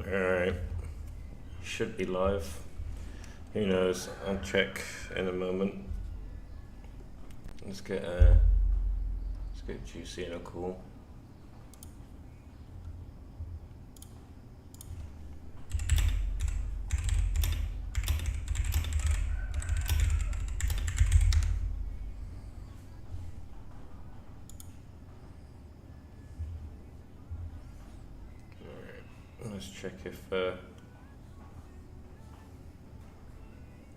Alright. Should be live. Who knows? I'll check in a moment. Let's get juicy and a cool. Let's check if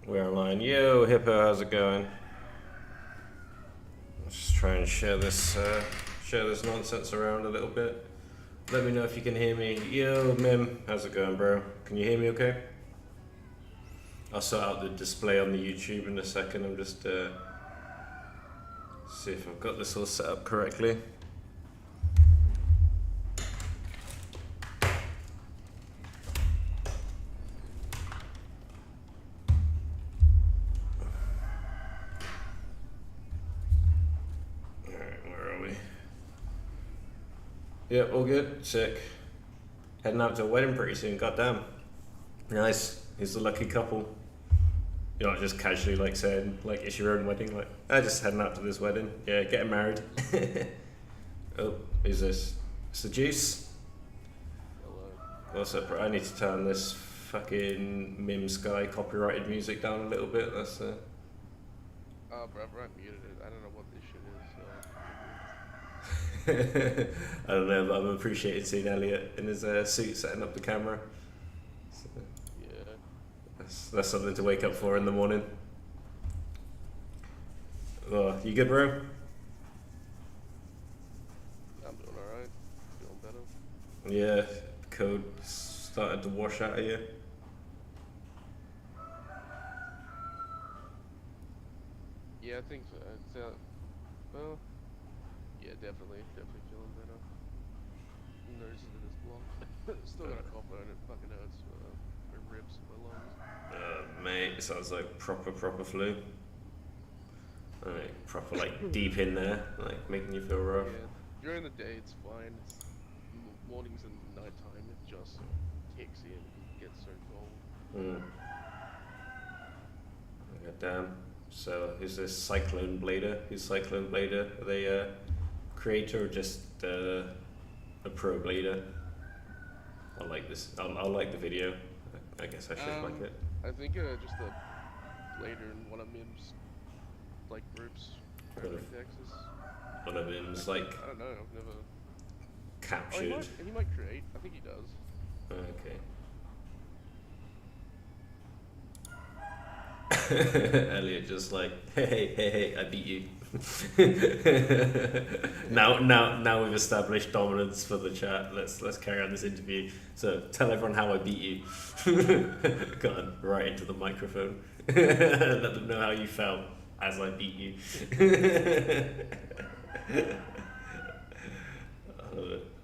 we're online. Yo, Hippo, how's it going? Let's just try and share this nonsense around a little bit. Let me know if you can hear me. Yo, Mim, how's it going, bro? Can you hear me okay? I'll sort out the display on the YouTube in a second. I'm just see if I've got this all set up correctly. Yep, all good, sick. Heading out to a wedding pretty soon, goddamn. Nice, he's the lucky couple. You're not just casually like saying, like, it's your own wedding, like, just heading out to this wedding. Yeah, getting married. Oh, who's this? It's the Juice. Hello. What's up, bro? I need to turn this fucking Mim Sky copyrighted music down a little bit, that's Oh, bro, I muted it. I don't know what this shit is, I don't know, but I'm appreciating seeing Elliot in his suit setting up the camera. So, yeah. That's something to wake up for in the morning. Oh, you good, bro? I'm doing alright. Feeling better. Yeah, code started to wash out of you. Yeah, I think so. Well, yeah, definitely feeling better. Nurses in this block. Still got a cough on it. Fucking hurts. It rips in my lungs. Mate, it sounds like proper flu. Like proper like deep in there, like making you feel rough. Yeah, during the day it's fine. It's mornings and nighttime. It just kicks in. It gets so cold. God damn. So is this Cyclone Blader? Who's Cyclone Blader? Are they a creator or just a pro blader? I like this. I'll like the video. I guess I should like it. I think just a blader in one of Mim's like groups. Texas. One of Mim's like. I don't know. I've never captured. Oh, he might create. I think he does. Okay. Elliot just like, hey, I beat you. now we've established dominance for the chat. Let's carry on this interview. So tell everyone how I beat you. Go on, right into the microphone. Let them know how you felt as I beat you.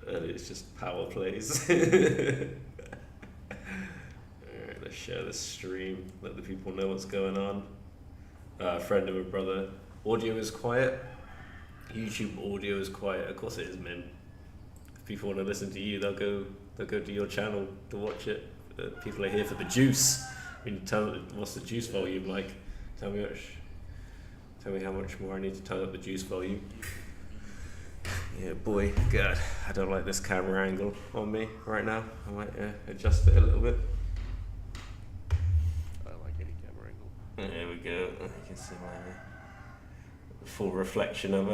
It's just power plays. Let's share this stream, let the people know what's going on. Friend of a brother. Audio is quiet. YouTube audio is quiet. Of course it is, Mim. If people want to listen to you, they'll go to your channel to watch it. People are here for the juice. I mean, tell me, what's the juice volume like? Tell me how much more I need to turn up the juice volume. Yeah, boy, God, I don't like this camera angle on me right now. I might adjust it a little bit. There we go. You can see my full reflection of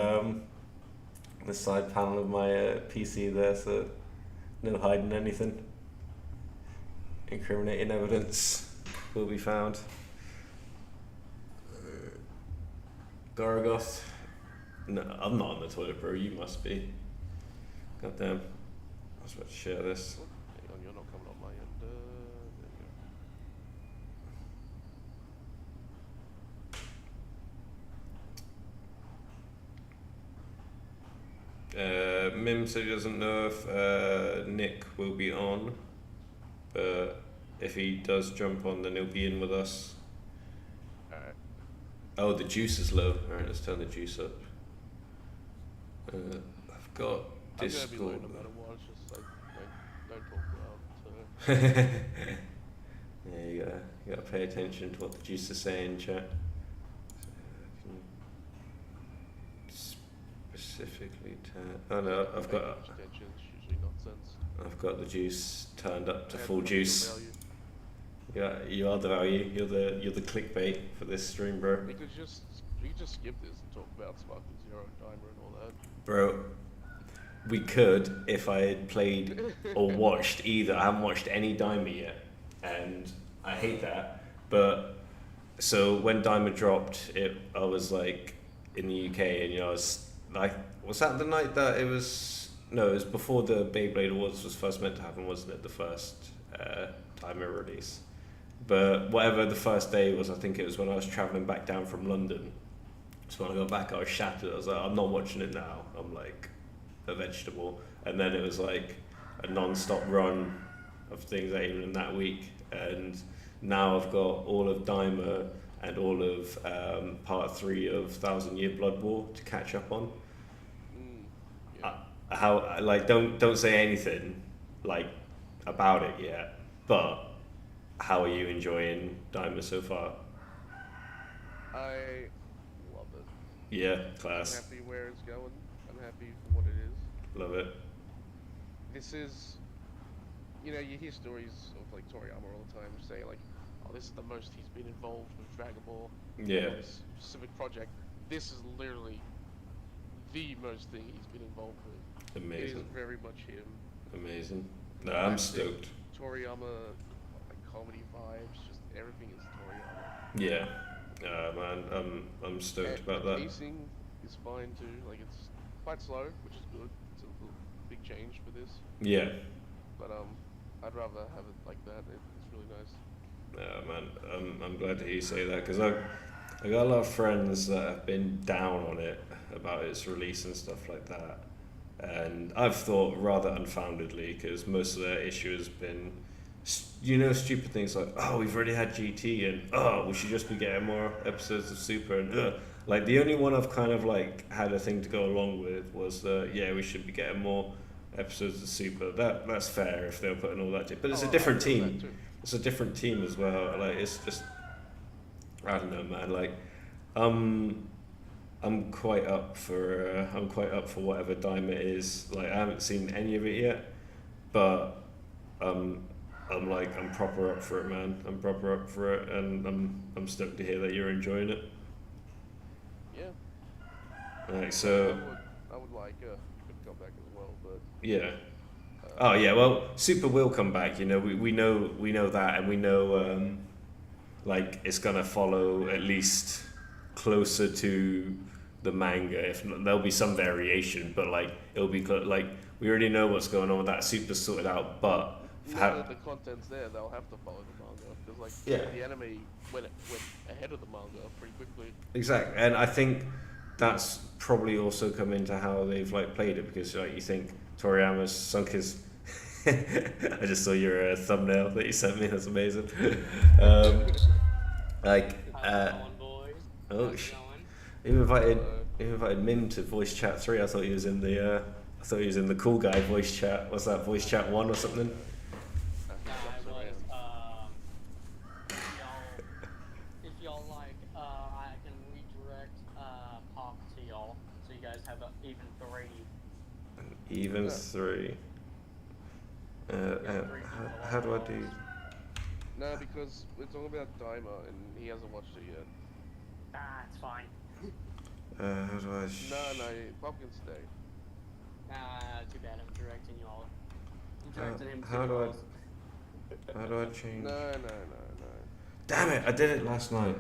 the side panel of my PC there, so no hiding anything. Incriminating evidence will be found. Garagoth. No, I'm not on the toilet, bro. You must be. Goddamn. I was about to share this. Hang on, you're not coming on my end. There you go. Mim said he doesn't know if Nick will be on, but if he does jump on, then he'll be in with us. Alright. Oh, the juice is low. Alright, let's turn the juice up. I've got Discord. I'm gonna be low no matter what. It's just like don't talk loud. So. Yeah, you gotta pay attention to what the juice is saying, chat. Specifically oh no, I've got the juice turned up to full juice. Yeah, you are the value. You're the clickbait for this stream, bro. We could just skip this and talk about Spark Zero and Dimer and all that. Bro, we could if I had played or watched either. I haven't watched any Dimer yet, and I hate that. But so when Dimer dropped, I was like in the UK, and I was like, was that the night that it was? No, it was before the Beyblade Awards was first meant to happen, wasn't it? The first Dimer release. But whatever the first day was, I think it was when I was travelling back down from London. So when I got back, I was shattered. I was like, I'm not watching it now. I'm like a vegetable. And then it was like a non-stop run of things even in that week. And now I've got all of Dimer and all of part 3 of 1,000 Year Blood War to catch up on. How like don't say anything like about it yet, but how are you enjoying Dimer so far? I love it. Yeah, class. I'm happy where it's going. I'm happy for what it is. Love it. This is, you hear stories of like Toriyama all the time say like, oh, this is the most he's been involved with Dragon Ball. Yeah. This specific project. This is literally the most thing he's been involved with. Amazing. It is very much him. Amazing. No, I'm stoked. Toriyama, like comedy vibes, just everything is Toriyama. Yeah. Man, I'm stoked about that. Pacing is fine too. Like it's quite slow, which is good. It's a big change for this. Yeah. But I'd rather have it like that. It's really nice. Yeah, man. I'm glad to hear you say that because I got a lot of friends that have been down on it about its release and stuff like that. And I've thought rather unfoundedly because most of their issue has been, stupid things like, oh, we've already had GT and oh, we should just be getting more episodes of Super and like the only one I've kind of like had a thing to go along with was we should be getting more episodes of Super. That's fair if they're putting all that, but it's a different team. It's a different team as well. Like it's just, I don't know, man. Like, I'm quite up for whatever Dimer is. Like I haven't seen any of it yet, but I'm proper up for it, man. I'm proper up for it, and I'm stoked to hear that you're enjoying it. Yeah. Like so. I would like it to come back as well, but. Yeah. Oh yeah. Well, Super will come back. We know that, and we know like it's gonna follow at least closer to the manga. If not, there'll be some variation, but like it'll be like we already know what's going on with that. Super's sorted out, but now that the content's there, they'll have to follow the manga because like the anime went ahead of the manga pretty quickly. Exactly, and I think that's probably also come into how they've like played it because like you think Toriyama's sunk his. I just saw your thumbnail that you sent me. That's amazing. You invited Min to voice chat 3. I thought he was in the cool guy voice chat. What's that, voice chat 1 or something? If y'all like, I can redirect Pop to y'all, so you guys have an even 3. Even 3. How do I do? No, because we're talking about Dimer and he hasn't watched it yet. It's fine. How do I? No, Pop can stay. Too bad. I'm directing y'all. I'm directing him. How do I change? No. Damn it! I did it last night.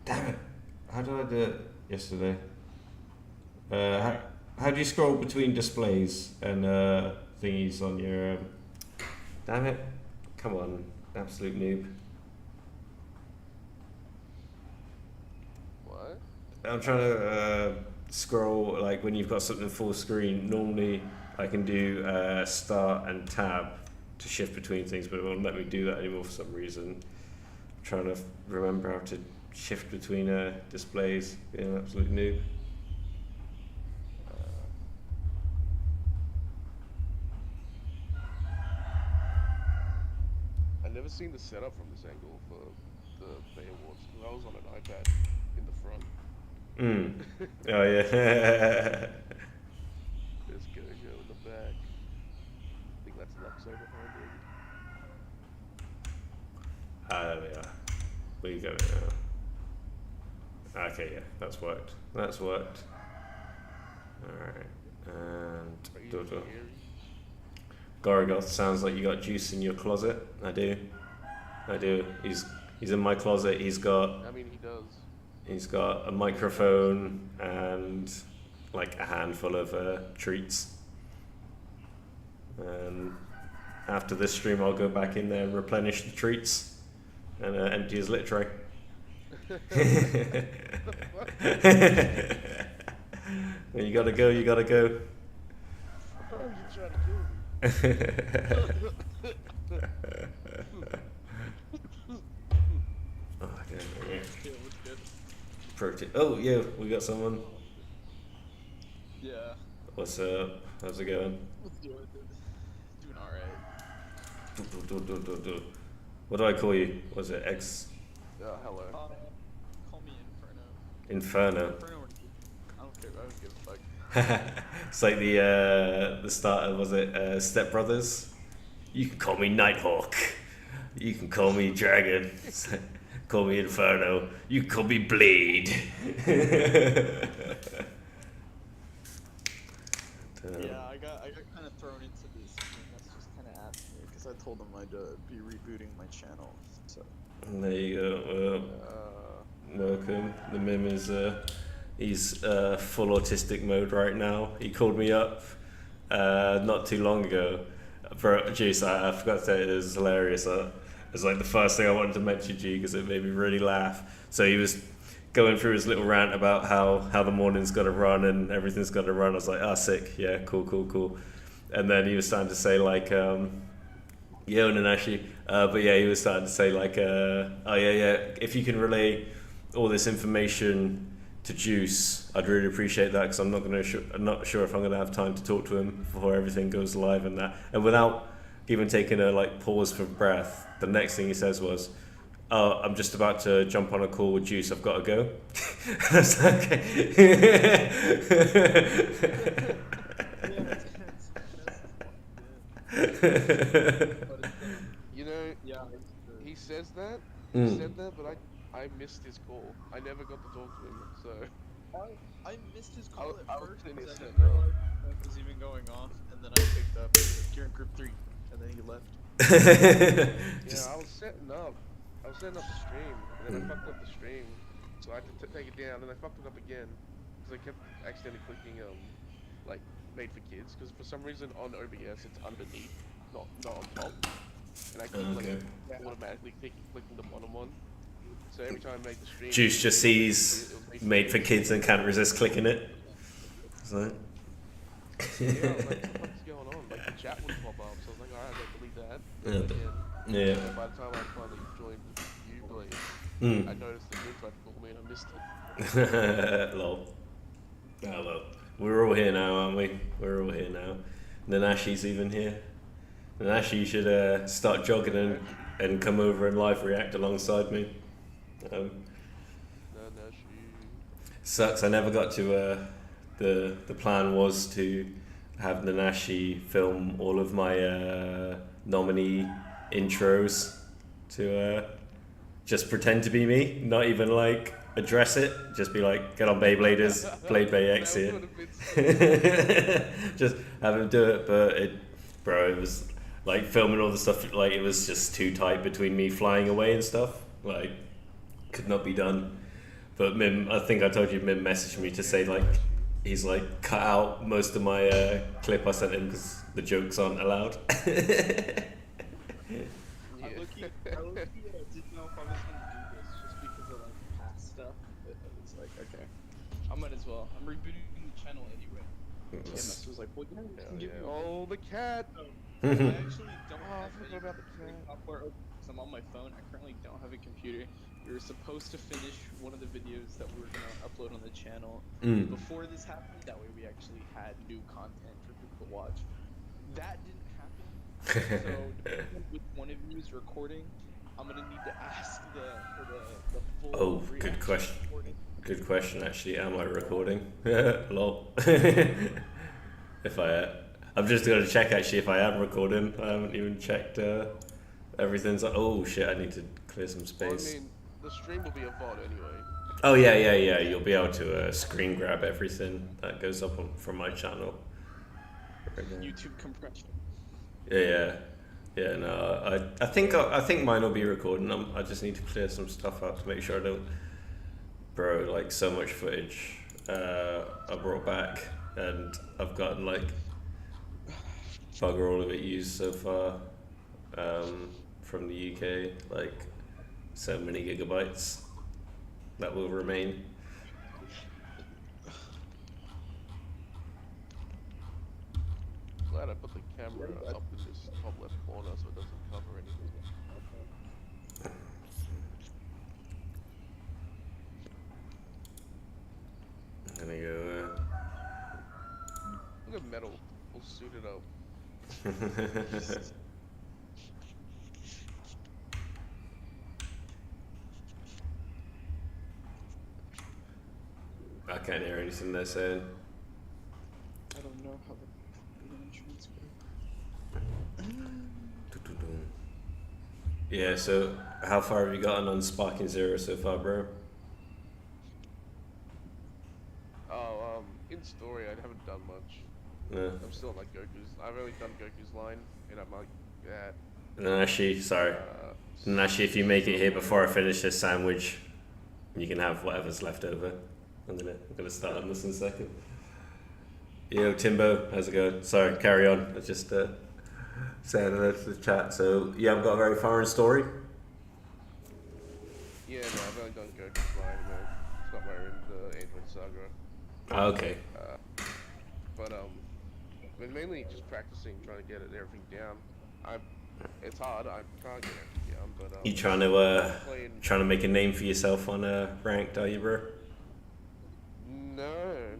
Damn it! How did I do it yesterday? How do you scroll between displays and thingies on your? Damn it! Come on, absolute noob. What? I'm trying to scroll like when you've got something full screen. Normally, I can do start and tab to shift between things, but it won't let me do that anymore for some reason. I'm trying to remember how to shift between displays. Being an absolute noob. seen the setup from this angle for the Bay Awards because I was on an iPad in the front. Oh yeah. There's Gojo in the back. I think that's Luxo behind him. There we are. Where you going now? Okay, yeah, that's worked. That's worked. Alright. And Gorogoth, sounds like you got juice in your closet. I do. He's in my closet. I mean, he does. He's got a microphone and like a handful of treats. And after this stream, I'll go back in there and replenish the treats and empty his lit tray. When you gotta go, you gotta go. How are you trying to kill me? Oh, okay. Protein. Oh, yeah, we got someone. Yeah. What's up? How's it going? Doing alright. What do I call you? Was it X? Hello. Call me Inferno. Inferno. Inferno. I don't care. I don't give a fuck. It's like the start of, was it Step Brothers? You can call me Nighthawk. You can call me Dragon. Call me Inferno. You can call me Blade. Yeah, I got kind of thrown into this. And that's just kind of asked me because I told them I'd be rebooting my channel. So. There you go. Welcome. The Mim is he's full autistic mode right now. He called me up not too long ago. Bro, Juice, I forgot to say it was hilarious. It was like the first thing I wanted to mention to you because it made me really laugh. So he was going through his little rant about how the morning's got to run and everything's got to run. I was like, sick. Yeah, cool. And then he was starting to say like, yeah, and actually, but yeah, he was starting to say like, oh yeah, if you can relay all this information to Juice, I'd really appreciate that because I'm not sure if I'm gonna have time to talk to him before everything goes live and that. And without even taking a like pause for breath, the next thing he says was, "Oh, I'm just about to jump on a call with Juice. I've got to go." I was like, okay. You know, Yeah. he says that. He said that, but I missed his call. I never got to talk to him, so. I missed his call I at was first in his because I set, didn't realize what was even going on, and then I picked up. You're in group 3, and then he left. Yeah, I was setting up the stream, and then I fucked up the stream, so I had to take it down, and I fucked it up again, because I kept accidentally clicking, like, made for kids, because for some reason on OBS it's underneath, not on top, and I keep, like, automatically clicking the bottom one, so every time I make the stream... Juice just sees made for kids and can't resist clicking it. So. Yeah, I was like, what's going on? Like, the chat would pop up, so I was like, alright, I gotta delete that. Yeah. And by the time I finally joined Beyblade, I noticed the group tried to call me and I missed it. Lol. Oh well. We're all here now, aren't we? We're all here now. Nanashi's even here. Nanashi, you should start jogging and come over and live react alongside me. Sucks, I never got to, the plan was to have Nanashi film all of my nominee intros to just pretend to be me, not even like address it, just be like, get on Beybladers, Beyblade X here. Just have him do it, but it was like filming all the stuff, like it was just too tight between me flying away and stuff, like could not be done. But Mim, I think I told you, Mim messaged me to say like, he's like cut out most of my clip I sent him because the jokes aren't allowed. I didn't know if I was gonna do this just because of like past stuff. But it's like, okay, I might as well. I'm rebooting the channel anyway. MS was like, well, you can give me. Oh, the cat! I actually don't I have forgot any about the cat. software open because I'm on my phone. I currently don't have a computer. We were supposed to finish one of the videos that we were gonna upload on the channel before this happened. That way, we actually had new content for people to watch. That didn't happen. So depending on which one of you is recording, I'm gonna need to ask the full. Oh, good reaction question. recording. Good question, actually. Am I recording? Lol. If I'm just gonna check actually if I am recording. I haven't even checked everything's like, oh shit, I need to clear some Well, I space. mean, the stream will be a VOD anyway. Oh yeah. You'll be able to screen grab everything that goes up from my channel. YouTube compression. Yeah. No, I think mine will be recording. I just need to clear some stuff out to make sure I don't. Bro, like so much footage I brought back, and I've gotten like bugger all of it used so far from the UK. Like so many gigabytes that will remain. Glad I put the camera up in this top left corner so it doesn't cover anything. I'm gonna go. Look at metal, all suited up. I can't hear anything they're saying. I don't know how the entrance goes. Yeah, so how far have you gotten on Sparking Zero so far, bro? Oh, in story, I haven't done much. No. I'm still on like Goku's. I've only done Goku's line, and I'm like, yeah. And then actually, sorry. And actually, if you make it here before I finish this sandwich, you can have whatever's left over. I'm gonna start on this in a second. Yo, Timbo, how's it going? Sorry, carry on. I just said hello to the chat. So you haven't got very far in story? Yeah, no, I've only done Goku's line, no. It's not where in the Android Saga. Oh, okay. But I've been mainly just practicing, trying to get everything down. It's hard. I can't get everything down, but You trying to make a name for yourself on ranked, are you, bro? No,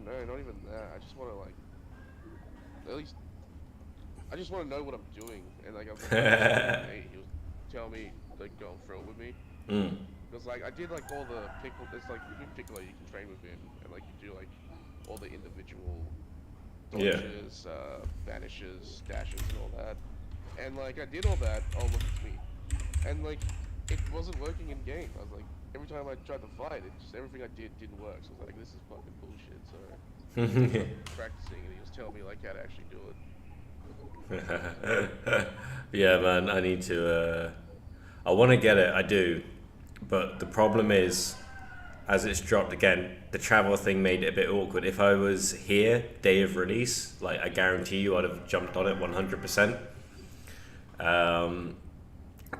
not even that. I just want to like, at least, I just want to know what I'm doing, and like I was like, hey, he was telling me like going through it with me. Because like I did like all the pickle. It's like with Piccolo you can train with him, and like you do like all the individual dodges, vanishes, dashes, and all that. And like I did all that. Oh look at me, and like it wasn't working in game. I was like, every time I tried to fight, it just everything I did didn't work. So I was like, this is fucking bullshit. So practicing, and he was telling me like how to actually do it. Yeah, man, I need to. I want to get it. I do, but the problem is, as it's dropped again, the travel thing made it a bit awkward. If I was here day of release, like I guarantee you, I'd have jumped on it 100%.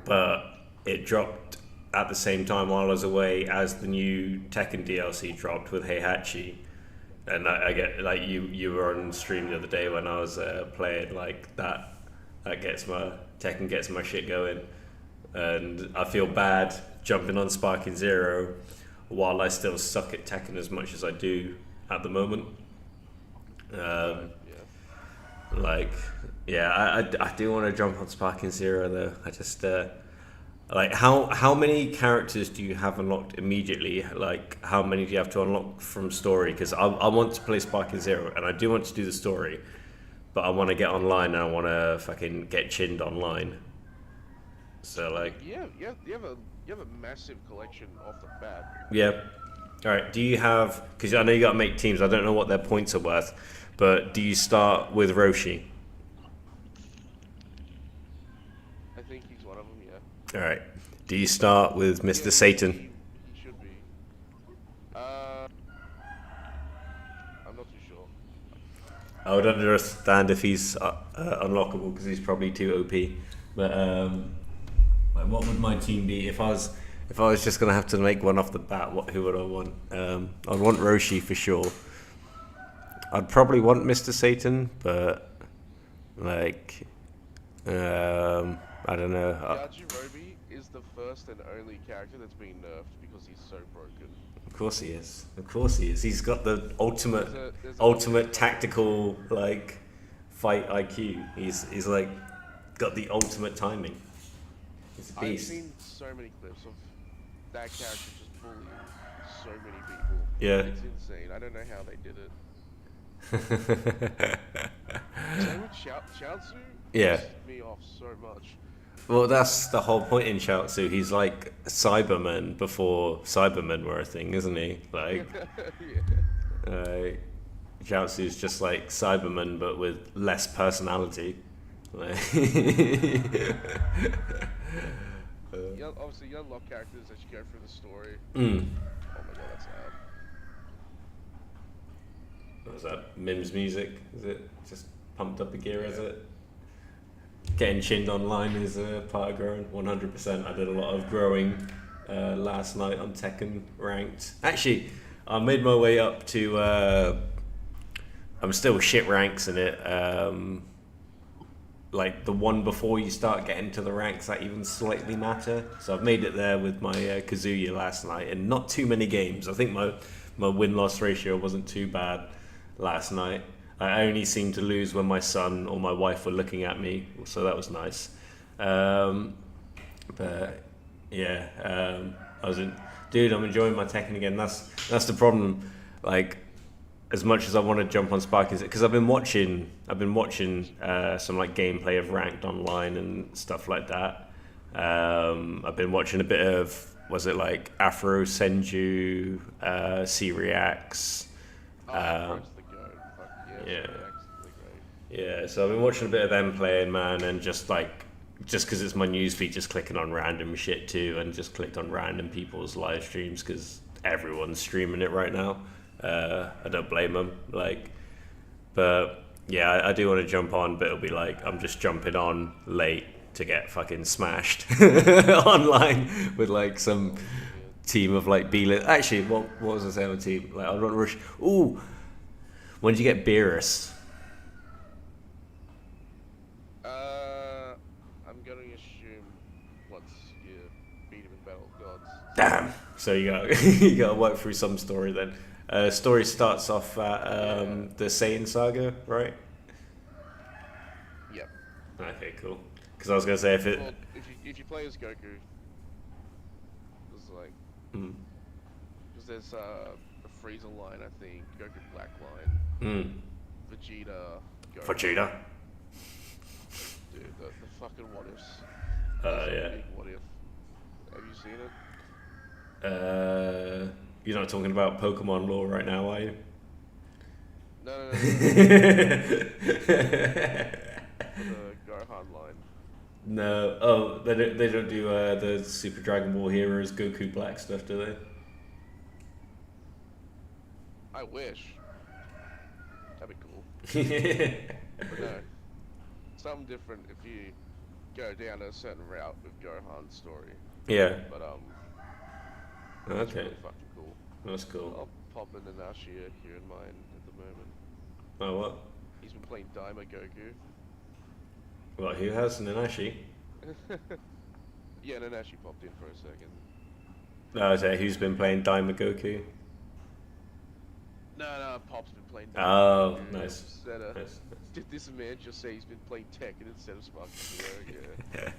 But it dropped at the same time while I was away as the new Tekken DLC dropped with Heihachi, and I get like you were on stream the other day when I was playing like that. That gets my Tekken gets my shit going, and I feel bad jumping on Sparking Zero while I still suck at Tekken as much as I do at the moment. Like, yeah, I do want to jump on Sparking Zero though. I just like how many characters do you have unlocked immediately? Like how many do you have to unlock from story? Because I want to play Sparking Zero and I do want to do the story, but I want to get online and I want to fucking get chinned online. So like, you have a massive collection off the bat. yeah. All right. Do you have? Because I know you got to make teams. I don't know what their points are worth, but do you start with Roshi? I think he's one of them. Yeah. All right. Do you start with Mr. Satan? He should be. I'm not too sure. I would understand if he's unlockable because he's probably too OP. But like, what would my team be if I was just gonna have to make one off the bat? Who would I want? I'd want Roshi for sure. I'd probably want Mr. Satan, but like, I don't know. Yajirobe is the first and only character that's been nerfed because he's so broken. Of course he is. Of course he is. He's got the ultimate, There's ultimate tactical like fight IQ. He's like got the ultimate timing. He's a I've beast. seen so many clips of that character just bullying so many people. Yeah. It's insane. I don't know how they did it. Same with Chaozu. Yeah. Pissed me off so much. Well, that's the whole point in Chaozu. He's like Cyberman before Cybermen were a thing, isn't he? Like, Yeah. Chaozu's just like Cyberman, but with less personality. Like, Obviously, you unlock characters as you go through the story. mm. Oh my god, that's sad. What was that? Mim's music? Is it just pumped up a gear? Yeah. Is it? Getting chinned online is part of growing. 100%. I did a lot of growing last night on Tekken ranked. Actually, I made my way up to. I'm still shit ranks in it. Like the one before you start getting to the ranks that even slightly matter. So I've made it there with my Kazuya last night, and not too many games. I think my win-loss ratio wasn't too bad last night. I only seemed to lose when my son or my wife were looking at me, so that was nice. But yeah, I'm enjoying my Tekken again. That's the problem. Like, as much as I want to jump on Sparking, because I've been watching some like gameplay of ranked online and stuff like that. I've been watching a bit of, was it like Afro Senju, C Reacts. Yeah, so I've been watching a bit of them playing, man, and just because it's my newsfeed, just clicking on random shit too, and just clicked on random people's live streams because everyone's streaming it right now. I don't blame them, but yeah, I do want to jump on, but it'll be like I'm just jumping on late to get fucking smashed online with like some team of like B-list. Actually, what was I saying on team? Like, I'll run rush. Ooh, when did you get Beerus? I'm gonna assume once you beat him in Battle of Gods. Damn. So you got to work through some story then. Story starts off at the Saiyan saga, right? Yep. Okay, cool. Because I was gonna say if you play as Goku, there's like because there's a Frieza line, I think, Goku Black line, Vegeta, Goku. Vegeta. Dude, the fucking what ifs. Yeah. Big what if? Have you seen it? You're not talking about Pokemon lore right now, are you? No. The Gohan line. No. Oh, they don't do the Super Dragon Ball Heroes Goku Black stuff, do they? I wish. That'd be cool. But no. Something different if you go down a certain route with Gohan's story. Yeah. But Okay. it's really fucking cool. That's cool. I'll pop in Nanashi here in mine at the moment. Oh, what? He's been playing Daima Goku. What, who has Nanashi? Yeah, Nanashi popped in for a second. No, is that who's been playing Daima Goku? No, Pop's been playing Daima Oh, Goku. nice. Nice. Did this man just say he's been playing Tekken instead of Sparking Zero? Yeah.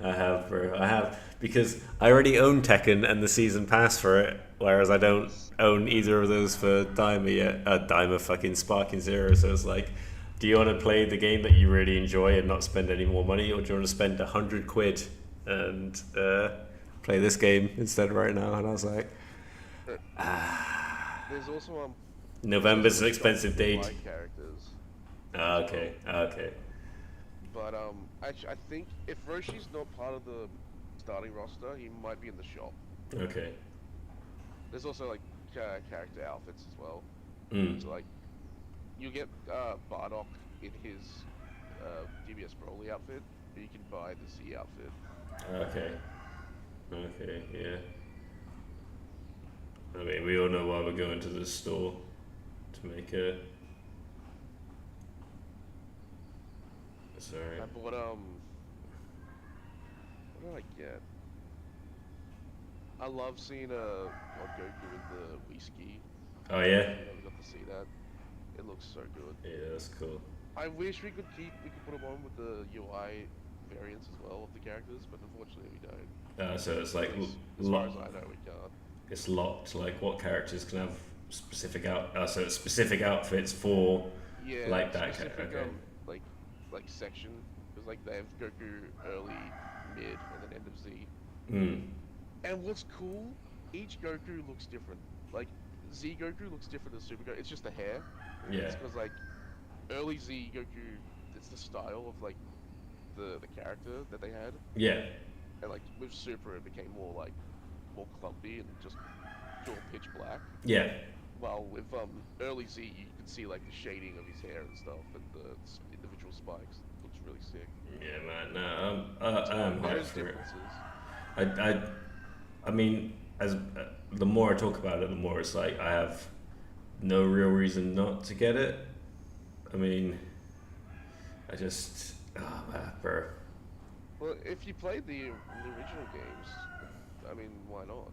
I have, bro. I have. Because I already own Tekken and the season pass for it, whereas I don't own either of those for Daima yet. Daima fucking Sparking Zero, so it's like, do you want to play the game that you really enjoy and not spend any more money, or do you want to spend 100 quid and play this game instead right now? And I was like, There's also November's an expensive date. Characters. Okay. But actually, I think if Roshi's not part of the starting roster, he might be in the shop. Okay. There's also like character outfits as well. So like, you get Bardock in his DBS Broly outfit, but you can buy the Z outfit. Okay, yeah. I mean, we all know why we're going to the store to make a. Sorry. I bought what did I get? I love seeing Goku with the whiskey. Oh yeah. I never got to see that. It looks so good. Yeah, that's cool. I wish we could put him on with the UI variants as well of the characters, but unfortunately we don't. So it's like As far as I know, we can't. it's locked. Like what characters can have specific so it's specific outfits for Yeah, like that. specific, Okay. like section, because like they have Goku early, mid, and then end of Z. Mm. And what's cool, each Goku looks different. Like Z Goku looks different than Super Goku. It's just the hair. Yeah. It's because like early Z Goku, it's the style of like the character that they had, Yeah. and like with Super it became more clumpy and just pure pitch black. Yeah. While with early Z, you can see like the shading of his hair and stuff, and the individual spikes. Looks really sick. Yeah, man. No, I'm hyped There's for it. differences. I mean, as the more I talk about it, the more it's like I have no real reason not to get it. I mean, I just, bro. Well, if you played the original games, I mean, why not?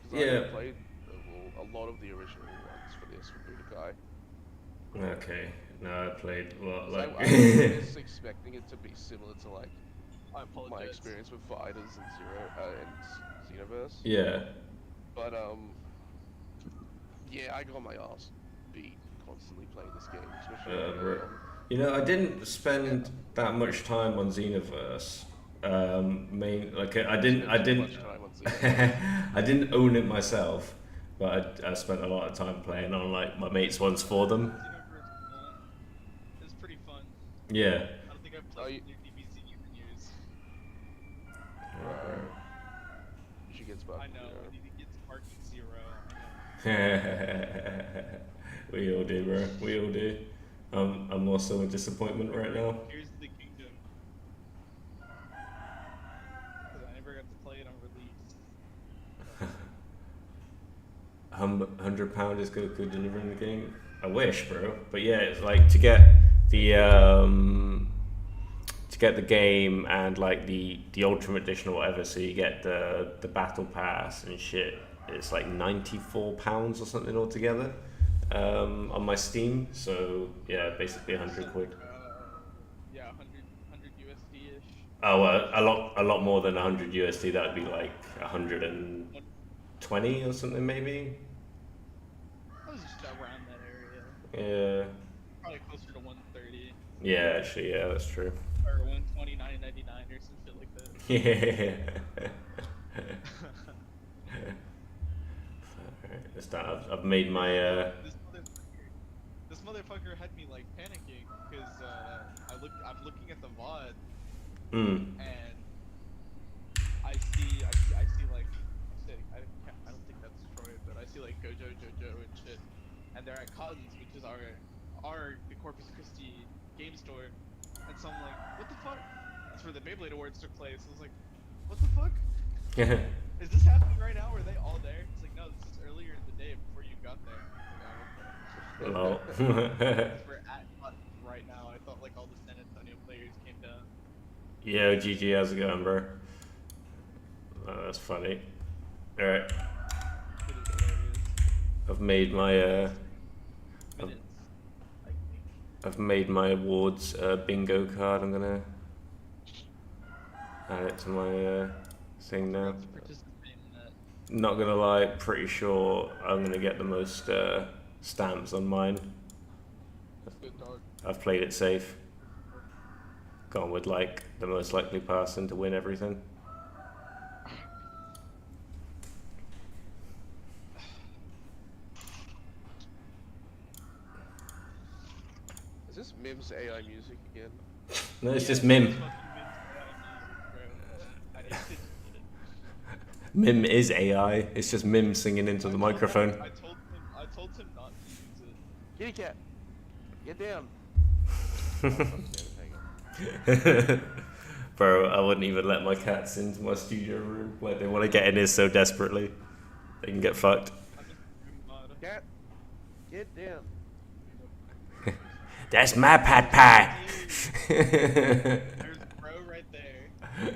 'Cause Yeah. I played a lot of the original ones for this for Budokai. Okay. No, I played a lot. So Like, I was expecting it to be similar to like I apologize. my experience with Fighters and Xenoverse. yeah. But yeah, I got my ass beat constantly playing this game, especially early Bro. on. You know, I didn't spend that much time on Xenoverse. I didn't. Much time on Xenoverse. I didn't own it myself, but I spent a lot of time playing on like my mates' ones for them. It's pretty fun. Yeah. I don't think I've played new DBZ in years. You should get Sparking I know, Zero. I need to get Sparking Zero. I know. We all do, bro. We all do. I'm also a disappointment right now. Here's the Kingdom. Because I never got to play it on release. £100 is Goku delivering the game. I wish, bro. But yeah, it's like to get the game and like the Ultimate Edition or whatever. So you get the Battle Pass and shit. It's like £94 or something altogether. On my Steam, so yeah, basically 100 quid. Yeah, 100 USD-ish. Oh, a lot more than 100 USD. That would be like 120 or something, maybe. I was just around that area. Yeah. Probably closer to 130. Yeah, actually, yeah, that's true. Or 129.99 or some shit like that. Yeah. Alright, it's done. I've made my This motherfucker had me like panicking because I'm looking at the VOD and I see like I don't think that's Troy, but I see like Gojo and shit, and they're at Cotton's, which is our the Corpus Christi game store, and so I'm like, what the fuck? That's where the Beyblade Awards took place. I was like, what the fuck? Is this happening right now? Or are they all there? It's like, no, this is earlier in the day before you got there. Lol. We're at right now. I thought like all the San Antonio players came down. Yo, GG, how's it going, bro? Oh, that's funny. Alright, It is hilarious. I've made my Minutes, I think. I've made my awards bingo card. I'm gonna add it to my thing now. Let's participate in that. Not gonna lie, pretty sure I'm gonna get the most stamps on mine. Good dog. I've played it safe. Gone with like the most likely person to win everything. Is this Mim's AI music again? No, it's Yeah, just Mim. fucking I didn't get it. Mim is AI. It's just Mim singing into the microphone. I told him not to use it. Kitty cat, get down. Bro, I wouldn't even let my cats into my studio room. Like, they want to get in here so desperately. They can get fucked. I'm just room mod. Cat, get down. That's my pot pie. There's bro right there. There's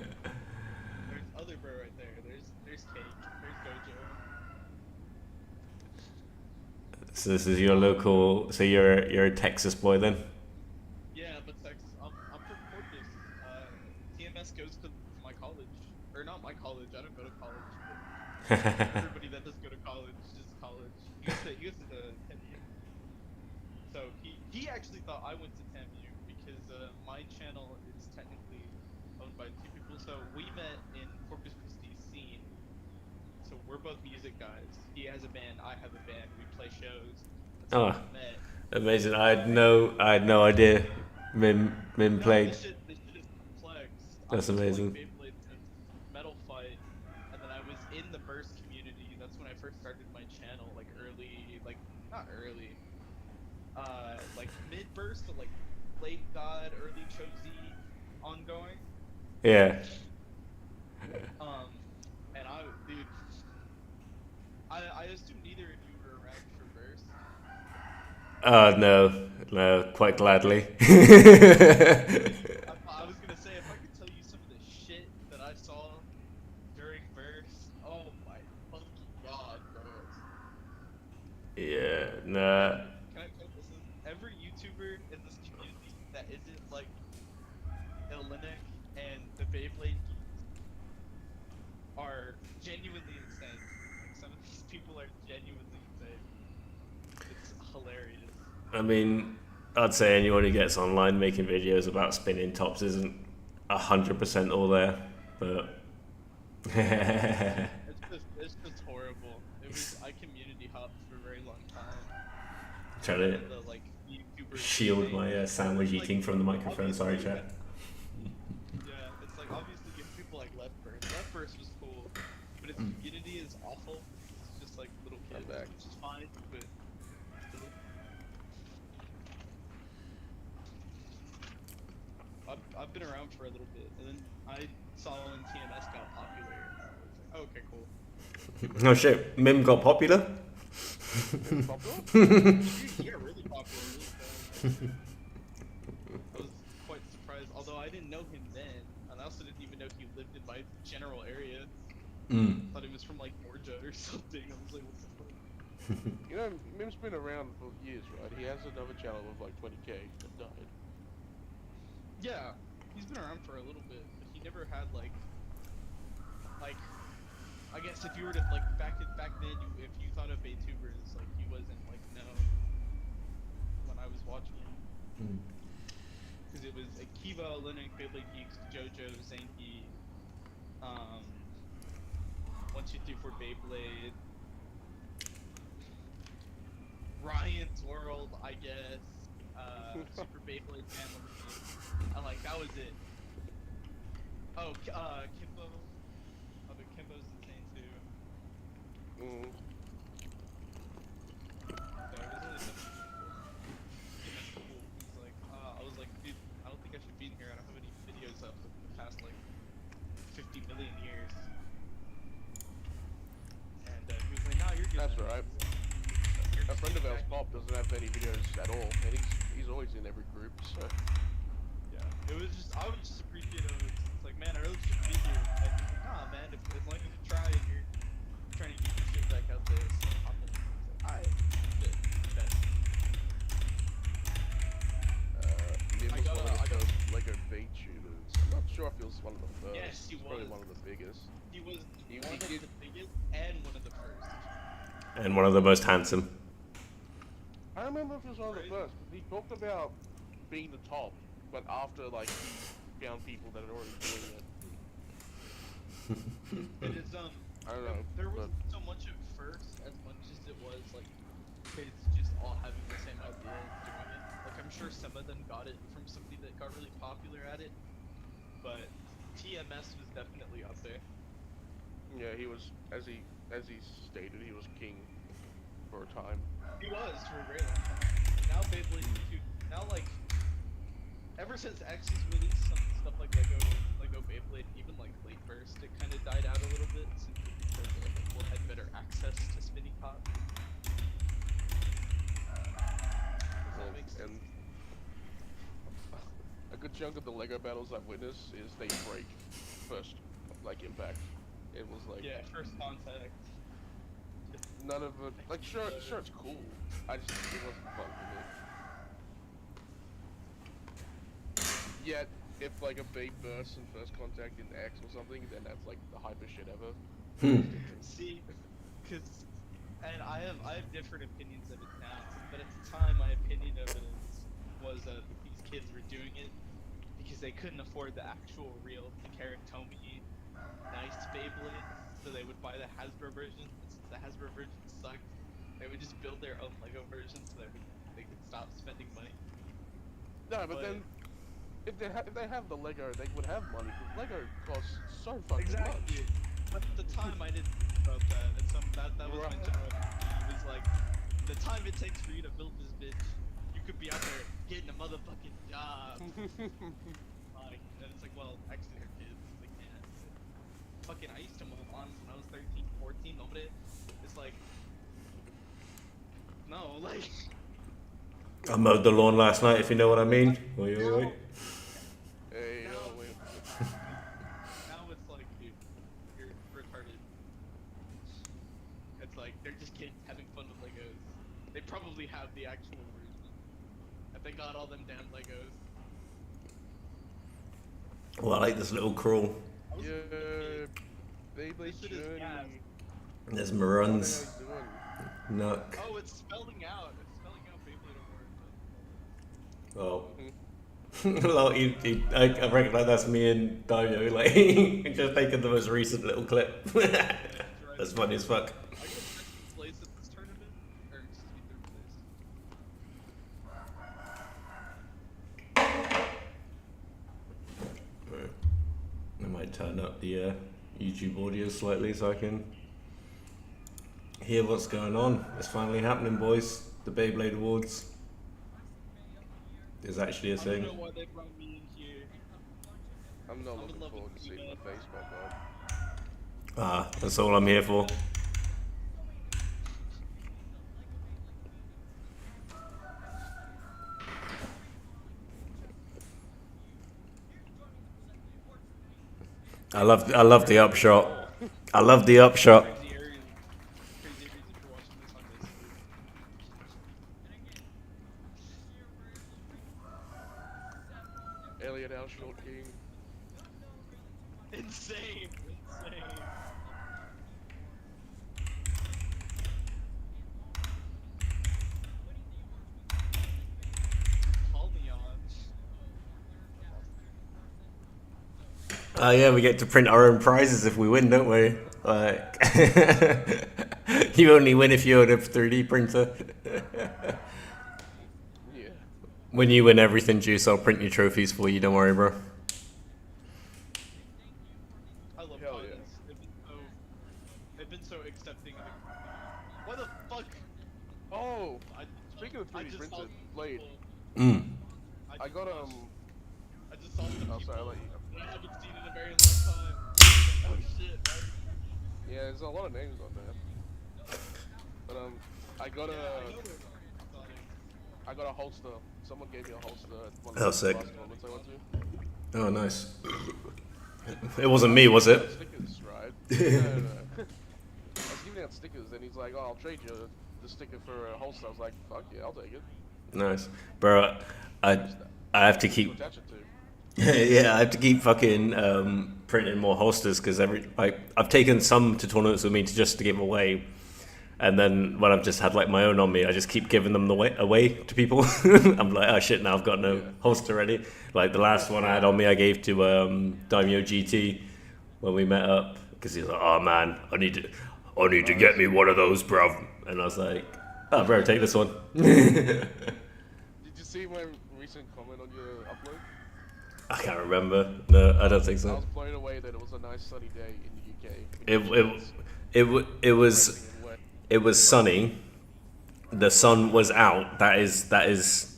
other bro right there. There's Cake. There's Gojo. So this is your local. So you're a Texas boy then? Yeah, but Texas. I'm from Corpus. TMS not my college. I don't go to college. But everybody that does go to college is college. He goes to the TAMU. So he actually thought I went to TAMU because my channel is technically owned by two people. So we met in Corpus Christi scene. So we're both music guys. He has a band, I have a band. We play shows. That's how we met. Amazing! I had no idea. Mim played. This shit is complex. That's amazing. I was Beyblade since Metal Fight, and then I was in the Burst community. That's when I first started my channel, like early, like not early, like mid Burst, but like late God, early Cho-Z, ongoing. Yeah. And dude, I assume neither of you were around for Burst. No, quite gladly. I was gonna say, if I could tell you some of the shit that I saw during Burst, oh my fucking god, bro. Yeah, nah. Can I listen? Every YouTuber in this community that isn't like Illinic and the Beyblade geeks are genuinely insane. Like, some of these people are genuinely insane. It's hilarious. I mean, I'd say anyone who gets online making videos about spinning tops isn't 100% all there, but It's just horrible. I community hopped for a very long time. trying to The, like, YouTubers shield thing. my sandwich Like, eating from the microphone. Sorry, obviously, chat. Yeah, it's like obviously you have people like Left Burst. Left Burst was cool, but its community is awful. It's just like little kids, back. which is fine, but still. I've been around for a little bit, and then I saw when TMS got popular, and I was like, oh, okay, cool. Oh shit, Mim got popular? He got really popular really fast. I was quite surprised, although I didn't know him then, and I also didn't even know he lived in my general area. Thought he was from like Georgia or something. I was like, what the fuck? You know, Mim's been around for years, right? He has another channel with like 20k that died. Yeah, he's been around for a little bit, but he never had like, I guess if you were to like back then, if you thought of VTubers, like he wasn't like known when I was watching him, because it was Akiva, Linux, Beyblade Geeks, JoJo, Zanky, 1, 2, 3, 4 Beyblade, Ryan's World, I guess, Super Beyblade Family, and like that was it. Oh, Kimbo. Oh, but Kimbo's insane too. So it was really cool. He's like, I was like, dude, I don't think I should be in here. I don't have any videos up in the past like 50 million years. And he was like, nah, you're good. That's right. A friend of ours, Bob, doesn't have any videos at all, and he's always in every group, so... Yeah, I was just appreciative of it. It's like, man, I really shouldn't be here. And he's like, nah, man, as long as you try and you're trying to get your shit back out there, so hop in. It's like, alright, shit, bet. Mim was one of the first Lego VTubers. I'm not sure if he was one of the first. Yes, he Probably was. one of the biggest. He was one of the biggest and one of the first. And one of the most handsome. I don't remember if he was one of the first, but he talked about being the top, but after like he found people that had already doing it. It is I don't know. There but wasn't so much at first as much as it was like kids just all having the same idea and doing it. Like I'm sure some of them got it from somebody that got really popular at it, but TMS was definitely up there. yeah, he was, as he stated, he was king for a time. He was for a very long time. Now Beyblade, dude, now like ever since X has released some stuff like Lego Beyblade, even like late burst, it kind of died out a little bit simply because people had better access to spinning pop. And a good chunk of the Lego battles I've witnessed is they break first, like impact. It was like First contact. none of it. Like sure it's cool. It wasn't fun for me. Yet if like a babe bursts in first contact in X or something, then that's like the hyper shit ever. See, and I have different opinions of it now, but at the time my opinion of it was that these kids were doing it because they couldn't afford the actual real Tomy nice Beyblades, so they would buy the Hasbro version. Since the Hasbro version sucked, they would just build their own Lego version so they could stop spending money. No, but then if they have the Lego, they would have money because Lego costs so fucking much. But at the time I didn't think about that, and so that was my general opinion. It was like, the time it takes for you to build this bitch, you could be out there getting a motherfucking job. Like, and it's like, well, actually they're kids, they can't. Fucking, I used to mow lawns when I was 13, 14, hombre. It's like, no, like... I mowed the lawn last night, if you know what I mean. Wait. Hey, wait. Now it's like, dude, you're retarded. It's like, they're just kids having fun with Legos. They probably have the actual version. If they got all them damn Legos. Well, I like this little crawl. Yeah, Beyblade This shit is gas. Journey. There's What maruns. the hell are you doing? Nook. Oh, it's spelling out. It's spelling out Beyblade Oh. I reckon that's me and Dario, like, just taking the most recent little clip. That's funny as fuck. Are you in second place at this tournament? Or, excuse me, third place? I might turn up the YouTube audio slightly so I can hear what's going on. It's finally happening, boys. The Beyblade Awards is actually a I don't thing. know why they brought me in here. I'm not I'm in looking love forward with to you, seeing my man. face pop up. Ah, that's all I'm here for. I love the upshot. I love the upshot. Crazy areas for watching this on this. Elliot Al Short King. Insane. Call me on. Oh yeah, we get to print our own prizes if we win, don't we? Like, you only win if you own a 3D printer. Yeah. When you win everything, Juice, I'll print your trophies for you. Don't worry, bro. I love Hell puns. yeah. They've been so accepting. What the fuck? Oh, I, speaking of I 3D just saw printed, some Blade, people- I got I just saw some Oh, sorry, I'll people let you go. that I haven't seen in a very long time. Oh shit, right? Yeah, there's a lot of names on there. But I got Yeah, I know a they're exotic. I got a holster. Someone gave me a holster at one Oh, of the sick. basketball events I went to. Oh, nice. It wasn't me, was it? Stickers, right? No. I was giving out stickers, and he's like, "Oh, I'll trade you the sticker for a holster." I was like, "Fuck yeah, I'll take it." Nice, bro. I have to To keep. attach it to. Yeah, I have to keep fucking printing more holsters because I've taken some to tournaments with me to give away, and then when I've just had like my own on me, I just keep giving them away to people. I'm like, oh shit, now I've got no holster ready. Like the last one I had on me, I gave to Daimyo GT when we met up because he's like, oh man, I need to get me one of those, bruv. And I was like, oh bro, take this one. Did you see my recent comment on your upload? I can't remember. No, I don't think I so. was blown away that it was a nice sunny day in the UK. It was sunny. The sun was out. That is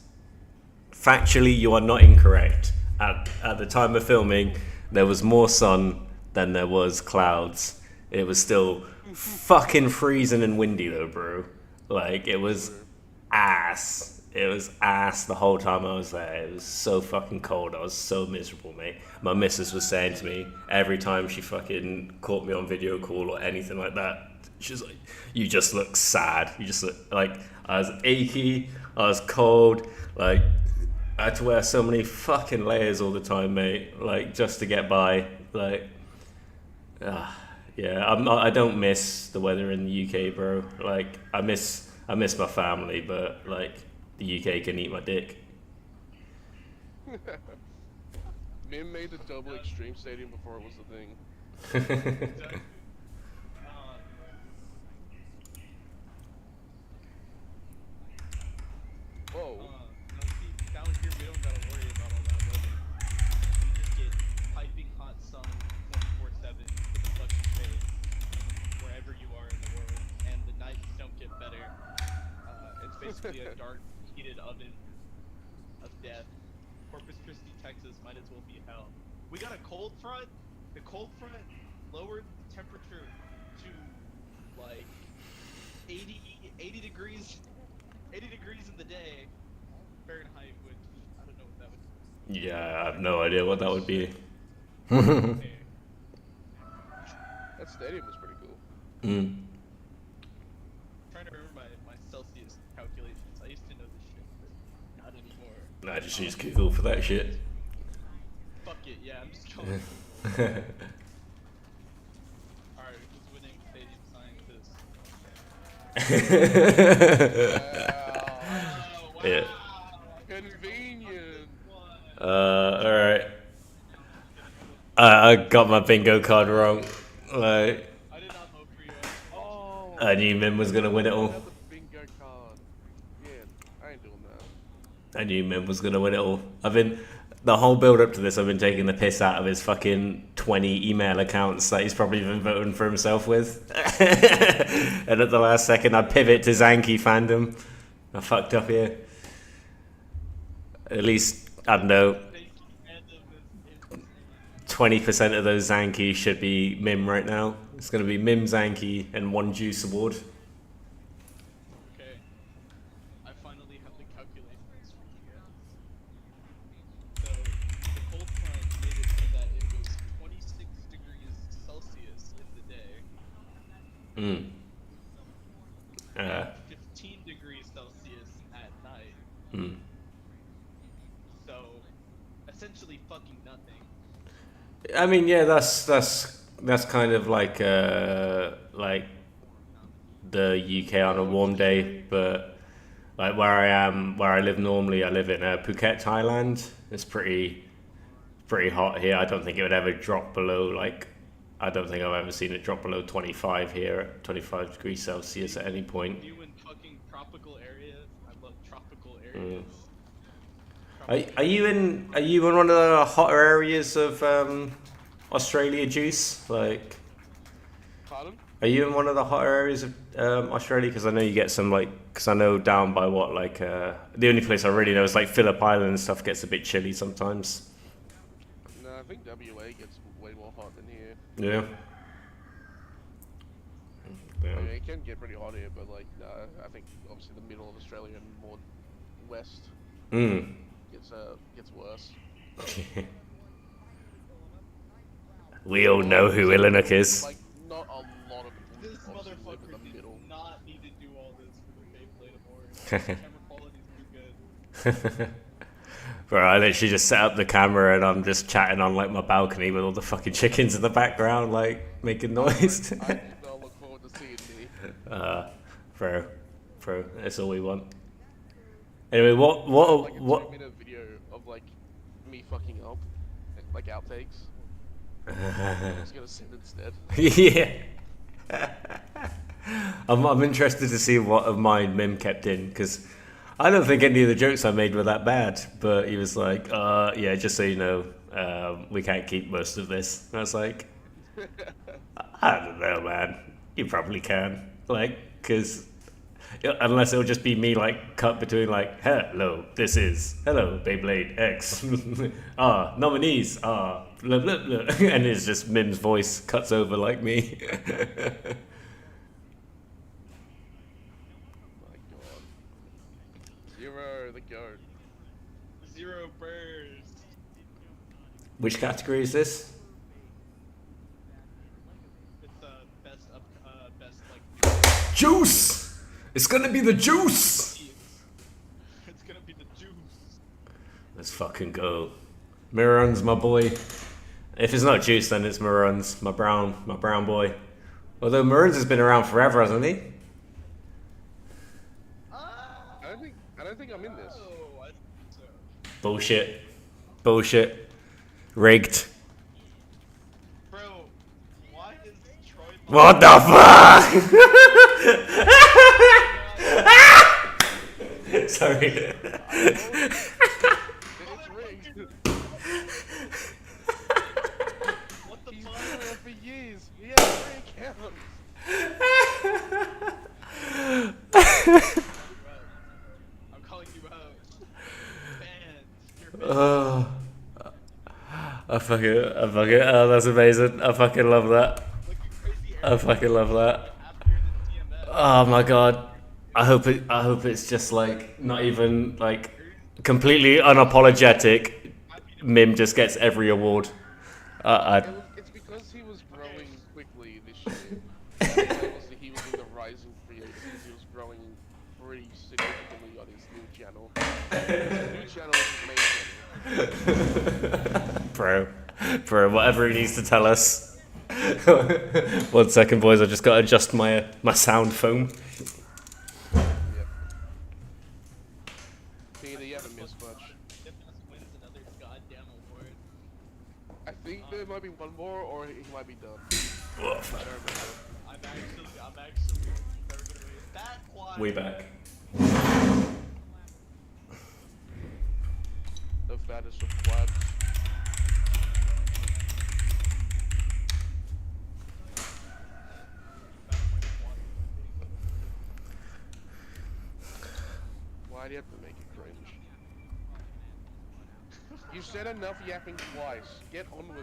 factually, you are not incorrect. At the time of filming, there was more sun than there was clouds. It was still fucking freezing and windy though, bro. Like it was ass. It was ass the whole time I was there. It was so fucking cold. I was so miserable, mate. My missus was saying to me every time she fucking caught me on video call or anything like that, she's like, you just look sad. You just look like I was achy. I was cold. Like I had to wear so many fucking layers all the time, mate. Like just to get by. Like, yeah. I don't miss the weather in the UK, bro. Like, I miss my family, but like the UK can eat my dick. Mim made the double extreme stadium before it was a thing. Whoa. See, down here we don't gotta worry about all that weather. We just get piping hot sun 24/7 to the fucking face, wherever you are in the world, and the nights don't get better. It's basically a dark, heated oven of death. Corpus Christi, Texas might as well be hell. We got a cold front. The cold front lowered the temperature to like 80 degrees. 80 degrees in the day, Fahrenheit, which I don't know what that would be. Yeah, I have no idea what that would be. That stadium was pretty cool. Mm. I'm trying to remember my Celsius calculations. I used to know this shit, but not anymore. Nah, just use Google for that shit. Fuck it, yeah, I'm just going. Alright, who's winning stadium scientist? Wow. Yeah. Convenient. Alright. I got my bingo card wrong. Like, I did not vote for you. Oh. I knew Mim was gonna win it all. I have the bingo card. Yeah, I ain't doing that. I knew Mim was gonna win it all. The whole build up to this, I've been taking the piss out of his fucking 20 email accounts that he's probably been voting for himself with. And at the last second, I pivot to Zanky fandom. I fucked up here. At least, I don't know, 20% of those Zanky should be Mim right now. It's going to be Mim, Zanky, and one Juice award. Okay. I finally have the calculations for you guys. So, the cold front made it so that it was 26 degrees Celsius in the day. 15 degrees Celsius at night. So, essentially fucking nothing. I mean, yeah, that's kind of like the UK on a warm day, but like where I live normally, I live in Phuket, Thailand. It's pretty hot here. I don't think it would ever drop below I don't think I've ever seen it drop below 25 here, 25 degrees Celsius at any point. You in fucking tropical areas? I love tropical areas. Are you in one of the hotter areas of Australia, Juice? Like, Pardon? are you in one of the hotter areas of Australia? Because I know you get some because I know down by the only place I really know is like Phillip Island and stuff gets a bit chilly sometimes. No, I think WA gets way more hot than here. Yeah. I mean, it can get pretty hot here, but I think obviously the middle of Australia and more west gets worse. We all know who Illinook is. Like, not a lot of people This obviously live motherfucker in the did middle. not need to do all this for the Beyblade Award. Camera quality's too good. Bro, I literally just set up the camera and I'm just chatting on like my balcony with all the fucking chickens in the background, like making noise. I do not look forward to seeing me. Bro, that's all we want. Anyway, what? Like a 2-minute video of like me fucking up, like outtakes. I'm just gonna send instead. Yeah. I'm interested to see what of mine Mim kept in, because I don't think any of the jokes I made were that bad, but he was like, yeah, just so you know, we can't keep most of this. And I was like, I don't know, man. You probably can. Like, because unless it'll just be me, like, cut between, like, hello, Beyblade X. Nominees, blah, blah, blah. And it's just Mim's voice cuts over like me. Zero, the goat. Zero burst. Which category is this? It's best like. Juice! It's gonna be the juice! It's gonna be the juice. Let's fucking go. Miran's my boy. If it's not Juice, then it's Miran's, my brown boy. Although Miran's has been around forever, hasn't he? I don't think I'm in this. Oh, I think so. Bullshit. Rigged. Bro, why is Troy... What the fuck? Sorry. It's rigged. What the He's fuck? been around for years. He has 3 accounts. I'm calling you out. Banned. You're banned. Oh, I fucking, oh, that's amazing. I fucking love that. Looking crazy I fucking love that. after the DMS. Oh my god. I hope it's just like not even like completely unapologetic. Mim just gets every award. It's because he was growing quickly this year. Obviously, he was in the rising field. He was growing pretty significantly on his new channel. His new channel is his main channel. Bro, whatever he needs to tell us. 1 second, boys. I just got to adjust my sound foam. Yep. Peter, you haven't missed much. DMS wins another goddamn award. I think there might be one more, or he might be done. Woof. I don't remember. I'm actually never gonna wait. That quiet. We back. The fattest of quads. Why do you have to make it cringe? You said enough yapping twice. Get on with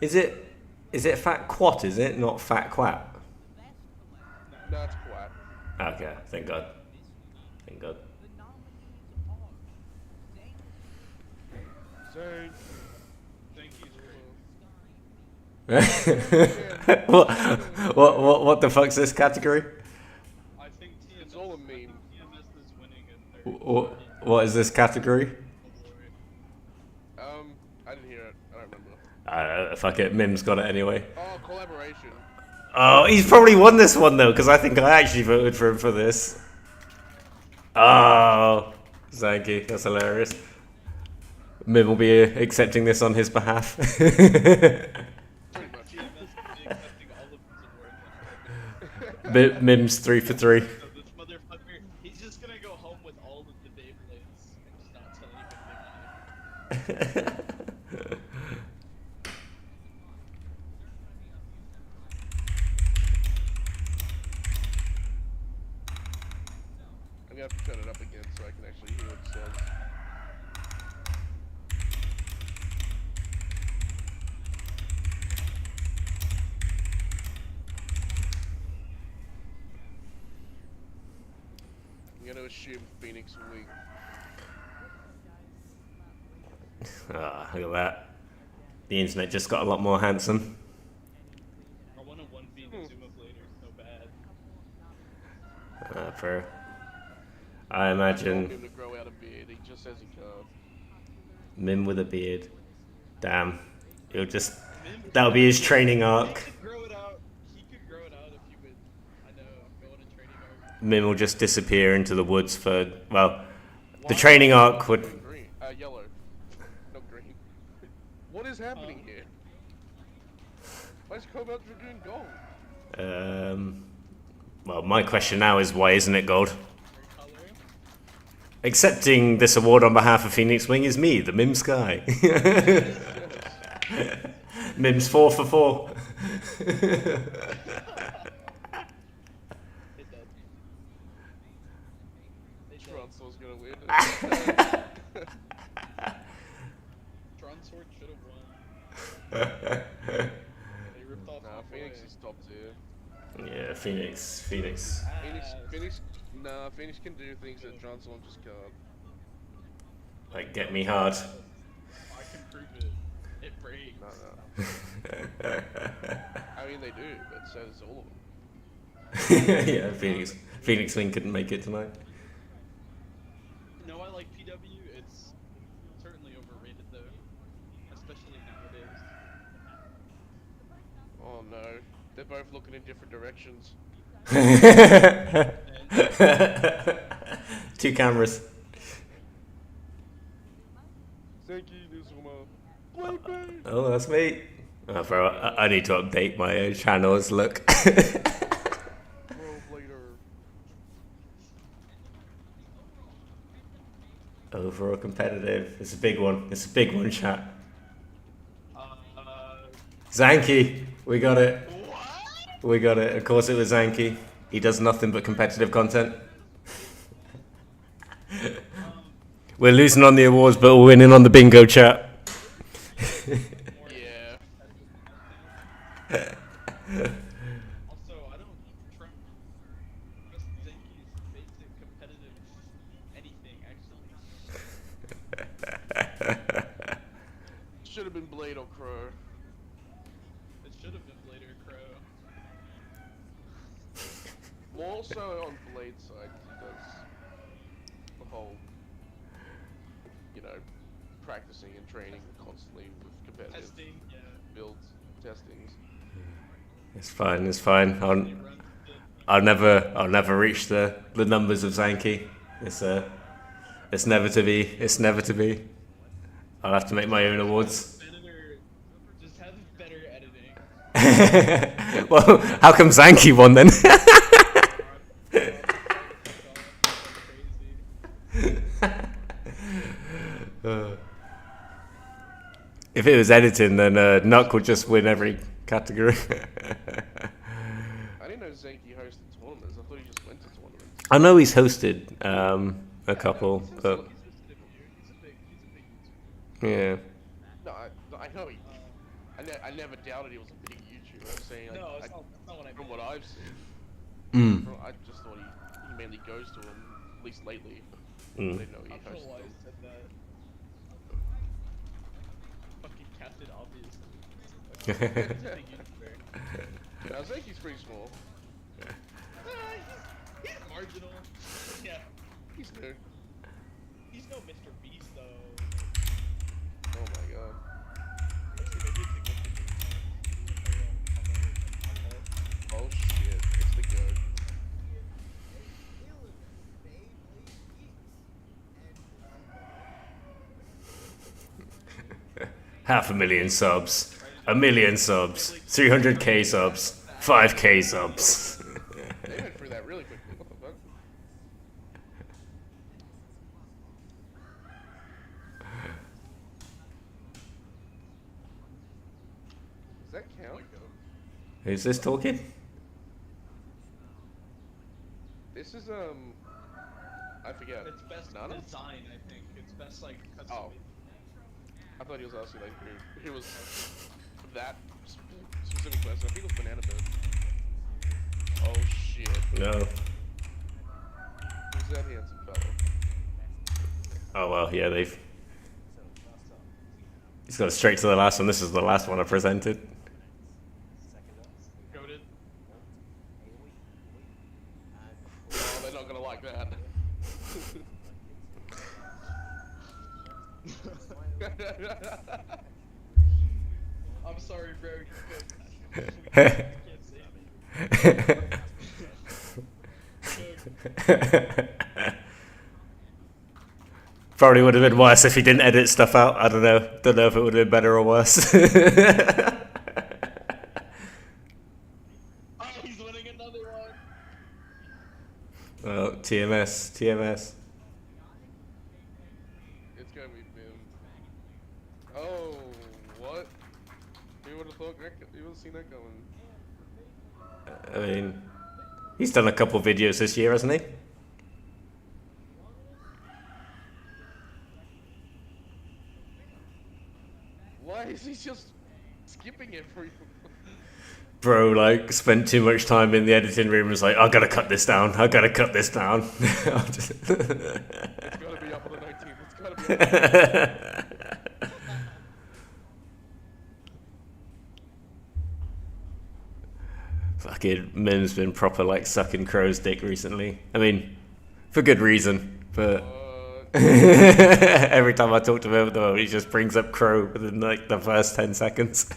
it. Is it fat quat? Is it not fat quat? No, it's quat. Okay, thank God. Thank God. Zane. Thank you. what the fuck's this category? I think TMS, It's all a meme. TMS is winning a third What is this category? award. I didn't hear it. I don't remember. Fuck it, Mim's got it anyway. Oh, collaboration. Oh, he's probably won this one though, because I think I actually voted for him for this. Oh, thank you. That's hilarious. Mim will be accepting this on his behalf. Pretty much. TMS will be accepting all of these awards. Mim's 3 for 3. So this motherfucker, he's just gonna go home with all of the Beyblades and just not tell anybody about it. I'm gonna have to turn it up again so I can actually hear what it says. I'm gonna assume Phoenix will win. Ah, look at that. The internet just got a lot more handsome. I want a 1v Zuma later so bad. Bro. I I want imagine him to grow out a beard. He just says he can't. Mim with a beard. Damn. That'll be his training arc. He could grow it out. He could grow it out if he would, I know, go on a training arc. Mim will just disappear into the woods for, well, the Why training is arc would... green? Yellow. Not green. What is happening here? Why is Cobalt Dragoon gold? Well, my question now is why isn't it gold? Coloring. Accepting this award on behalf of Phoenix Wing is me, the Mim Sky. Mim's 4 for 4. It does. Tronsol's gonna win. Tron Sword should have won. They ripped off Nah, my Phoenix boy. is top tier. Yeah, Phoenix. Phoenix can do things that Tronsol just can't. Like, get me hard. I can prove it. It breaks. No. I mean, they do, but so does all of them. Yeah, Phoenix Wing couldn't make it tonight. Oh no, they're both looking in different directions. 2 cameras. Thank you, Blade. Oh, that's me. Oh, bro, I need to update my channels. Look. Bro, later. Overall competitive. It's a big one. It's a big one, chat. Zanky, we got it. What? We got it. Of course, it was Zanky. He does nothing but competitive content. We're losing on the awards, but we're winning on the bingo, chat. Yeah. Also, I don't trust Zenki's basic competitive anything, actually. Should have been Blade or Crow. It should have been Blade or Crow. More so on Blade's side, because the whole, you know, practicing and training constantly with competitive Testing, yeah. builds, testings. It's fine. It's fine. I'll never reach the numbers of Zanky. It's never to be. It's never to be. I'll have to make my own awards. Just have better editing. Well, how come Zanky won then? If it was editing, then Nuck would just win every category. I didn't know Zenki hosted tournaments. I thought he just went to tournaments. I know he's hosted a couple, but yeah. No, I know he. I never doubted he was a big YouTuber. I'm saying, No, it's not what I from meant. what I've seen, I just thought he mainly goes to him, at least lately. I didn't know he I don't know why I hosted them. said that. Fucking Captain Obvious. Big YouTuber. Yeah, Zenki's pretty small. He's marginal. Yeah. He's new. He's no Mr. Beast though. Oh my god. Actually, maybe it's a good thing. Oh shit, it's the goat. Half a million subs, 1 million subs, 300k subs, 5k subs. They went through that really quickly. What the fuck? Does that count? Who's this talking? This is I forget. It's best Nana? design, I think. It's best like custom. Oh. I thought he was asking like who was that specific person. I think it was Banana Boat. Oh shit. No. Who's that handsome fella? Oh well, yeah, they've. He's gone straight to the last one. This is the last one I presented. Goated. Oh, they're not gonna like that. I'm sorry, bro. Can't say Probably would have been worse if he didn't edit stuff out. I don't know. Don't know if it would have been better or worse. Oh, he's winning another one. Well, TMS. It's gonna be boom. Oh, what? Who would have thought that? You would have seen that going? I mean, he's done a couple videos this year, hasn't he? Why is he just skipping every? Bro, like, spent too much time in the editing room and was like, I gotta cut this down. It's gotta be up on the 19th. It's gotta be up on the Fucking Mim's been proper, like, sucking Crow's dick recently. I mean, for good reason, but every time I talk to him, though, he just brings up Crow within, like, the first 10 seconds.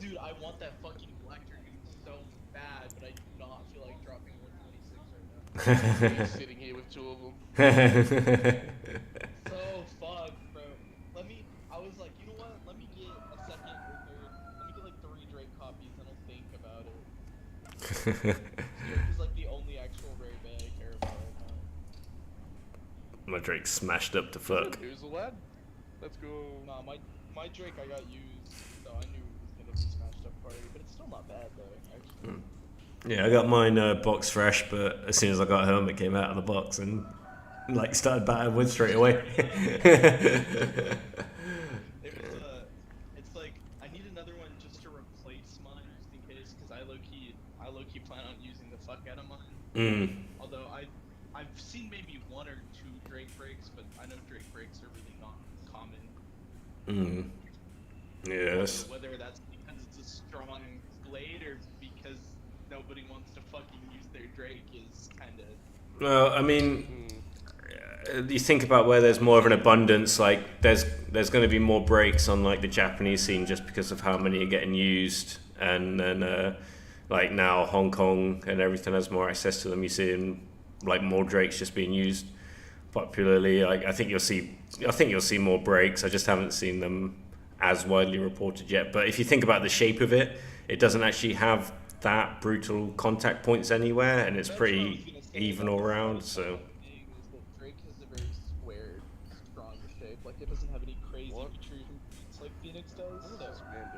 Dude, I want that fucking black dragon so bad, but I do not feel like dropping 126 right now. He's sitting here with 2 of them. So fucked, bro. I was like, you know what? Let me get a second or third. Let me get like 3 Drake copies and I'll think about it. Drake is like the only actual rare band I care about right now. My Drake's smashed up to fuck. Here's the lad. Let's go. Nah, my Drake I got used, so I knew it was gonna be smashed up already, but it's still not bad though, actually. Yeah, I got mine box fresh, but as soon as I got home, it came out of the box and like started battering wood straight away. It's like I need another one just to replace mine, just in case, because I low key plan on using the fuck out of mine. Although I've seen maybe 1 or 2 Drake breaks, but I know Drake breaks are really not common. Yes. Whether that's because it's a strong blade or because nobody wants to fucking use their Drake is kind of. Well, I mean, you think about where there's more of an abundance. Like, there's going to be more breaks on like the Japanese scene just because of how many are getting used, and then like now Hong Kong and everything has more access to them. You're seeing like more Drakes just being used popularly. Like, I think you'll see more breaks. I just haven't seen them as widely reported yet. But if you think about the shape of it, it doesn't actually have that brutal contact points anywhere, and it's pretty even all around. So Drake has a very squared, strong shape. Like it doesn't have any crazy protrusion points like Phoenix does. So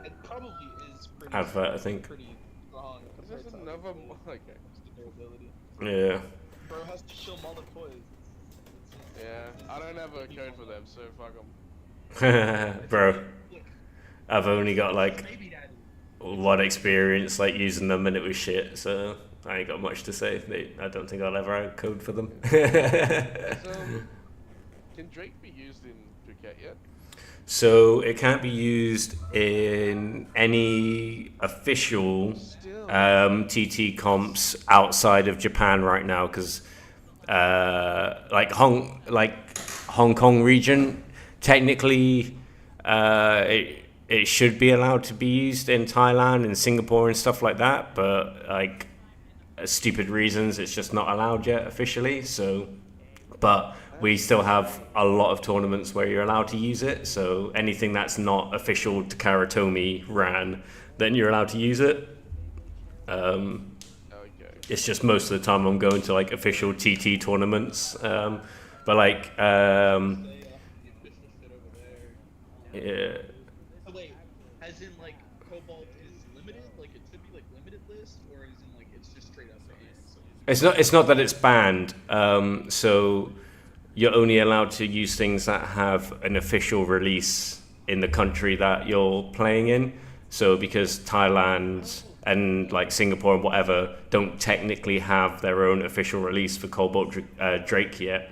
it probably is pretty. Advert, I think. Pretty strong. There's another. Okay. Durability. Yeah. Bro has to kill Molotov. Yeah, I don't have a code for them, so fuck them. Bro, I've only got like a lot of experience like using them, and it was shit. So I ain't got much to say. I don't think I'll ever have code for them. Can Drake be used in Phuket yet? So it can't be used in any official TT comps outside of Japan right now, because like Hong Kong region, technically it should be allowed to be used in Thailand and Singapore and stuff like that, but like stupid reasons it's just not allowed yet officially. So, but we still have a lot of tournaments where you're allowed to use it. So anything that's not official to Karatomi ran, then you're allowed to use it. It's just most of the time I'm going to like official TT tournaments. But like, yeah. Oh, wait, as in like Cobalt is limited, like it should be like limited list, or as in like it's just straight up banned? So. It's not that it's banned. So you're only allowed to use things that have an official release in the country that you're playing in. So because Thailand and like Singapore and whatever don't technically have their own official release for Cobalt Drake yet,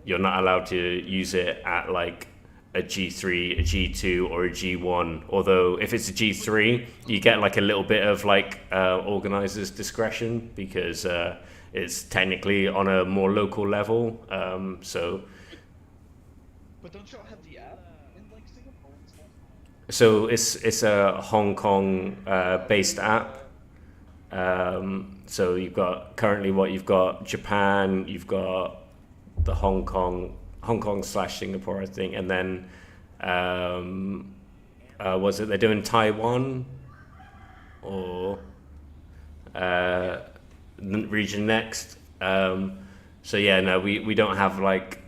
you're not allowed to use it at like a G3, a G2, or a G1. Although if it's a G3, you get like a little bit of like organizer's discretion because it's technically on a more local level. So. But don't y'all have the app in like Singapore and stuff? So it's a Hong Kong based app. So you've got Japan, you've got the Hong Kong / Singapore, I think, and then was it they're doing Taiwan or region next? So yeah, no, we don't have like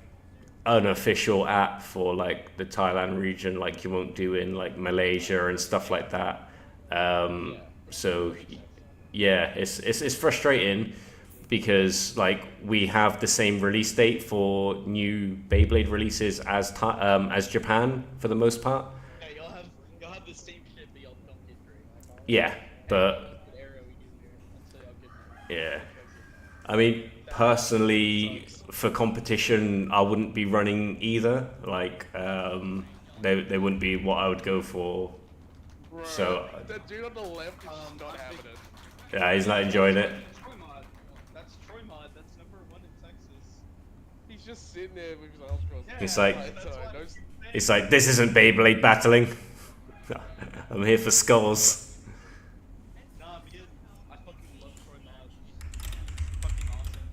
an official app for like the Thailand region, like you won't do in like Malaysia and stuff like that. So yeah, it's frustrating because like we have the same release date for new Beyblade releases as Japan for the most part. Yeah, y'all have the same shit, but y'all don't get Drake. Yeah, but yeah, I mean personally, for competition, I wouldn't be running either. Like, they wouldn't be what I would go for. Bro, so that dude on the left is not having it. Yeah, he's not enjoying it. That's Troy Mod. That's #1 in Texas. He's just sitting there with his arms crossed. He's like, No, this isn't Beyblade battling. I'm here for skulls. Nah, because I fucking love Troy Miles. Fucking awesome.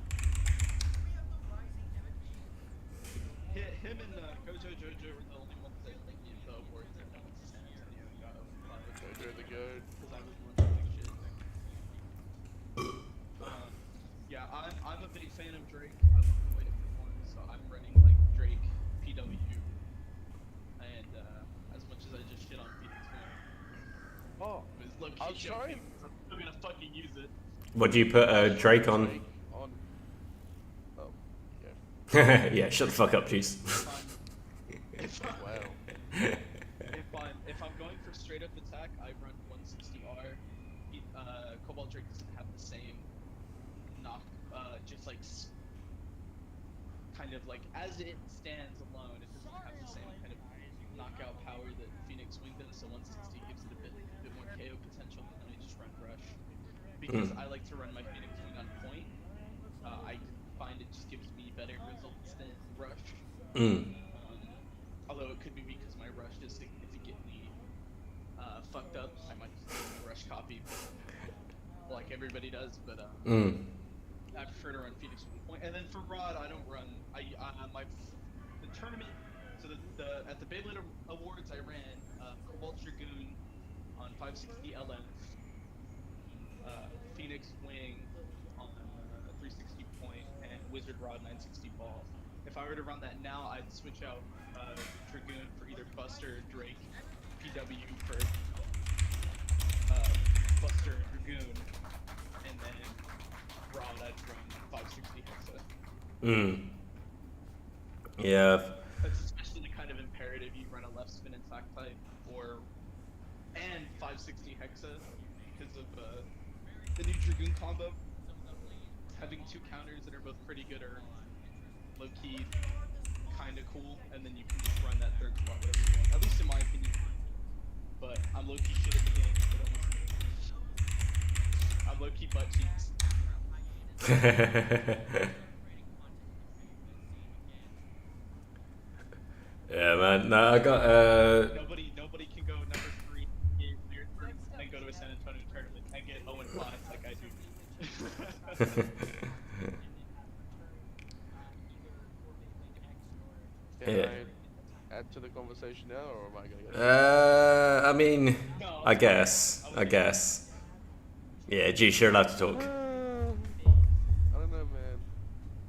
Him and Kojo Jojo were the only ones that gave the awards that got Jojo the goat. because I was running like shit. Yeah, I'm a big fan of Drake. I love the way it performs, so I'm running like Drake, PW, and as much as I just shit on Phoenix Wing, Oh, it was low-key I was joking, trying. so I'm still gonna fucking use it. What do you put Drake on? Oh, yeah. Yeah, shut the fuck up, Juice. Wow. If I'm going for straight up attack, I run 160R. Cobalt Drake doesn't have the same knock, just like kind of like as it stands alone, it doesn't have the same kind of knockout power that Phoenix Wing does. So 160 gives it a bit more KO potential, and then I just run rush because I like to run my Phoenix Wing on point. I find it just gives me better results than rush. Although it could be because my rush is significantly fucked up. I might just do a rush copy like everybody does, but I prefer to run Phoenix Wing point. And then for Rod, I don't run. The tournament. So at the Beyblade Awards, I ran Cobalt Dragoon on 560 LM, Phoenix Wing on 360 point, and Wizard Rod 960 ball. If I were to run that now, I'd switch out Dragoon for either Buster or Drake, PW for Buster and Dragoon, and then Rod I'd run 560 Hexa. Yeah. That's especially kind of imperative you run a left spin attack type and 560 Hexa because of the new Dragoon combo. Having two counters that are both pretty good or low key kind of cool, and then you can just run that third spot whatever you want. At least in my opinion. But I'm low key shit at the game. I'm low key butt cheeks. Yeah, man. No, I got Nobody can go number 3 and go to a San Antonio tournament and get 0-5 like I do. Can I add to the conversation now, or am I gonna go? I mean, No, I guess. Yeah, Juice, you're allowed to talk. I don't know, man.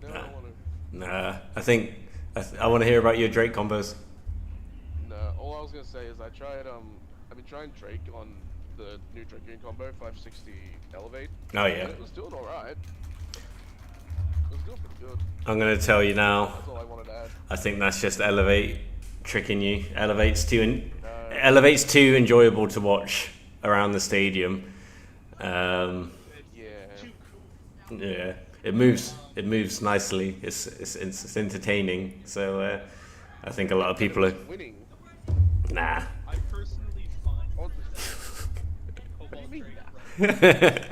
No, I don't wanna. Nah, I think I want to hear about your Drake combos. No, all I was gonna say is I've been trying Drake on the new Dragoon combo, 560 Elevate. Oh yeah. And it was doing alright. It was doing pretty good. I'm gonna tell you now. That's all I wanted to add. I think that's just Elevate tricking you. Elevate's too enjoyable to watch around the stadium. Yeah. Yeah, it moves nicely. It's entertaining. So I think a lot of people are. Winning. Nah. I personally find What do you mean Drake that?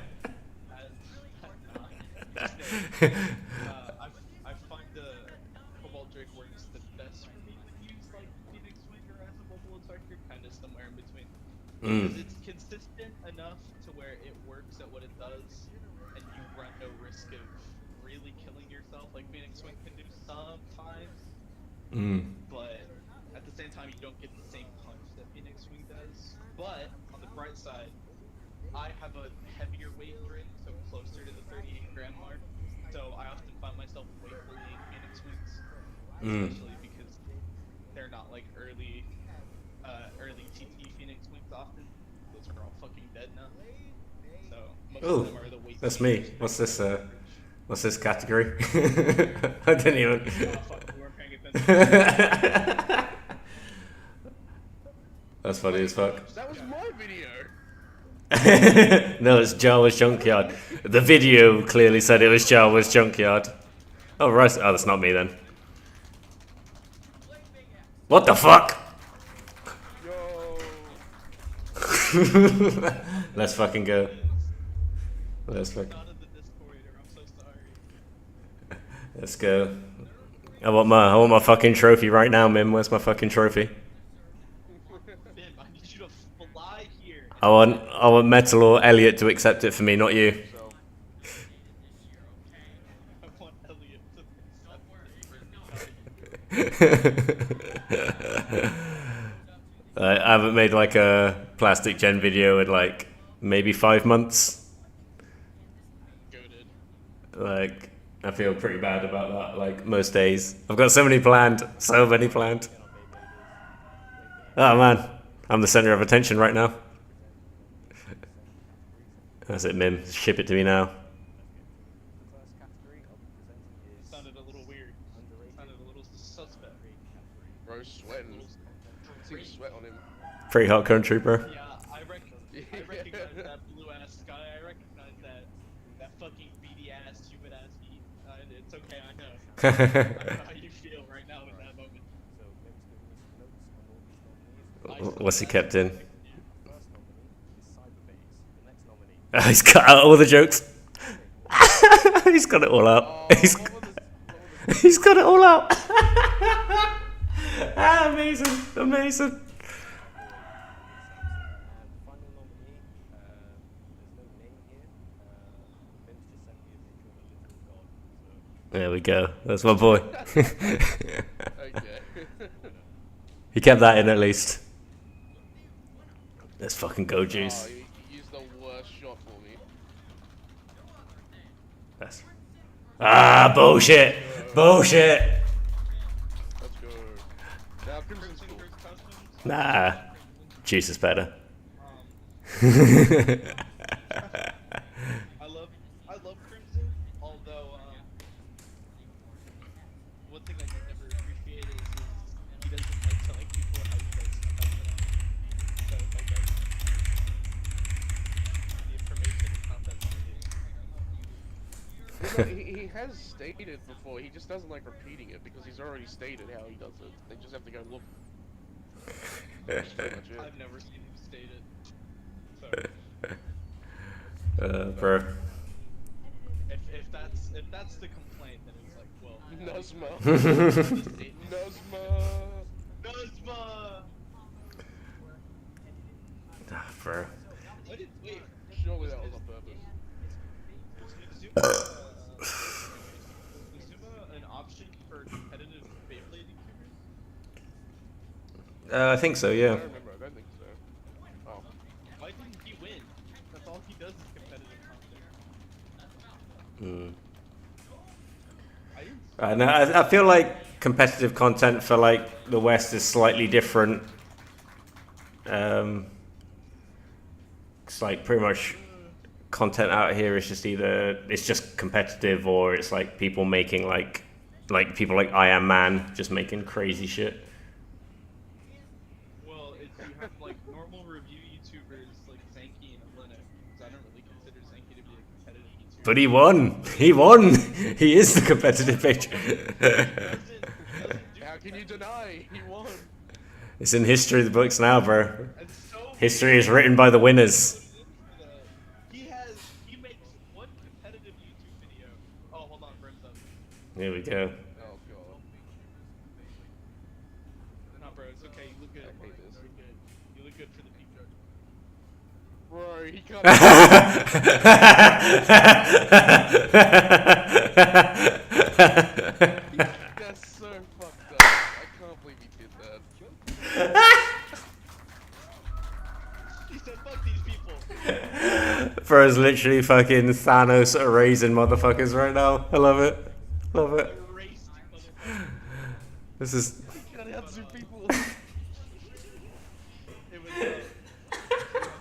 I find the Cobalt Drake works the best for me when used like Phoenix Wing or as a mobile attacker, kind of somewhere in between. Because it's consistent enough to where it works at what it does, and you run no risk of really killing yourself like Phoenix Wing can do sometimes. But at the same time, you don't get the same punch that Phoenix Wing does. But on the bright side, I have a heavier weight Drake, so closer to the 38-gram mark. So I often find myself weight bullying Phoenix Wings, especially because they're not like early TT Phoenix Wings often. Those are all fucking dead now. So most of them are the weight. That's me. What's this category? I didn't even. Oh, fuck, we weren't paying attention. That's funny as fuck. That was my video. No, it's Jawa's Junkyard. The video clearly said it was Jawa's Junkyard. Oh, right. Oh, that's not me then. What the fuck? Yo. Let's fucking go. Let's fucking. Not in the Discord, or I'm so sorry. Let's go. I want my fucking trophy right now, Mim. Where's my fucking trophy? Bim, I need you to fly here. I want Metal or Elliot to accept it for me, not you. So, I want Elliot to I haven't made like a plastic gen video in like maybe 5 months. goated. Like, I feel pretty bad about that, like most days. I've got so many planned. So many planned. Oh man, I'm the center of attention right now. That's it, Mim. Ship it to me now. Sounded a little weird. Sounded a little suspect. bro's sweating. See the sweat on him. Pretty hot country, bro. Yeah, I recognize that blue ass sky. I recognize that fucking beady ass, humid ass heat. It's okay, I know. I know how you feel right now in that moment. What's he kept in? He's cut out all the jokes. He's got it all out. Oh, He's what was he's got it all out. Amazing, amazing. There we go. That's my boy. Okay. He kept that in at least. Let's fucking go, Juice. Oh, you used the worst shot for me. That's... bullshit! Bullshit! Let's go. Now Crimson's cool. Nah. Juice is better. I love Crimson, although one thing I did never appreciate is he doesn't like telling people how he does stuff. So like that's the information is not that He has stated before, he just doesn't like repeating it because he's already stated how he does it. They just have to go look. That's pretty much it. I've never seen him state it. So Bro. if that's the complaint, then it's like, well, Nuzma. Nuzma. Bro. Wait. Surely that was on purpose. Is Zuma an option for competitive Beyblade YouTubers? I think so, I yeah. don't remember, I don't think so. Oh. Why didn't he win? That's all he does is competitive content. No, I feel like competitive content for like the West is slightly different. It's like pretty much content out here is just either it's just competitive or it's like people making like people like I Am Man just making crazy shit. Well, if you have like normal review YouTubers like Zanky and Linux, because I don't really consider Zanky to be a competitive YouTuber. But he won. He won. He is the competitive page. How can you deny? He won. It's in history of the books now, bro. And so History is written by the winners. he makes one competitive YouTube video. Oh, hold on, Brim's up. Here we go. Oh god. No, bro, it's okay. You look good. I hate this. You look good for the peak judge. Bro, he can't. That's so fucked up. I can't believe he did that. He said, "Fuck these people." Bro's literally fucking Thanos erasing motherfuckers right now. I love it. Love it. Erased, motherfucker. This is... Can't answer people. It was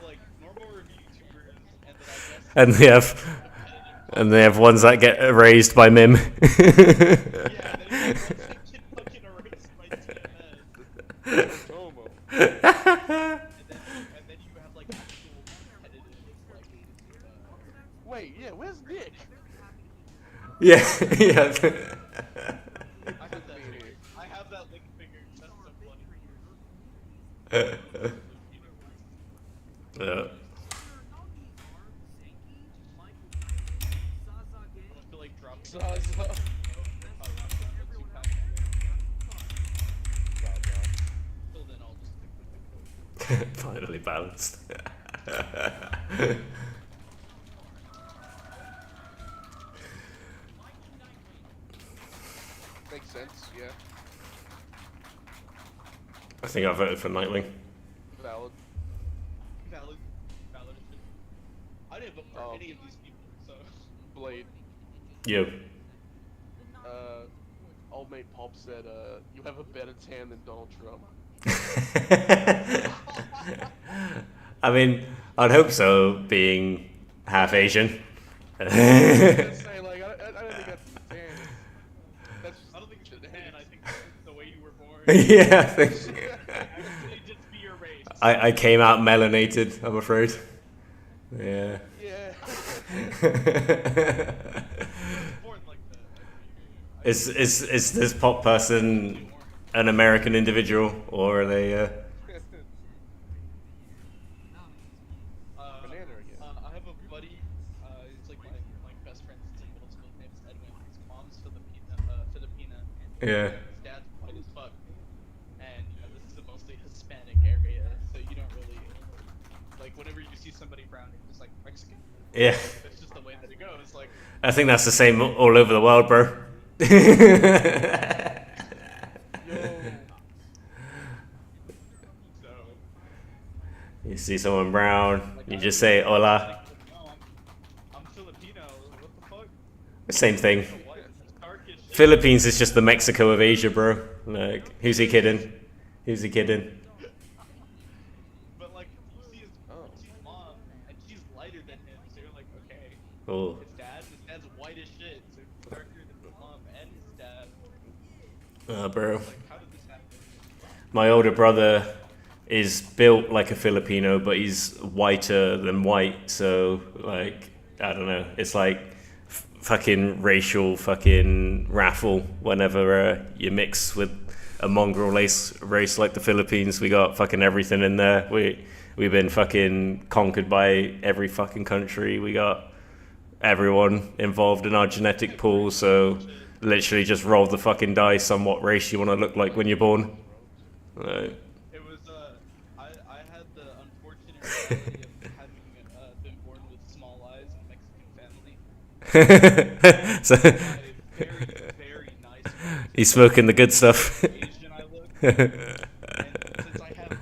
like normal review YouTubers, and then I guess And they have ones that get erased by Mim. yeah, then it was get fucking erased by TMS. Tomo. And then you have like actual competitive like Wait, yeah, where's Nick? Yeah, yeah. I have that link figure. That's so funny. Yeah. I feel like dropping. Zaza. Finally balanced. Makes sense, yeah. I think I voted for Nightwing. Valid. Valid. Valid. I didn't vote for any of these people, so. Blade. Yo. Old mate Pop said, you have a better tan than Donald Trump. I mean, I'd hope so, being half Asian. I was gonna say, like, I don't think that's tan. That's I don't think it's the tan, I think it's the way you were born. Yeah, I think. Actually, just be your race. I came out melanated, I'm afraid. Yeah. Yeah. Born like that. Is this pop person an American individual, or are they? Banana again. I have a buddy. It's like my best friend since middle school. His name's Edwin. His mom's Filipina. Yeah. His dad's white as fuck. And this is a mostly Hispanic area, so you don't really like whenever you see somebody brown, you're just like Mexican. Yeah. It's just the way that it goes. Like. I think that's the same all over the world, bro. Yo. So. You see someone brown, you just say hola. No, I'm Filipino. What the fuck? Same thing. What? Darkish shit. Philippines is just the Mexico of Asia, bro. Like, who's he kidding? Who's he kidding? But like, you see his mom, and she's lighter than him, so you're like, okay. Oh. His dad's white as shit, so he's darker than his mom and his dad. Bro. Like, how did this happen? My older brother is built like a Filipino, but he's whiter than white. So, like, I don't know. It's like fucking racial fucking raffle whenever you mix with a mongrel race like the Philippines. We got fucking everything in there. We've been fucking conquered by every fucking country. We got everyone involved in our genetic pool. So, literally just roll the fucking dice on what race you want to look like when you're born. Right. It was, I had the unfortunate reality of having been born with small eyes in a Mexican family. So Very, very nice. he's smoking the good stuff. Asian I look. And since I have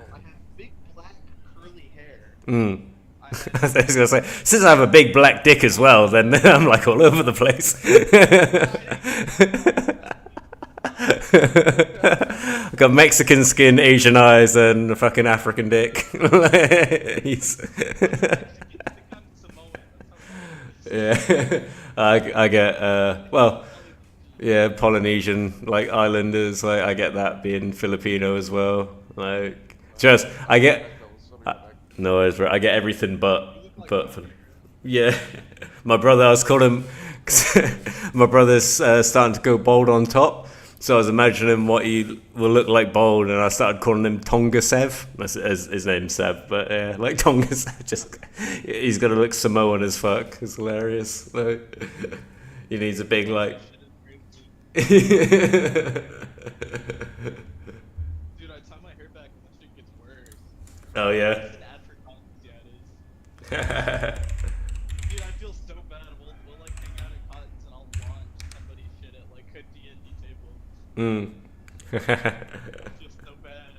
big black curly hair, I was gonna say, since I have a big black dick as well, then I'm like all over the place. I've got Mexican skin, Asian eyes, and a fucking African dick. Yeah, I get well, yeah, Polynesian, like islanders. Like I get that being Filipino as well. Like just I get no, I get everything but for, yeah. My brother, I was calling him. My brother's starting to go bald on top. So I was imagining what he will look like bald, and I started calling him Tonga Sev. That's his name's Sev, but yeah, like Tonga Sev. Just he's gonna look Samoan as fuck. It's hilarious. Like, he needs a big like. dude, I tie my hair back and that shit gets worse. Oh yeah. It's an ad for cottons, yeah, it is. Dude, I feel so bad. We'll like hang out at Cottons and I'll launch somebody's shit at like a D&D table. I feel so bad.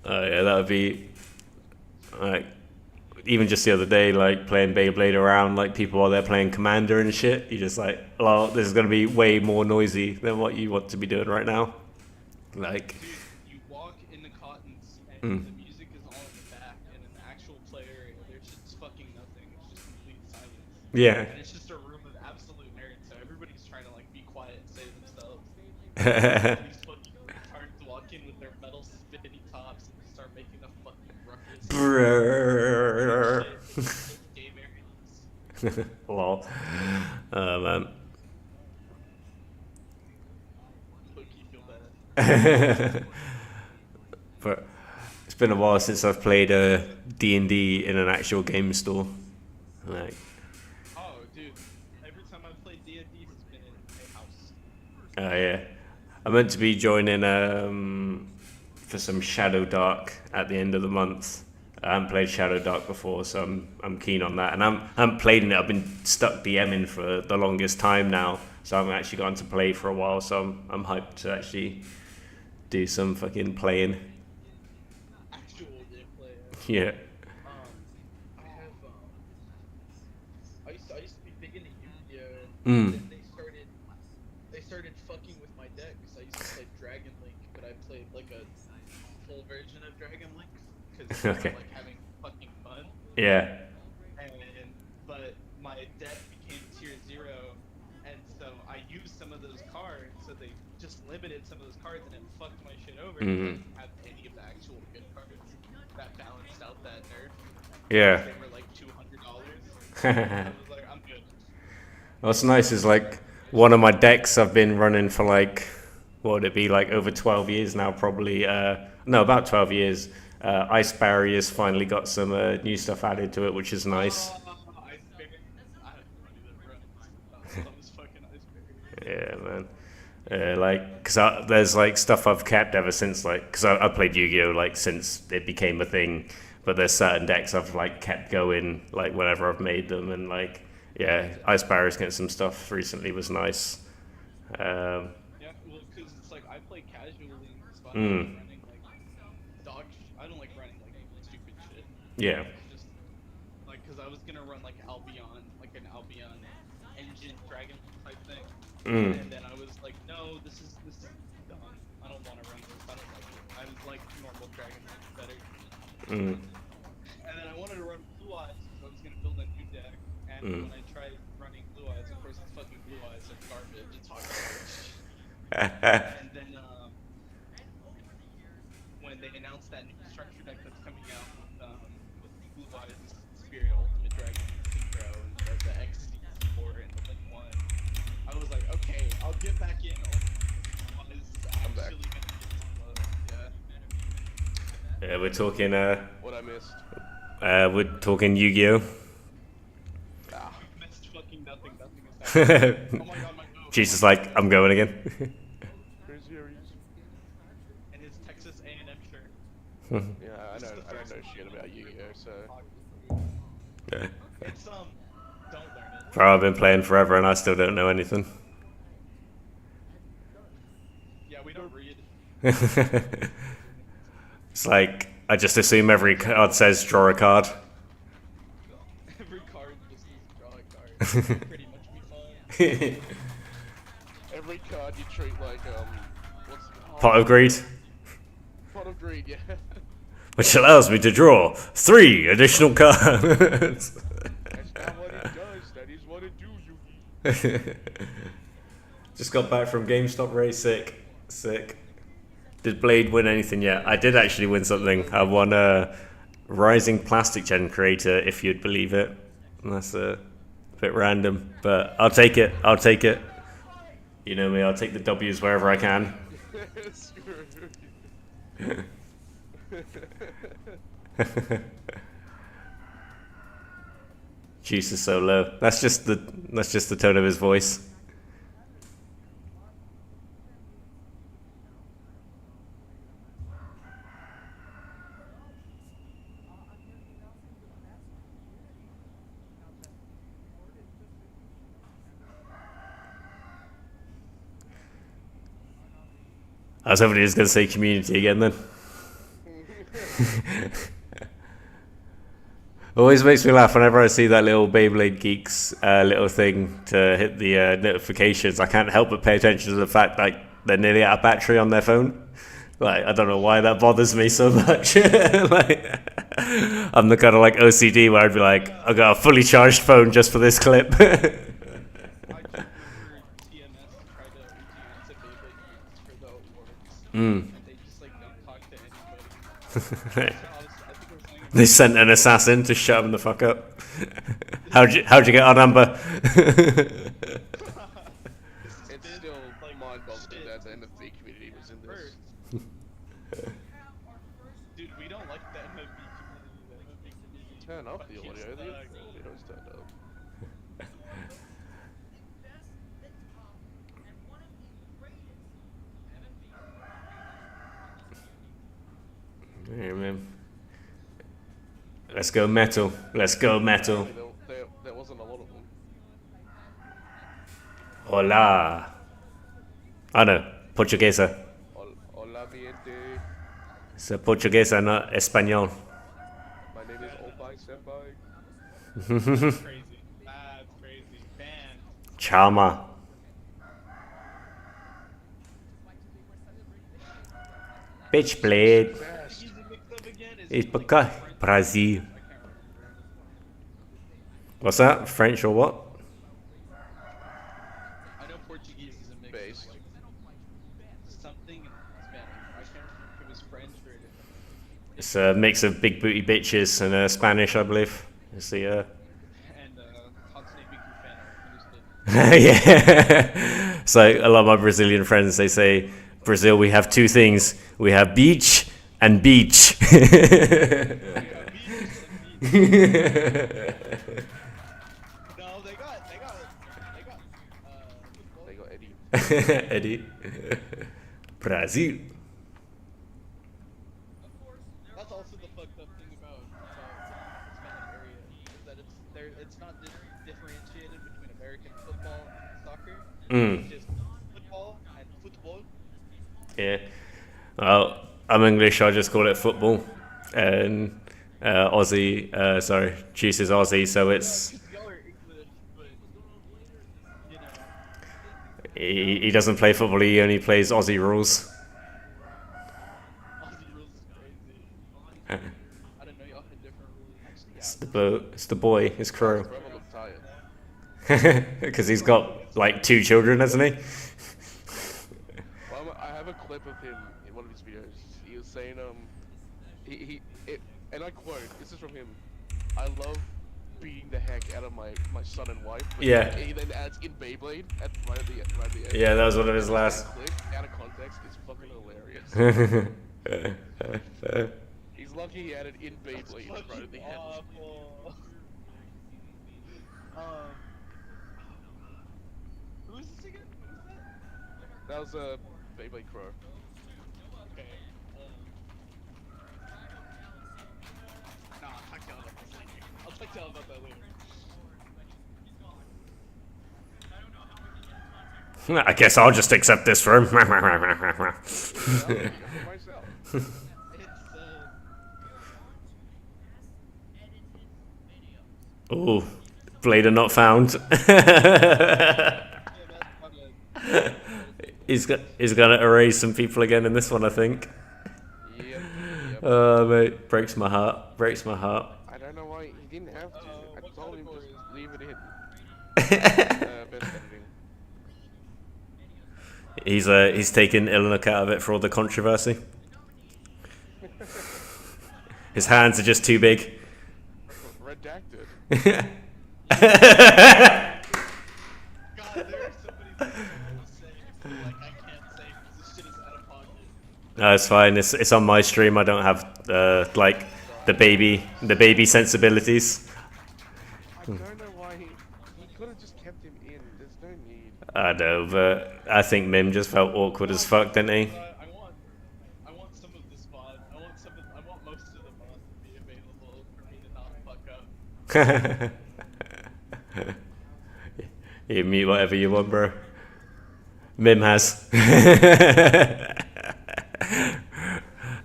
Oh yeah, that would be like even just the other day, like playing Beyblade around, like people are there playing Commander and shit. You just like, well, this is gonna be way more noisy than what you want to be doing right now. Like, Dude, you walk in the Cottons and the music is all in the back, and in the actual play area, there's just fucking nothing. It's just complete silence. yeah. And it's just a room of absolute nerds, so everybody's trying to like be quiet and save themselves. These fucking retards walk in with their metal spinny tops and start making a fucking ruckus. Brrrr. Gay Marians. Lol. Man. Low-key feel bad. But it's been a while since I've played a D&D in an actual game store. Like, Oh, dude. Every time I've played D&D, it's been in a house. oh yeah. I meant to be joining for some Shadow Dark at the end of the month. I haven't played Shadow Dark before, so I'm keen on that. And I haven't played in it. I've been stuck DMing for the longest time now, so I haven't actually gotten to play for a while. So I'm hyped to actually do some fucking playing. Actual gameplay. Yeah. I used to be big into Yu-Gi-Oh! Mm. Then they started fucking with my decks. I used to play Dragon Link, but I played like a full version of Dragon Link because Okay. I like having fucking fun. Yeah. But my deck became tier 0, and so I used some of those cards. So they just limited some of those cards, and it fucked my shit over. Mhm. I didn't have any of the actual good cards that balanced out that nerf. Yeah. They were like $200. I was like, I'm good. What's nice is like one of my decks I've been running for like, what would it be, like over 12 years now probably. No, about 12 years. Ice Barriers finally got some new stuff added to it, which is nice. Ice Barrier. I have no idea that was fucking Ice Barrier. Yeah, man. Like, cause there's like stuff I've kept ever since, like, cause I played Yu-Gi-Oh like since it became a thing, but there's certain decks I've like kept going like whenever I've made them, and like, yeah, Ice Barriers getting some stuff recently was nice. Yeah, well, because it's like I play casually, so I don't like running like I don't like running like stupid shit. Yeah. Just like, because I was gonna run like Albion, like an Albion engine dragon type thing, and then I was like, no, this is dumb. I don't want to run this. I don't like it. I was like normal dragon better. And then I wanted to run Blue Eyes because I was gonna build a new deck, and when I tried running Blue Eyes, of course, it's fucking Blue Eyes are garbage. It's hard garbage. And then when they announced that new structure deck that's coming out with Blue Eyes, Spirit Ultimate Dragon Synchro, and the X support and the Link 1, I was like, okay, I'll get back in. I'm back. actually gonna get some love. Yeah. Yeah, we're talking What I missed. we're talking Yu-Gi-Oh. Missed fucking nothing. Nothing is happening. Oh my god, my move. Jesus, like, I'm going again. And his Texas A&M shirt. Yeah, I don't know shit about Yu-Gi-Oh, so Yeah. It's don't learn it. Bro, I've been playing forever and I still don't know anything. Yeah, we don't read. It's like, I just assume every card says draw a card. Every card just needs to draw a card. Pretty much be fine. every card you treat like what's Pot of Greed, Pot of Greed, yeah. which allows me to draw 3 additional cards. That's not what it does. That is what it do, Yugi. Just got back from GameStop, Ray. Sick. Did Blade win anything yet? I did actually win something. I won a Rising Plastic Gen Creator, if you'd believe it. And that's a bit random, but I'll take it. You know me, I'll take the W's wherever I can. Juice is so low. That's just the tone of his voice. I was hoping he was going to say community again then. Always makes me laugh whenever I see that little Beyblade Geeks little thing to hit the notifications. I can't help but pay attention to the fact that they're nearly out of battery on their phone. Like, I don't know why that bothers me so much. Like, I'm the kind of like OCD where I'd be like, I got a fully charged phone just for this clip. I just remember TMS tried to answer Beyblade Geeks for the awards. And they just like don't talk to anybody. They sent an assassin to shut him the fuck up. How'd you get our number? It's still mind-boggling that the MFB community was in this. Dude, we don't like the MFB community. Turn up the audio. The Sucks. audio's turned up. Yeah, man. Let's go metal. Let's go metal. There wasn't a lot of them. Hola. Oh no, Portuguesa. Hola, mi gente. It's a Portuguesa, not Espanol. My name is Obai Senpai. That's crazy. That's crazy. Man. Chama. Beyblade. It's because Brazil. What's that? French or what? I know Portuguese is a mix. Based. Something in Spanish. I can't remember if it was French or a different. It's a mix of big booty bitches and Spanish, I believe. It's the And Hatsune Miku fan understood. yeah. So a lot of my Brazilian friends, they say, Brazil, we have two things. We have beach and beach. No, they got Eddie. Eddie. Brazil. That's also the fucked up thing about the Hispanic area is that it's not differentiated between American football and soccer. It's just football and football. Yeah. Well, I'm English, I just call it football. And Aussie, sorry, Juice is Aussie, so it's... Y'all are English, but, you know. He doesn't play football, he only plays Aussie rules. Aussie rules is crazy. I didn't know y'all had different rules. It's the boy, it's Crow. Trevor looked tired. Because he's got like 2 children, hasn't he? Well, I have a clip of him in one of his videos. He was saying, and I quote, this is from him, I love beating the heck out of my son and wife. But Yeah. He then adds in Beyblade at right at the end. Yeah, that was one of his last. That clip, out of context, is fucking hilarious. He's lucky he added in Beyblade right at the end. Awful. Who is this again? Who is that? That was Beyblade Crow. Okay. Nah, I'll talk to y'all about this later. I'll talk to y'all about that later. I guess I'll just accept this for him. Ooh, Blader not found. He's gonna erase some people again in this one, I think. Yep. Oh mate, breaks my heart. Breaks my heart. I don't know why he didn't have to. I told him just leave it in. Best editing. He's taken Illinook out of it for all the controversy. His hands are just too big. Redacted. God, there are so many things I want to say, but like I can't say because this shit is out of pocket. No, it's fine. It's on my stream. I don't have like the baby sensibilities. I don't know why he could have just kept him in. There's no need. I know, but I think Mim just felt awkward as fuck, didn't he? I want some of this VOD. I want most of the VOD to be available for me to not fuck up. You mute whatever you want, bro. Mim has.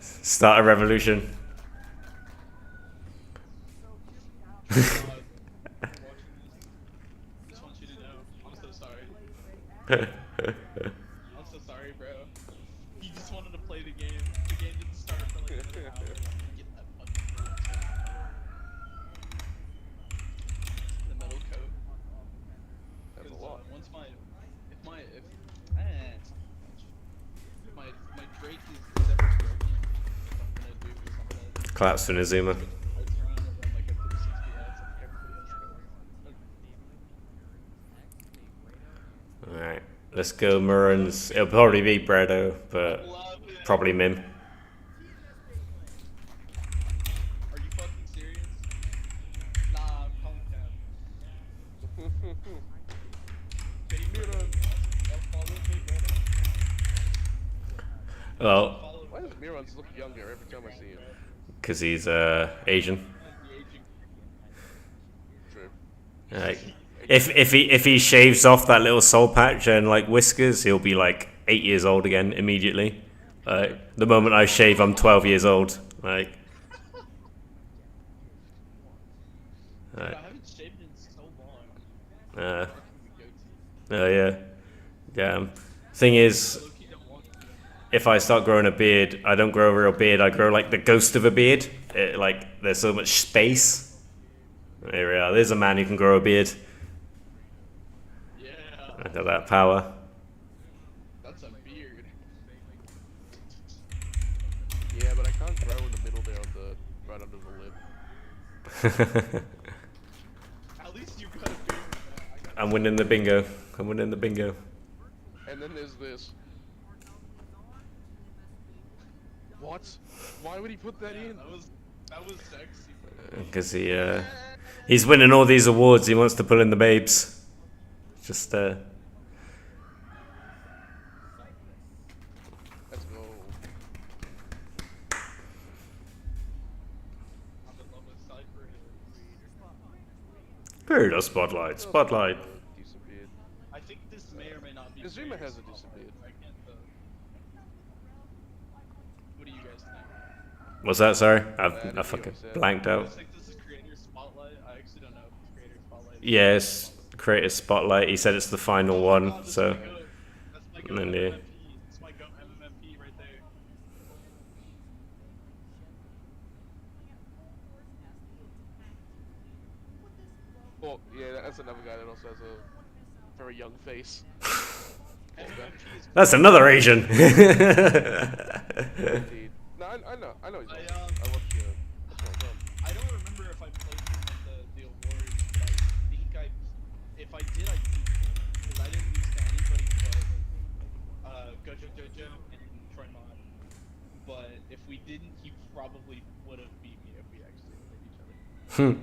Start a revolution. Just want you to know, I'm so sorry. I'm so sorry, bro. He just wanted to play the game. The game didn't start for like another hour. Get that fucking the metal coat. That's a Because lot. once my Drake is ever broken, what I'm gonna do is I'm gonna Collapse to Inazuma. parts around and run like a 360 X like everybody else. Alright, let's go Murrans. It'll probably be Bredo, but Love it. probably Mim. Are you fucking serious? Nah, I'm calling cap. Well, Follow Miron's looking younger every time I see him. Because he's Asian. True. Like, if he shaves off that little soul patch and like whiskers, he'll be like 8 years old again immediately. The moment I shave, I'm 12 years old. Like. Dude, I haven't shaved in so long. Oh yeah. Thing is, if I start growing a beard, I don't grow a real beard. I grow like the ghost of a beard. Like there's so much space. There we are. There's a man who can grow a beard. Yeah. I got that power. That's a beard. Yeah, but I can't grow in the middle there on the right under the lip. At least you got a beard. I'm winning the bingo. I'm winning the bingo. And then there's this. What? Why would he put that in? That was sexy. Because he's winning all these awards. He wants to pull in the babes. Just Let's go. I'm in love with Cypher. Here, a spotlight. Spotlight. Decent beard. I think this may or may not be. Azuma has a decent beard. I can't. What do you guys think? What's that? Sorry, I didn't fucking hear what you said. blanked I out. think this is Creator Spotlight. I actually don't know if it's Creator Spotlight. Yes, creator spotlight. He said it's the final one. God, that's So. my goat. That's my goat And then, MMP. That's my goat MMP right there. Oh, yeah, that's another guy that also has a very young face. MMP is That's another Asian. Indeed. No, I know he's awesome. I watch that's my son. I don't remember if I played him at the awards, but I think if I did, I beat him. Because I didn't lose to anybody but Gojo Jojo and Troymon. But if we didn't, he probably would have beat me if we actually played each other.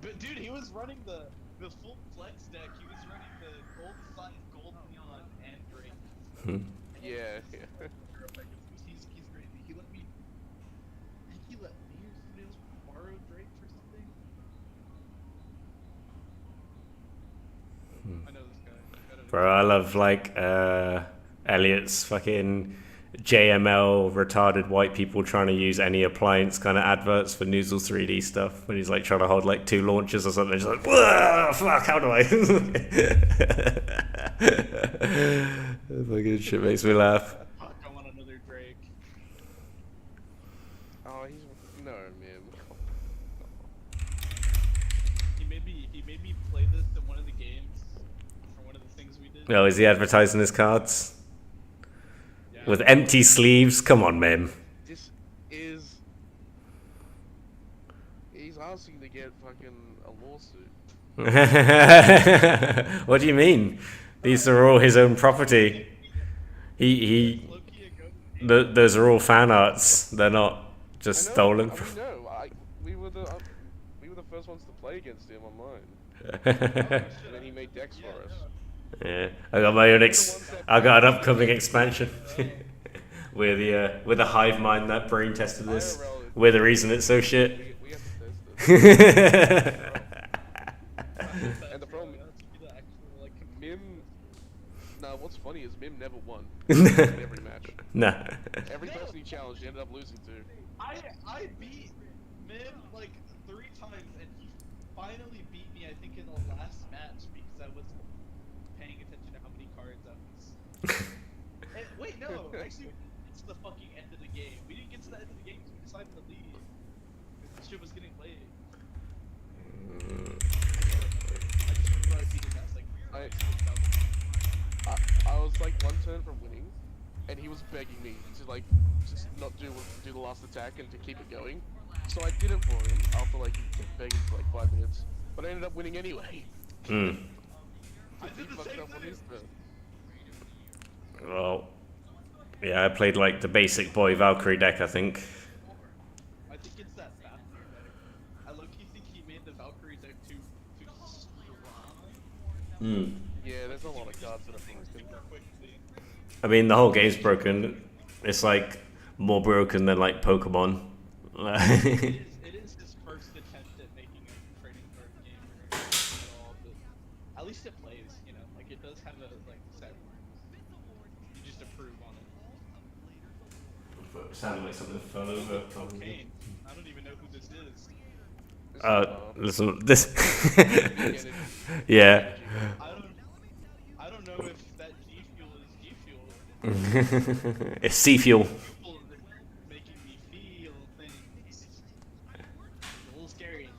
But dude, he was running the full flex deck. He was running the gold sun, gold neon, and Drake. Yeah. He's crazy. He let me. I think he let me or somebody else borrow Drake for something. I know this guy. Bro, I love like Elliot's fucking JML retarded white people trying to use any appliance kind of adverts for Noozle 3D stuff when he's like trying to hold like 2 launchers or something. He's like, whoa, fuck, how do I? Fucking shit makes me laugh. Fuck, I want another Drake. Oh, he's no man. He made me play this in one of the games for one of the things we did. Oh, is he advertising his cards? Yeah. With empty sleeves? Come on, man. This is. He's asking to get fucking a lawsuit. What do you mean? These are all his own property. He Low-key a goat. those are all fan arts. They're not just stolen I from. know. We were the first ones to play against him online, Yeah, and then he made decks for us. I got my own I got an upcoming expansion. We're the hive mind that brain tested this. We're the reason it's so shit. We have to test it. And the problem, Mim. Nah, what's funny is Mim never won in every match. Nah. Every person he challenged, he ended up losing to. I beat Mim like 3 times, and he finally beat me. I think in the last match because I wasn't paying attention to how many cards I was. And, wait, no, actually, it's the fucking end of the game. We didn't get to the end of the game because we decided to leave. Because the shit was getting late. I just remember I beat his ass like. I was like 1 turn from winning, and he was begging me to like just not do the last attack and to keep it going. So I did it for him after like he kept begging for like 5 minutes, but I ended up winning anyway. I He did the fucked same up on thing. his turn. Well, yeah, I played like the basic boy Valkyrie deck, I think. I think it's that Valkyrie deck. I low-key think he made the Valkyrie deck too strong. Yeah, there's a lot of cards that are broken. Super quickly. I mean, the whole game's broken. It's like more broken than like Pokemon. It is his first attempt at making a trading card game at all, but at least it plays, you know, like it does have a like set rules. You just approve on it. It sounded like something fell over. Cocaine. I don't even know who this is. Listen, this. Yeah. I don't know if that G Fuel is G Fuel. It's sea fuel. People making me feel things. It's a little scary.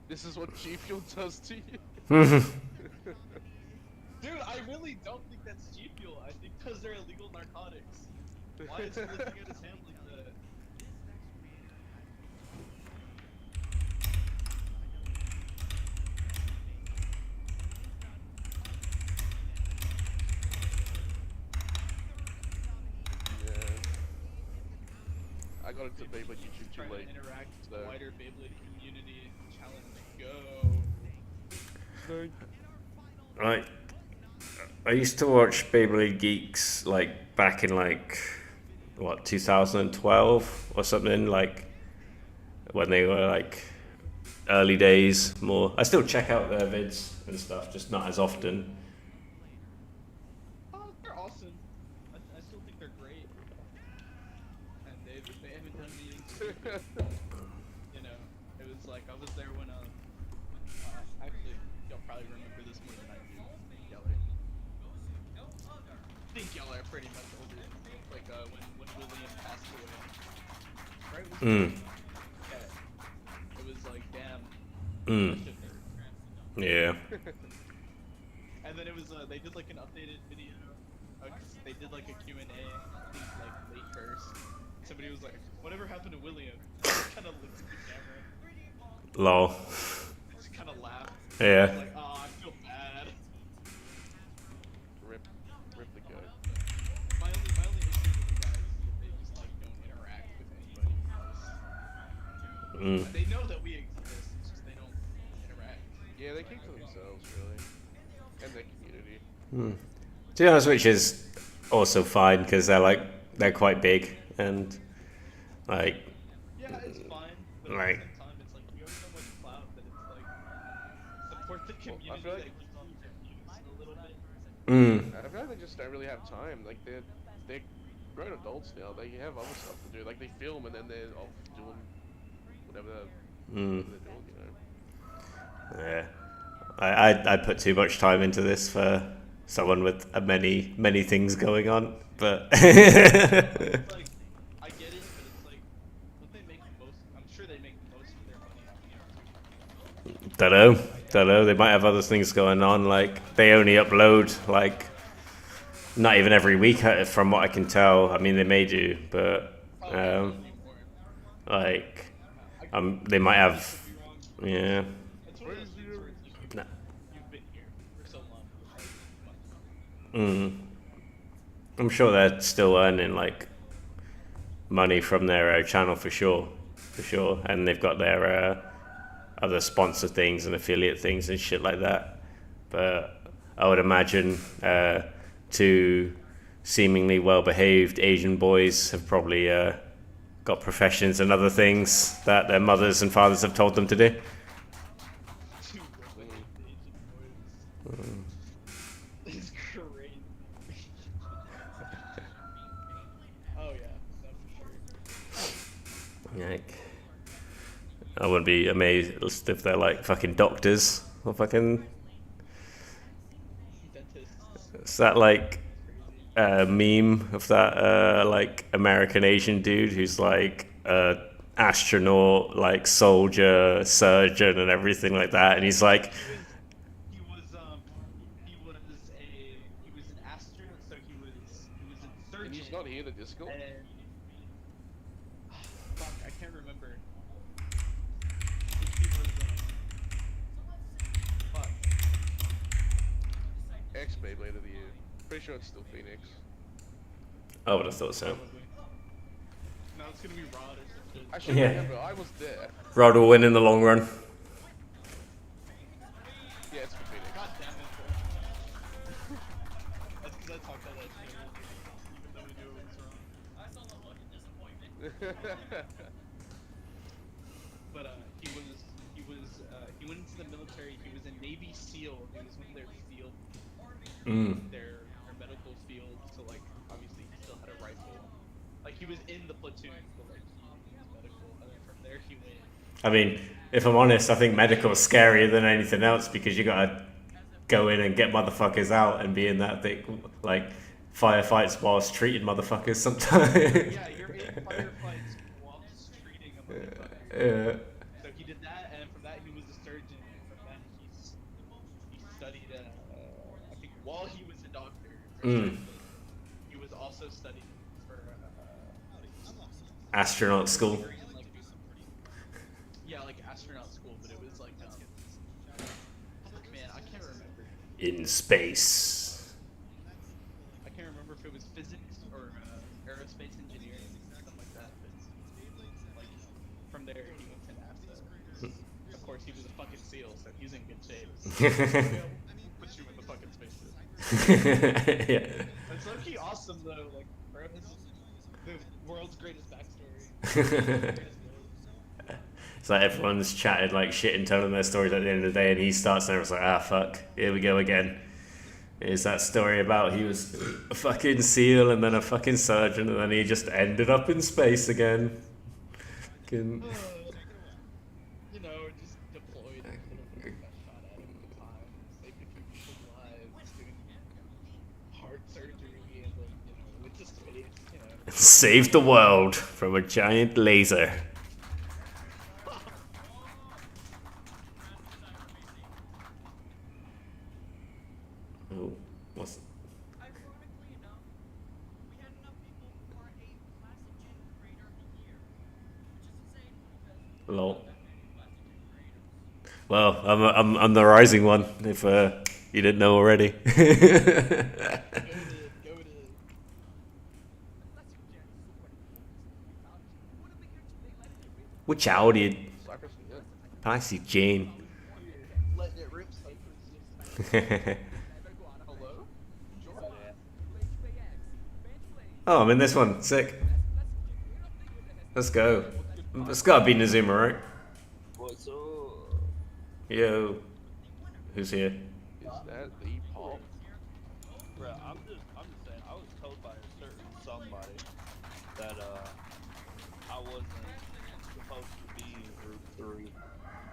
This is what G Fuel does to you. Dude, I really don't think that's G Fuel. I think because they're illegal narcotics. Why is he looking at his hand like that? I got into Beyblade YouTube too Trying late. to interact with so. the wider Beyblade community. Challenge go. Right. I used to watch Beyblade Geeks like back in like what 2012 or something, like when they were like early days more. I still check out their vids and stuff, just not as often. Oh, they're awesome. I still think they're great. And they haven't done anything stupid. You know, it was like I was there when actually y'all probably remember this more than I do. I think y'all are pretty much older. Like when William passed away. Right? Yeah. It was like damn. That shit hurt. Yeah. And then it was they did like an updated video. They did like a Q&A, I think like late first. Somebody was like, "Whatever happened to William?" Kind of looked at the camera. Lol. Just kind of laughed. Yeah. I was like, "Oh, I feel bad." Rip the goat. My only issue with the guys is that they just like don't interact with anybody else. They know that we exist. It's just they don't interact. Yeah, they keep to themselves really, and their community. To be honest, which is also fine because they're quite big and like Yeah, it's fine. But Like- at the same time, it's like we have so much clout that it's like support the community feel like- that keeps on confused a little bit. I feel like they just don't really have time. Like they're grown adults now. They have other stuff to do. Like they film and then they're off doing whatever they're doing. You know. yeah. I put too much time into this for someone with many things going on, but It's like I get it, but it's like don't they make the most? I'm sure they make the most of their money off YouTube. don't know. They might have other things going on. Like they only upload like not even every week, from what I can tell. I mean, they may do, but like they might have. Yeah. It's one of those things where it's like, Nah. you've been here for so long. It's like, I'm sure they're still earning like money from their channel for sure, and they've got their other sponsor things and affiliate things and shit like that. But I would imagine two seemingly well-behaved Asian boys have probably got professions and other things that their mothers and fathers have told them to do. two really Asian boys. It's crazy. Oh yeah, no, for sure. Like, I wouldn't be amazed if they're like fucking doctors or fucking. Dentists. Is that like a meme of that like American Asian dude who's like a astronaut, like soldier, surgeon, and everything like that, and he's like, He was an astronaut, so he was a surgeon. And he's not here to Discord. And fuck, I can't remember. He was fuck. Ex Beyblade of the Year. Pretty sure it's still Phoenix. I would have thought so. Probably. No, it's gonna be Rod or some shit. I should Yeah. remember, I was there. Rod will win in the long run. Yeah, it's for Phoenix. God damn it, bro. That's because I talked all that shit, even though we knew it was wrong. But he went into the military. He was a Navy SEAL. He was one of their field, their medical field. So like, obviously, he still had a rifle. Like he was in the platoon, but like he was medical. And then from there he went. I mean, if I'm honest, I think medical is scarier than anything else because you gotta go in and get motherfuckers out and be in that thick, like, firefights whilst treating motherfuckers sometimes. Yeah, you're in firefights whilst treating a motherfucker. Yeah. So he did that, and from that he was a surgeon. And from that he studied. I think while he was a doctor, he was also studying for Astronaut school. Yeah, like astronaut school, but it was like fuck, man, I can't remember. In space. I can't remember if it was physics or aerospace engineering, something like that. But like from there he went to NASA. Of course, he was a fucking SEAL, so he's in good shape. So put you in the fucking spacesuit. Yeah. It's low-key awesome though, like bro, it's the world's greatest backstory. It's like everyone's chatted like shit and telling their stories at the end of the day, and he starts and it's like, ah, fuck, here we go again. Is that story about he was a fucking SEAL and then a fucking surgeon and then he just ended up in space again. Fucking... You know, just deployed and got shot at him at the time, saving people's lives, doing heart surgery, and like, you know, went to space, you know. Saved the world from a giant laser. Oh, what's... Ironically enough, we had enough people for a classic gen creator of the year, which is insane because Lol. not that many classic gen creators. Well, I'm the rising one, if you didn't know already. Go to Classic gen is so funny. You wanna make your like Which Audi? Cypress, yeah. Classic Jane. letting it rip Cypress. Hello? Enjoy that. Oh, I'm in this one. Sick. Let's go. It's gotta be Nazuma, right? What's up? Yo. Who's here? Is that the Paul? Bro, I'm just saying, I was told by a certain somebody that I wasn't supposed to be in group 3.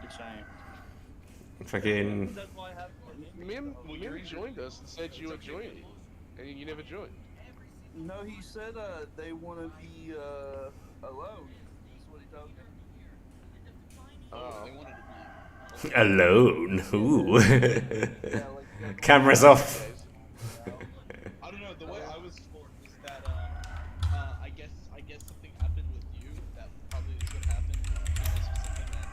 It's shame. Fucking... That's why I have Mim joined us and said you were joining, and you never joined. No, he said they want to be alone. That's what he told me. They wanted to be. Alone. Ooh. Yeah, like, Cameras off. I don't know. The way I was told is that I guess something happened with you that probably is what happened. And this was something that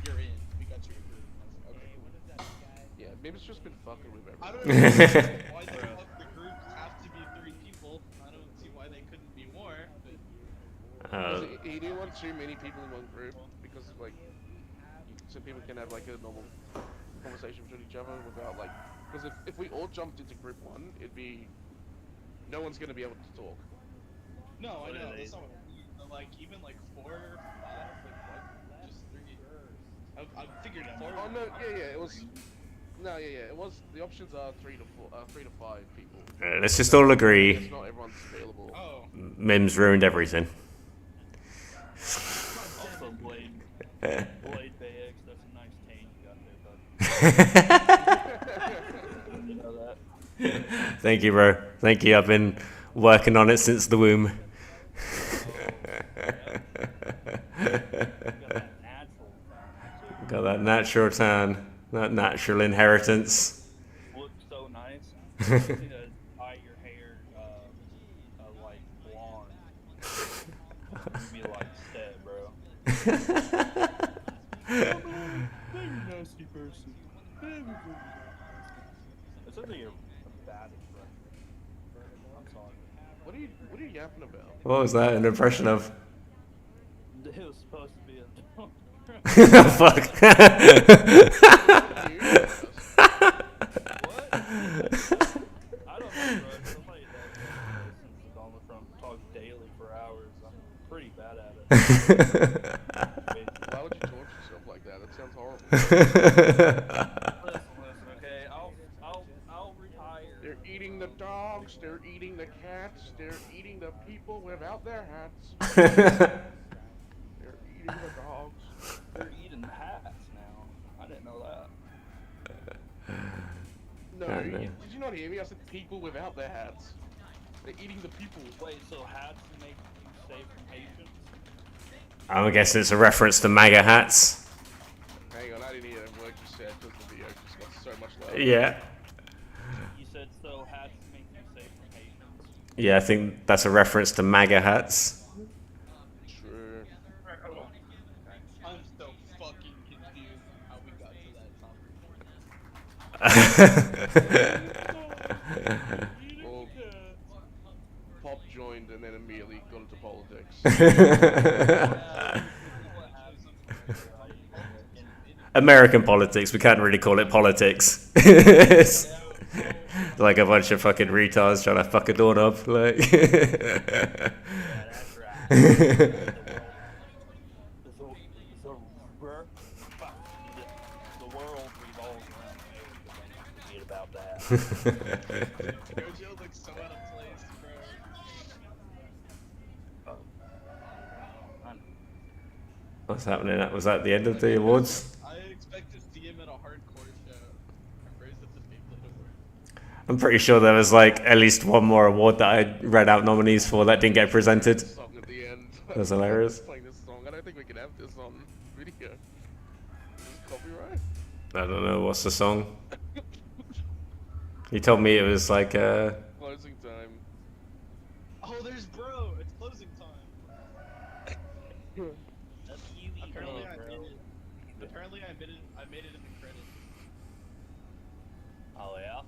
you're in. We got you a group. And I was like, okay. Yeah, maybe it's just been fucking with I everyone. don't know why the fuck the groups have to be 3 people. I don't see why they couldn't be more. But He didn't want too many people in one group because like so people can have like a normal conversation with each other without like because if we all jumped into group 1 it'd be no one's gonna be able to talk. no, I know. That's not what I mean. But, like even like 4 or 5, like what? Just 3. I figured 4. Oh no, yeah, it was no, yeah, it was the options are 3 to 5 people. Let's just all agree. It's not everyone's available. Oh. Mims ruined everything. also Blade Bay X, that's a nice tan you got there, bud. You know that? Thank you, bro. Thank you. I've been working on it since the womb. Got that natural tan, that natural inheritance. Looks so nice. You need to dye your hair like blonde. You'd be like set, bro. Very nasty person. It's something you're bad at, I'm sorry. What are you yapping about? What was that an impression of? It was supposed to be a joke. Fuck. What? I don't know, bro. Somebody that listens is on the front talk daily for hours. I'm pretty bad at it. Why would you torture yourself like that? That sounds horrible. Listen, okay? I'll retire. They're eating the dogs, they're eating the cats, they're eating the people without their hats. They're eating the dogs. They're eating hats now. I didn't know that. No, Oh, no. did you not hear me? I said people without their hats. They're eating the people. Wait, so hats make you safe from Haitians? I'm guessing it's a reference to MAGA hats. Hang on, I didn't hear a word you said because the video just got so much louder. Yeah. You said so hats make you safe from Haitians? Yeah, I think that's a reference to MAGA hats. True. I'm so fucking confused how we got to that topic. Well, Pop joined and then immediately got into politics. American politics, we can't really call it politics. It's like a bunch of fucking retards trying to fuck a doorknob. Like. The world revolves around me. Forget about that. Gojo looks so out of place, bro. What's happening? Was that the end of the awards? I expect to see him at a hardcore show. Where's the Beyblade Award? I'm pretty sure there was like at least one more award that I read out nominees for that didn't get presented. Song at the end. That's hilarious. Playing this song. I don't think we can have this on video. Is this copyright? I don't know, what's the song? He told me it was like Closing time. Oh, there's bro. It's closing time. Apparently, I made it in the credits. Oh yeah?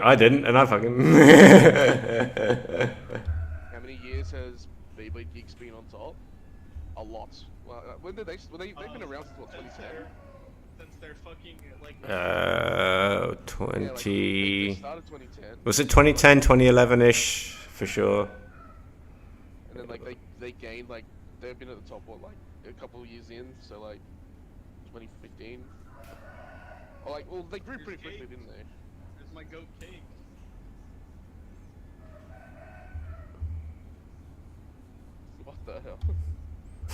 I didn't, and I fucking How many years has Beyblade Geeks been on top? A lot. Well, when did they've been around since what, 2010? Since they're fucking like. 20 Yeah, like, they started 2010, was it 2010, 2011-ish for sure. and then like they gained like they've been at the top what like a couple of years in, so like 2015. Or like well they grew pretty quickly, didn't they? There's my goat cake. What the hell? I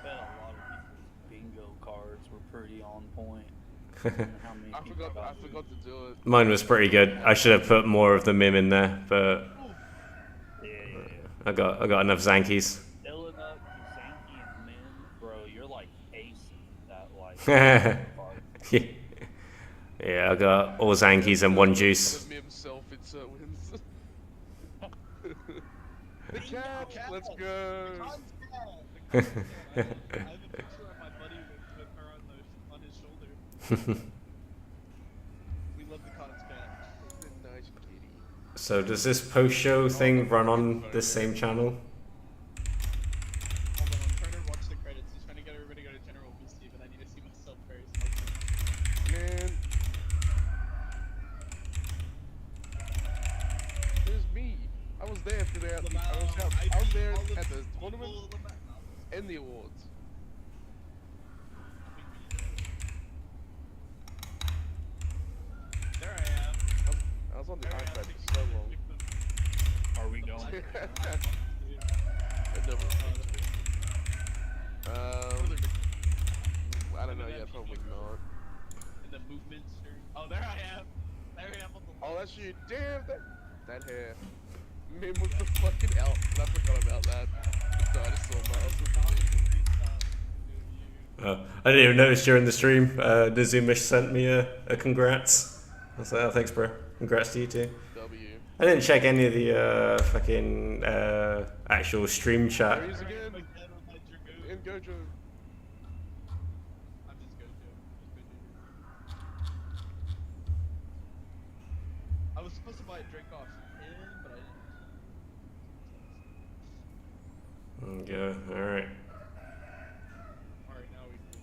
bet a lot of people's bingo cards were pretty on point. How many I people forgot got to do it. Mine was pretty good. I should have put more of the mim in there, but Yeah. I got enough Zankies. Filling up Zanky and Min, bro, you're like acing that like card. Yeah, I got all Zankies and one juice. Me himself, it's wins. The cat, let's go. I have a picture of my buddy with her on his shoulder. We love the Cotton's cat. Nice kitty. So does this post-show thing run on this same channel? Hold on, I'm trying to watch the credits. He's trying to get everybody to go to General BC, but I need to see myself very smart. Man. There's me. I was there for that. I was there at the tournament and the awards. There I am. I was on the There I am, iPad six for so minutes, long. 6 minutes. Are we going? I don't know yet, probably not. And the movements. Oh, there I am. There I am on the Oh, that's you. Damn, that hair. Mim was the fucking elf. I forgot about that. The dinosaur mask. I didn't even notice during the stream. Nizumish sent me a congrats. I was like, oh, thanks, bro. Congrats to you too. W. I didn't check any of the fucking actual stream chat. There he is again. Again on my Dragoon. And Gojo. I'm just Gojo. I was supposed to buy a drink off Go. All right. Alright, now we can.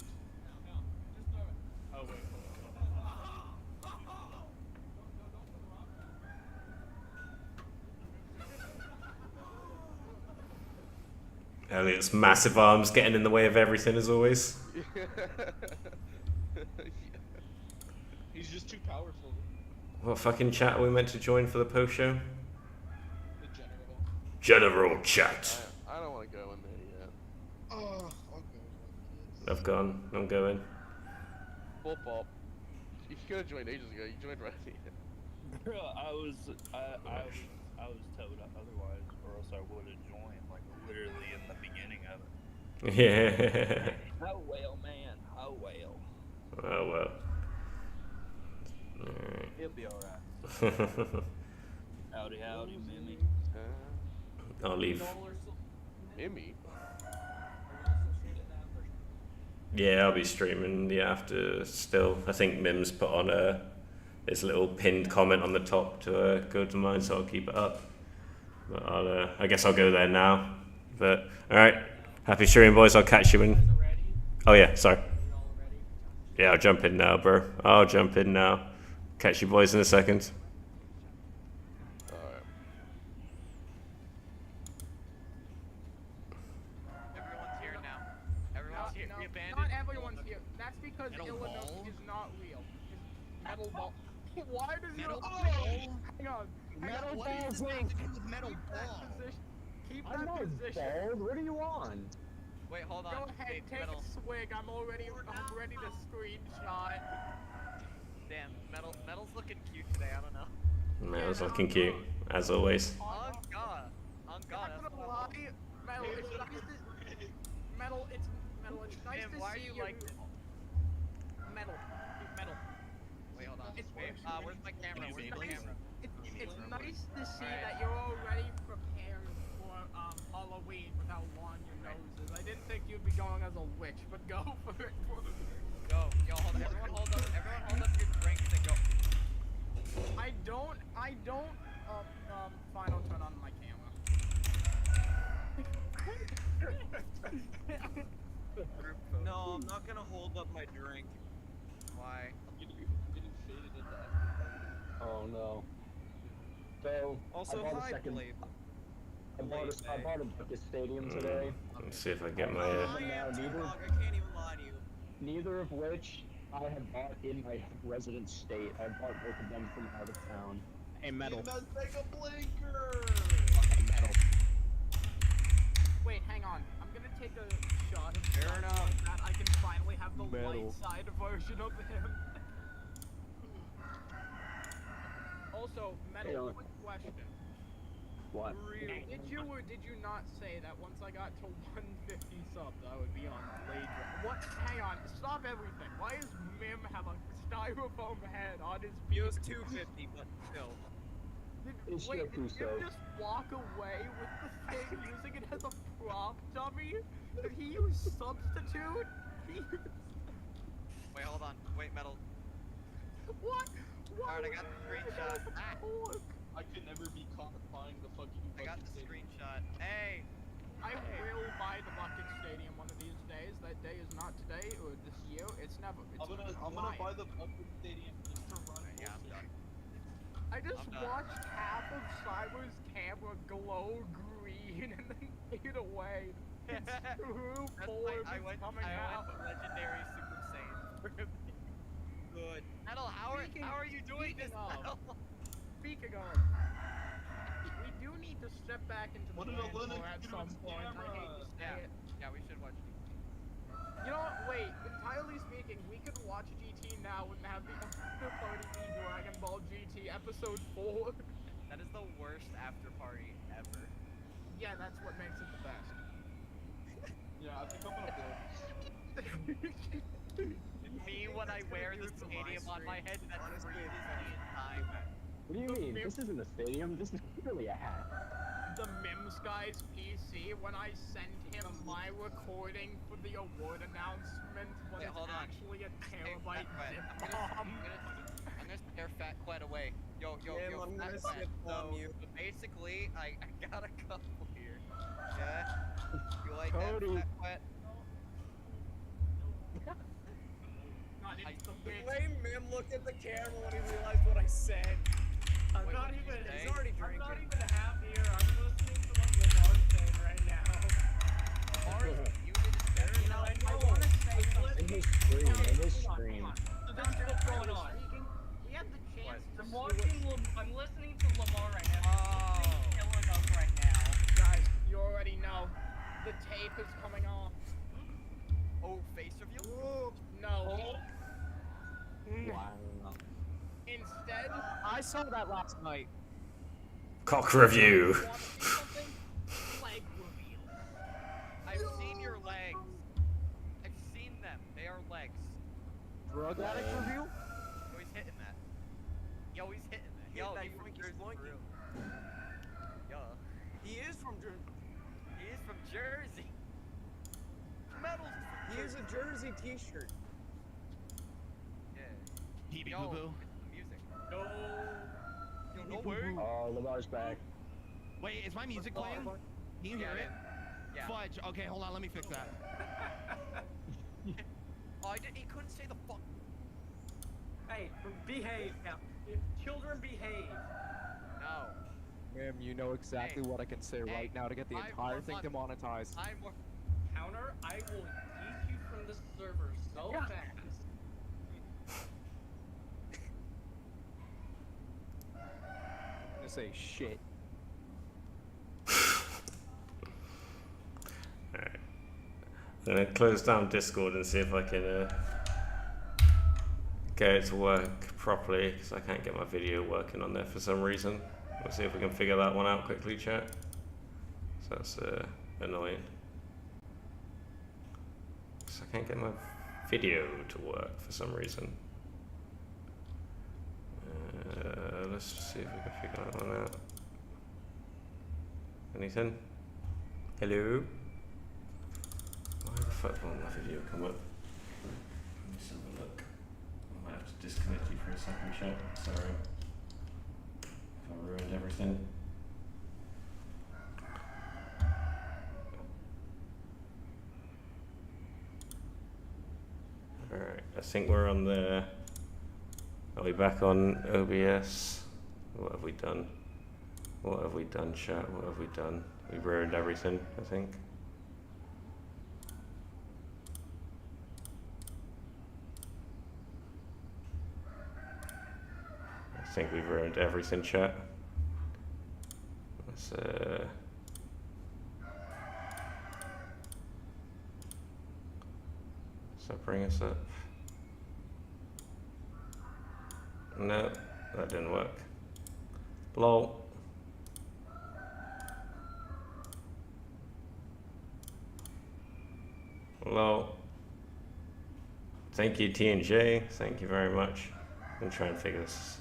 No, just throw it. Oh, wait, hold on. Elliot's massive arms getting in the way of everything as always. He's just too powerful. What fucking chat are we meant to join for the post show? The general. General chat. I don't want to go in there yet. Oh, okay. I've gone. I'm going. Full pop. You could have joined ages ago. You joined right at the end. Bro, I was told otherwise, or else I would have joined like literally in the beginning of it. Yeah. Oh well, man. Oh well. Oh well. Alright. He'll be alright. Howdy, howdy, Mimi. I'll leave. Mimi. Yeah, I'll be streaming the after still. I think Mim's put on his little pinned comment on the top to go to mine, so I'll keep it up. But I guess I'll go there now. But alright, happy streaming, boys. I'll catch you in. Oh yeah, sorry. Yeah, I'll jump in now, bro. I'll jump in now. Catch you boys in a second. Alright. Everyone's here now. Everyone's here. No, We abandoned. not everyone's here. That's because Illinois is not real. It's metal ball. Why does Metal your ball? Hang on. Metal What balls is link. metal Keep that ball? Keep I'm that not position. bald. What do you want? Wait, hold on. Go ahead, Hey, take metal. a swig. I'm ready to screenshot. Damn, metal's looking cute today. I don't know. Man, it's looking cute, as always. On God. On God. I'm not That's gonna what lie, Metal, it's nice to Metal, it's nice Damn, to why are see you like this? Metal. Wait, hold on. It's Wait, where's my camera? Where's my camera? It's nice to see Alright. that you're already prepared for Halloween without blowing your noses. I didn't think you'd be going as a witch, but go for it. Go. Yo, hold on. Everyone hold up your drinks and go. I don't, fine, I'll turn on my camera. No, I'm not gonna hold up my drink. Why? I'm getting faded into everything. Oh no. So Also, I bought hi, a second. Blade. I bought a bucket stadium today. Let's see if I get my. I am too wrong, I can't even lie to you. Neither of which I had bought in my resident state. I bought both of them from out of town. Hey, Metal. Let's make a blinker! Fucking Metal. Wait, hang on. I'm gonna take a shot of Fair something enough. like that. I can finally have the Metal. light side version of him. Also, Metal, Hey, quick question. What? Did you or did you not say that once I got to 150 subs, I would be on Blade? What? Hang on. Stop everything. Why does Mim have a styrofoam head on his He was beak? 250, but still. It's Wait, your did you Crusoe. just walk away with the thing using it as a prop dummy? Did he use substitute? Wait, hold on. Wait, metal. What? Why Alright, I would got the you make it screenshot. as a Ah. torque? I could never be caught buying the fucking I got bucket the stadium. screenshot. Hey. I will buy the bucket stadium one of these days. That day is not today or this year. It's never. It's I'm gonna buy the bucket stadium just to run. Yeah, I'm done. I just I'm done. watched half of Cyber's camera glow green and then fade away. It's true That's form like, I is went coming out. legendary Super Saiyan for a minute. Good. Metal, how are you doing this, speaking of- Metal? Speaking of, we do need to step back into the What did land Elena more at do some with point. I hate camera? to say Yeah. it. Yeah, we should watch You know what? Wait. Entirely speaking, we could watch GT now and have the after party be Dragon Ball GT Episode 4. That is the worst after party ever. Yeah, that's what makes it the best. Yeah, I think I'm gonna blow. Me when I wear the stadium on my head, that freezes me in time. What do you mean? This isn't a stadium. This is clearly a hat. The Mims guy's PC, when I sent him my recording for the award announcement, when Wait, it's got actually a Hey, terabyte Fat zip Quet, bomb. I'm gonna scare Fat Quet away. Yo, Damn, I'm Fat gonna Quet. zip bomb So you. basically, I got a couple here. Yeah. You like Cody. that wet? God, it's the The bitch. way Mim looked at the camera when he realized what I said. I'm Wait, not what did you even. say? He's already I'm drinking. not even half here. I'm listening to what Lamar's saying right now. Mars, you did it. You know, I want to say something. In his stream, in his Hang stream. on. So this is what's going on. He had the chance to. I'm listening to Lamar right now. He's killing us right now. Guys, you already know. The tape is coming off. Oh, face reveal? No. Wow. Instead, I saw that last night. Cock review. want to see something? Leg reveal. I've seen your legs. I've seen them. They are legs. Drug addict review? Yo, he's hitting that. Yo, he's hitting that. Yo, he's from Jersey. Yo, He is from Jersey. he is from Jersey. Metals is from He is Jersey. a Jersey t-shirt. Yeah. Hebe Yo, boo boo. it's the music. No. Yo, no way. Oh, Lamar's back. Wait, is my music playing? Can you hear it? Yeah. Fudge. Okay, hold on. Let me fix that. Oh, he couldn't say the fuck. Hey, behave. Now. Children behave. No. Mim, you know exactly Hey. what I can say Hey. right now to get the I'm entire more thing fun. demonetized. I'm more. Counter, I will yeet you from the server so fast. I'm gonna say shit. Alright. I'm gonna close down Discord and see if I can get it to work properly, because I can't get my video working on there for some reason. We'll see if we can figure that one out quickly, chat. So that's annoying. So I can't get my video to work for some reason. Let's see if we can figure that one out. Anything? Hello? Why the fuck won't my video come up? Let's have a look. I might have to disconnect you for a second, chat. Sorry. If I ruined everything. Alright, I think we're on there. Are we back on OBS? What have we done? What have we done, chat? What have we done? We ruined everything, I think. I think we've ruined everything, chat. Let's so bring us up. No, that didn't work. Lol. Lol. Thank you, T&J. Thank you very much. I'm gonna try and figure this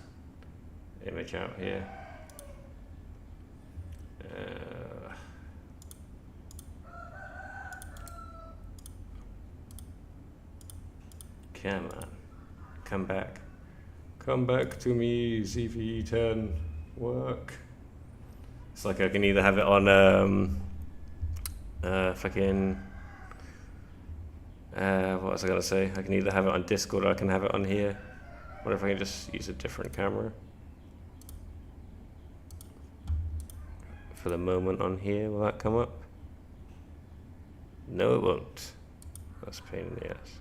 image out here. Come on. Come back. Come back to me, ZV10. Work. It's like I can either have it on fucking what was I gonna say? I can either have it on Discord or I can have it on here. What if I can just use a different camera? For the moment on here, will that come up? No, it won't. That's a pain in the ass.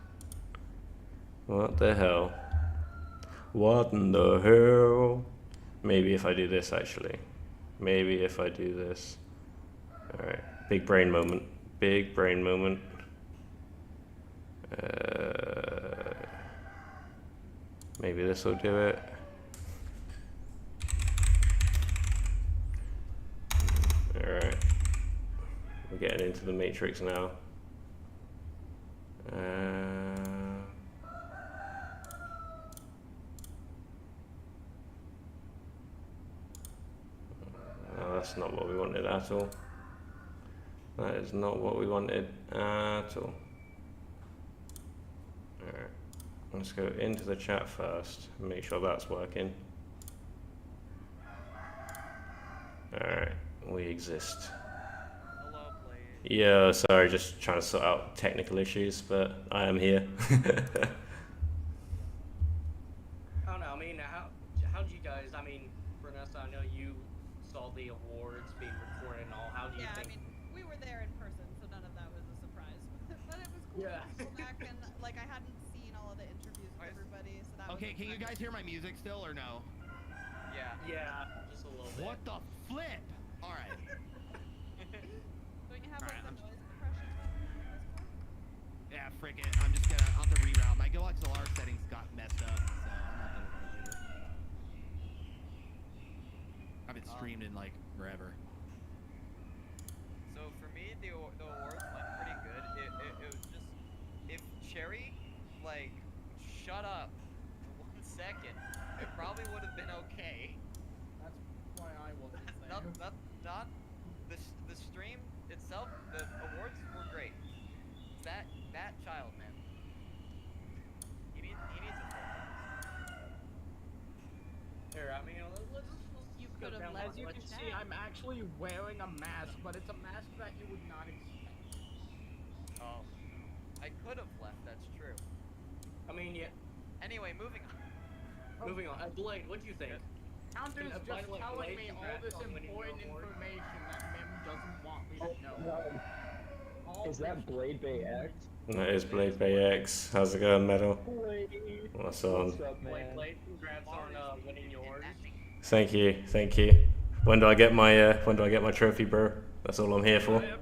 What the hell? What in the hell? Maybe if I do this, actually. Maybe if I do this. Alright, big brain moment. Big brain moment. Maybe this will do it. Alright. We're getting into the matrix now. No, that's not what we wanted at all. That is not what we wanted at all. Alright. Let's go into the chat first and make sure that's working. Alright, we exist. Hello, Blade. Yeah, sorry, just trying to sort out technical issues, but I am here. I don't know. I mean, how do you guys? I mean, Vanessa, I know you saw the awards being recorded and all. How do you think? I mean, we were there in person, so none of that was a surprise. But it was cool to go back and like I hadn't seen all of the interviews with everybody, so that was Okay, can you guys hear my music still or no? Yeah. Yeah, just a little bit. What the flip? All right. Don't you have like the noise suppression button? Yeah, frick it. I'm just gonna I'll have to reroute. My Go XLR settings got messed up, so I'm not gonna later. I've been streamed in like forever. So for me, the awards went pretty good. It was just, if Cherry, like, shut up for 1 second, it probably would have been okay. That's why I wasn't there. Not the stream itself. The awards were great. That child, man. He needs a full. Here, I mean, let's You could have left As you can see, I'm actually wearing a mask, but it's a mask that you would not expect. Oh, I could have left. That's true. I mean, yeah. Anyway, moving on. Moving on. Blade, what do you think? Counter's And, just by the way, telling Blade, me all congrats this on winning your important award. information that Mim doesn't want me to know. No. Is that Beyblade X? That is Beyblade X. How's it going, Metal? Blade. What's on? What's up, man? Blade, congrats on winning yours. Thank you, thank you. When do I get my trophy, bro? That's all I'm here for. We'll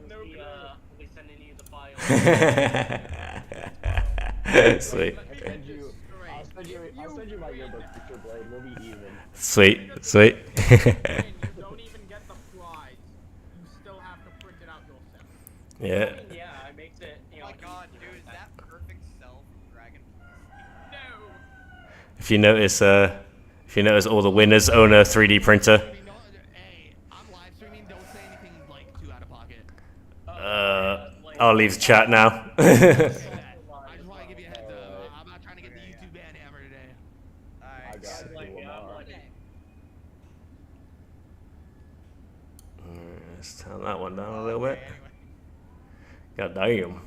be sending you the file. Sweet. I'll send you my yearbook picture, Blade. We'll be even. Sweet, sweet. You don't even get the prize. You still have to print it out yourself. Yeah. Yeah, it makes it, you know. Oh my god, dude, is that perfect cell from Dragon? No! If you notice, all the winners own a 3D printer. Hey, I'm live streaming. Don't say anything like too out of pocket. I'll leave the chat now. I just want to give you a heads up. I'm not trying to get the YouTube ban hammer today. I got it. Let's turn that one down a little bit. God damn.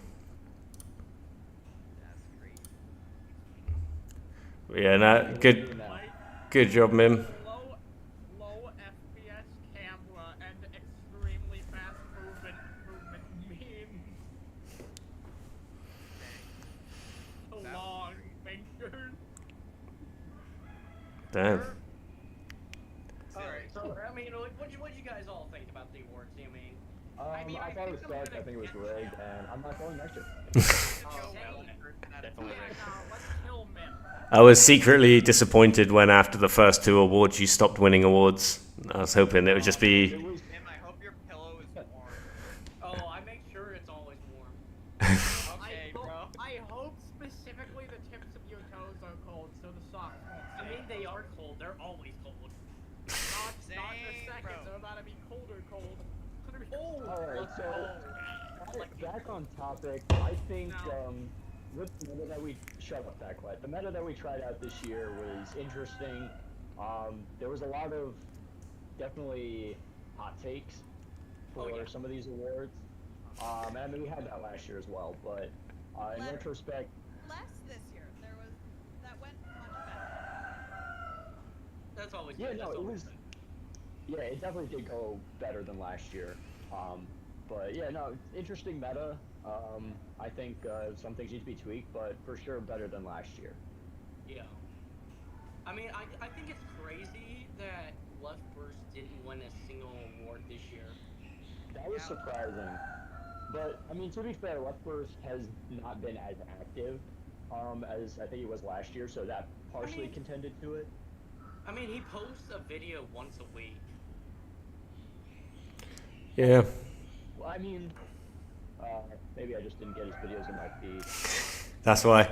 But yeah, no, good job, Mim. Low FPS camera and extremely fast movement memes. Long fingers. Damn. Alright, so, I mean, what do you guys all think about the awards? I mean, I thought it was sucked. I think it was rigged, and I'm not going next year. Definitely. Let's kill Mim. I was secretly disappointed when after the first 2 awards you stopped winning awards. I was hoping it would just be... Tim, I hope your pillow is warm. Oh, I make sure it's always warm. Okay, bro. I hope specifically the tips of your toes are cold, so the socks won't I mean, they are cold. They're always cold. Not in a Same, second, bro. they're about to be colder cold. Alright, so back on topic, I think with the meta that we the meta that we tried out this year was interesting. There was a lot of definitely hot takes for some of these awards. And I mean we had that last year as well, but in retrospect, Less this year. That went much better. That's always yeah, good. no, That's it always was. good. Yeah, it definitely did go better than last year. But yeah, no, interesting meta. I think some things need to be tweaked, but for sure better than last year. Yeah. I mean, I think it's crazy that Left Burst didn't win a single award this year. That was surprising. But, I mean, to be fair, Left Burst has not been as active as I think it was last year, so that partially contended to it. I mean, he posts a video once a week. Yeah. Well, I mean, maybe I just didn't get his videos in my feed. That's why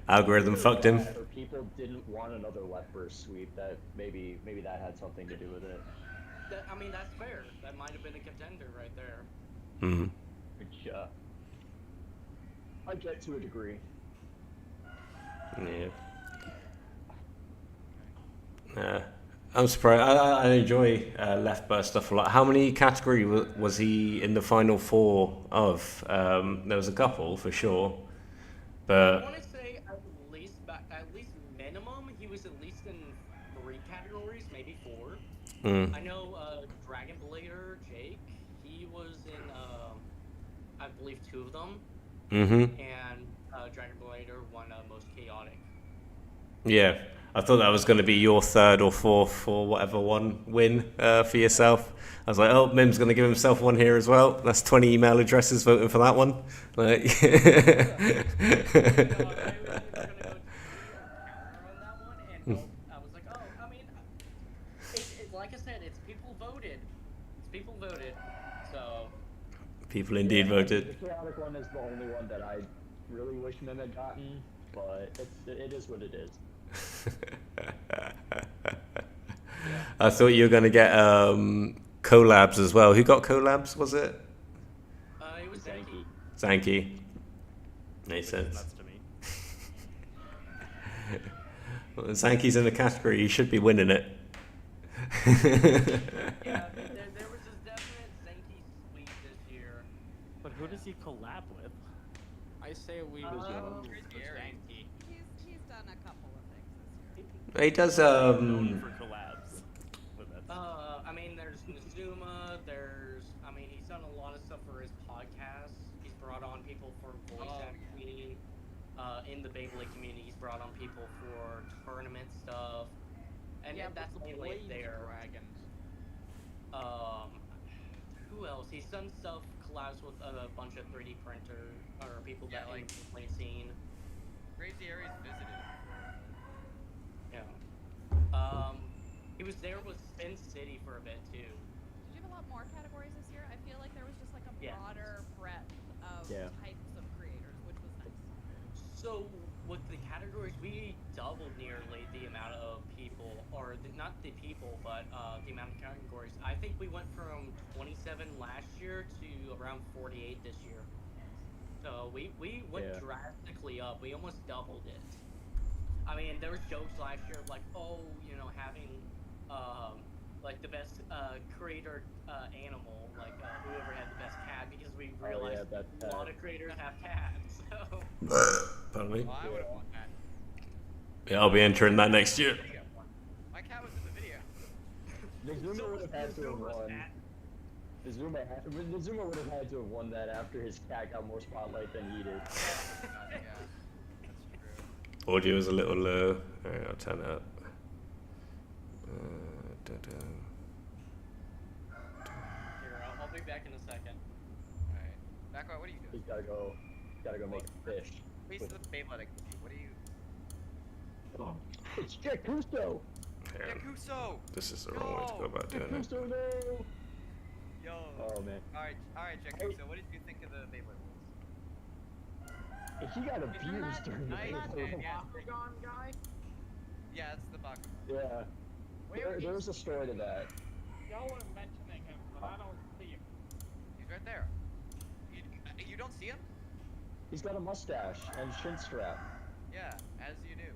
algorithm fucked him. Or people didn't want another Left Burst sweep. That maybe that had something to do with it. I mean, that's fair. That might have been a contender right there. Mm-hmm. Which I get to a degree. Yeah. I'm surprised. I enjoy Left Burst stuff a lot. How many category was he in the final 4 of? There was a couple for sure, I but want to say at least minimum, he was at least in 3 categories, maybe 4. I know Dragon Blader Jake, he was in I believe 2 of them, and Dragon Blader won most chaotic. yeah, I thought that was going to be your 3rd or 4th or whatever one win for yourself. I was like, oh, Mim's going to give himself one here as well. That's 20 email addresses voting for that one. Like, I was like, oh, I mean, like I said, it's people voted. So. People indeed voted. The chaotic one is the only one that I really wish Mim had gotten, but it is what it is. I thought you were going to get collabs as well. Who got collabs, was it? It was Zanky. Zanky. Makes sense. Nuts to me. Well, Zanky's in the category. He should be winning it. Yeah, there was this definite Zanky sweep this year. But who does he collab with? I say we He's done a couple of things this year. He does. For collabs. I mean, there's Nizuma. He's done a lot of stuff for his podcast. He's brought on people for voice acting. In the Beyblade community, he's brought on people for tournament stuff, and that's mainly there. Dragons. Who else? He's done stuff collabs with a bunch of 3D printer or people that like play scene. Crazy Aries visited. Yeah. He was there with Spin City for a bit too. Did you have a lot more categories this year? I feel like there was just like a broader breadth of types of creators, which was nice. So with the categories, we doubled nearly the amount of people, or not the people, but the amount of categories. I think we went from 27 last year to around 48 this year. So we went drastically up. We almost doubled it. I mean, there was jokes last year like, oh, having like the best creator animal, like whoever had the best cat, because we realized a lot of creators have cats. So. Pardon me? Well, I would have won that. Yeah, I'll be entering that next year. My cat was in the video. Nizuma would have had to have won. Nizuma would have had to have won that after his cat got more spotlight than he did. Yeah, that's true. Audio is a little low. Alright, I'll turn it up. Here, I'll be back in a second. Alright. Backward, what are you doing? He's gotta go make a fish. Please to the Beyblade X. What are you? Oh, it's Jack Cousteau! Yakuso! This is the wrong way to go about doing it. Cousteau, no! Yo. Oh man. Alright, Jack Cousteau, what did you think of the Beyblade Wars? He got abused during the nice? Bakugan guy? Yeah, it's the Bakugan. Yeah. There's a story to that. Y'all were mentioning him, but I don't see him. He's right there. You don't see him? He's got a mustache and shin strap. Yeah, as you do.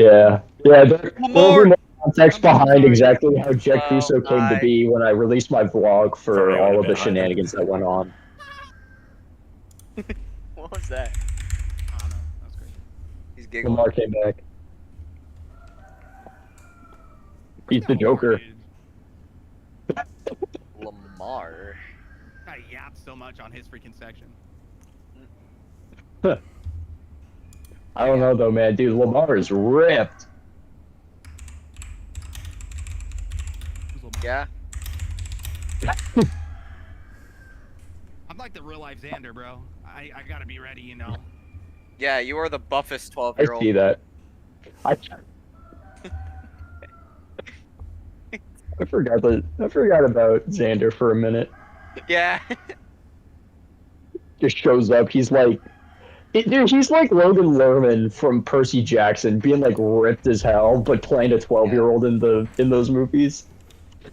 Yeah. Yeah, there's more context behind exactly how Jack Cousteau came to be when I released my vlog for all of the shenanigans that went on. What was that? I don't know. That was crazy. He's giggling. Lamar came back. He's the Joker. Lamar. I yapped so much on his freaking section. I don't know though, man. Dude, Lamar is ripped. Yeah. I'm like the real life Xander, bro. I gotta be ready, you know. Yeah, you are the buffest I 12-year-old. see that. I forgot about Xander for a minute. Yeah. Just shows up. He's like, dude, he's like Logan Lerman from Percy Jackson, being like ripped as hell, but playing a 12-year-old in those movies.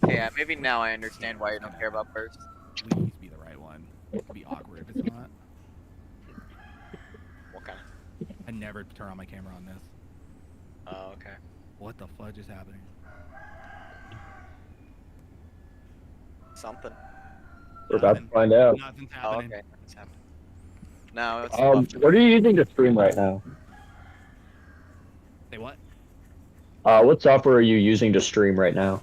Yeah, maybe now I understand why you don't care about Burst. Please be the right one. It'd be awkward if it's not. What kind? I never turn on my camera on this. Oh, okay. What the fudge is happening? Something. We're about to find out. Nothing's Oh, happening. okay. It's happening. No, it's What are you using to stream right now? Say what? What software are you using to stream right now?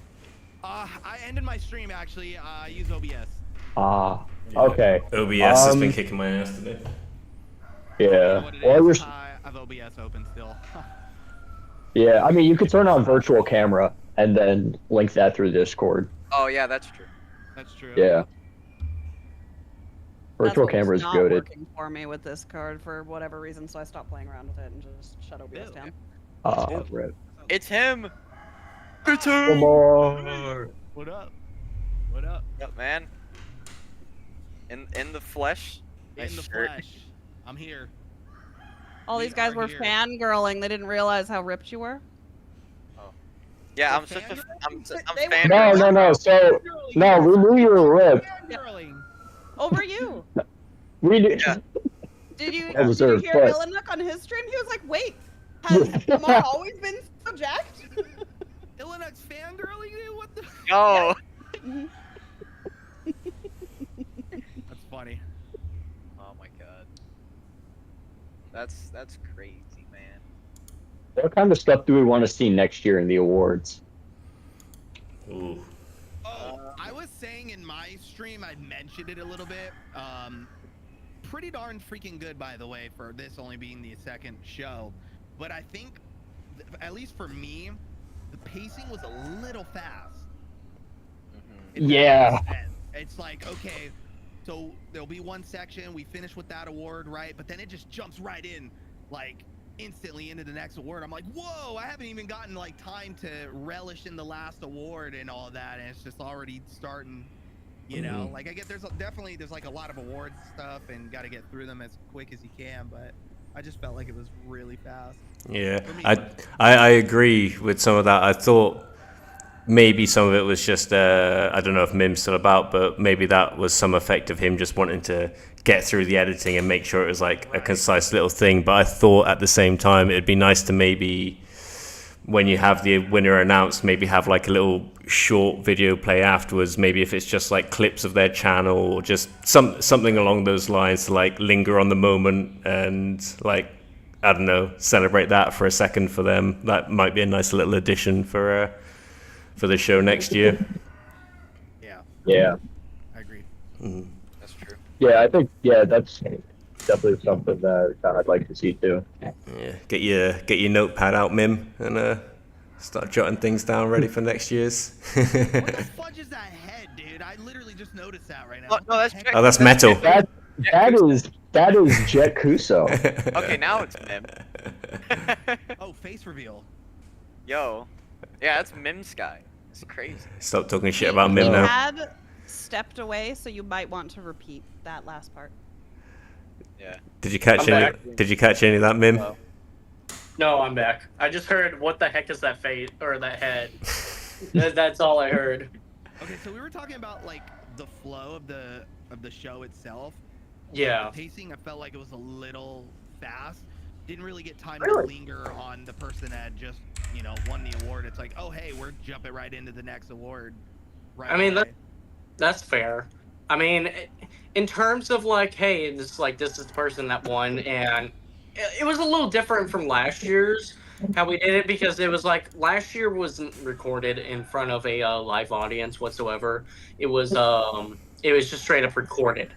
I ended my stream actually. I use OBS. Okay. OBS has been kicking my ass today. Yeah. What it Well, is, I have OBS open still. yeah, I mean, you could turn on virtual camera and then link that through Discord. Oh yeah, that's true. That's true. Yeah. Virtual That's camera is not goated. working for me with this card for whatever reason, so I stopped playing around with it and just shut OBS down. Rip. It's him. It's him. What up? What up? Yep, man. In the flesh. In the flesh. I'm here. All these guys were fangirling. They didn't realize how ripped you were. Yeah, I'm such a I'm They fan. No. So, no, we knew you were ripped. Over you. We knew. Did you Observe, hear but- Illinook on his stream? He was like, wait, has Lamar always been so jacked? Illinook's fangirling you? What the? Oh. That's funny. Oh my god. That's crazy, man. What kind of stuff do we want to see next year in the awards? Ooh. I was saying in my stream, I mentioned it a little bit. Pretty darn freaking good, by the way, for this only being the second show. But I think, at least for me, the pacing was a little fast. Yeah. It's like, okay, so there'll be one section, we finish with that award, right? But then it just jumps right in, like, instantly into the next award. I'm like, whoa, I haven't even gotten, like, time to relish in the last award and all that, and it's just already starting, you know? Like, I get there's like a lot of awards stuff and got to get through them as quick as you can, but I just felt like it was really fast. Yeah, I agree with some of that. I thought maybe some of it was just, I don't know if Mim's still about, but maybe that was some effect of him just wanting to get through the editing and make sure it was like a concise little thing. But I thought at the same time it'd be nice to maybe, when you have the winner announced, maybe have like a little short video play afterwards. Maybe if it's just like clips of their channel or just something along those lines to like linger on the moment and like, I don't know, celebrate that for a second for them. That might be a nice little addition for the show next year. Yeah. I agree. That's true. Yeah, I think, that's definitely something that I'd like to see too. Yeah, get your notepad out, Mim, and start jotting things down ready for next year's. What the fudge is that head, dude? I literally just noticed that right now. No, that's Oh, that's metal. That is Jet Kuso. Okay, now it's Mim. Oh, face reveal. Yo. Yeah, that's Mim's guy. It's crazy. Stop talking shit about Mim He now. had stepped away, so you might want to repeat that last part. Yeah. Did you catch any of that, Mim? No, I'm back. I just heard, what the heck is that face or that head? That's all I heard. Okay, so we were talking about like the flow of the show itself. Yeah. The pacing, I felt like it was a little fast. Didn't really get time to linger on the person that just, you know, won the award. It's like, oh hey, we're jumping right into the next award. Right. I mean, away. that's fair. I mean, in terms of like, hey, this is the person that won, and it was a little different from last year's how we did it, because it was like last year wasn't recorded in front of a live audience whatsoever. It was just straight up recorded.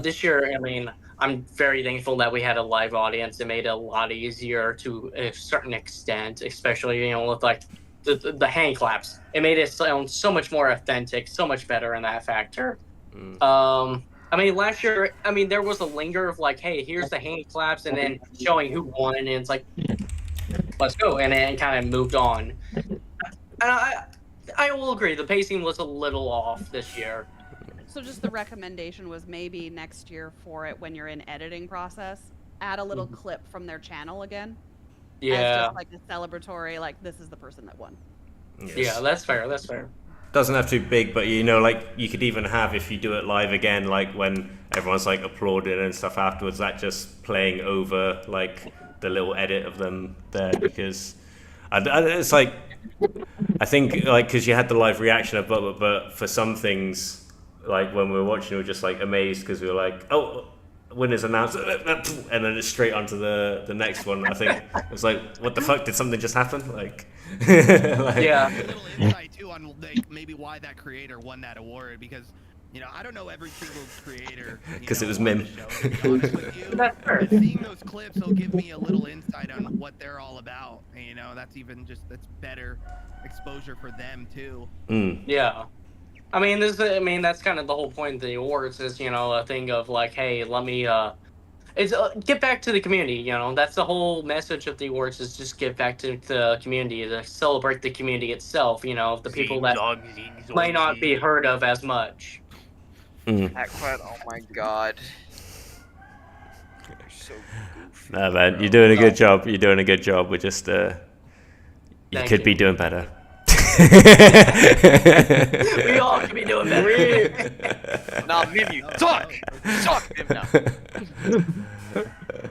This year, I mean, I'm very thankful that we had a live audience. It made it a lot easier to a certain extent, especially, you know, with like the hand claps. It made it sound so much more authentic, so much better in that factor. I mean, last year, I mean, there was a linger of like, hey, here's the hand claps, and then showing who won, and it's like, let's go, and then kind of moved on. And I will agree, the pacing was a little off this year. So just the recommendation was maybe next year for it, when you're in editing process, add a little clip from their channel again. Yeah. As just like a celebratory, like, this is the person that won. Yes. Yeah, that's fair. That's fair. Doesn't have to be big, but you know, like you could even have, if you do it live again, like when everyone's like applauding and stuff afterwards, that just playing over like the little edit of them there, because it's like I think like because you had the live reaction of but for some things, like when we were watching, we were just like amazed because we were like, oh, winners announced, and then it's straight onto the next one. I think it was like, what the fuck? Did something just happen? Like, A little insight too on like maybe why that creator won that award, because I don't know every single creator. Because it was Mim. That's fair. Seeing those clips will give me a little insight on what they're all about. And, that's better exposure for them too. Yeah. I mean, that's kind of the whole point of the awards is, a thing of like, hey, let me, get back to the community, that's the whole message of the awards is just get back to the community, to celebrate the community itself, the people that might not be heard of as much. That quite, oh my god. You're so goofy. Nah, man, you're doing a good job. You're doing a good job. We're just, you could be doing better. We all could be doing better. Nah, Mim, you suck! Suck, Mim, now.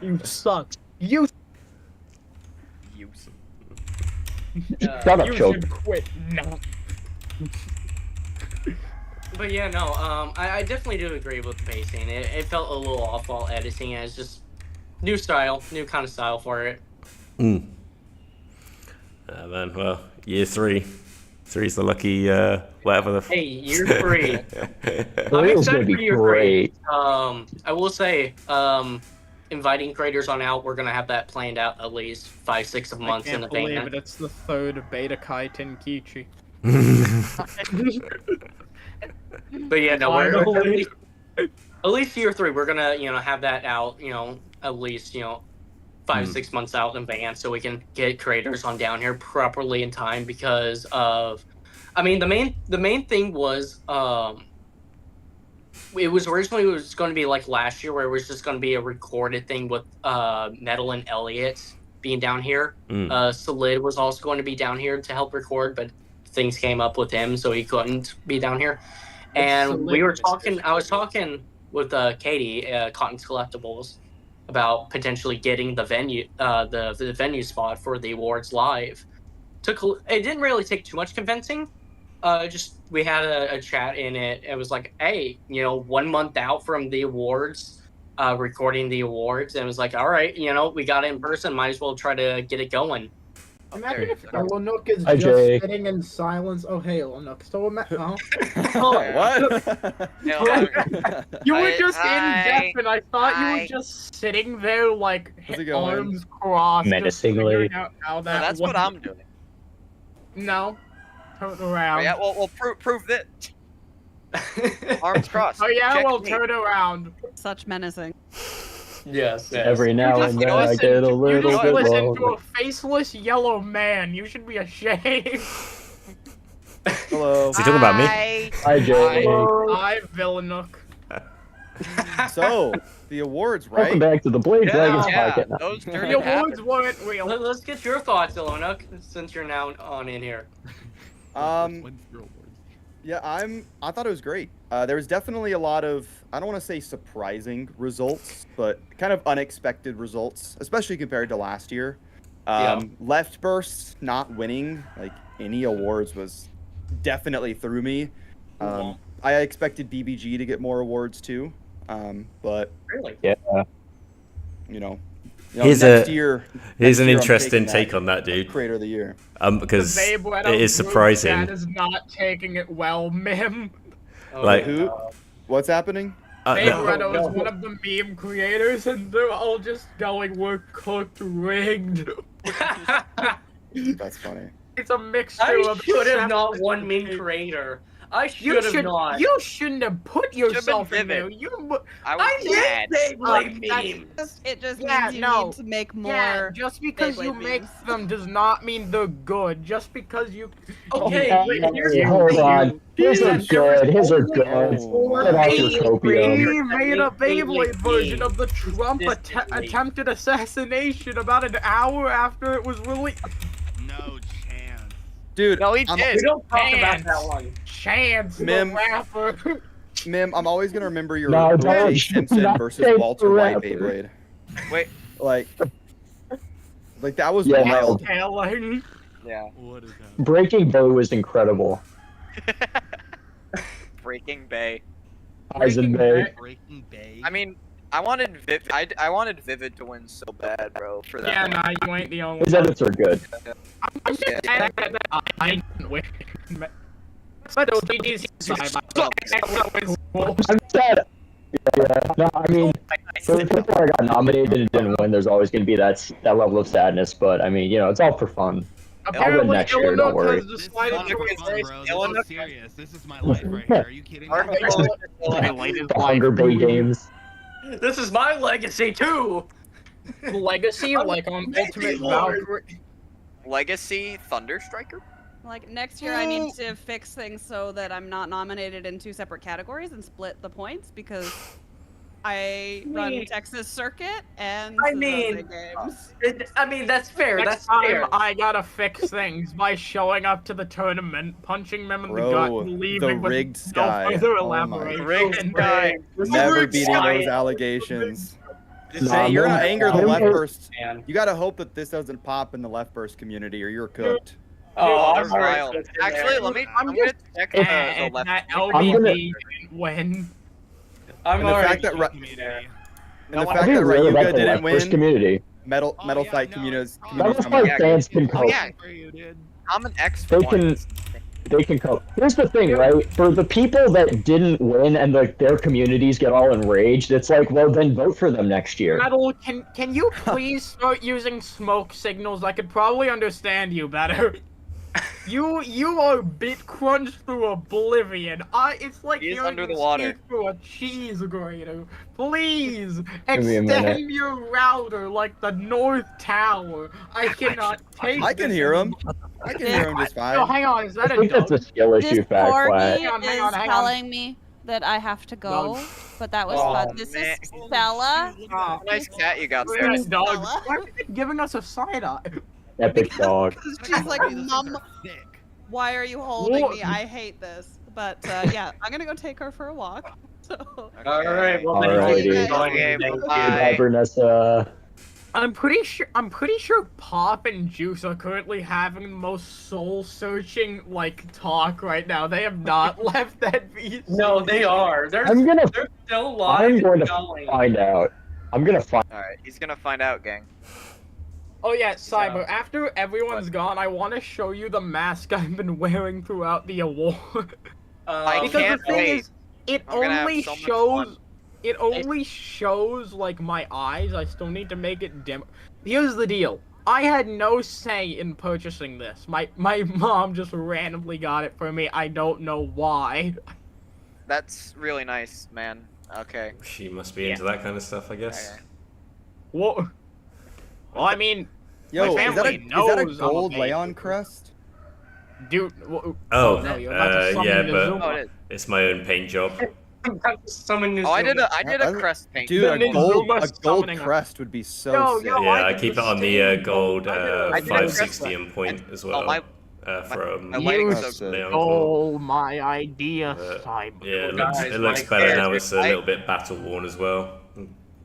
You suck. You Shut up, you Choke. should quit now. But yeah, no, I definitely do agree with the pacing. It felt a little off while editing. It's just new style, new kind of style for it. Man, well, year 3. 3's the lucky, whatever the. Hey, year 3. I'm It's excited gonna be for year 3. great. I will say, inviting creators on out, we're gonna have that planned out at least 5-6 months in I can't believe advance. it. It's the third Beta Kai Tenkichi. But yeah, no, we're at least year 3. We're gonna, have that out, at least, 5-6 months out in advance, so we can get creators on down here properly in time. Because of, I mean, the main thing was, it was originally going to be like last year, where it was just going to be a recorded thing with Metal and Elliot being down here. Solid was also going to be down here to help record, but things came up with him, so he couldn't be down here. And we were talking. I was talking with Katie, Cotton's Collectibles, about potentially getting the venue, the venue spot for the awards live. It didn't really take too much convincing. Just we had a chat in it. It was like, hey, 1 month out from the awards, recording the awards, and it was like, all right, we got it in person. Might as well try to get it going. Imagine if Lennook is Hi, just Jay. sitting in silence. Oh, hey, Lennook. So, you were just in depth, and I thought you were just sitting there, like, arms crossed. Menacingly. How that that's what I'm doing. No. Turn around. Oh, yeah, well, prove that. Arms crossed. Oh, yeah, Check well, me. turn around. Such menacing. Yes. Every now and then I get a You little just bit listen to low. a faceless yellow man. You should be ashamed. Hello. Is he talking about me? Hi, Jay. Hi, Villanook. So, the awards, Welcome right? back to the Blade Dragons Yeah, podcast. those The dirty awards weren't real. Let's get your thoughts, Ilonuk, since you're now on in here. Yeah, I thought it was great. There was definitely a lot of, I don't want to say surprising results, but kind of unexpected results, especially compared to last year. Left Burst not winning like any awards was definitely through me. I expected BBG to get more awards too, but Really? Yeah. Here's next an year I'm interesting taking take on that, dude. Creator of the Year. Because The it Beyblade is group surprising. chat is not taking it well, Mim. Like, Who? What's happening? Beyblade is one of the meme creators, and they're all just going, "We're cooked, rigged." That's funny. It's a mixture I of. should have not one meme creator. I should have not. You shouldn't have put yourself in there. vivid. You. I was mad. did Beyblade memes. It just Yeah, means you no. need to make more. Yeah, just because you Beyblade make memes. them does not mean they're good. Just because you. Okay, here's Hey, the hold thing. on. His are good. His are good. Get out your copium. He made a Beyblade version of the Trump Consistently. attempted assassination about an hour after it was released. No chance. Dude, No, he I'm- did. We don't talk about Chance. that one. Chance, Mim. the rapper. Mim, I'm always gonna remember your No, O.J. don't. Simpson Not versus Chase Walter the White Rapper. Beyblade. Wait. Like that was Yeah, wild. Telling. Yeah. What is happening? Breaking Bay was incredible. Breaking Bay. Aizen Bay. Breaking Bay. I mean, I wanted I wanted Vivid to win so bad, bro. For that. Yeah, one. nah, you ain't the only His edits are good. I'm just saying that I didn't win. But GG's I'm sad. Yeah, no, I mean, for the people that got nominated and didn't win, there's always going to be that level of sadness. But I mean, you know, it's all for fun. I'll win next year. Don't worry. This is not for fun, bro. This is serious. This is my life right here. Are you kidding me? The Hunger Bay games. This is my legacy too. Legacy, like on Ultimate Valkyrie. Legacy Thunder Striker. Like next year, I need to fix things so that I'm not nominated in 2 separate categories and split the points because I run Texas Circuit and games. I mean that's fair. Next time I gotta fix things by showing up to the tournament, punching them in the gut, and leaving the rigged with sky. no further Oh my elaboration. Rigged sky. Never beating those allegations. Nah, You're gonna anger the left I'm- burst. You gotta hope that this doesn't pop in the left burst community, or you're cooked. Oh, They're wild. Actually, I'm gonna check the And left. that gonna- LBB didn't win. I'm And the already fact that in community. And the I fact think that really about Ryuga the didn't West Coast win, community. Metal Oh, Fight no. communities. Metal Fight fans can Oh cope. yeah, I'm an X for They can. They can cope. Here's the thing, right? For the people that didn't win and their communities get all enraged, it's like, well, then vote for them next year. Metal, can you please start using smoke signals? I could probably understand you better. You are bit crunched through oblivion. It's like He is you're under the water. through a cheese grater. Please Give me a minute. extend your router like the North Tower. I cannot take. I can this hear him. anymore. I can hear him just Oh, fine. hang on, is I that a think that's a dog? skill This issue, Fat corgi Flat. Hang on, is hang on. telling me that I have to go, Dog. but that was Oh, fun. This man. is Stella. Oh, Nice cat you got there. Where's dog? Stella. Why are you giving us a side eye? Epic dog. She's like, Mom, Sick. why are you holding What? me? I hate this. But yeah, I'm gonna go take her for a walk. So. All right. Well, Alrighty. Okay, Bye, bye. Vanessa. I'm pretty sure Pop and Juice are currently having the most soul-searching talk right now. They have not left that VC. No, they are. They're I'm still live. going and to going. find out. I'm gonna find. Alright, he's gonna find out, gang. Oh yeah, Cyber. After everyone's gone, I want to show you the mask I've been wearing throughout the award. I Because can't the thing wait. is, it I'm gonna have only so much shows. fun. It only shows my eyes. I still need to make it dim. Here's the deal. I had no say in purchasing this. My mom just randomly got it for me. I don't know why. That's really nice, man. Okay. She must be into that kind of stuff, I guess. Okay. What? Well, I mean, Yo, my is that family a knows I'm a gold baby. Leon crest? Dude. Oh, no, you're about to summon yeah, the but Zuma. Oh, it is. it's my own paint job. Summon Oh, I did a crest paint. Dude, Then a gold Zuma's summoning her. crest would be so Yo, sick. yo, Yeah, I I did keep the it on the same gold I did a 560 in point as well. my From lighting's so so good. Leon. Oh, my idea, But, Cyber. Yeah, it Guys, looks my better now. character- It's a little bit battle worn as well.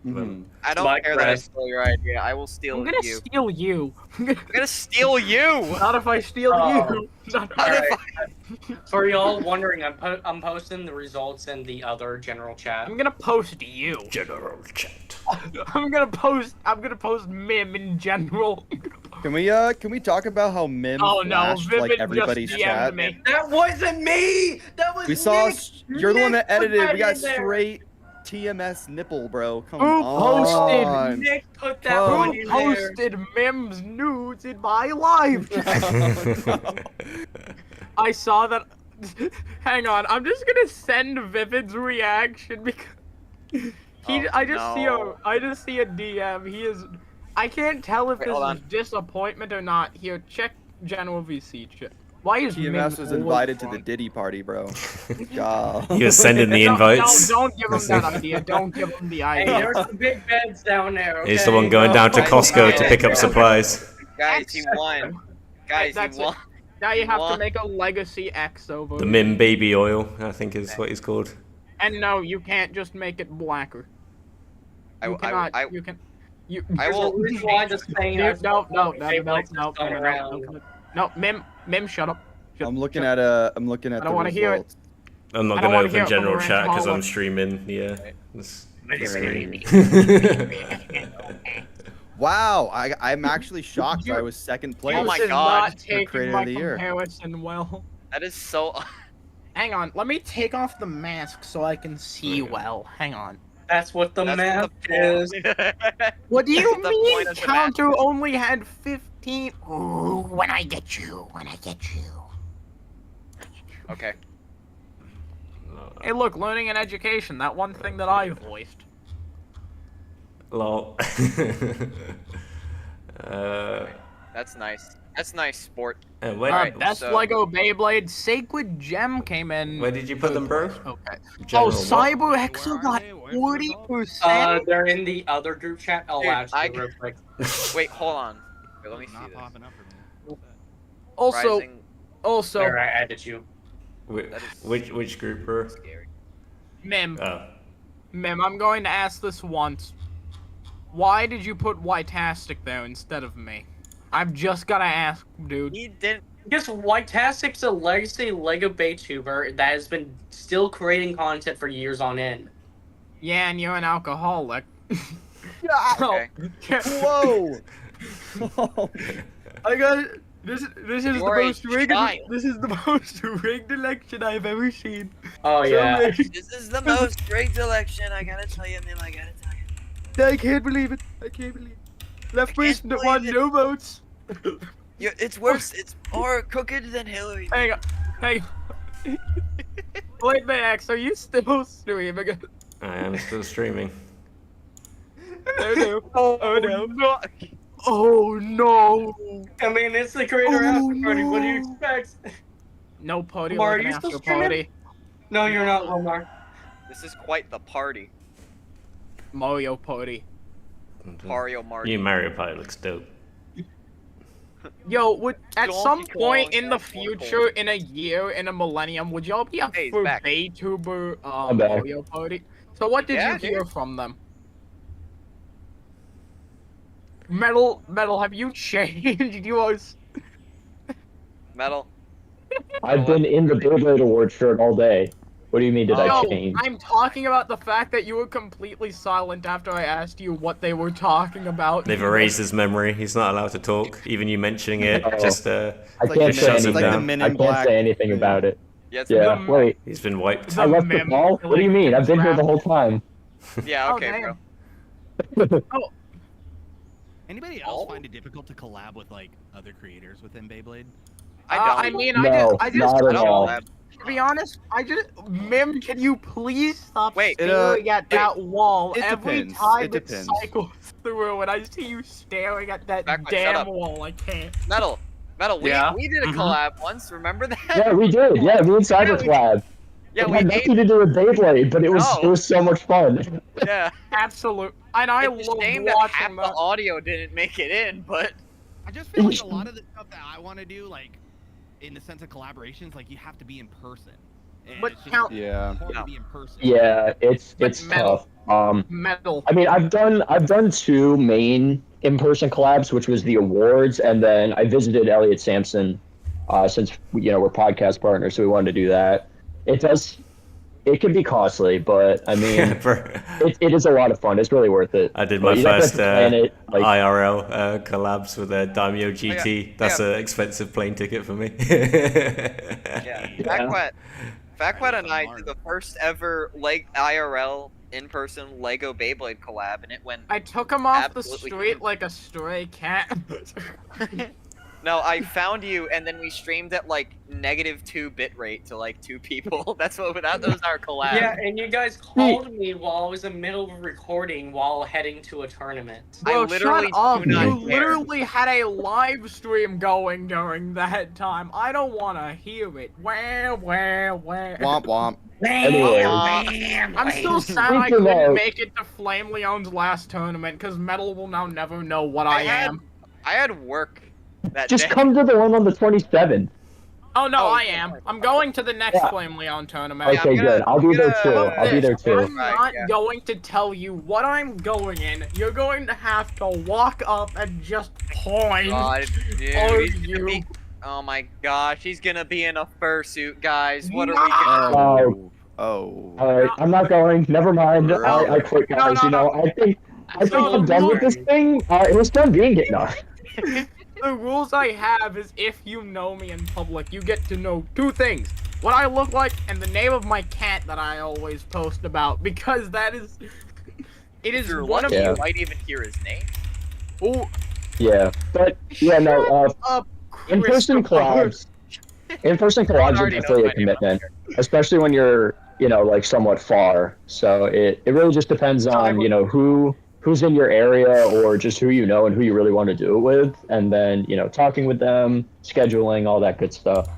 Mhm. I don't My care that I crest. stole your idea. I will steal I'm gonna you. steal you. I'm gonna steal you! Not if I steal Oh. you. Not if Alright. I... For y'all wondering, I'm posting the results in the other general chat. I'm gonna post you. General chat. I'm gonna post Mim in general. Can we talk about how Mim Oh no, flashed Vivid like everybody's just DM'd chat? me. That wasn't me. That was We saw Nick. you're the one that Nick put edited. We that got in there. straight TMS nipple, bro. Come Who posted? on. Nick put that one Who in posted Mim's nudes in my live chat? I saw that. Hang on, I'm just gonna send Vivid's reaction because I just see a DM. He is. I can't tell if Wait, this hold is on. disappointment or not. Here, check general VC chat. Why is Mim TMS was always invited to the wrong? Diddy party, bro. God. He was sending the No, invites. No, don't give him that idea. Don't give him the Hey, idea. there's some big beds down there. Okay? He's the one going down to Costco to pick up supplies. Guys, he won. Guys, That's he won. Now you have to What? make a legacy X over. The Mim Baby Oil, I think is what he's called. And no, you can't just make it blacker. You cannot. You can. You. I will. There's a reason why this thing has No. Beyblades just going around. No, Mim, shut up. I'm looking at the don't wanna hear it. results. I'm not I don't gonna wanna hear open it from general a chat because I'm Rantaholic. streaming. Yeah. This screen. Wow, I'm actually shocked that I was second place. Oh my This is God. not for taking Creator my of the Year. comparison well. That is so. Hang on, let me take off the mask so I can see well. Hang on. That's what the That's math what the is. What do you That's the mean? point of the Counter only had 15. Ooh, when I get you. Okay. Hey, look, learning and education. That one thing that I voiced. Lol. That's nice. That's nice, sport. Where, Alright, Best so- Lego Beyblade Sacred Gem came in. where did you put them, bro? Okay. General, Oh, Cyber Hexel got Where are they? Where's the 40%. They're in the other group chat. I'll Dude, ask I you real quick. Wait, hold on. Wait, let me see Not this. popping up for me. Also, Rising, There, I added you. that is Which group, bro? scary. Mim, Oh. I'm going to ask this once. Why did you put Whitetastic there instead of me? I've just gotta ask, dude. He didn't. Because Whitetastic's a legacy Lego Baytuber that has been still creating content for years on end. Yeah, and you're an alcoholic. Okay. Whoa! I got it. This is the You're a most rigged. child. This is the most rigged election I've ever seen. Oh So yeah. rigged. This is the most rigged election. I gotta tell you, man. I gotta tell you. I can't believe it. I can't believe it. Left brace believe won it. no votes. It's worse. It's more crooked than Hillary. Hang on. Wait, Max, are you still streaming? I am still streaming. Oh no. Oh no. Oh no. I mean, it's the creator Oh, after party. What do you no. expect? No party Omar, like are an you still after streaming? party. No, you're not, Omar. This is quite the party. Mario party. Mario Marty. New Mario Party looks dope. Yo, at some Donkey point Kong in the and Donkey future, in a year, in a millennium, would y'all be up Hey, he's for back. VTuber I'm back. Mario Party? So what did Yeah, you hear from them? Metal, have you changed yours? Metal. I've been in the Beyblade Award shirt all day. What do you mean, did I No, change? I'm talking about the fact that you were completely silent after I asked you what they were talking about. They've erased his memory. He's not allowed to talk. Even you mentioning it, Oh. just I like can't the say Men- it's anything. like the Men in I can't Black say anything thing. about it. Yeah. It's Yeah, wait. he's been wiped. The I left the mem- ball? What do you mean? I've been here the whole time. Yeah. Oh, Okay, damn. bro. Anybody else find it difficult to collab with like other creators within Beyblade? I don't. I mean, No, I just, not I at don't all. collab. to be honest, Mim, can you please stop Wait, staring at that wall it every depends, time it depends. cycles through and I see you staring at that Back, shut damn up. wall? I can't. Metal. We Yeah. we did a collab once. Remember that? Yeah, we did. Yeah, me and Cyber collab. Yeah, It we had made. nothing to do with Beyblade, but it was No. so much fun. Yeah. Absolute. And I It's a love shame that half watching the that. audio didn't make it in, but I just feel like a lot of the stuff that I want to do, like in the sense of collaborations, like you have to be in person. And But it's just count- Yeah. hard No. to be in person. Yeah, it's Metal. tough. Metal. I mean, I've done two main in-person collabs, which was the awards, and then I visited Elliot Sampson, since we're podcast partners, so we wanted to do that. It can be costly, but I mean, it is a lot of fun. It's really worth it. I did But my you don't have first to plan it, like- IRL collabs with Daimyo GT. That's an expensive plane ticket for me. yeah. Yeah. Factwet and I did the first ever IRL in-person Lego Beyblade collab, and it went. I took him off the Absolutely. street like a stray cat. No, I found you, and then we streamed at like -2 bitrate to like 2 people. That was our collab. Yeah, and you guys called me while I was in the middle of a recording while heading to a tournament. Bro, literally shut up. do not You care. literally had a live stream going during that time. I don't want to hear it. Where? Womp womp. Anyway. I'm still sad I Speaking couldn't of- make it to Flame Leon's last tournament because Metal will now never know what I am. I had work that Just day. come to the one on the 27th. Oh no, Oh, I am. I'm going to the next Yeah. Flame Leon tournament. Okay, good. I'll be there too. I'll be there too. I'm not going to tell you what I'm going in. You're going to have to walk up and just point. God, dude, Are he's gonna you? be- Oh my gosh, he's gonna be in a fursuit, guys. What are we gonna do? Oh. Alright, I'm not going. Never mind. I quit, guys. You know, I think I'm done with this thing. It was fun being here. No. The rules I have is if you know me in public, you get to know 2 things. What I look like and the name of my cat that I always post about, because that is... It is one of you might even hear his name. Oh. Yeah, but yeah, no. In-person collabs. In-person collabs are definitely a commitment, especially when you're, you know, like somewhat far. So it really just depends on, you know, who's in your area or just who you know and who you really want to do it with, and then, you know, talking with them, scheduling, all that good stuff.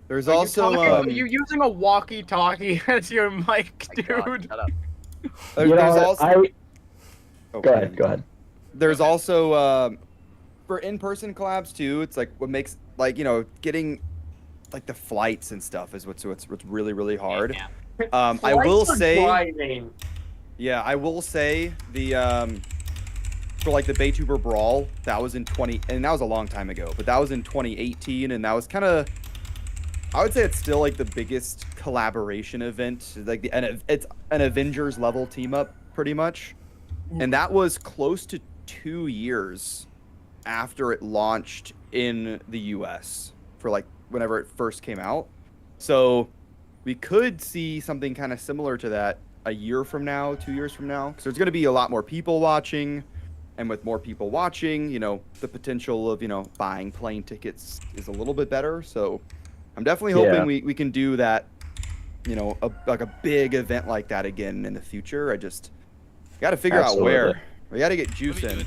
There's also are you using a walkie-talkie as your mic, dude? There's also go ahead. There's also for in-person collabs too. It's like what makes, like, you know, getting like the flights and stuff is what's really, really hard. I will say, yeah, I will say the for like the Baytuber Brawl, that was in and that was a long time ago, but that was in 2018, and that was kind of, I would say it's still like the biggest collaboration event, like it's an Avengers level team up pretty much, and that was close to 2 years after it launched in the US for like whenever it first came out. So we could see something kind of similar to that a year from now, 2 years from now, because there's going to be a lot more people watching, and with more people watching, you know, the potential of, you know, buying plane tickets is a little bit better. So I'm definitely hoping we can do that, you know, like a big event like that again in the future. I just got to figure out where. We got to get Juice in.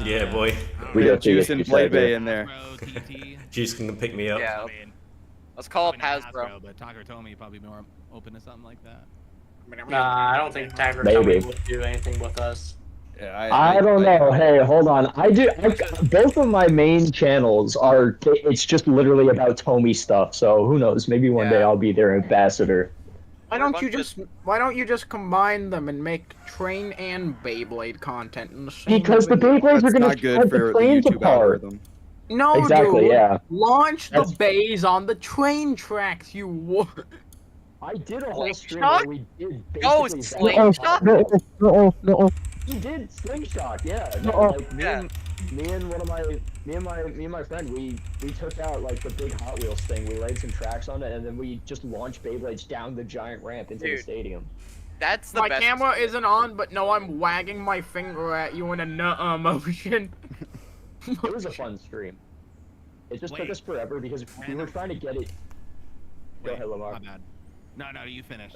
Yeah, boy. We got Juice and Playbay in there. Juice can pick me up. Yeah. Let's call up Hasbro. But Tucker told me probably more open to something like that. Nah, I don't think Tiger would do anything with us. Yeah, I don't know. Hey, hold on. Both of my main channels are. It's just literally about Tomy stuff. So who knows? Maybe one day I'll be their ambassador. Why don't you just combine them and make train and Beyblade content in the same? Because the Beyblades are gonna good for the YouTube algorithm. No, exactly, dude. Yeah. Launch the bays on the train tracks, you. I did a whole stream where we did Oh, basically slingshot? No. He did slingshot, yeah. No, like me and my friend, we took out like the big Hot Wheels thing. We laid some tracks on it, and then we just launched Beyblades down the giant ramp into the stadium. That's the my best. camera isn't on, but no, I'm wagging my finger at you in a nuh motion. It was a fun stream. It just took us forever because we were trying to get it. Go ahead, Lamar. My bad. No, you finish.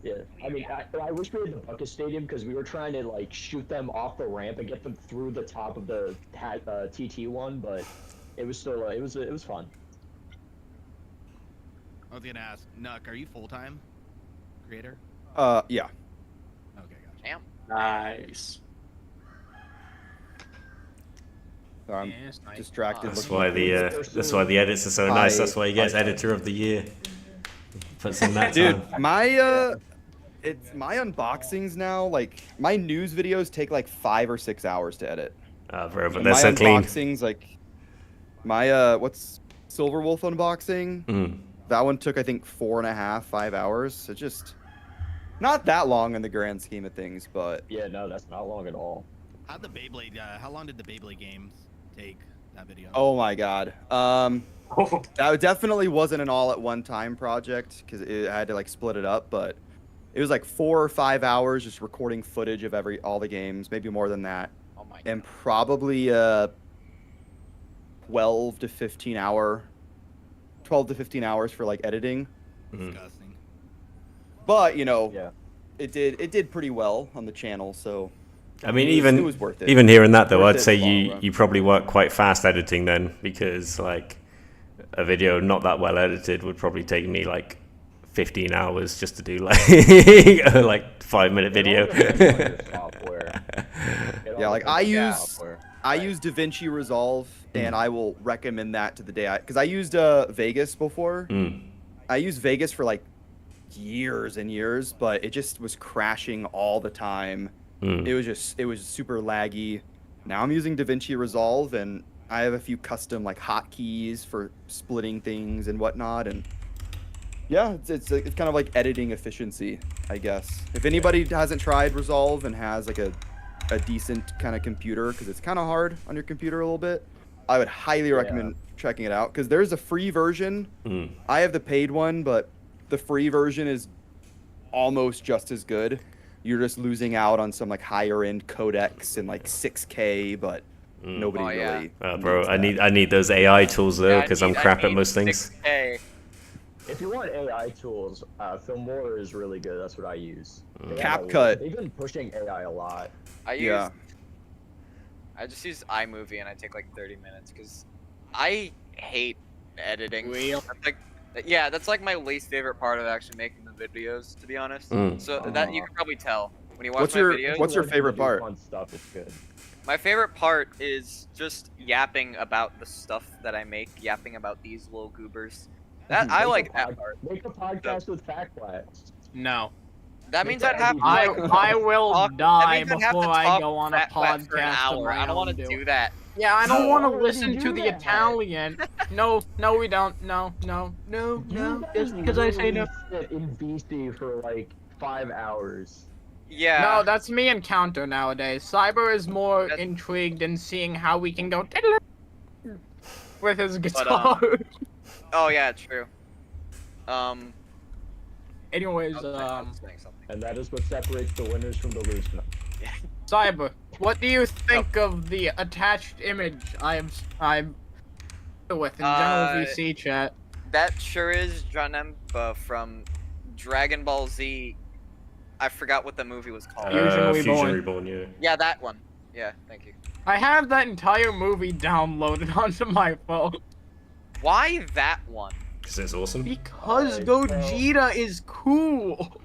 Yeah, I mean, I wish we had the bucket stadium because we were trying to like shoot them off the ramp and get them through the top of the TT one, but it was still it was fun. I was gonna ask, Nuck, are you full-time creator? Yeah. Okay, gotcha. Damn. Nice. I'm distracted. That's why the edits are so nice. That's why he gets editor of the year. Puts in that Dude, time. my unboxings now, like my news videos take like 5 or 6 hours to edit. Bro, but And they're so clean. Unboxings, like my what's Silver Wolf unboxing? That one took I think 4.5, 5 hours. It's just not that long in the grand scheme of things, but yeah, no, that's not long at all. How long did the Beyblade games take, that video? Oh my god. That definitely wasn't an all at one time project because I had to like split it up, but it was like 4 or 5 hours just recording footage of all the games, maybe more than that. Oh my god. And probably 12 to 15 hours for like editing. Disgusting. But you know, it did pretty well on the channel, so I mean, it was worth it. even hearing that though, Worth I'd it say in the long run. you probably work quite fast editing then, because like a video not that well edited would probably take me like 15 hours just to do like a like 5-minute video. Yeah, like I use DaVinci Resolve, and I will recommend that to the day because I used Vegas before. I used Vegas for like years and years, but it just was crashing all the time. It was super laggy. Now I'm using DaVinci Resolve, and I have a few custom like hotkeys for splitting things and whatnot, and yeah, it's kind of like editing efficiency, I guess. If anybody hasn't tried Resolve and has like a decent kind of computer, because it's kind of hard on your computer a little bit, I would highly recommend checking it out, because there's a free version. I have the paid one, but the free version is almost just as good. You're just losing out on some like higher end codecs and like 6K, but nobody really. Bro, I need those AI tools though, because I'm crap at most things. 6K. If you want AI tools, Filmora is really good. That's what I use. CapCut. They've been pushing AI a lot. I just use iMovie and I take like 30 minutes because I hate editing. That's like my least favorite part of actually making the videos, to be honest. So that you can probably tell when you watch my videos. What's your favorite part? Fun stuff is good. My favorite part is just yapping about the stuff that I make, yapping about these little goobers. I like that part. Make a podcast with FactFlat. No. That means I'd have to, I will die before I go on a podcast for an hour. I don't want to do that. Yeah, I don't want to listen to the Italian. No, we don't. No. Just because I say no. Sit in VC for like 5 hours. Yeah. No, that's me and Counter nowadays. Cyber is more intrigued in seeing how we can go with his guitar. Oh yeah, true. Anyways, and that is what separates the winners from the losers. Cyber, what do you think of the attached image I'm with in general VC chat? That sure is Janemba from Dragon Ball Z. I forgot what the movie was called. Fusion Reborn, yeah. Yeah, that one. Yeah, thank you. I have that entire movie downloaded onto my phone. Why that one? Because it's awesome. Because Gogeta is cool.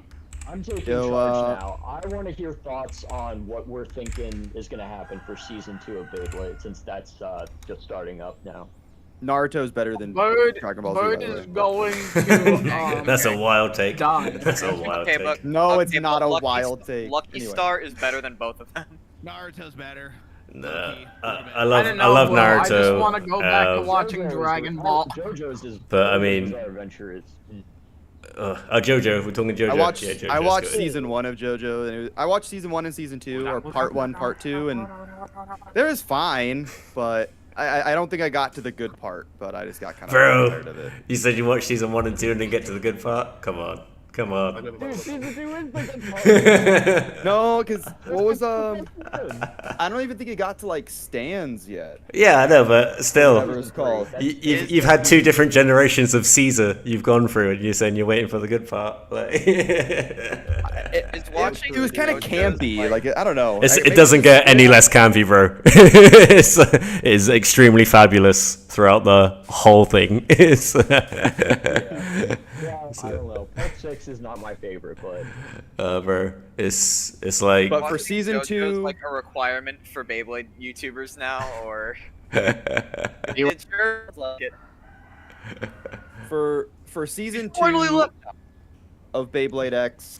I'm taking charge now. I want to hear thoughts on what we're thinking is going to happen for Season 2 of Beyblade, since that's just starting up now. Naruto's better than Dragon Ball Z. Bird is going to. That's a wild take. Die. That's a wild take. But, no, it's not a wild take. Lucky Star is better than both of them. Naruto's better. No, I love Naruto. I just want to go back to watching Dragon Ball. JoJo's is. But I mean, Adventure is. JoJo. We're talking JoJo. I watched season 1 of JoJo. I watched season 1 and season 2, or part 1, part 2, and it was fine. But I don't think I got to the good part. But I just got kind of tired of it. You said you watched season 1 and 2 and didn't get to the good part. Come on. Dude, season 2 is the good part. No, because what was I don't even think it got to like stands yet. Yeah, I know, but still, whatever it's called. You've had 2 different generations of Caesar you've gone through, and you're saying you're waiting for the good part. Like, it was kind of campy. Like I don't know. It doesn't get any less campy, bro. It's extremely fabulous throughout the whole thing. I don't know. Part 6 is not my favorite, but. Bro, it's like. But for season 2, like a requirement for Beyblade YouTubers now, or. For season 2 of Beyblade X,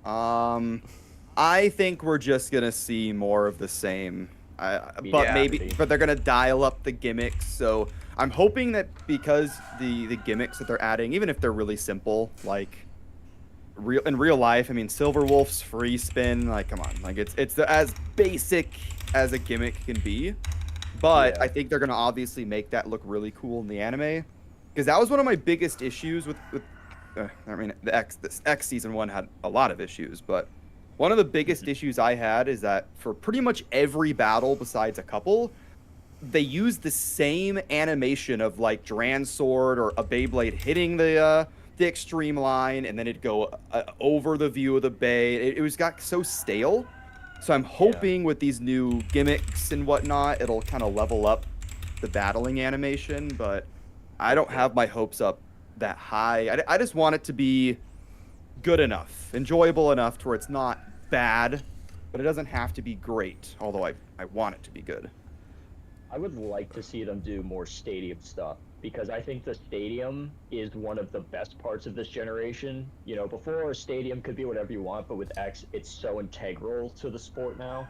I think we're just gonna see more of the same. But they're gonna dial up the gimmicks. So I'm hoping that because the gimmicks that they're adding, even if they're really simple, like in real life, I mean, Silver Wolf's free spin, like come on, like it's as basic as a gimmick can be. But I think they're gonna obviously make that look really cool in the anime, because that was one of my biggest issues with I mean, this X season 1 had a lot of issues, but one of the biggest issues I had is that for pretty much every battle besides a couple, they use the same animation of like Dran's sword or a Beyblade hitting the extreme line, and then it'd go over the view of the bay. It was got so stale. So I'm hoping with these new gimmicks and whatnot, it'll kind of level up the battling animation, but I don't have my hopes up that high. I just want it to be good enough, enjoyable enough to where it's not bad, but it doesn't have to be great, although I want it to be good. I would like to see them do more stadium stuff, because I think the stadium is one of the best parts of this generation. You know, before a stadium could be whatever you want, but with X, it's so integral to the sport now.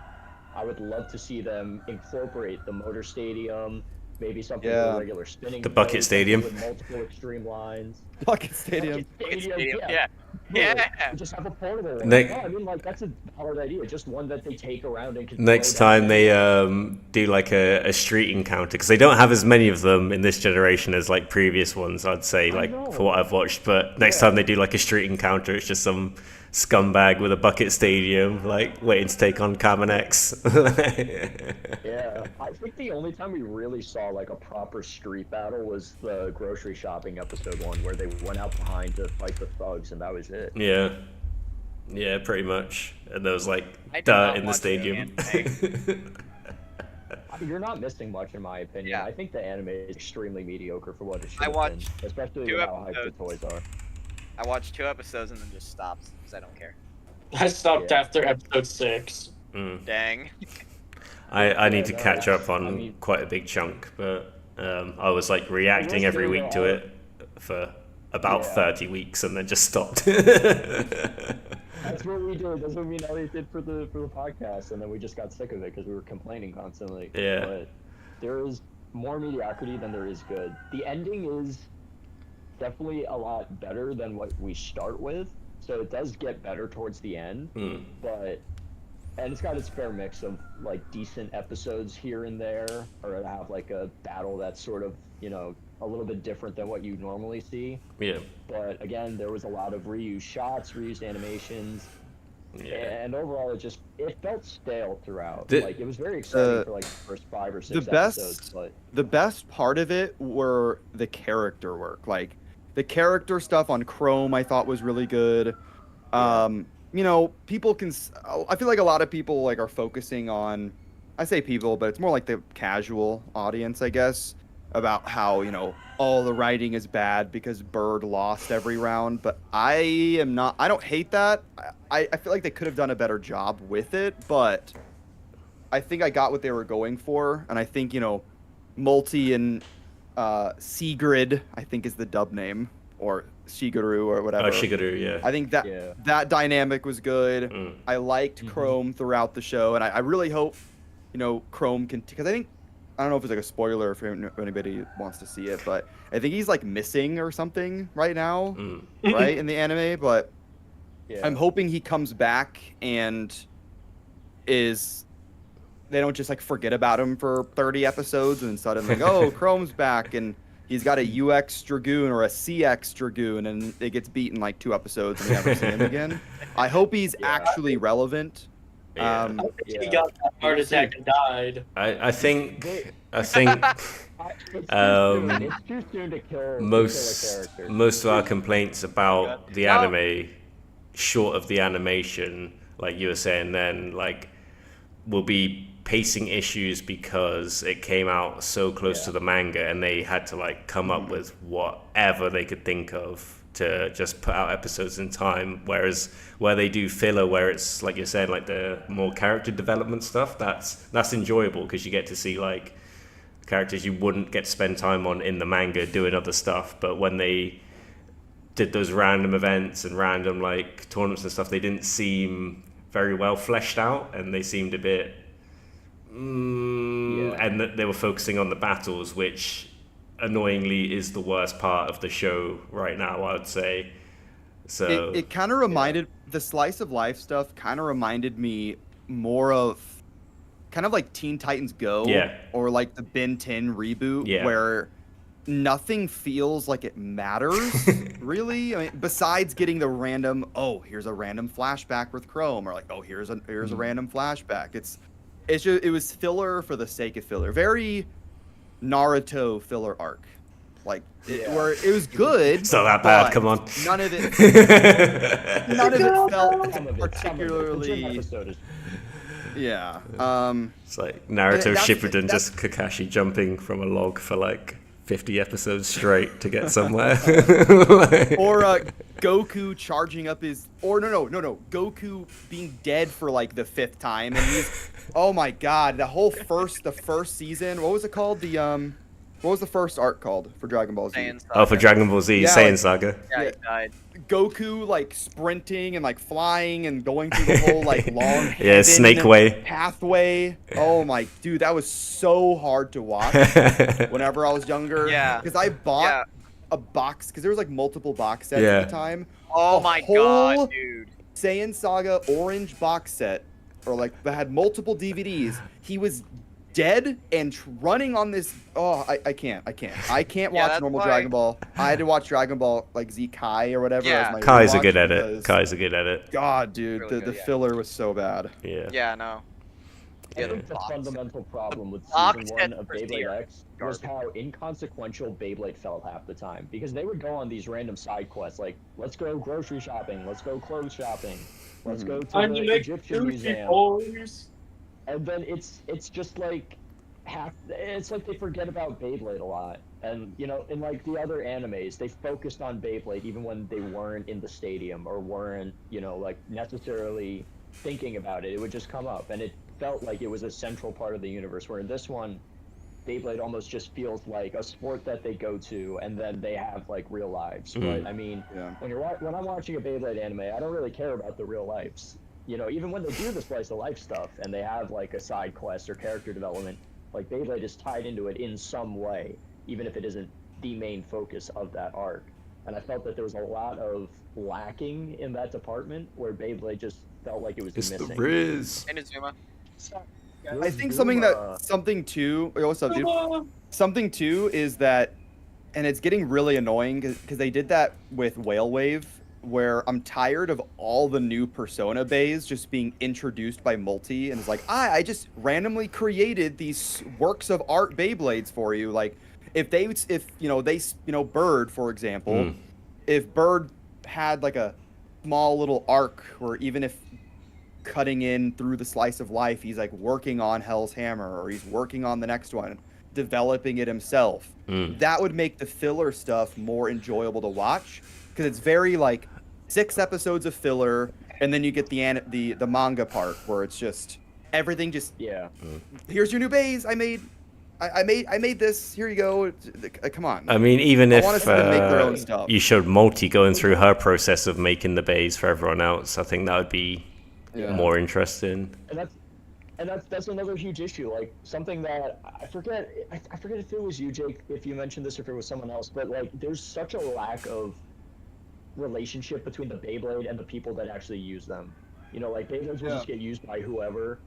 I would love to see them incorporate the motor stadium, maybe something Yeah. with a regular spinning. The Bucket plate, Stadium. with multiple extreme lines. Bucket Stadium. Bucket Stadium, yeah. yeah. We just have a portable one. Next- No, I mean, like, that's a valid idea. Just one that they take around and can Next throw down. time they do like a street encounter, because they don't have as many of them in this generation as like previous ones, I'd say, like for what I've watched. But next time they do like a street encounter, it's just some scumbag with a Bucket Stadium like waiting to take on Carbon X. Yeah, I think the only time we really saw like a proper street battle was the grocery shopping episode 1, where they went out behind to fight the thugs, and that was it. Yeah, pretty much. And there was like I did dirt not in the watch stadium. You're not missing much, in my opinion. Yeah. I think the anime is extremely mediocre for what it should I have watched been, especially 2 with how hyped the episodes. toys are. I watched 2 episodes and then just stopped because I don't care. I stopped Yeah. after episode 6. Dang. I need to no, catch up on I mean- quite a big chunk, but I was like reacting will every say, week to though, it for about Yeah. 30 weeks and then just stopped. That's what we did. That's what me and Elliot did for the podcast, and then we just got sick of it because we were complaining constantly. Yeah. But there is more mediocrity than there is good. The ending is definitely a lot better than what we start with, so it does get better towards the end. But and it's got its fair mix of like decent episodes here and there, or have like a battle that's sort of, you know, a little bit different than what you normally see. Yeah. But again, there was a lot of reused shots, reused animations, Yeah. and overall it felt stale throughout. The- Like, it was very exciting for like the first 5 or 6 the best- episodes, but The best part of it were the character work. Like the character stuff on Chrome, I thought was really good. You know, people can. I feel like a lot of people like are focusing on. I say people, but it's more like the casual audience, I guess, about how, you know, all the writing is bad because Bird lost every round. But I am not. I don't hate that. I feel like they could have done a better job with it, but I think I got what they were going for, and I think, you know, Multi and Sigrid, I think is the dub name, or Shigeru or whatever. Oh, Shigeru, yeah. I think that that dynamic was good. I liked Chrome throughout the show, and I really hope, you know, Chrome can, because I don't know if it's like a spoiler if anybody wants to see it, but I think he's like missing or something right now, right, in the anime. But I'm hoping he comes back and they don't just like forget about him for 30 episodes and then suddenly, oh, Chrome's back and he's got a UX Dragoon or a CX Dragoon and it gets beaten like 2 episodes and we never see him again. I hope he's actually relevant. I think he got that heart attack and died. I think it's too soon to kill most a character. of our complaints about the anime, short of the animation, like you were saying then, like, will be pacing issues because it came out so close to the manga and they had to like come up with whatever they could think of to just put out episodes in time, whereas where they do filler, where it's like you're saying, like the more character development stuff, that's enjoyable because you get to see like characters you wouldn't get to spend time on in the manga doing other stuff. But when they did those random events and random like tournaments and stuff, they didn't seem very well fleshed out and they seemed a bit and that they were focusing on the battles, which annoyingly is the worst part of the show right now, I would say. So it kind of reminded the slice of life stuff kind of reminded me more of kind of like Teen Titans Go or like the Ben 10 reboot where nothing feels like it matters really. I mean, besides getting the random, oh, here's a random flashback with Chrome, or like, oh, here's a random flashback. It's just, it was filler for the sake of filler. Very Naruto filler arc. Like where it was good. It's not that bad, come on. None of it felt particularly Yeah. It's like Naruto that's- Shippuden, just Kakashi jumping from a log for like 50 episodes straight to get somewhere. Or Goku charging up his, or no, Goku being dead for like the 5th time, and he's, oh my god, the first season, what was it called? The what was the first arc called for Dragon Ball Z? Saiyan Oh, for Dragon Ball Z, Yeah, Saiyan like- Saga. Yeah, he died. Goku like sprinting and like flying and going through the whole like long Yeah, Snake Way. pathway. Oh my dude, that was so hard to watch whenever I was younger. Yeah. Because I bought a box because there was like multiple box sets Yeah. at the time. Oh A my whole god, dude. Saiyan Saga orange box set, or like that had multiple DVDs. He was dead and running on this. Oh, I can't watch that's normal why- Dragon Ball. I had to watch Dragon Ball like Z Kai or whatever. Yeah. As my Kai's a rewatch good edit. because- Kai's a good edit. God, dude, Really the good, yeah. filler was so bad. Yeah. Yeah, no. I think the fundamental problem with Box season set 1 of for Beyblade Seer. X was how inconsequential Beyblade felt half the time. Because they would go on these random side quests, like, let's go grocery shopping, let's go clothes shopping, let's go to the Egyptian museum. And then it's just like it's like they forget about Beyblade a lot. And you know, in like the other animes, they focused on Beyblade even when they weren't in the stadium or weren't, you know, like necessarily thinking about it. It would just come up, and it felt like it was a central part of the universe. Where in this one, Beyblade almost just feels like a sport that they go to, and then they have like real lives. But I mean, when I'm watching a Beyblade anime, I don't really care about the real lives. You know, even when they do the slice of life stuff and they have like a side quest or character development, like Beyblade is tied into it in some way, even if it isn't the main focus of that arc. And I felt that there was a lot of lacking in that department where Beyblade just felt like it was missing. the Riz. Inazuma. I think something too. Wait, what's up, dude? Something too is that, and it's getting really annoying because they did that with Whale Wave, where I'm tired of all the new Persona bays just being introduced by Multi, and it's like I just randomly created these works of art Beyblades for you. Like if Bird, for example, if Bird had like a small little arc, or even if cutting in through the slice of life, he's like working on Hell's Hammer, or he's working on the next one, developing it himself. That would make the filler stuff more enjoyable to watch, because it's very like 6 episodes of filler, and then you get the manga part where it's just everything just here's your new bays. I made this. Here you go. Come on. I mean, even I if want us to make their own stuff. you showed Multi going through her process of making the bays for everyone else, I think that would be more interesting. And that's another huge issue. Like something that I forget if it was you, Jake, if you mentioned this, or if it was someone else. But like, there's such a lack of relationship between the Beyblade and the people that actually use them. You know, like Beyblades will just get used by whoever,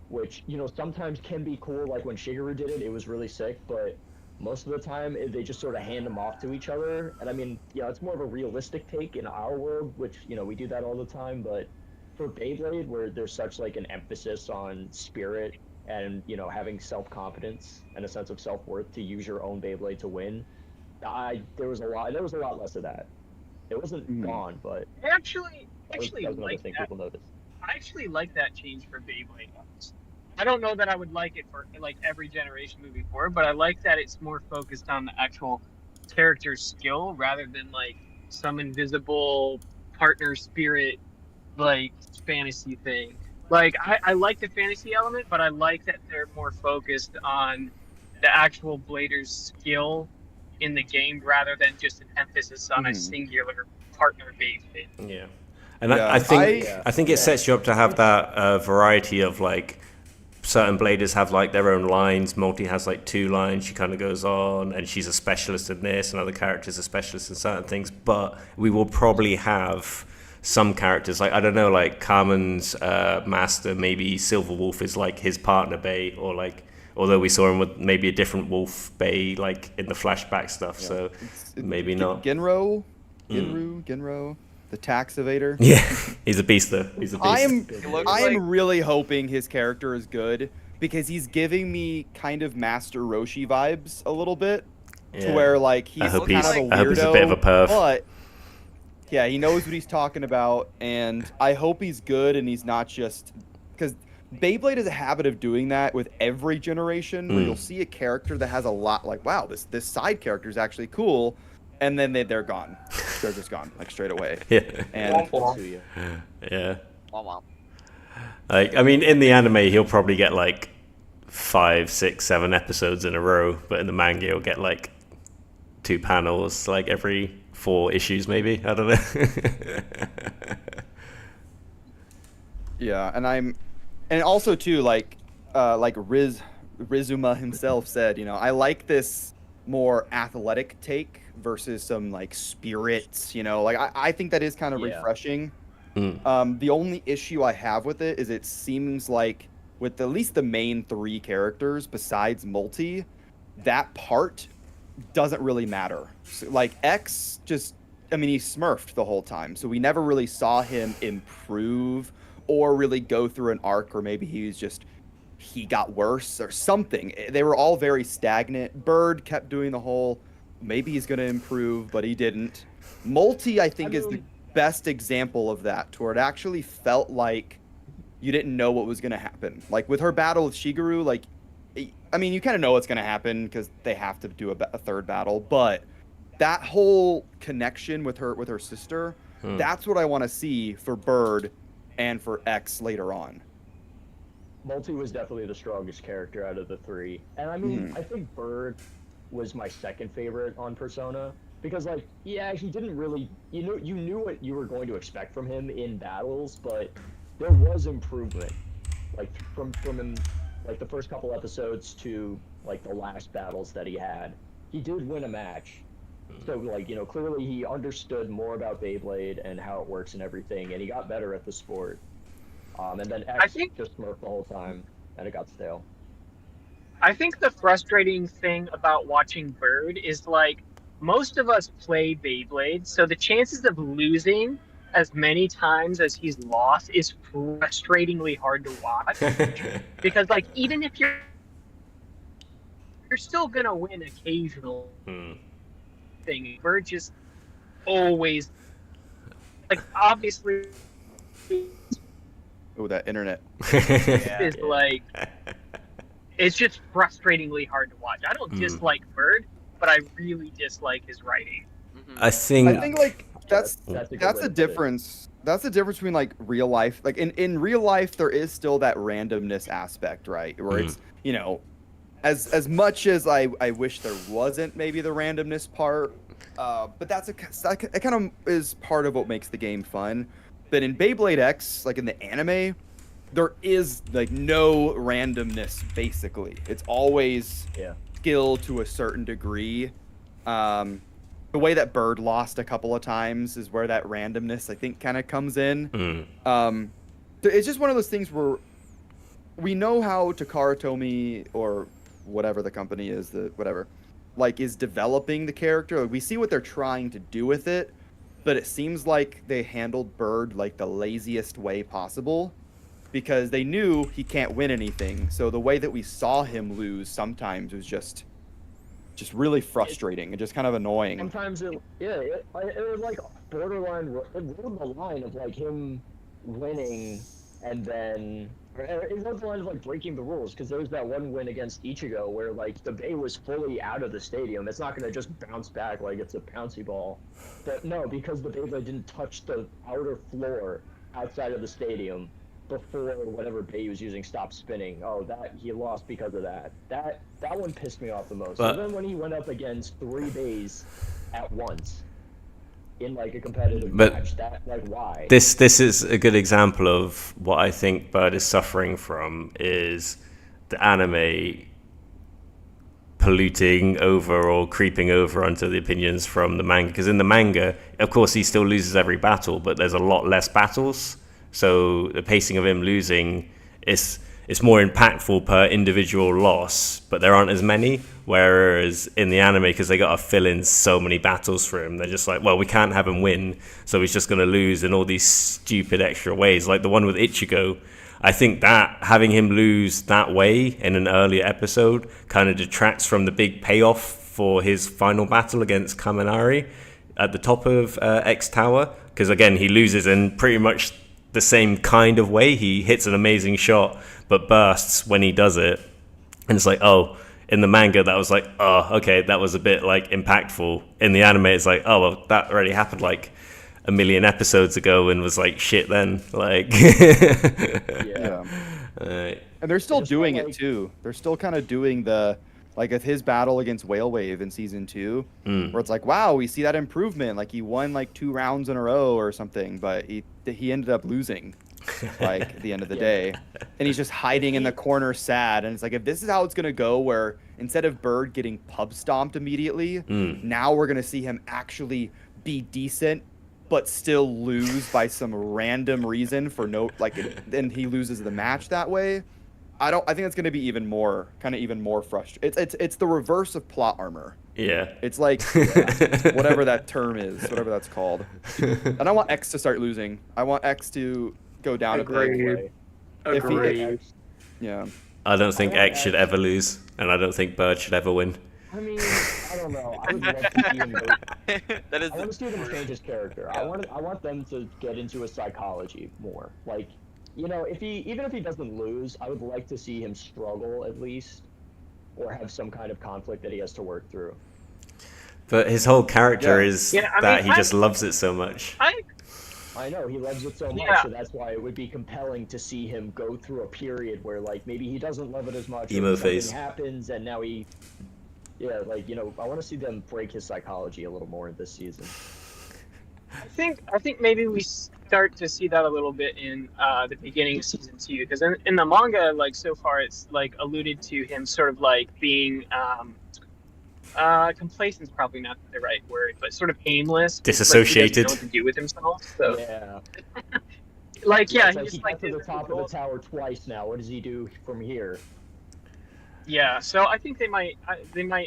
which, you know, sometimes can be cool. Like when Shigeru did it, it was really sick. But most of the time, they just sort of hand them off to each other. And I mean, yeah, it's more of a realistic take in our world, which, you know, we do that all the time. But for Beyblade, where there's such like an emphasis on spirit and, you know, having self-confidence and a sense of self-worth to use your own Beyblade to win, there was a lot less of that. It wasn't gone, but I actually that was another like thing that. people noticed. I actually like that change for Beyblade X. I don't know that I would like it for like every generation moving forward, but I like that it's more focused on the actual character's skill rather than like some invisible partner spirit like fantasy thing. Like I like the fantasy element, but I like that they're more focused on the actual blader's skill in the game rather than just an emphasis on a singular partner Beyblade. Yeah. And I think it sets you up to have that variety of like certain bladers have like their own lines. Multi has like 2 lines. She kind of goes on, and she's a specialist in this, and other characters are specialists in certain things. But we will probably have some characters, like I don't know, like Carmen's master, maybe Silver Wolf is like his partner Bay, or like, although we saw him with maybe a different Wolf Bay like in the flashback stuff, so maybe not. Genro, the tax evader. Yeah, he's a beast though. He's a beast. I am really hoping his character is good, because he's giving me kind of Master Roshi vibes a little bit, to where like he's kind of a weirdo, I hope he's a bit of a perv. But yeah, he knows what he's talking about, and I hope he's good and he's not just, because Beyblade has a habit of doing that with every generation, where you'll see a character that has a lot, like, wow, this side character is actually cool, and then they're gone. They're just gone, like, straight away. Yeah. And yeah. Like, I mean, in the anime, he'll probably get like 5, 6, 7 episodes in a row, but in the manga you'll get like 2 panels like every 4 issues maybe. I don't know. Yeah, and also too, like Rizuma himself said, you know, I like this more athletic take versus some like spirits, you know, like I think that is kind of refreshing. The only issue I have with it is it seems like with at least the main 3 characters besides Multi, that part doesn't really matter. So, like X just, I mean, he smurfed the whole time, so we never really saw him improve or really go through an arc, or maybe he got worse or something. They were all very stagnant. Bird kept doing the whole, maybe he's going to improve, but he didn't. Multi, I think, is the best example of that, to where it actually felt like you didn't know what was going to happen. Like with her battle with Shigeru, like, I mean, you kind of know what's going to happen because they have to do a third battle, but that whole connection with her sister, that's what I want to see for Bird and for X later on. Multi was definitely the strongest character out of the 3. And I mean, I think Bird was my second favorite on Persona. Because, like, yeah, he didn't really... You knew what you were going to expect from him in battles, but there was improvement. Like, from him, like, the first couple episodes to, like, the last battles that he had. He did win a match. So, like, you know, clearly he understood more about Beyblade and how it works and everything, and he got better at the sport. And then X just smurfed the whole time, and it got stale. I think the frustrating thing about watching Bird is, like, most of us play Beyblade, so the chances of losing as many times as he's lost is frustratingly hard to watch. Because, like, even if you're still gonna win occasional thing, Bird just always, like, obviously... Oh, that internet. Is like, it's just frustratingly hard to watch. I don't dislike Bird, but I really dislike his writing. I think like that's a difference. That's the difference between like real life. Like in real life, there is still that randomness aspect, right? Where it's, you know, as much as I wish there wasn't maybe the randomness part, but it kind of is part of what makes the game fun. But in Beyblade X, like in the anime, there is like no randomness. Basically, it's always skill to a certain degree. The way that Bird lost a couple of times is where that randomness, I think, kind of comes in. It's just one of those things where we know how Takara Tomy or whatever the company is, is developing the character. Like, we see what they're trying to do with it. But it seems like they handled Bird like the laziest way possible, because they knew he can't win anything. So the way that we saw him lose sometimes was just really frustrating and just kind of annoying. Sometimes it was like borderline. It rode the line of like him winning, and then it rode the line of like breaking the rules, because there was that one win against Ichigo where like the Bay was fully out of the stadium. It's not going to just bounce back like it's a bouncy ball. But no, because the Beyblade didn't touch the outer floor outside of the stadium before whatever Bay he was using stopped spinning. Oh, that he lost because of that. That one pissed me off the most. And then when he went up against 3 Bays at once in like a competitive match, that like why? This is a good example of what I think Bird is suffering from, is the anime polluting over or creeping over onto the opinions from the manga. Because in the manga, of course, he still loses every battle, but there's a lot less battles. So the pacing of him losing is more impactful per individual loss, but there aren't as many. Whereas in the anime, because they got to fill in so many battles for him, they're just like, well, we can't have him win, so he's just going to lose in all these stupid extra ways. Like the one with Ichigo, I think that having him lose that way in an earlier episode kind of detracts from the big payoff for his final battle against Kaminari at the top of X Tower. Because again, he loses in pretty much the same kind of way. He hits an amazing shot, but bursts when he does it. And it's like, oh, in the manga, that was like, oh, okay, that was a bit like impactful. In the anime, it's like, oh, well, that already happened like a million episodes ago and was like shit then. Like, Yeah. And they're still doing it too. They're still kind of doing the, like, with his battle against Whale Wave in season 2, where it's like, wow, we see that improvement. Like, he won like 2 rounds in a row or something, but he ended up losing, like, at the end of the day. And he's just hiding in the corner sad. And it's like, if this is how it's going to go, where instead of Bird getting pub stomped immediately, now we're going to see him actually be decent, but still lose by some random reason for no, like, then he loses the match that way. I think it's going to be even more frustrating. It's the reverse of plot armor. Yeah. It's like whatever that term is, whatever that's called. And I want X to start losing. I want X to go down a peg. Agreed. Yeah. I don't think X should ever lose, and I don't think Bird should ever win. I mean, I don't know. I would love to see him. That is I want to see them change his character. I want them to get into his psychology more. Like, you know, even if he doesn't lose, I would like to see him struggle at least, or have some kind of conflict that he has to work through. But his whole character is that he just loves it so much. I know, he loves it so much, so that's why it would be compelling to see him go through a period where, like, maybe he doesn't love it as much, Emo or something phase. happens, and now he... Yeah, like, you know, I want to see them break his psychology a little more this season. I think maybe we start to see that a little bit in the beginning of season 2, because in the manga, like, so far it's like alluded to him sort of like being complacent's probably not the right word, but sort of aimless, disassociated, like, he doesn't know what to do with himself. So yeah, like, yeah, it's like he got to the top of the tower twice now. What does he do from here? Yeah, so I think they might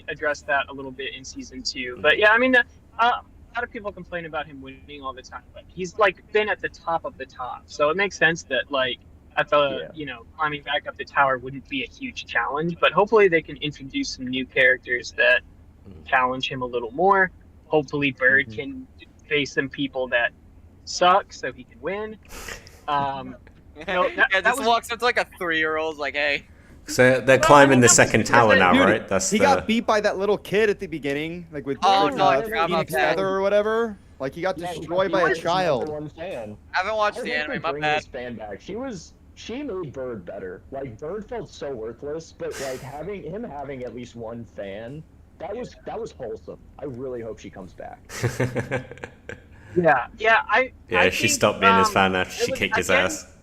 address that a little bit in season 2. But yeah, I mean, a lot of people complain about him winning all the time, but he's like been at the top of the top, so it makes sense that, like, at the you know, climbing back up the tower wouldn't be a huge challenge. But hopefully they can introduce some new characters that challenge him a little more. Hopefully Bird can face some people that suck so he can win. Just walks up to like a 3-year-old, like, hey. So they're climbing the second tower now, right? That's he got beat by that little kid at the beginning, like with Phoenix Feather or whatever. Like, he got destroyed by a child. I haven't watched the anime, my bad. Fan back. She made Bird better. Like, Bird felt so worthless, but like having at least one fan, that was wholesome. I really hope she comes back. I she think, stopped being his fan after she kicked his ass.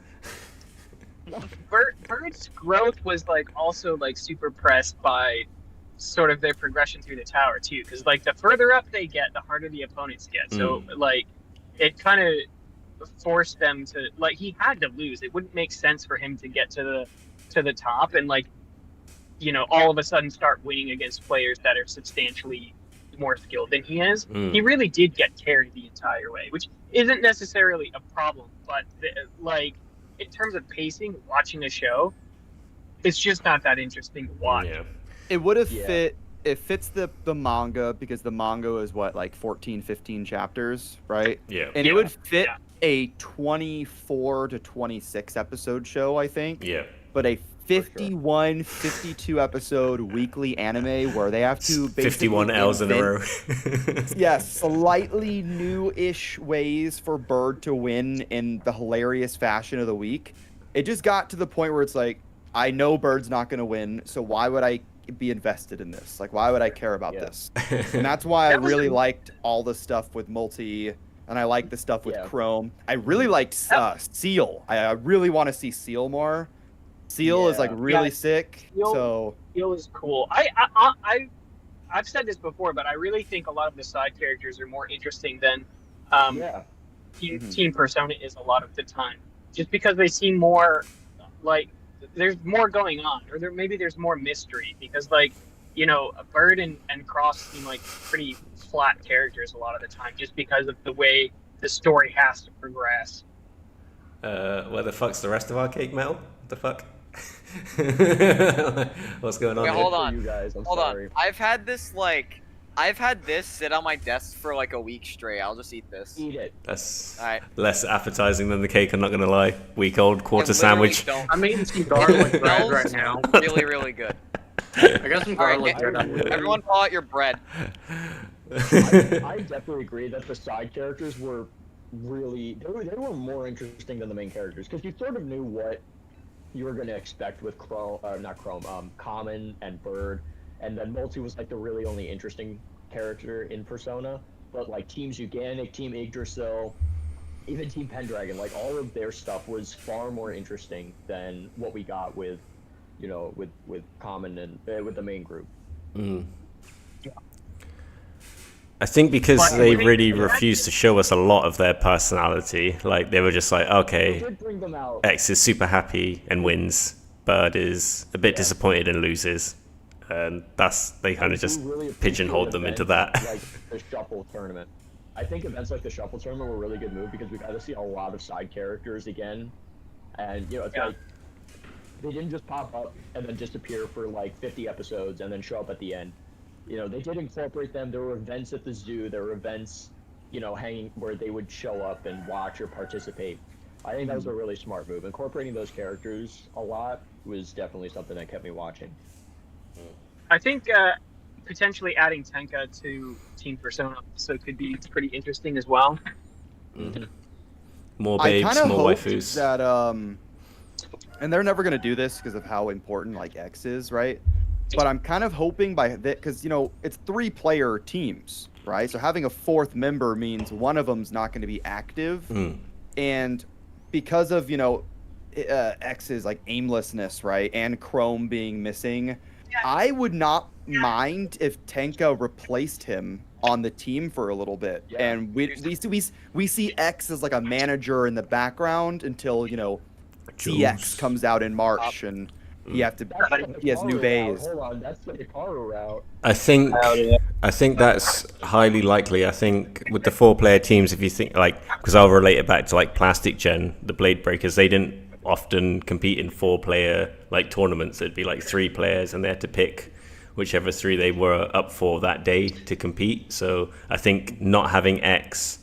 Bird's growth was, like, also, like, super pressed by sort of their progression through the tower too, because, like, the further up they get, the harder the opponents get. So like, it kind of forced them to, like, he had to lose. It wouldn't make sense for him to get to the top and, like, you know, all of a sudden start winning against players that are substantially more skilled than he is. He really did get carried the entire way, which isn't necessarily a problem, but like, in terms of pacing, watching a show, it's just not that interesting to watch. Yeah. It would have fit. It fits the manga, because the manga is what, like 14, 15 chapters, right? Yeah. And it would fit a 24 to 26 episode show, I think. Yeah. But a 51, 52 episode weekly anime where they have to basically 51 L's in a row. Slightly new-ish ways for Bird to win in the hilarious fashion of the week. It just got to the point where it's like, I know Bird's not going to win, so why would I be invested in this? Like, why would I care about this? And that's why I really liked all the stuff with Multi, and I like the stuff with Chrome. I really liked Seal. I really want to see Seal more. Seal is, like, really sick. Seal is cool. I've said this before, but I really think a lot of the side characters are more interesting than Team Persona is a lot of the time. Just because they seem more like there's more going on, or maybe there's more mystery, because, like, you know, Bird and Cross seem like pretty flat characters a lot of the time, just because of the way the story has to progress. Where the fuck's the rest of our cake metal? What the fuck? What's going on? Wait, here? hold on. Hold on. I've had this sit on my desk for like a week straight. I'll just eat this. Eat it. That's All right. less appetizing than the cake, I'm not gonna lie. Week-old quarter sandwich. I'm eating some garlic bread right now. Really, really good. I got some garlic bread. Everyone pull out your bread. I definitely agree that the side characters were really they were more interesting than the main characters because you sort of knew what you were going to expect with Common and Bird, and then Multi was like the really only interesting character in Persona. But like Team Zuganic, Team Yggdrasil, even Team Pendragon, like all of their stuff was far more interesting than what we got with, you know, with Common and with the main group. I think because they really refused to show us a lot of their personality. Like they were just like, okay, X is super happy and wins. Bird is a bit disappointed and loses, and they kind of just pigeonholed them into that. Like the Shuffle tournament. I think events like the Shuffle tournament were a really good move because we got to see a lot of side characters again, and you know it's like they didn't just pop up and then disappear for like 50 episodes and then show up at the end. You know, they did incorporate them. There were events at the zoo. There were events, you know, hanging where they would show up and watch or participate. I think that was a really smart move. Incorporating those characters a lot was definitely something that kept me watching. I think potentially adding Tenka to Team Persona so could be pretty interesting as well. More babes, more hoped waifus. That and they're never gonna do this because of how important like X is, right? But I'm kind of hoping by that because you know it's 3-player teams, right? So having a 4th member means one of them's not going to be active, and because of you know X's like aimlessness, right, and Chrome being missing, I would not mind if Tenka replaced him on the team for a little bit, and we see X as like a manager in the background until you know CX comes out in March and. He has new bays. Hold on, that's the Hikaru route. I think that's highly likely. I think with the 4-player teams, if you think like, because I'll relate it back to like Plastic Gen, the Blade Breakers, they didn't often compete in 4-player like tournaments. It'd be like 3 players, and they had to pick whichever 3 they were up for that day to compete. So I think not having X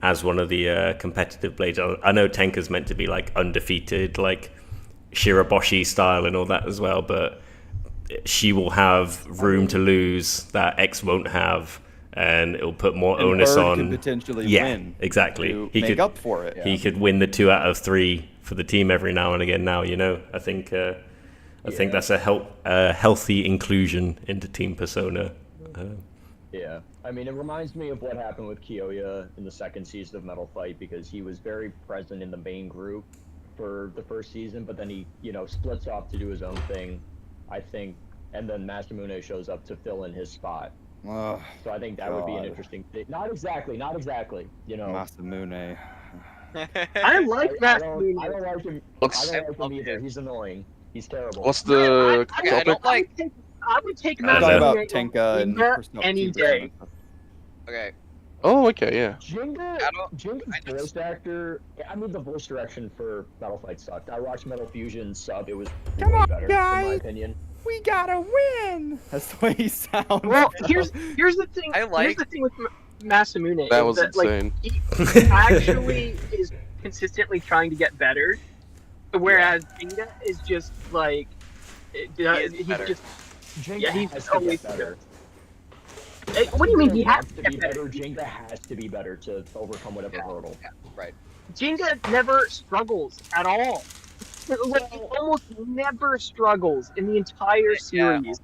as one of the competitive blades. I know Tenka's meant to be like undefeated, like Shiraboshi style and all that as well, but she will have room to lose that X won't have, and it'll put more onus Bird on. Could potentially win. Exactly. He could up for it. He could win the 2 out of 3 for the team every now and again. Now you know. I think that's a healthy inclusion into Team Persona. Yeah, I mean, it reminds me of what happened with Kiyoya in the 2nd season of Metal Fight because he was very present in the main group for the 1st season, but then he, you know, splits off to do his own thing, I think, and then Masamune shows up to fill in his spot. Oh, so I think that would be an interesting thing. Not exactly, you know. Masamune. I like Masamune. I don't like him. I don't like him either. He's annoying. He's terrible. What's the I don't like. I would take I'm talking about Masamune Tenka and Persona any 2 day. Okay. Oh, okay, yeah. Jinga's voice actor, I mean, the voice direction for Metal Fight sucked. I watched Metal Fusion sub, it was way better, in my opinion. We gotta win! That's the way he sounds. Well, here's the thing. Here's the thing with Masamune. That was insane. Like, he actually is consistently trying to get better, whereas Jinga is just like he's just Jinga always better. What do you mean he has to be better? Jinga has to be better to overcome whatever hurdle. Yeah, right. Jinga never struggles at all. Like, he almost never struggles in the entire series.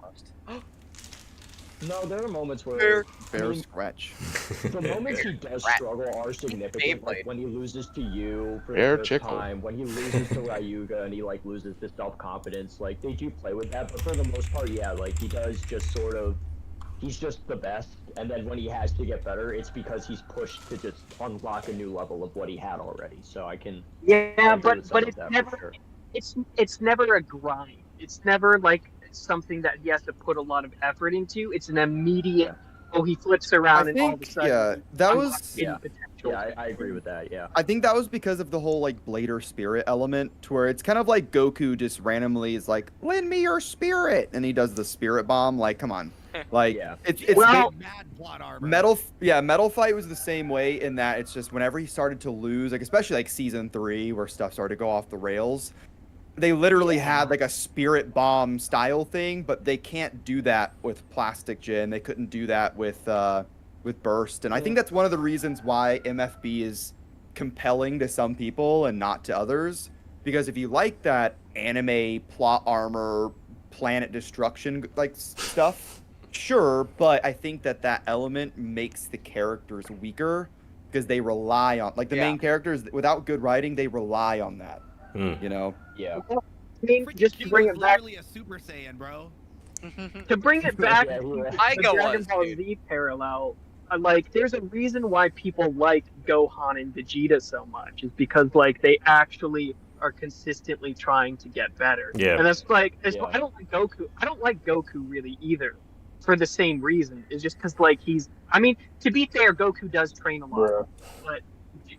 No, there are moments where fair scratch. The moments he does struggle are significant. Like when he loses to you for the first time, when he loses to Ryuga and he like loses his self-confidence. Like they do play with that, but for the most part, yeah, like he does just sort of. He's just the best, and then when he has to get better, it's because he's pushed to just unlock a new level of what he had already. So I can. Yeah, but it's never. It's never a grind. It's never like something that he has to put a lot of effort into. It's an immediate. Oh, he flips around and all of a sudden. Yeah, that was. Yeah, I agree with that. Yeah. I think that was because of the whole like Blader spirit element, to where it's kind of like Goku just randomly is like, "Lend me your spirit," and he does the spirit bomb. Like, come on. Like it's mad plot armor. Metal Fight was the same way in that it's just whenever he started to lose, like especially like season 3 where stuff started to go off the rails, they literally had like a spirit bomb style thing, but they can't do that with Plastic Gen. They couldn't do that with Burst, and I think that's one of the reasons why MFB is compelling to some people and not to others. Because if you like that anime plot armor, planet destruction like stuff, sure, but I think that element makes the characters weaker because they rely on the main characters without good writing, they rely on that. You know? Yeah. I mean, just to bring it back, literally a Super Saiyan, bro. to bring it back to I the go Dragon was, Ball Z parallel, like, there's a reason why people like Gohan and Vegeta so much. Is because like they actually are consistently trying to get better. Yeah. And that's like, I don't like Goku. I don't like Goku really either, for the same reason. It's just because like he's. I mean, to be fair, Goku does train a lot, but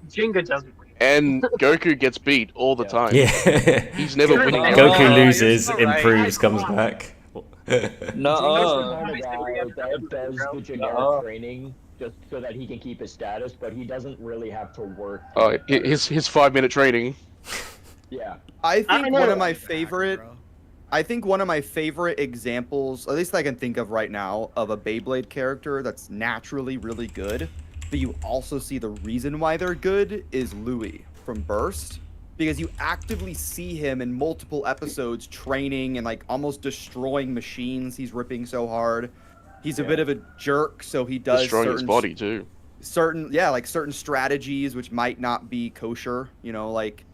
Jinga doesn't. And Goku gets beat all the time. Yeah. He's never winning. Goku loses, improves, comes back. No. That does the generic training just so that he can keep his status, but he doesn't really have to work. Oh, his 5-minute training. Yeah. I think one of my favorite examples, at least I can think of right now, of a Beyblade character that's naturally really good, but you also see the reason why they're good, is Louis from Burst. Because you actively see him in multiple episodes training and like almost destroying machines. He's ripping so hard. He's a bit of a jerk, so he does destroying his body too. Certain strategies which might not be kosher. He's like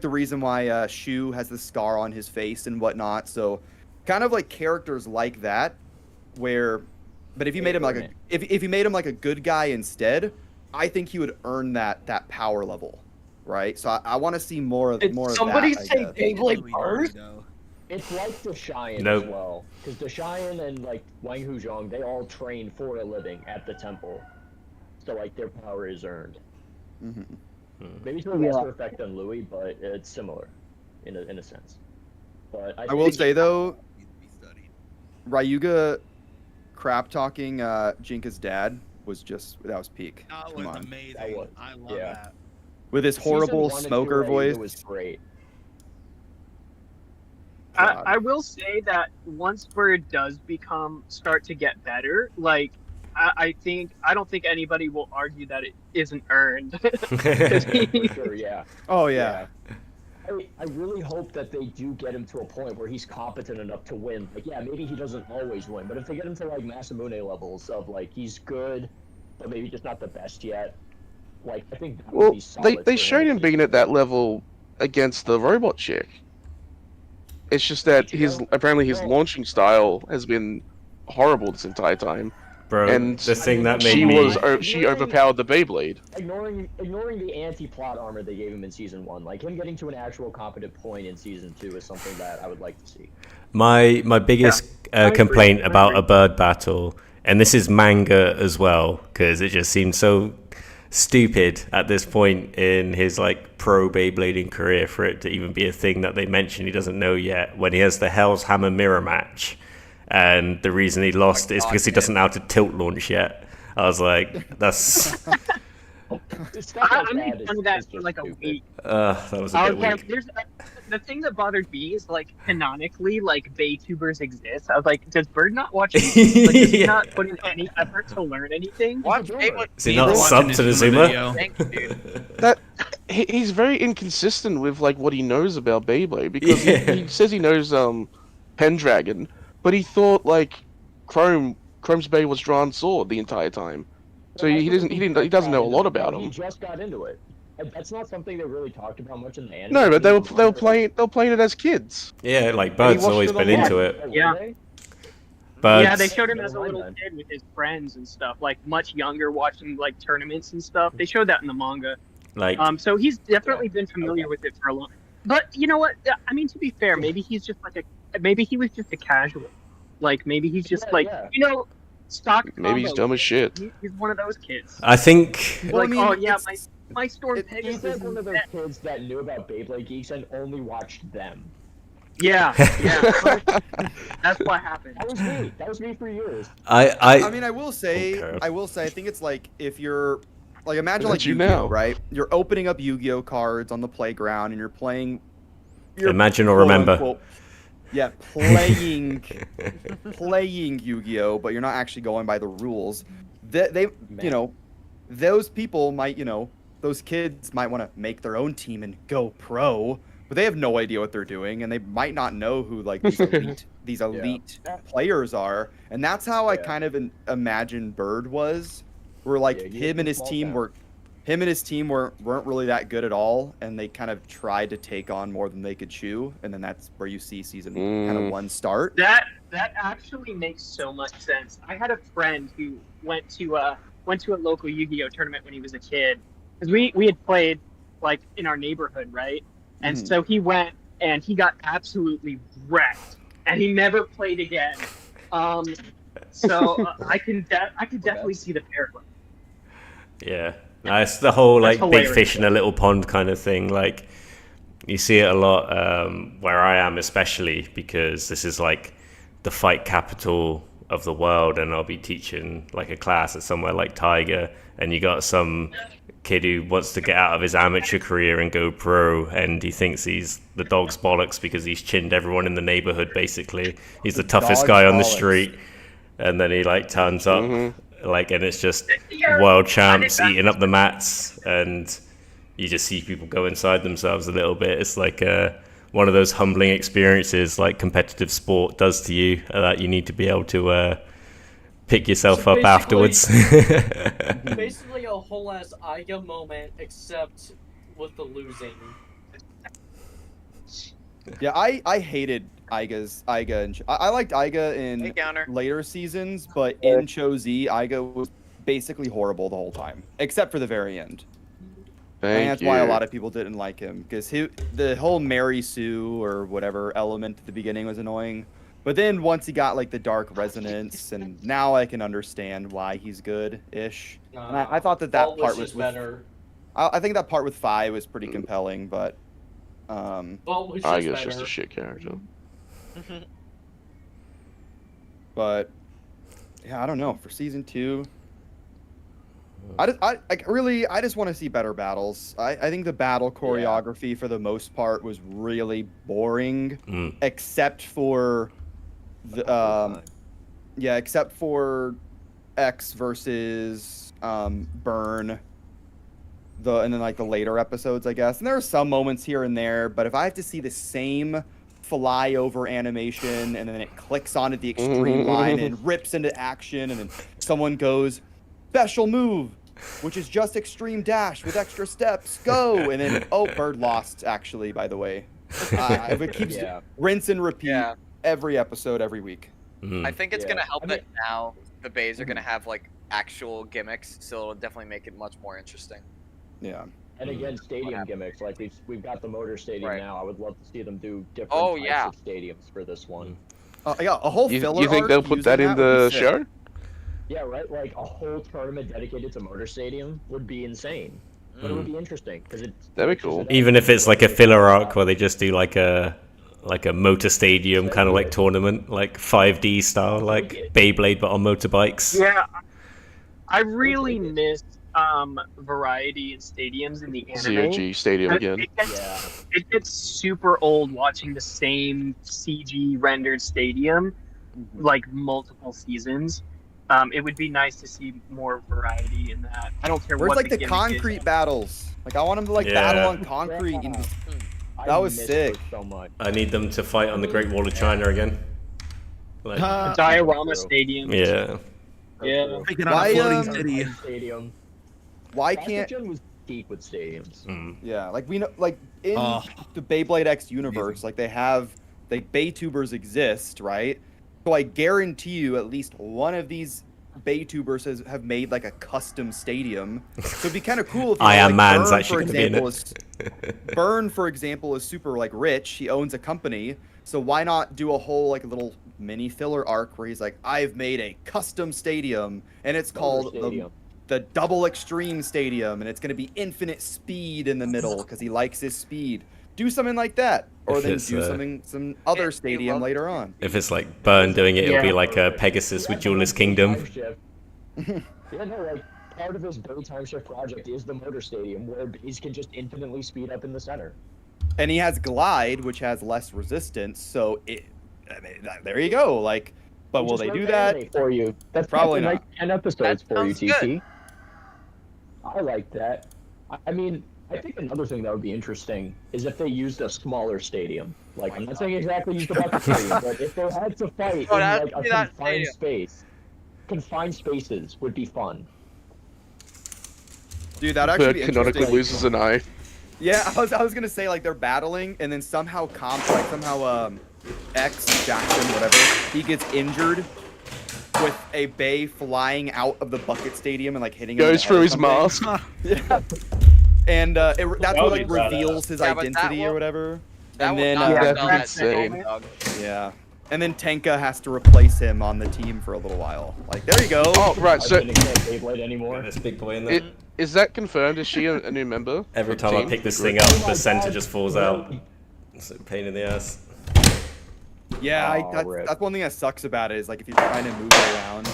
the reason why Shu has the scar on his face and whatnot. So kind of like characters like that, but if you made him like if you made him like a good guy instead, I think he would earn that power level, right? So I want to see more of that. Somebody say Beyblade Burst? It's like Deshayan Nope. as well, because Deshayan and like Wang Huzhong, they all train for a living at the temple, so like their power is earned. Maybe to a lesser effect than Louis, but it's similar, in a sense. But I will say though, Ryuga crap talking Jinka's dad was peak. That Come was on. amazing. I love that. With his horrible Season 1 and 2 smoker Ryuga voice. was great. I will say that once Bird does start to get better, like I don't think anybody will argue that it isn't earned. Sure, yeah. Oh yeah. I really hope that they do get him to a point where he's competent enough to win. Like, yeah, maybe he doesn't always win, but if they get him to like Masamune levels of like he's good, but maybe just not the best yet, like I think that would be solid. They showed him being at that level against the robot chick. It's just that apparently his launching style has been horrible this entire time. Bro, and the thing that made me... she overpowered the Beyblade. Ignoring the anti-plot armor they gave him in Season 1, like him getting to an actual competent point in Season 2 is something that I would like to see. My biggest complaint about a bird battle, and this is manga as well, because it just seems so stupid at this point in his like pro Beyblading career for it to even be a thing that they mention he doesn't know yet, when he has the Hell's Hammer mirror match. And the reason he lost is because he doesn't know how to tilt launch yet. I was like, that's... I made fun of that for like a week. That was a bit weak. The thing that bothered me is like canonically, like Baytubers exist. I was like, does Bird not watch it? Like, does he not put in any effort to learn anything? Is he not subbed to the Zuma? He's very inconsistent with like what he knows about Beyblade, because he says he knows Pendragon, but he thought like Chrome's Bay was drawn sword the entire time. So he doesn't know a lot about him. He just got into it. That's not something they really talked about much in the anime. No, but they were playing it as kids. Yeah, like Bird's always been into it. Yeah. But yeah, they showed him as a little kid with his friends and stuff, like much younger, watching like tournaments and stuff. They showed that in the manga. Like, so he's definitely been familiar with it for a long. But you know what? I mean, to be fair, maybe he's just like maybe he was just a casual. Like maybe he's just stock. Maybe he's dumb as shit. He's one of those kids. I think. Like, oh yeah, my Storm Pegasus is one of those kids that knew about Beyblade Geeks and only watched them. Yeah. That's what happened. That was me for years. I mean, I will say, I think it's like if you're like imagine like Yu-Gi-Oh, right? You're opening up Yu-Gi-Oh cards on the playground and you're playing. Imagine or remember. Unquote, yeah, playing Yu-Gi-Oh, but you're not actually going by the rules. They those people might, those kids might want to make their own team and go pro, but they have no idea what they're doing, and they might not know who like these elite players are. And that's how I kind of imagine Bird was, where like him and his team weren't really that good at all, and they kind of tried to take on more than they could chew, and then that's where you see season kind of 1 start. That actually makes so much sense. I had a friend who went to a local Yu-Gi-Oh tournament when he was a kid, because we had played like in our neighborhood, right? And so he went and he got absolutely wrecked, and he never played again. So I could definitely see the parallel. Yeah. It's the whole like hilarious. big fish in a little pond kind of thing. Like you see it a lot where I am, especially because this is like the fight capital of the world, and I'll be teaching like a class at somewhere like Tiger, and you got some kid who wants to get out of his amateur career and go pro, and he thinks he's the dog's bollocks because he's chinned everyone in the neighborhood. Basically, he's the toughest guy on the street, and then he like turns up. Like, and it's just world champs eating up the mats, and you just see people go inside themselves a little bit. It's like one of those humbling experiences like competitive sport does to you, that you need to be able to pick yourself up afterwards. Basically a whole ass Iga moment, except with the losing. Yeah, I hated Iga, and I liked Iga in later seasons, but in Cho Z, Iga was basically horrible the whole time, except for the very end. And that's why a lot of people didn't like him, because the whole Mary Sue or whatever element at the beginning was annoying. But then once he got like the dark resonance, and now I can understand why he's good-ish. And I thought that part was better. I think that part with Fi was pretty compelling, but I guess just a shit character. But yeah, I don't know. For season 2, I just want to see better battles. I think the battle choreography for the most part was really boring, except for the except for X versus Burn. And then like the later episodes, I guess. And there are some moments here and there, but if I have to see the same flyover animation and then it clicks on at the extreme line and rips into action, and then someone goes special move, which is just extreme dash with extra steps, go, and then Bird lost actually, by the way. If it keeps rinse and repeat every episode every week. I think it's gonna help that now the bays are gonna have like actual gimmicks, so it'll definitely make it much more interesting. Yeah. And again, stadium gimmicks. Like we've got the motor stadium now. I would love to see them do different types of stadiums for this one. Yeah, a whole filler. You think they'll put that in the show? Yeah, right. Like a whole tournament dedicated to motor stadium would be insane. But it would be interesting because that'd be cool. Even if it's like a filler arc where they just do like a motor stadium kind of like tournament, like 5D style, like Beyblade but on motorbikes. Yeah, I really miss variety in stadiums in the anime. ZOG Stadium again. It gets super old watching the same CG rendered stadium like multiple seasons. It would be nice to see more variety in that. I don't care Where's what like the concrete battles? Like I want them to like battle on concrete. And that was sick. So much. I need them to fight on the Great Wall of China again. Like diorama stadium. Yeah. Yeah. Stadium. Why can't was deep with stadiums? Yeah, like we know, like in the Beyblade X universe, like Baytubers exist, right? So I guarantee you, at least one of these Baytubers have made like a custom stadium. So it'd be kind of cool if Man's Burn, actually for example, Burn, for example, is super like rich. He owns a company, so why not do a whole like little mini filler arc where he's like, I've made a custom stadium, and it's called the Double Extreme Stadium, and it's going to be infinite speed in the middle because he likes his speed. Do something like that, or then do some other stadium later on. If it's like Burn doing it, it'll be like a Pegasus with Duelist Kingdom. Yeah, no, like part of his Bay Time Shift project is the motor stadium where bees can just infinitely speed up in the center. And he has Glide, which has less resistance, so there you go. Like, but will they do that for you? That's probably not. Like 10 episodes for you, TT. I like that. I mean, I think another thing that would be interesting is if they used a smaller stadium. Like, I'm not saying exactly use the bucket stadium, but if they had to fight in like a confined space, confined spaces would be fun. Dude, that actually be canonically interesting. loses an eye. Yeah, I was gonna say like they're battling, and then somehow X Jackson, whatever, he gets injured with a bay flying out of the bucket stadium and like hitting him. Goes through his mask. Yeah. And that's what like reveals his identity or whatever. And then yeah. And then Tenka has to replace him on the team for a little while. Like, there you go. Oh, right, so... Beyblade anymore. This big boy in there. Is that confirmed? Is she a new member? Every time I pick this thing up, the center just falls out. It's a pain in the ass. Yeah, that's one thing that sucks about it is like if you're trying to move it around.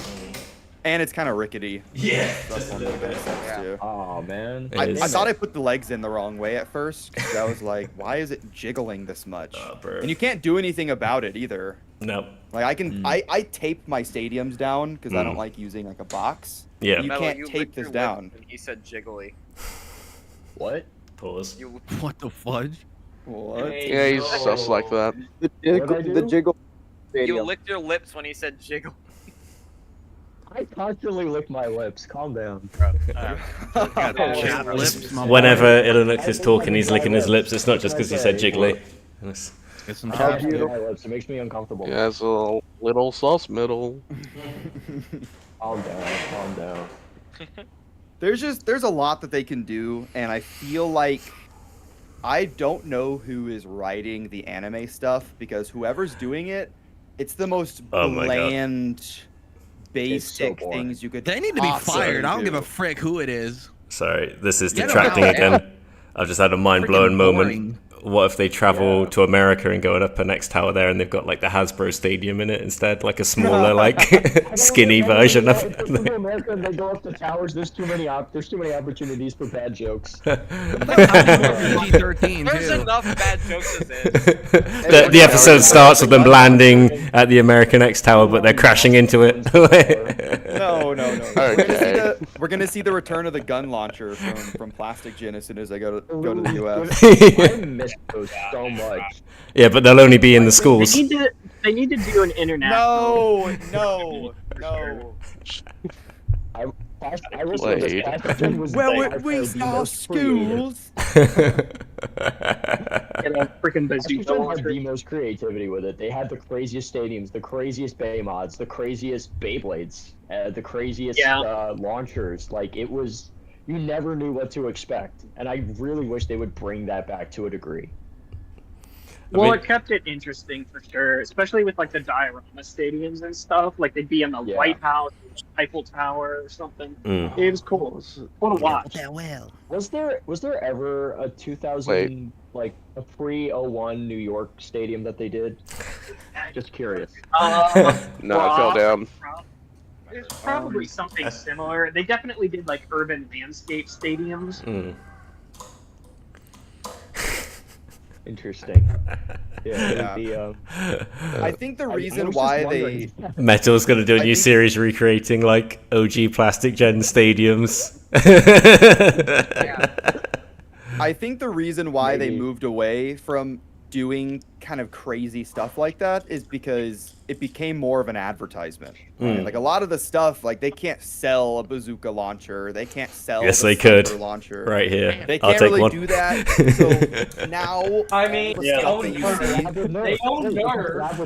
And it's kind of rickety. Yeah. That's one thing that sucks too. Oh, man. I thought I put the legs in the wrong way at first. Because I was like, why is it jiggling this much? And you can't do anything about it either. No. Like I can, I tape my stadiums down because I don't like using like a box. Yeah. You can't tape this down. He said jiggly. What? Pause. What the fudge? What? Yeah, he's sus like that. The jiggle. You licked your lips when he said jiggle. I constantly lick my lips. Calm down. Whenever Ilonux is talking, he's licking his lips. It's not just because he said jiggly. Get some my lips. It makes me uncomfortable. Yeah, it's a little sauce middle. Calm down. Calm down. There's a lot that they can do, and I feel like I don't know who is writing the anime stuff because whoever's doing it, it's the most bland, basic things you could. They need to be fired. I don't give a frick who it is. Sorry, this is detracting again. I've just had a mind-blowing moment. What if they travel to America and go up a next tower there and they've got like the Hasbro Stadium in it instead, like a smaller, like skinny version of it. They go to America and they go up the towers. There's too many opportunities for bad jokes. PG-13 There's enough bad jokes as is. The episode starts with them landing at the American X Tower, but they're crashing into it. No. Okay. We're gonna see the return of the gun launcher from Plastic Gin as soon as I go to the US. I miss those so much. Yeah, but they'll only be in the schools. They need to do an international. No. I was well, we saw schools. Freaking Bazooka had the most creativity with it. They had the craziest stadiums, the craziest Bay mods, the craziest Beyblades, the craziest launchers. Like, it was, you never knew what to expect. And I really wish they would bring that back to a degree. Well, it kept it interesting for sure, especially with like the diorama stadiums and stuff. Like they'd be in the White House, Eiffel Tower, or something. It was cool. It was cool to watch. Was there ever a 2000 like a pre-01 New York stadium that they did? Just curious. No, it fell down. It's probably something similar. They definitely did like urban landscape stadiums. Interesting. I think the reason why they Metal's gonna do a new series recreating like OG Plastic Gen stadiums. I think the reason why they moved away from doing kind of crazy stuff like that is because it became more of an advertisement. Right? Like a lot of the stuff, like they can't sell a bazooka launcher, they can't sell they could launcher right here. They I'll can't take really one. do that. So now, I mean, they own Nerve.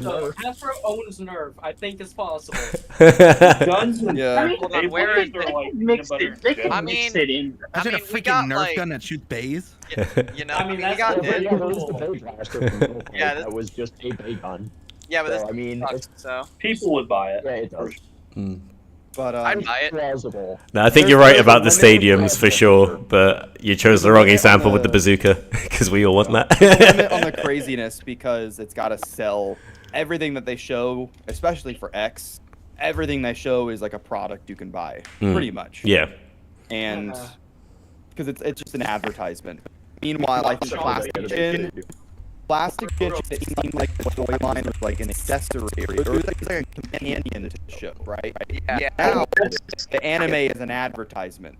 So Hasbro owns Nerve. I think it's possible. Guns and Hold on, where is mix it? They can mix it in. Imagine a freaking Nerf gun that shoots bays. You know, I mean, we got Yeah, that was just a Bay gun. Yeah, but so, I mean, people would buy it. Yeah, it does. But I'd buy it. Plausible. No, I think you're right about the stadiums for sure, but you chose the wrong example with the bazooka because we all want that. Limit on the craziness because it's got to sell everything that they show, especially for X. Everything they show is like a product you can buy, pretty much. Yeah. And because it's just an advertisement. Meanwhile, I think Plastic Gin seemed like the toy line was like an accessory, or it was like a companion to the show, right? Yeah. Now, the anime is an advertisement.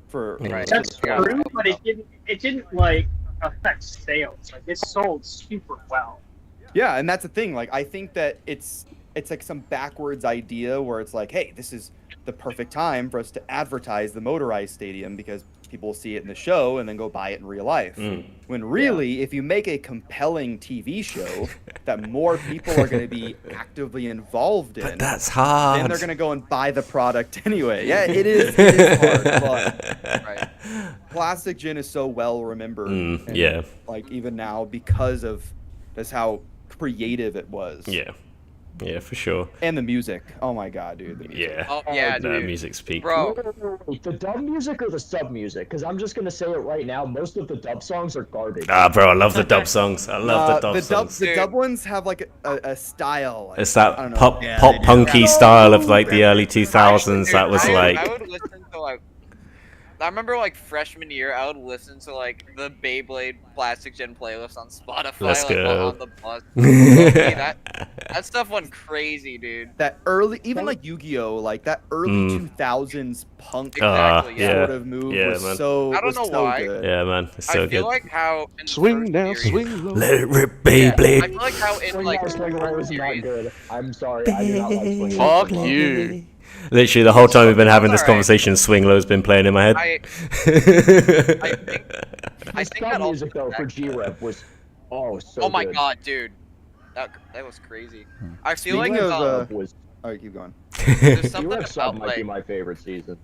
for That's true, but it didn't like affect sales. Like it sold super well. Yeah, and that's the thing. Like, I think that it's like some backwards idea where it's like, hey, this is the perfect time for us to advertise the motorized stadium because people will see it in the show and then go buy it in real life. When really, if you make a compelling TV show that more people are going to be actively involved in, But that's hard. then they're going to go and buy the product anyway. Yeah, it is hard, but Classic Gin is so well remembered. And, yeah. like, even now, because of that's how creative it was. Yeah. Yeah, for sure. And the music. Oh my god, dude. The music. Yeah. Oh, yeah, the dude. music's peak. Bro. The dub music or the sub music? Because I'm just gonna say it right now. Most of the dub songs are garbage. Ah, bro, I love the dub songs. I love the dub songs. The dub ones have like a style. Like, It's that I don't know. pop punky style of like the early 2000s. That was like. I would listen to like. I remember like freshman year, I would listen to like the Beyblade Plastic Gen playlist on Spotify. Let's like, go. on the bus. that stuff went crazy, dude. That early, even like Yu-Gi-Oh, like that early 2000s punk Exactly, sort of move was man. so. I don't know so why. Good. Yeah, man, it's so I feel good. like how in the Swing first now, series- swing low. Let it rip, Beyblade. I feel like how in like the Swing Low first is not series, good. I'm sorry, I do not like Swing Low. Fuck you. Literally, the whole time we've been having this Alright. conversation, Swing Low's been playing in my head. I The think sub that all music though for G-Rep was so oh my good. god, dude, that was crazy. I feel Speaking like of, was Alright, keep going. there's something G-Rep sub about might be like my favorite season.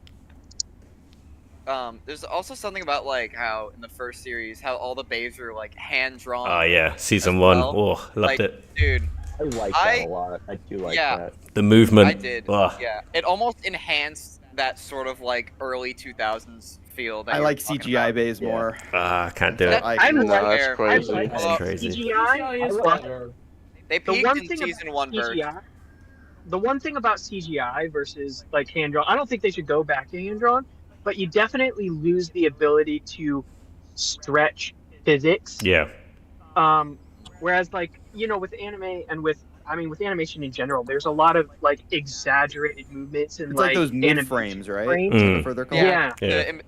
there's also something about like how in the first series how all the babes are like hand drawn. Oh yeah, season as 1. well. Oh, loved Like, it. dude. I like that a lot. I do like that. The movement. I did. Oh. Yeah, it almost enhanced that sort of like early 2000s feel. That I you're like talking CGI about. bays more. I can't do it. I No, like that's crazy. I like That's crazy. CGI. They The peaked one in thing season about 1, Bird. CGI, the one thing about CGI versus like hand drawn, I don't think they should go back to hand drawn, but you definitely lose the ability to stretch physics. Yeah. Whereas like with anime and with animation in general, there's a lot of like exaggerated movements and It's like those animation mid-frames, right? frames. Mm. For their called? Yeah. The,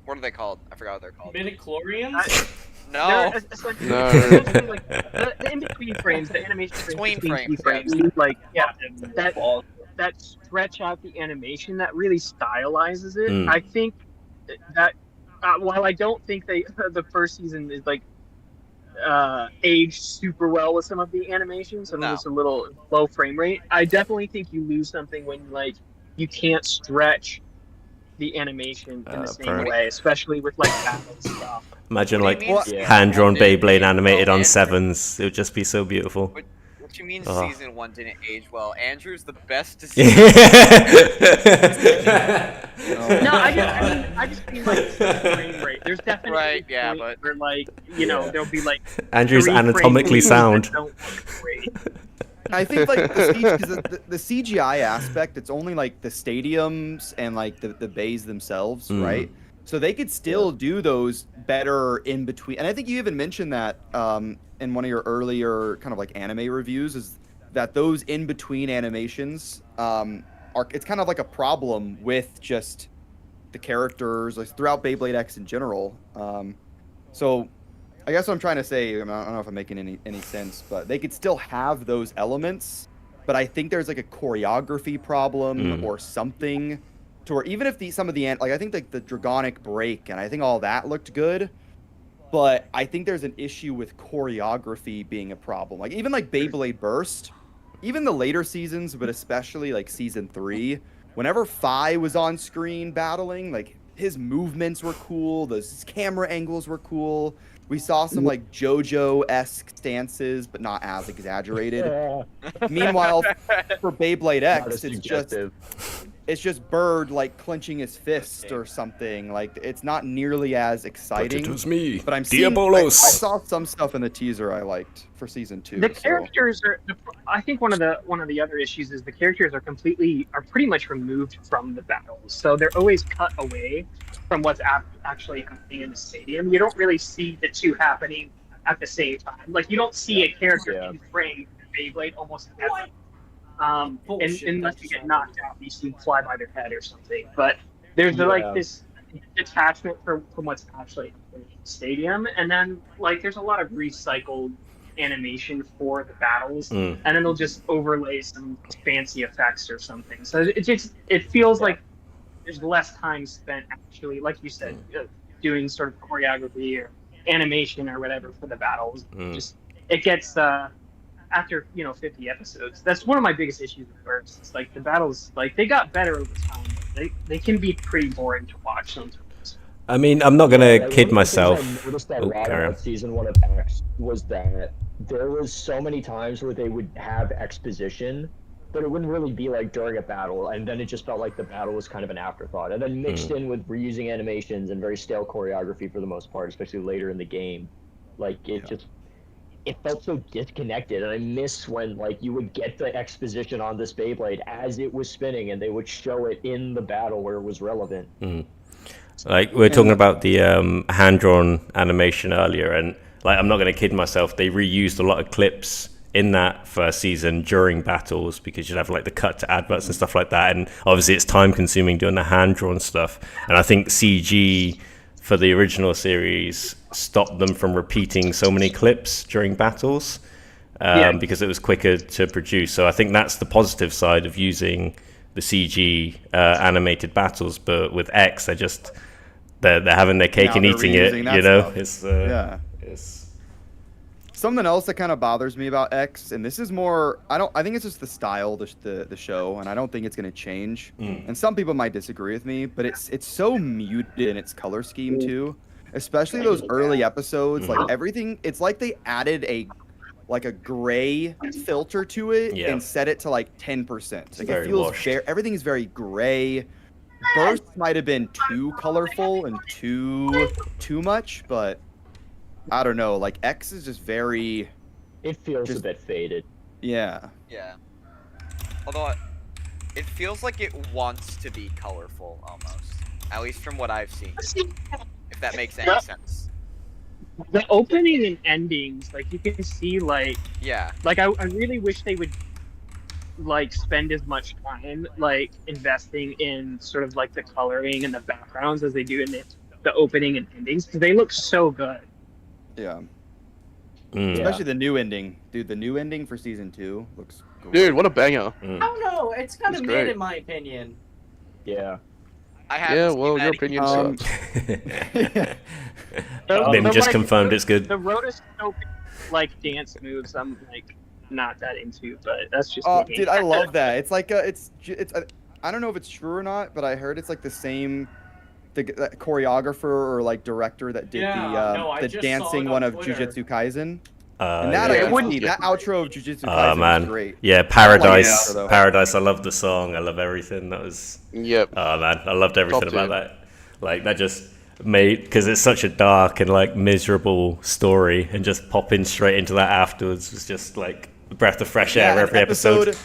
what are they called? I forgot what they're called. Midichlorians? No. They're essentially like the in-between frames, the animation frames, Between frames, like that stretch out the animation that really stylizes it. Mm. I think that while I don't think the first season is like aged super well with some of the animations and it's a little low frame rate, I definitely think you lose something when like you can't stretch the animation in the same way, especially with like battle stuff. Imagine like mean? hand-drawn Beyblade animated on 7s. It would just be so beautiful. What you mean Oh. season 1 didn't age well? Andrew's the best to No, I just mean like frame rate. There's definitely Right, a yeah, point but where like there'll be like Andrew's 3 anatomically frames sound. that don't look great. I think like the CGI aspect, it's only like the stadiums and like the bays themselves, right? So they could still do those better in between. And I think you even mentioned that in one of your earlier kind of like anime reviews, is that those in between animations it's kind of like a problem with just the characters like throughout Beyblade X in general. So I guess what I'm trying to say, I don't know if I'm making any sense, but they could still have those elements, but I think there's like a choreography problem or something to where even if some of the I think like the Dragonic Break and I think all that looked good, but I think there's an issue with choreography being a problem. Like even like Beyblade Burst, even the later seasons, but especially like season 3, whenever Phi was on screen battling, like his movements were cool, his camera angles were cool. We saw some like JoJo-esque stances, but not as exaggerated. Meanwhile, for Beyblade X, it's just Bird like clenching his fist or something. Like it's not nearly as exciting. But it was me, But I'm seeing, I saw some stuff in the teaser I liked for season 2. The characters are. I think one of the other issues is the characters are pretty much removed from the battles, so they're always cut away from what's actually happening in the stadium. You don't really see the two happening at the same time. Like you don't see a character in frame in Beyblade almost ever. Unless you get knocked out, you see them fly by their head or something. But there's like this detachment from what's actually happening in the stadium, and then like there's a lot of recycled animation for the battles, and then they'll just overlay some fancy effects or something. So it feels like there's less time spent actually, like you said, doing sort of choreography or animation or whatever for the battles. Just it gets after 50 episodes. That's one of my biggest issues with Burst. It's like the battles, like they got better over time. But they can be pretty boring to watch sometimes. I mean, I'm not gonna kid myself. I noticed that about season 1 of X was that there was so many times where they would have exposition, but it wouldn't really be like during a battle, and then it just felt like the battle was kind of an afterthought, and then mixed in with reusing animations and very stale choreography for the most part, especially later in the game. Like it felt so disconnected, and I miss when like you would get the exposition on this Beyblade as it was spinning, and they would show it in the battle where it was relevant. Like we're talking about the hand-drawn animation earlier, and like I'm not going to kid myself, they reused a lot of clips in that first season during battles because you'd have like the cut to adverts and stuff like that, and obviously it's time-consuming doing the hand-drawn stuff. And I think CG for the original series stopped them from repeating so many clips during battles because it was quicker to produce. So I think that's the positive side of using the CG animated battles. But with X, they're having their cake and eating it. You know, stuff. It's something else that kind of bothers me about X, and this is more. I think it's just the style, the show, and I don't think it's going to change. And some people might disagree with me, but it's so muted in its color scheme too. Especially those early episodes, like everything, it's like they added a gray filter to it and set it to like 10%. Like it feels everything is very gray. Burst might have been too colorful and too much, but I don't know. Like X is just very. It feels a bit faded. Yeah. Yeah. Although it feels like it wants to be colorful almost, at least from what I've seen. If that makes any sense. The opening and endings, like you can see, like like I really wish they would like spend as much time like investing in sort of like the coloring and the backgrounds as they do in the opening and endings, because they look so good. Yeah. Especially the new ending, dude. The new ending for season 2 looks great. Dude, what a banger! I don't know. It's kind of mid in my opinion. Yeah. Well, your opinion sucks. Nim just confirmed it's good. The rotoscope like dance moves, I'm like not that into, but that's just. Oh, dude, I love that. It's like it's I don't know if it's true or not, but I heard it's like the same the choreographer or like director that did the dancing one of Jujutsu Kaisen. And that that outro of Jujutsu Kaisen was great. Yeah, Paradise. Paradise. I love the song. I love everything. That was. Yep. Oh man, I loved everything about that. Like that just made, because it's such a dark and like miserable story, and just popping straight into that afterwards was just like a breath of fresh air every episode.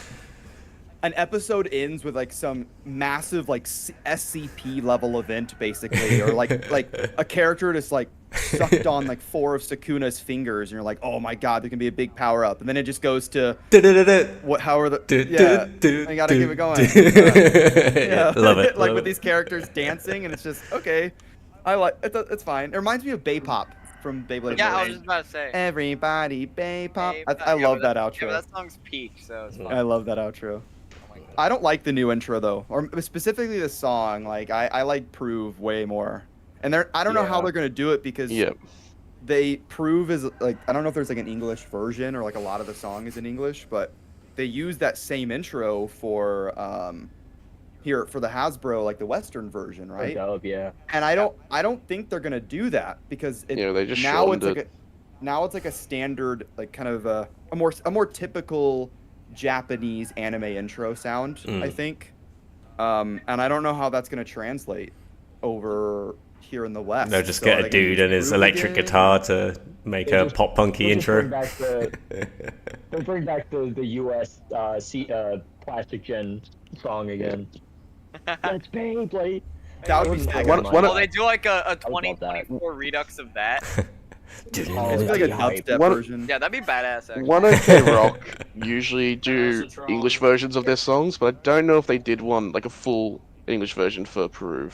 An episode ends with like some massive like SCP level event basically, or like a character just like sucked on like 4 of Sukuna's fingers, and you're like, oh my god, there can be a big power up, and then it just goes to what? How are the? I gotta keep it going. Love it. Like with these characters dancing, and it's just okay. I like it. It's fine. It reminds me of Baypop from Beyblade. Yeah, I was just about to say. Everybody Baypop. I love that outro. Yeah, that song's peak, so it's fun. I love that outro. I don't like the new intro though, or specifically the song. Like I like Prove way more, and I don't know how they're gonna do it, because they Prove is like, I don't know if there's like an English version or like a lot of the song is in English, but they use that same intro for here for the Hasbro, like the Western version, right? And I don't think they're gonna do that, because they just now it's like a standard, like kind of a more typical Japanese anime intro sound, I think, and I don't know how that's going to translate over here in the West. They'll just get a dude and his electric guitar to make a pop punky intro. They'll bring back the US Plastic Gen song again. That's Beyblade. That would be sick. Well, they do like a 2024 redux of that. It's like a dubstep version. Yeah, that'd be badass. Actually. One OK Rock usually do English versions of their songs, but I don't know if they did one like a full English version for Peru.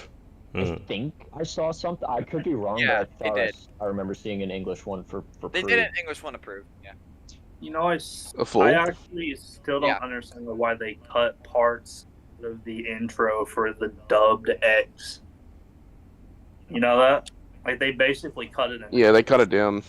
I think I saw something. I could be wrong, Yeah, but they I thought did. I remember seeing an English one for They Proof. did an English one approved. Yeah. You know, A full? I actually still don't Yeah. understand why they cut parts of the intro for the dubbed X. You know that? Like they basically cut it in. Yeah, they cut it down.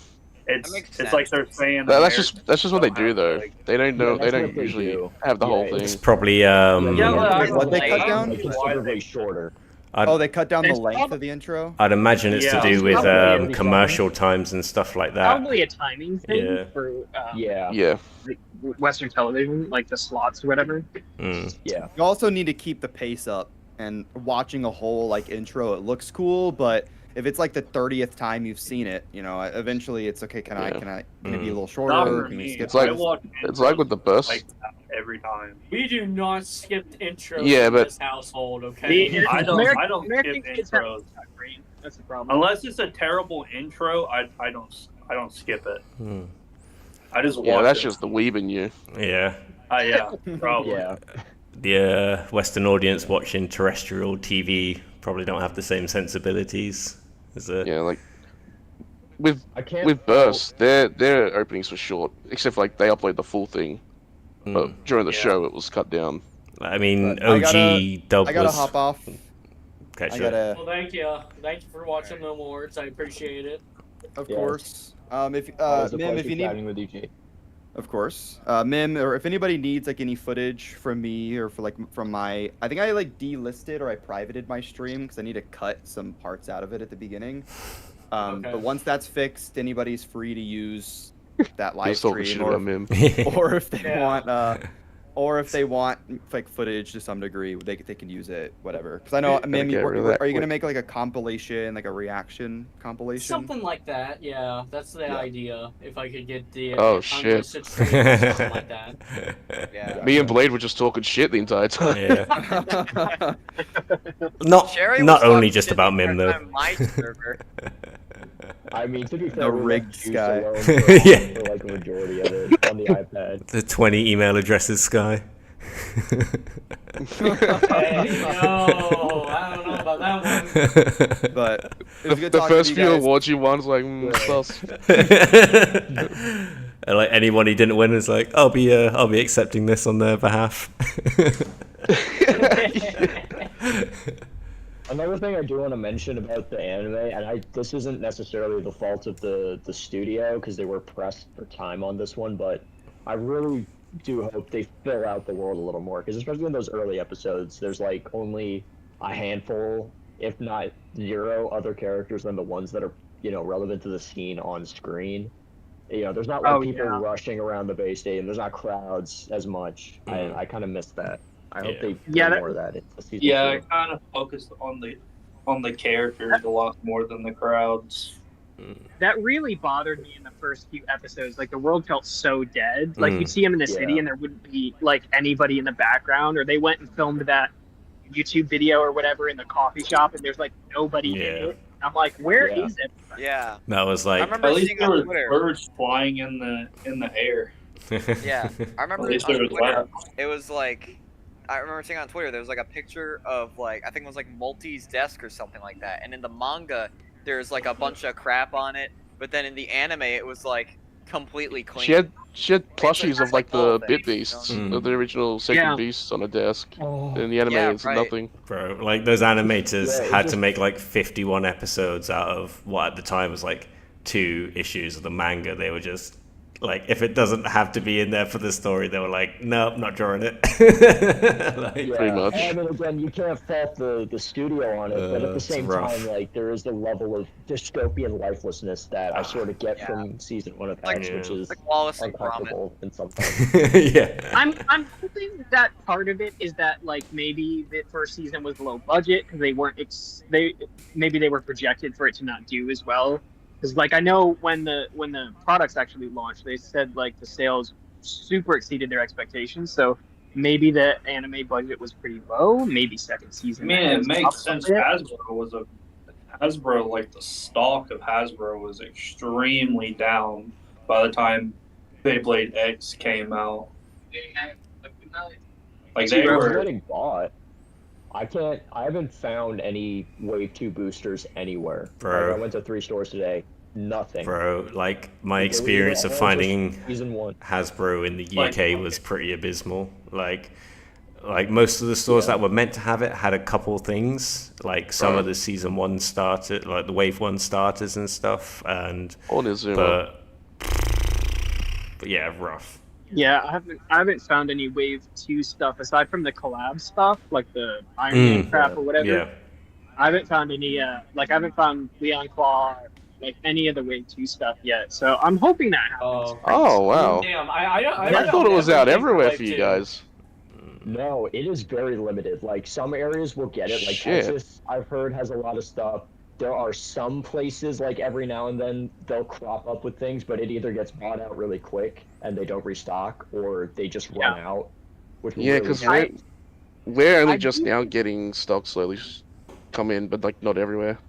It's like they're saying That's just what they do though. They don't know. They that's don't what they usually do. have the whole thing. It's probably What they cut down? Considerably shorter. Oh, they cut down the It's length of the intro? I'd imagine it's to do with probably commercial times and stuff like that. Probably a timing thing Yeah. for Yeah. like, Western television, like the slots or whatever. Yeah. You also need to keep the pace up, and watching a whole like intro, it looks cool, but if it's like the 30th time you've seen it, you know, eventually it's okay. Can I be a little Not shorter? for Can we me. skip It's like this? it's like with the bus. Like every time. We do not skip intros Yeah, in but- this household, okay? I don't American skip kids have intros. that brain. That's the problem. Unless it's a terrible intro, I don't skip it. I just watch Yeah, that's it. just the weeb in you. Yeah. Yeah, probably. Yeah. The Western audience watching terrestrial TV probably don't have the same sensibilities as Yeah, like with I can't. with Burst, their openings were short, except for, like they upload the full thing. But during the show, it was cut down. I mean, But I OG dub I gotta was. hop off. Catch I you. gotta, Well, thank you. Thank you for watching the awards. I appreciate it. of Yeah. course. If Always a Mim, if pleasure you need, chatting with you, G. of course, Mim, or if anybody needs like any footage from me or for like from my, I think I like delisted or I privated my stream because I need to cut some parts out of it at the beginning. Okay. But once that's fixed, anybody's free to use that live He's talking stream, shit about Mim. or if they Yeah. want, like footage to some degree, they can use it, whatever. Because I know, Mim, get rid of that are you gonna quick. make like a compilation, like a reaction compilation? Something like that, yeah. That's the idea. If I could get the Oh, shit. unlisted stream or something like that. Yeah. Me and Blade were just talking shit the entire time. Yeah. Not Sherry was not only talking just shit about the Mim entire though. time my server. I mean, to be fair, The we rigged left Juice guy. alone for, Yeah. for like a majority of it on the iPad. The 20 email addresses, Sky. Hey, no, I don't know about that one. But it was good The talking first to you few guys. awards you won was like, sus. And like anyone who didn't win is like, I'll be accepting this on their behalf. Another thing I do want to mention about the anime, and this isn't necessarily the fault of the studio because they were pressed for time on this one, but I really do hope they fill out the world a little more because especially in those early episodes, there's like only a handful, if not zero, other characters than the ones that are relevant to the scene on screen. There's not like people rushing around the base station. There's not crowds as much. I kind of miss that. I hope they put more of that into season 2. I kind of focused on the characters a lot more than the crowds. That really bothered me in the first few episodes. Like the world felt so dead. Like you'd see him in the city and there wouldn't be like anybody in the background, or they went and filmed that YouTube video or whatever in the coffee shop and there's like nobody in it. I'm like, where is it? Yeah. That was like. I remember At least seeing there on were Twitter. birds flying in the air. Yeah, I remember At least on there was Twitter, that. it was like, I remember seeing on Twitter, there was like a picture of like, I think it was like Multi's desk or something like that. And in the manga, there's like a bunch of crap on it. But then in the anime, it was like completely clean. She had plushies of like the thing, Bit Beasts, of the original Sacred Yeah. Beasts on a desk. In the anime, Yeah, it's right. nothing. Bro, like those animators Yeah, it had just- to make like 51 episodes out of what at the time was like 2 issues of the manga. They were just like, if it doesn't have to be in there for the story, they were like, nope, not drawing it. Like, Yeah, Pretty much. and then again, you can't fault the studio on it, but at the it's same rough. time, like there is the level of dystopian lifelessness that I sort of get from season 1 of X, which is Like Wallace and Gromit. uncomfortable in some parts. yeah. I'm hoping that part of it is that like maybe the first season was low budget because they weren't maybe they were projected for it to not do as well. Because like I know when the products actually launched, they said like the sales super exceeded their expectations. So maybe the anime budget was pretty low. Maybe second season. Man, was it up makes a sense. bit. Hasbro, like the stock of Hasbro was extremely down by the time Beyblade X came out. Like they It was were. getting bought. I haven't found any Wave 2 boosters anywhere. Bro. Like, I went to 3 stores today. Nothing. Bro, like, my They experience were of all finding just season 1. Hasbro in the UK was pretty abysmal. Like most of the stores that were meant to have it had a couple things, like some of the season 1 started, like the Wave 1 starters and stuff, and but yeah, rough. Yeah, I haven't found any Wave 2 stuff aside from the collab stuff, like the Iron Man crap or whatever. Yeah. I haven't found any I haven't found Leon Claw, like any of the Wave 2 stuff yet. So I'm hoping that happens. Oh wow! Damn, I thought it was out everywhere for you guys. No, it is very limited. Like, some areas will get it. Like, Texas, I've heard, has a lot of stuff. There are some places, like, every now and then, they'll crop up with things, but it either gets bought out really quick and they don't restock, or they just run out. Which Yeah, because we're only just now getting stock slowly come in, but, like, not everywhere.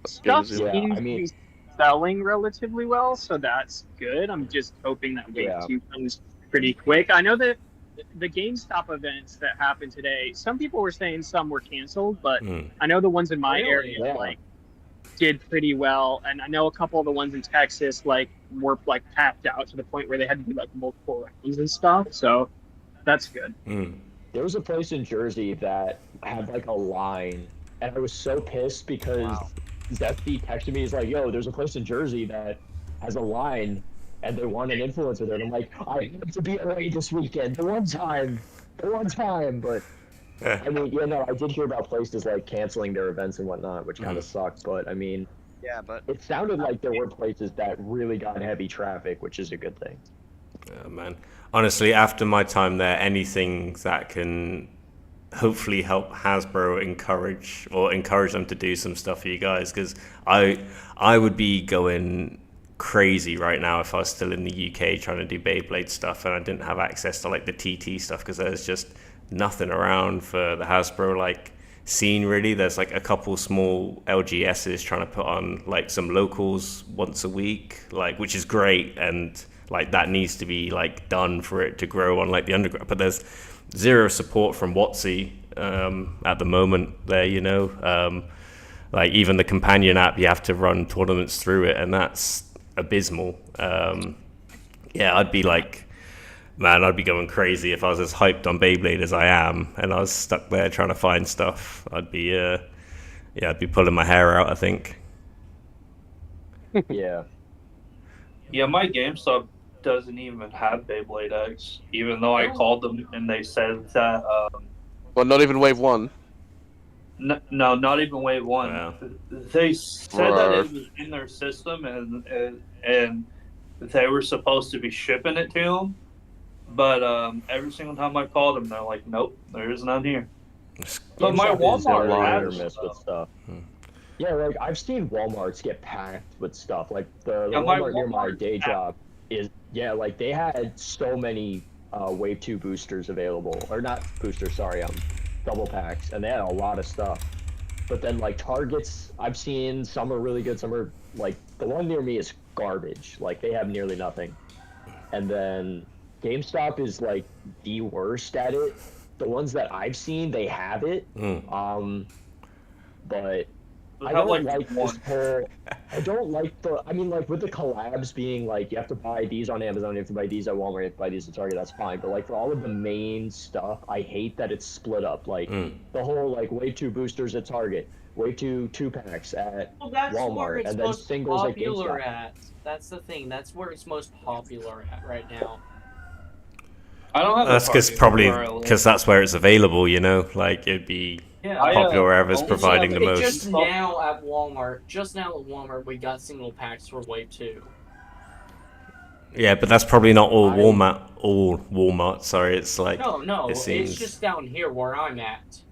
Stuff seems to be selling relatively well, so that's good. I'm just hoping that Wave 2 comes pretty quick. I know that the GameStop events that happened today, some people were saying some were canceled, but I know the ones in my area like did pretty well, and I know a couple of the ones in Texas like were like tapped out to the point where they had to do like multiple rounds and stuff. So that's good. There was a place in Jersey that had like a line, and I was so pissed because Zesty texted me. He's like, "Yo, there's a place in Jersey that has a line, and they want an influencer there." And I'm like, "I have to be away this weekend. The one time." But I mean, I did hear about places like canceling their events and whatnot, which kind of sucked. But I mean, but it sounded like there were places that really got heavy traffic, which is a good thing. Yeah, man. Honestly, after my time there, anything that can hopefully help Hasbro encourage them to do some stuff for you guys, because I would be going crazy right now if I was still in the UK trying to do Beyblade stuff and I didn't have access to like the TT stuff, because there's just nothing around for the Hasbro like scene really. There's like a couple small LGSs trying to put on like some locals once a week, like, which is great, and like that needs to be like done for it to grow on like the underground, but there's zero support from WotC at the moment there, like even the companion app, you have to run tournaments through it, and that's abysmal. I'd be like, man, I'd be going crazy if I was as hyped on Beyblade as I am and I was stuck there trying to find stuff. I'd be pulling my hair out, I think. Yeah, my GameStop doesn't even have Beyblade X, even though I called them and they said that. Well, not even Wave 1. No, not even Wave 1. Wow. They said that it was in their system and they were supposed to be shipping it to them, but every single time I called them, they're like, "Nope, there is none here." But my Walmart has stuff. Yeah, like I've seen Walmarts get packed with stuff. Like the my Walmart near my Walmart day job like they had so many Wave 2 boosters available, or not boosters, sorry, double packs, and they had a lot of stuff. But then like Targets, I've seen some are really good, some are like, the one near me is garbage. Like they have nearly nothing. And then GameStop is like the worst at it. The ones that I've seen, they have it. But I don't like this whole, I don't like like with the collabs being like, you have to buy these on Amazon, you have to buy these at Walmart, you have to buy these at Target, that's fine. But like for all of the main stuff, I hate that it's split up. Like the whole like Wave 2 boosters at Target, Wave 2 2-packs at that's where Walmart, it's and then most singles at popular GameStop. at. That's the thing. That's where it's most popular at right now. I don't have. That's because that's where it's available. Like it'd be popular wherever's providing the most. Just now at Walmart, we got single packs for Wave 2. Yeah, but that's probably not all Walmart. Sorry, it's like no, it seems. It's just down here where I'm at.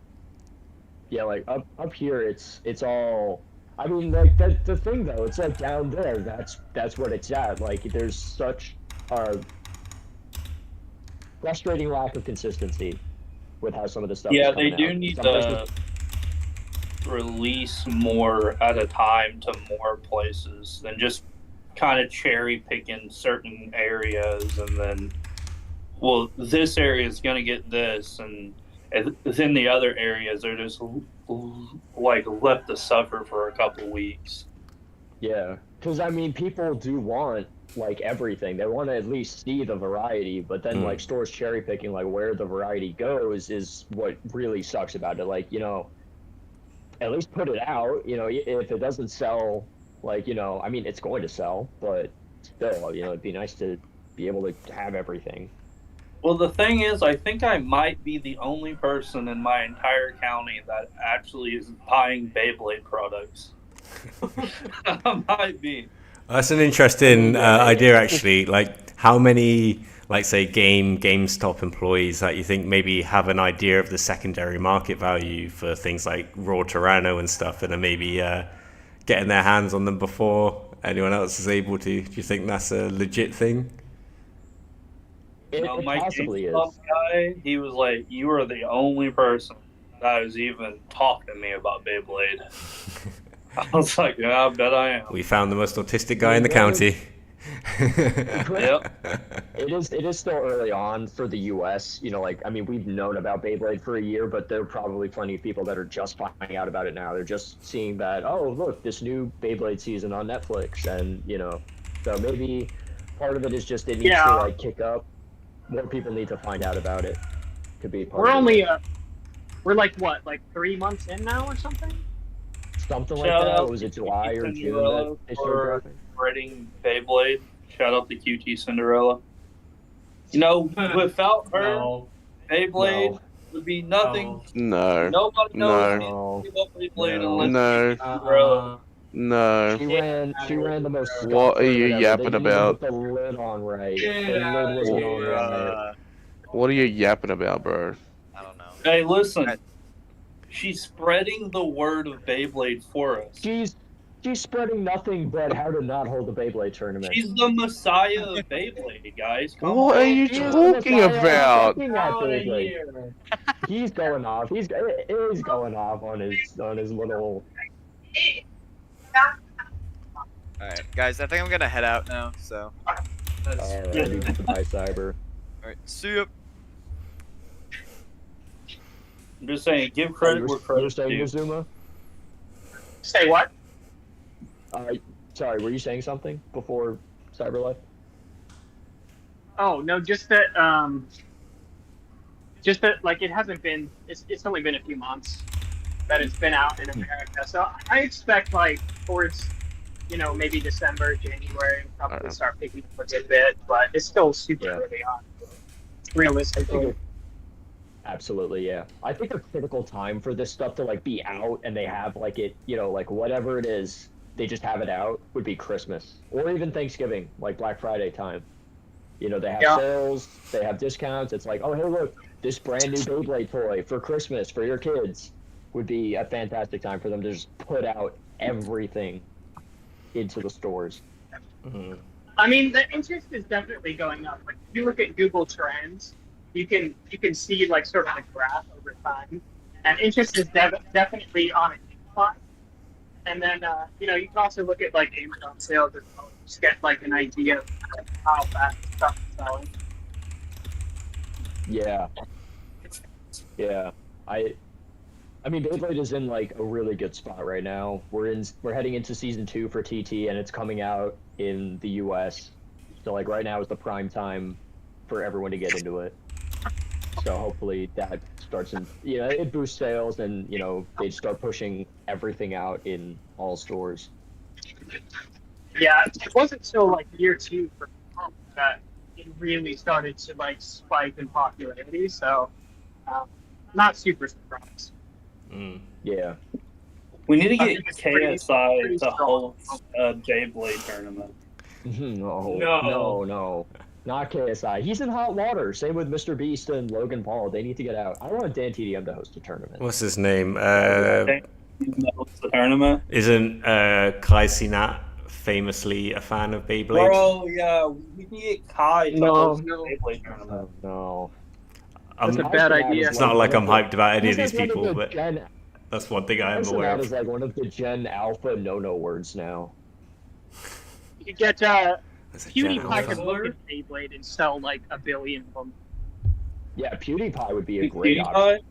Yeah, like up here, it's all. I mean, like the thing though, it's like down there. That's what it's at. Like there's such a frustrating lack of consistency with how some of the stuff. Yeah, is they coming do out. need Sometimes to release more at a time to more places than just kind of cherry picking certain areas and then, well, this area is going to get this, and It's in the other areas, they're just like left to suffer for a couple weeks. Yeah, because I mean, people do want like everything. They want to at least see the variety, but then like stores cherry picking like where the variety goes is what really sucks about it. Like, you know, at least put it out. You know, if it doesn't sell, like, you know, I mean, it's going to sell, but still, you know, it'd be nice to be able to have everything. Well, the thing is, I think I might be the only person in my entire county that actually is buying Beyblade products. I might be. That's an interesting idea, actually. Like, how many, like, say, GameStop employees that you think maybe have an idea of the secondary market value for things like Raw Tyranno and stuff, and are maybe getting their hands on them before anyone else is able to? Do you think that's a legit thing? You know, my GameStop guy, he was like, "You are the only person that was even talking to me about Beyblade." I was like, "Yeah, I bet I am." We found the most autistic guy in the county. Yep. It is still early on for the U.S. You know, like, I mean, we've known about Beyblade for a year, but there are probably plenty of people that are just finding out about it now. They're just seeing that, oh, look, this new Beyblade season on Netflix, and, you know, so maybe part of it is just it needs to, like, kick up. More people need to find out about it. Could be part We're of only, it. we're like, what, like 3 months in now or something? Something like that. Was it July or June that they started dropping? Writing Beyblade. Shout out to QT Cinderella. You know, without her, Beyblade would be nothing. No. Nobody knows about Beyblade unless Cinderella. No. She ran the most. What are you yapping about? The lid on right. The lid was on right. What are you yapping about, bro? I don't know. Hey, listen. She's spreading the word of Beyblade for us. She's spreading nothing but how to not hold the Beyblade tournament. She's the messiah of Beyblade, guys. Come What on. are you talking about? He's going off. He's going off on his little. Alright, guys, I think I'm gonna head out now, so. Alright, bye, Cyber. Alright, see ya. I'm just saying, give credit where credit's due. Zuma? Say what? Sorry, were you saying something before Cyber left? Oh no, just that like it hasn't been. It's only been a few months that it's been out in America, so I expect like towards, you know, maybe December, January, probably start picking up a good bit, but it's still super early on. Realistically. Absolutely, yeah. I think a critical time for this stuff to like be out and they have like it, you know, like whatever it is, they just have it out would be Christmas or even Thanksgiving, like Black Friday time. You know, they have sales, they have discounts. It's like, oh, hey, look, this brand new Beyblade toy for Christmas for your kids would be a fantastic time for them to just put out everything into the stores. Mm-hmm. I mean, the interest is definitely going up. Like, if you look at Google Trends, you can see like sort of the graph over time, and interest is definitely on a decline. And then you know, you can also look at like Amazon sales as well, just get like an idea of how fast stuff is selling. Yeah. I mean, Beyblade is in like a really good spot right now. We're heading into season 2 for TT, and it's coming out in the US. So like right now is the prime time for everyone to get into it. So hopefully that starts it boosts sales, and you know, they start pushing everything out in all stores. Yeah, it wasn't till like year 2 for that it really started to like spike in popularity. So not super surprised. Yeah. We need to get KSI to host a Beyblade tournament. No. Not KSI. He's in hot water. Same with Mr. Beast and Logan Paul. They need to get out. I want Dan TDM to host a tournament. What's his name? The tournament? Isn't Kai Cenat famously a fan of Beyblade? Bro, yeah, we can get Kai to host a Beyblade tournament. No. That's a bad idea. It's not like I'm hyped about any of these people, but that's one thing I am aware of. That is like one of the Gen Alpha no words now. You could get PewDiePie could look at Beyblade and sell like 1 billion of them. Yeah, PewDiePie would be a great option.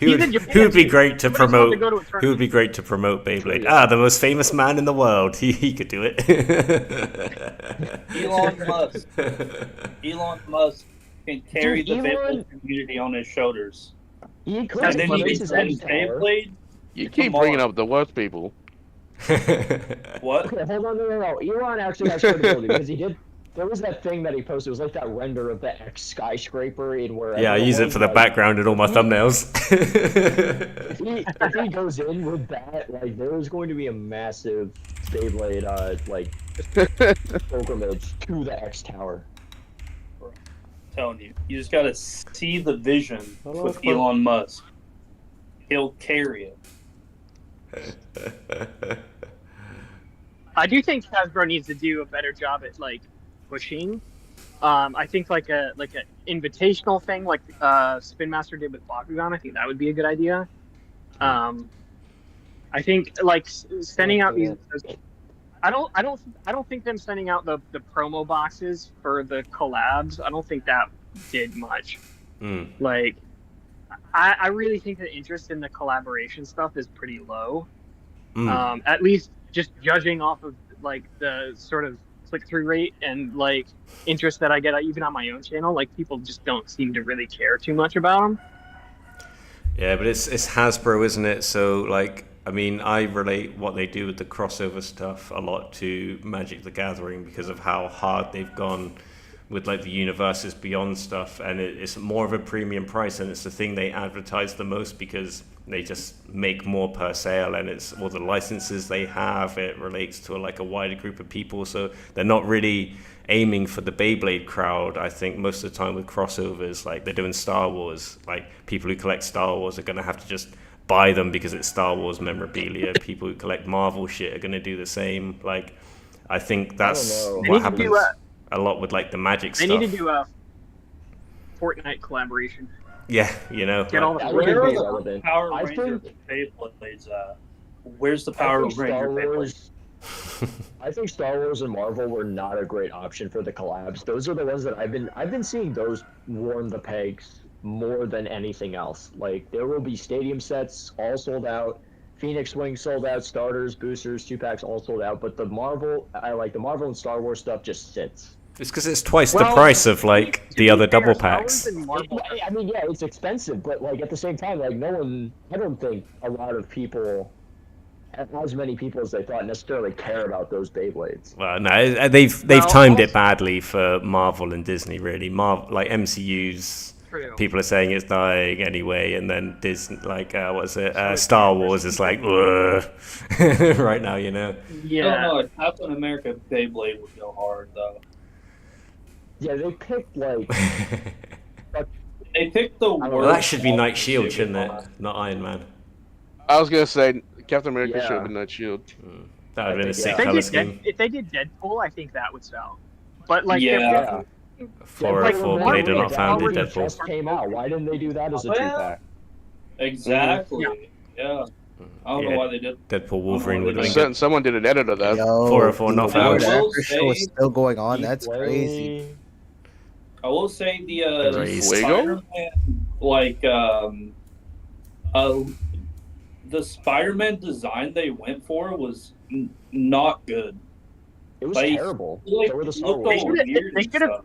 Who He's in Japan, would be too. great to Somebody's about to promote? go to a Who would tournament. be great to promote Beyblade? Ah, the most famous man in the world. He could do it. Elon Musk. Elon Musk can carry the Elon- Beyblade community on his shoulders. He could And then but he it's can his send tower. Beyblade. You to keep bringing Mars. up the worst people. What? Okay, hold on, no. Elon actually has credibility because he did. There was that thing that he posted. It was like that render of the X skyscraper in where. Yeah, I use it for the background in all my thumbnails. If he goes in with that, like, there is going to be a massive Beyblade, pilgrimage to the X Tower. I'm telling you, you just gotta see the vision with Elon Musk. He'll carry it. I do think Hasbro needs to do a better job at like pushing. I think like a invitational thing like Spin Master did with Bakugan. I think that would be a good idea. I think like sending out these. I don't think them sending out the promo boxes for the collabs. I don't think that did much. Like, I really think the interest in the collaboration stuff is pretty low. At least just judging off of like the sort of click-through rate and like interest that I get even on my own channel, like people just don't seem to really care too much about them. Yeah, but it's Hasbro, isn't it? So like, I mean, I relate what they do with the crossover stuff a lot to Magic the Gathering because of how hard they've gone with like the Universes Beyond stuff, and it's more of a premium price, and it's the thing they advertise the most because they just make more per sale, and it's all the licenses they have. It relates to like a wider group of people, so they're not really aiming for the Beyblade crowd. I think most of the time with crossovers, like they're doing Star Wars, like people who collect Star Wars are going to have to just buy them because it's Star Wars memorabilia. People who collect Marvel shit are going to do the same. Like, I think that's what happens a lot with like the Magic They stuff. need to do a Fortnite collaboration. Yeah, you know. Get all the Where are the Power Ranger Beyblades at? Where's the Power Ranger Beyblades? I think Star Wars and Marvel were not a great option for the collabs. Those are the ones that I've been seeing those warm the pegs more than anything else. Like, there will be stadium sets all sold out, Phoenix Wing sold out, starters, boosters, 2-packs all sold out, but the Marvel and Star Wars stuff just sits. It's because it's twice the price of like the other double packs. I mean, yeah, it's expensive, but like at the same time, like I don't think a lot of people, as many people as they thought, necessarily care about those Beyblades. Well, no, they've timed it badly for Marvel and Disney, really. Like MCU's, people are saying it's dying anyway, and then Disney, like Star Wars is like right now, you know. Yeah. I don't know. Captain America Beyblade would go hard though. Yeah, they picked like. They picked the worst. Well, that should be Night Shield, shouldn't it? Not Iron Man. I was gonna say Captain America should have been Night Shield. That would have been a sick If color scheme. if they did Deadpool, I think that would sell. But like, 404 Blade are not found in Deadpool. Just came out. Why didn't they do that as a 2-pack? Exactly. Yeah. I don't know why they did. Deadpool Wolverine would have been. Someone did an edit of that. 404 not found. After show is still going on. That's crazy. I will say the Raised. Spider-Man, like the Spider-Man design they went for was not good. It was Like, terrible. like, So were the Star looked Wars. all weird and stuff.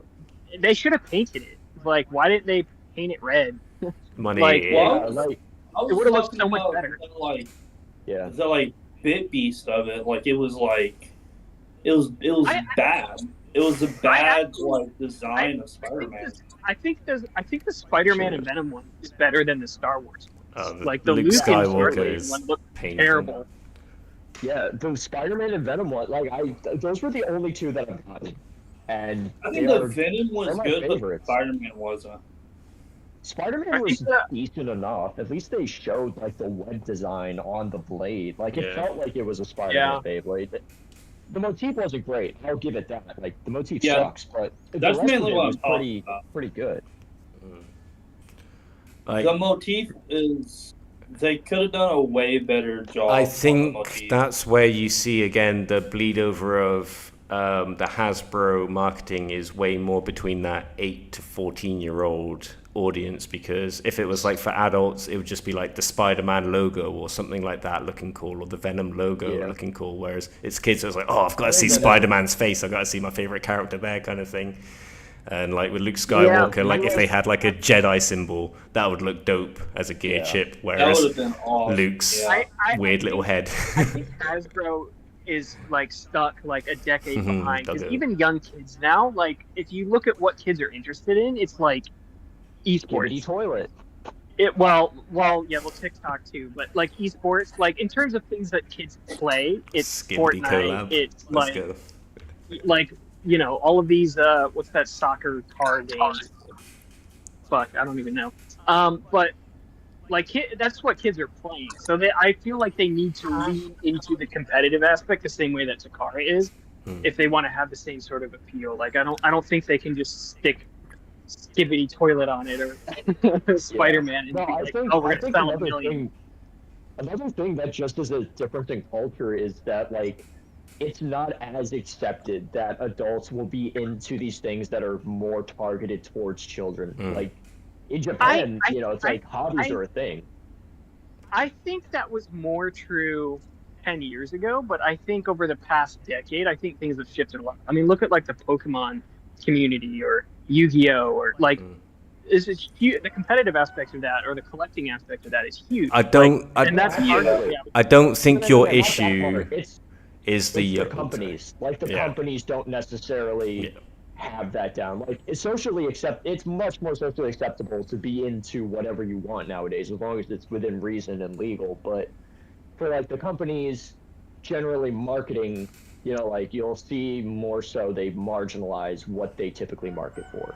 They should have painted it. Like, why didn't they paint it red? Money. Like, Well, yeah, I was it would have looked so much talking better. about, like, Yeah. the like bit beast of it. Like, it was like it was bad. It was a bad like design of Spider-Man. I think the Spider-Man and Venom one is better than the Star Wars one. The Like the Luke Luke and Skywalker Starlink is one looked painful. terrible. Yeah, the Spider-Man and Venom one, like those were the only two that I've gotten, and I think the Venom was good, but Spider-Man wasn't. Spider-Man was decent enough. At least they showed like the web design on the blade. Like it felt like it was a Spider-Man Beyblade. The motif wasn't great. I'll give it that. Like the motif sucks, but the That's rest of mainly it what was I'm talking about. pretty good. Like, The motif is they could have done a way better job. I on the think motif. that's where you see again the bleed over of the Hasbro marketing is way more between that 8 to 14-year-old audience, because if it was like for adults, it would just be like the Spider-Man logo or something like that looking cool, or the Venom logo looking cool. Whereas it's kids, so it's like, oh, I've got to see Spider-Man's face, I've got to see my favorite character there, kind of thing. And like with Luke Skywalker, like if they had like a Jedi symbol, that would look dope as a gear chip. Whereas Luke's weird little head. I think Hasbro is like stuck like a decade behind, because even young kids now, like if you look at what kids are interested in, it's like esports. Toilet. Well, TikTok too, but like esports, like in terms of things that kids play, it's Skibbity Fortnite. collab. It's Let's like you know, all of these what's that soccer car games? Fuck, I don't even know. But like that's what kids are playing. So I feel like they need to lean into the competitive aspect the same way that Takara is, if they want to have the same sort of appeal. Like I don't think they can just stick Skibbity toilet on it or Spider-Man and I think another thing that just is a difference in culture is that like it's not as accepted that adults will be into these things that are more targeted towards children. Like in Japan, you know, it's like hobbies are a thing. I think that was more true 10 years ago, but I think over the past decade, I think things have shifted a lot. I mean, look at like the Pokemon community or Yu-Gi-Oh! Or like is huge. The competitive aspect of that or the collecting aspect of that is huge. I don't think your issue is the companies. Like the companies don't necessarily have that down. Like it's it's much more socially acceptable to be into whatever you want nowadays, as long as it's within reason and legal. But for like the companies generally marketing, you know, like you'll see more so they marginalize what they typically market for.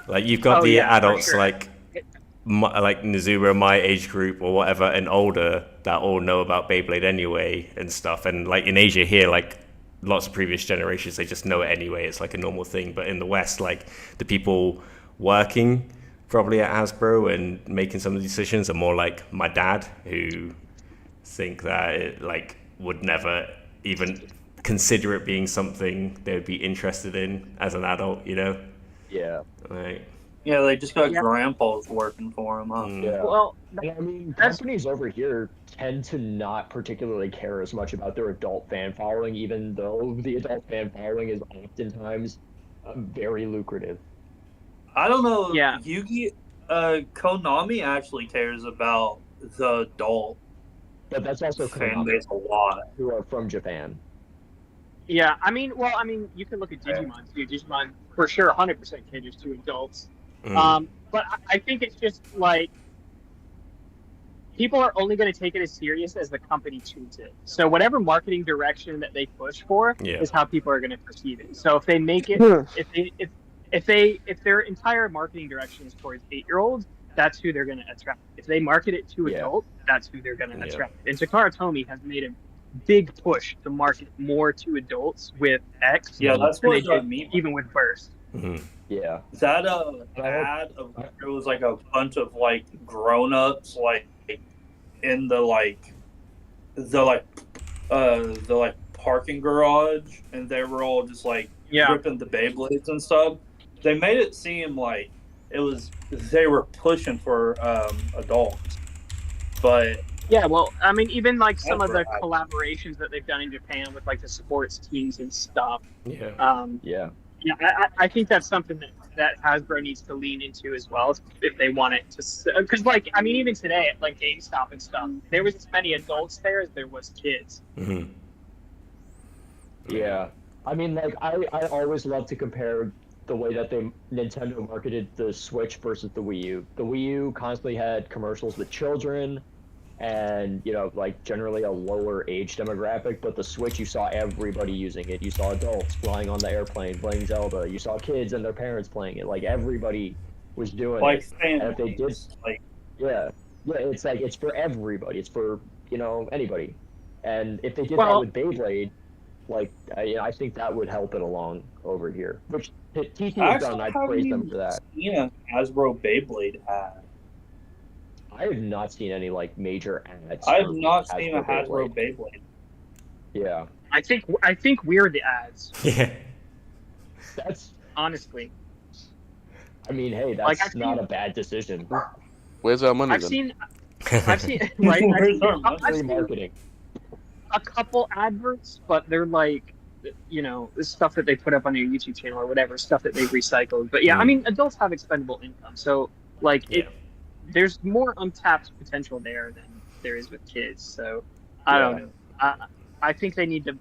Like you've got the adults like Nizura, my age group or whatever, and older that all know about Beyblade anyway and stuff. And like in Asia here, like lots of previous generations, they just know it anyway. It's like a normal thing. But in the West, like the people working probably at Hasbro and making some of the decisions are more like my dad, who think that it like would never even consider it being something they would be interested in as an adult, you know? Yeah. Like, yeah, they just got grandpas working for them, huh? Yeah. Well, I mean, companies over here tend to not particularly care as much about their adult fan following, even though the adult fan following is oftentimes very lucrative. I don't know. Yeah. Konami actually cares about the adult. But that's also fan base a lot. Who are from Japan. Yeah, I mean, you can look at Digimon too. Digimon, for sure, 100% caters to adults. But I think it's just like people are only going to take it as serious as the company chooses it. So whatever marketing direction that they push for is how people are going to perceive it. So if they make it, if their entire marketing direction is towards 8-year-olds, that's who they're going to attract. If they market it to adults, that's who they're going to attract. And Takara Tomy has made a big push to market more to adults with X. Yeah, that's what they did even with Burst. Yeah. That ad of it was like a bunch of like grown-ups like in the parking garage, and they were all just like ripping the Beyblades and stuff. They made it seem like they were pushing for adults, but yeah, well, I mean, even like some of the collaborations that they've done in Japan with like the sports teams and stuff. I think that's something that Hasbro needs to lean into as well if they want it to. Because like, I mean, even today at like GameStop and stuff, there was as many adults there as there was kids. Yeah, I mean, like I always love to compare the way that Nintendo marketed the Switch versus the Wii U. The Wii U constantly had commercials with children and, you know, like generally a lower age demographic, but the Switch, you saw everybody using it. You saw adults flying on the airplane playing Zelda. You saw kids and their parents playing it. Like everybody was doing it. And if they did, it's like it's for everybody. It's for, you know, anybody. And if they did that with Beyblade, like I think that would help it along over here. Which TT has done. I praise them for that. Yeah, Hasbro Beyblade ad. I have not seen any like major ads. I have not seen a Hasbro Beyblade. Yeah. I think we're the ads. Yeah. That's honestly. I mean, hey, that's not a bad decision. Where's our money I've then? seen right. I've seen marketing. a couple adverts, but they're like, you know, the stuff that they put up on their YouTube channel or whatever, stuff that they've recycled. But yeah, I mean, adults have expendable income, so like there's more untapped potential there than there is with kids. So I don't know. I think they need to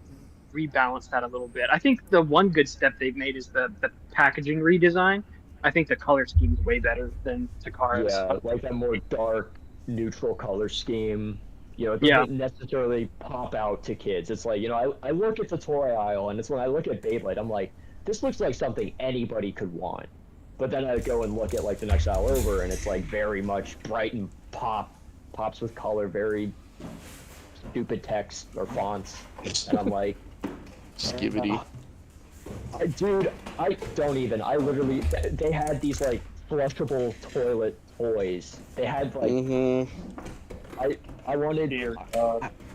rebalance that a little bit. I think the one good step they've made is the packaging redesign. I think the color scheme is way better than Takara's. Yeah, like that more dark, neutral color scheme. You know, it doesn't necessarily pop out to kids. It's like, you know, I look at the toy aisle, and it's when I look at Beyblade, I'm like, this looks like something anybody could want. But then I go and look at like the next aisle over, and it's like very much bright and pops with color, very stupid text or fonts, and I'm like, Skibbity. Dude, I don't even. I literally, they had these like flushable toilet toys. They had like, I wanted.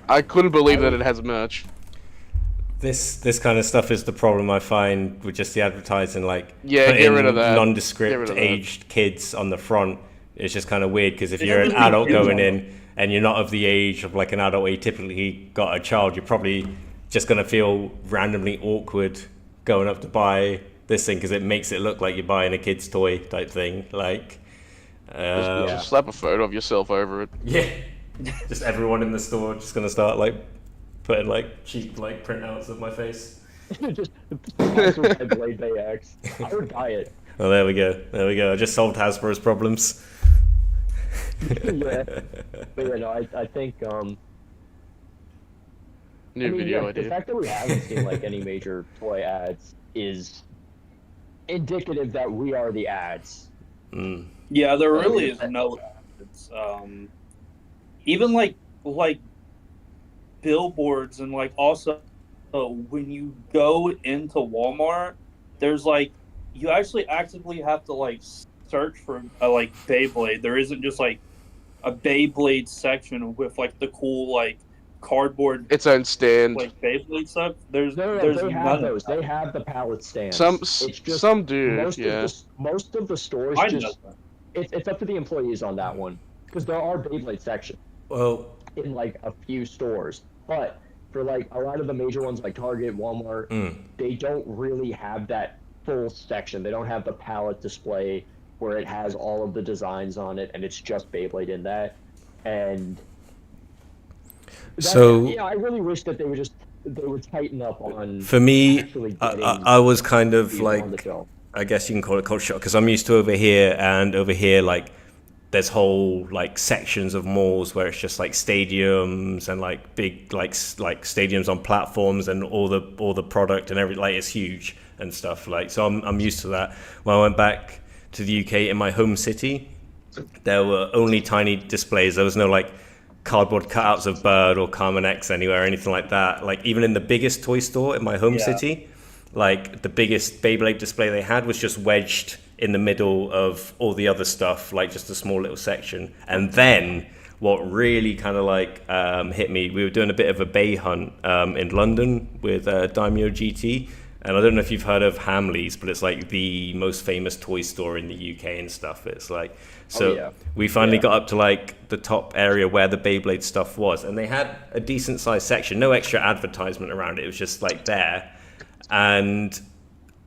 I couldn't believe that it has merch. This kind of stuff is the problem I find with just the advertising, like get rid of that. Nondescript aged kids on the front. It's just kind of weird because if you're an adult going in and you're not of the age of like an adult where you typically got a child, you're probably just going to feel randomly awkward going up to buy this thing because it makes it look like you're buying a kid's toy type thing. Like, just slap a photo of yourself over it. Yeah, just everyone in the store just going to start like putting like cheap like printouts of my face. Just Beyblade X. I would buy it. Oh, there we go. I just solved Hasbro's problems. Yeah, but yeah, no, I think new video idea. The fact that we haven't seen like any major toy ads is indicative that we are the ads. Yeah, there really is no ads. Even like billboards, and like also when you go into Walmart, there's like you actually actively have to like search for like Beyblade. There isn't just like a Beyblade section with like the cool like cardboard its own stand like Beyblade stuff. There's they have those. They have the pallet stands. Some do. Most of the stores it's up to the employees on that one because there are Beyblade sections. Well, in like a few stores, but for like a lot of the major ones like Target, Walmart, they don't really have that full section. They don't have the pallet display where it has all of the designs on it and it's just Beyblade in that. And I really wish that they would tighten up on. For me, I was kind of like, I guess you can call it culture shock because I'm used to over here, and over here like there's whole like sections of malls where it's just like stadiums and like big like stadiums on platforms and all the product and everything, like it's huge and stuff, like, so I'm used to that. When I went back to the UK in my home city, there were only tiny displays. There was no like cardboard cutouts of Bird or Carmen X anywhere or anything like that. Like even in the biggest toy store in my home city, like the biggest Beyblade display they had was just wedged in the middle of all the other stuff, like just a small little section. And then what really kind of like hit me, we were doing a bit of a bay hunt in London with Daimyo GT. And I don't know if you've heard of Hamleys, but it's like the most famous toy store in the UK and stuff. It's like, so we finally got up to like the top area where the Beyblade stuff was. And they had a decent sized section, no extra advertisement around it. It was just like there. And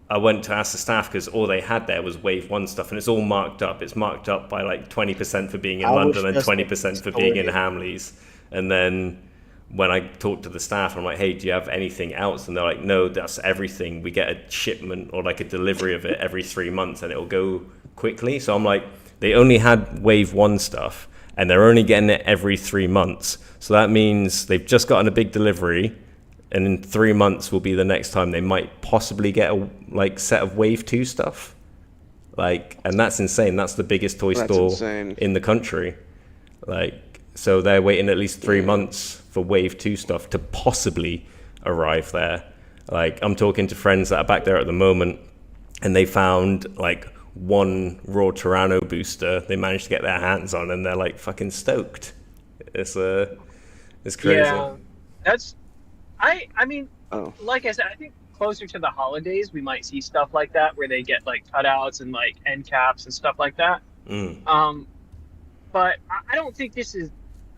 I went to ask the staff because all they had there was Wave 1 stuff, and it's all marked up. It's marked up by like 20% for being in London and 20% for being in Hamleys. And then when I talked to the staff, I'm like, hey, do you have anything else? And they're like, no, that's everything. We get a shipment or like a delivery of it every 3 months and it'll go quickly. So I'm like, they only had Wave 1 stuff and they're only getting it every 3 months. So that means they've just gotten a big delivery, and in 3 months will be the next time they might possibly get a like set of Wave 2 stuff. Like, and that's insane. That's the biggest toy store in the country. Like, so they're waiting at least 3 months for Wave 2 stuff to possibly arrive there. Like, I'm talking to friends that are back there at the moment, and they found like one Raw Tyranno booster they managed to get their hands on, and they're like fucking stoked. It's crazy. Yeah, that's. I mean, like I said, I think closer to the holidays, we might see stuff like that where they get like cutouts and like end caps and stuff like that. But I don't think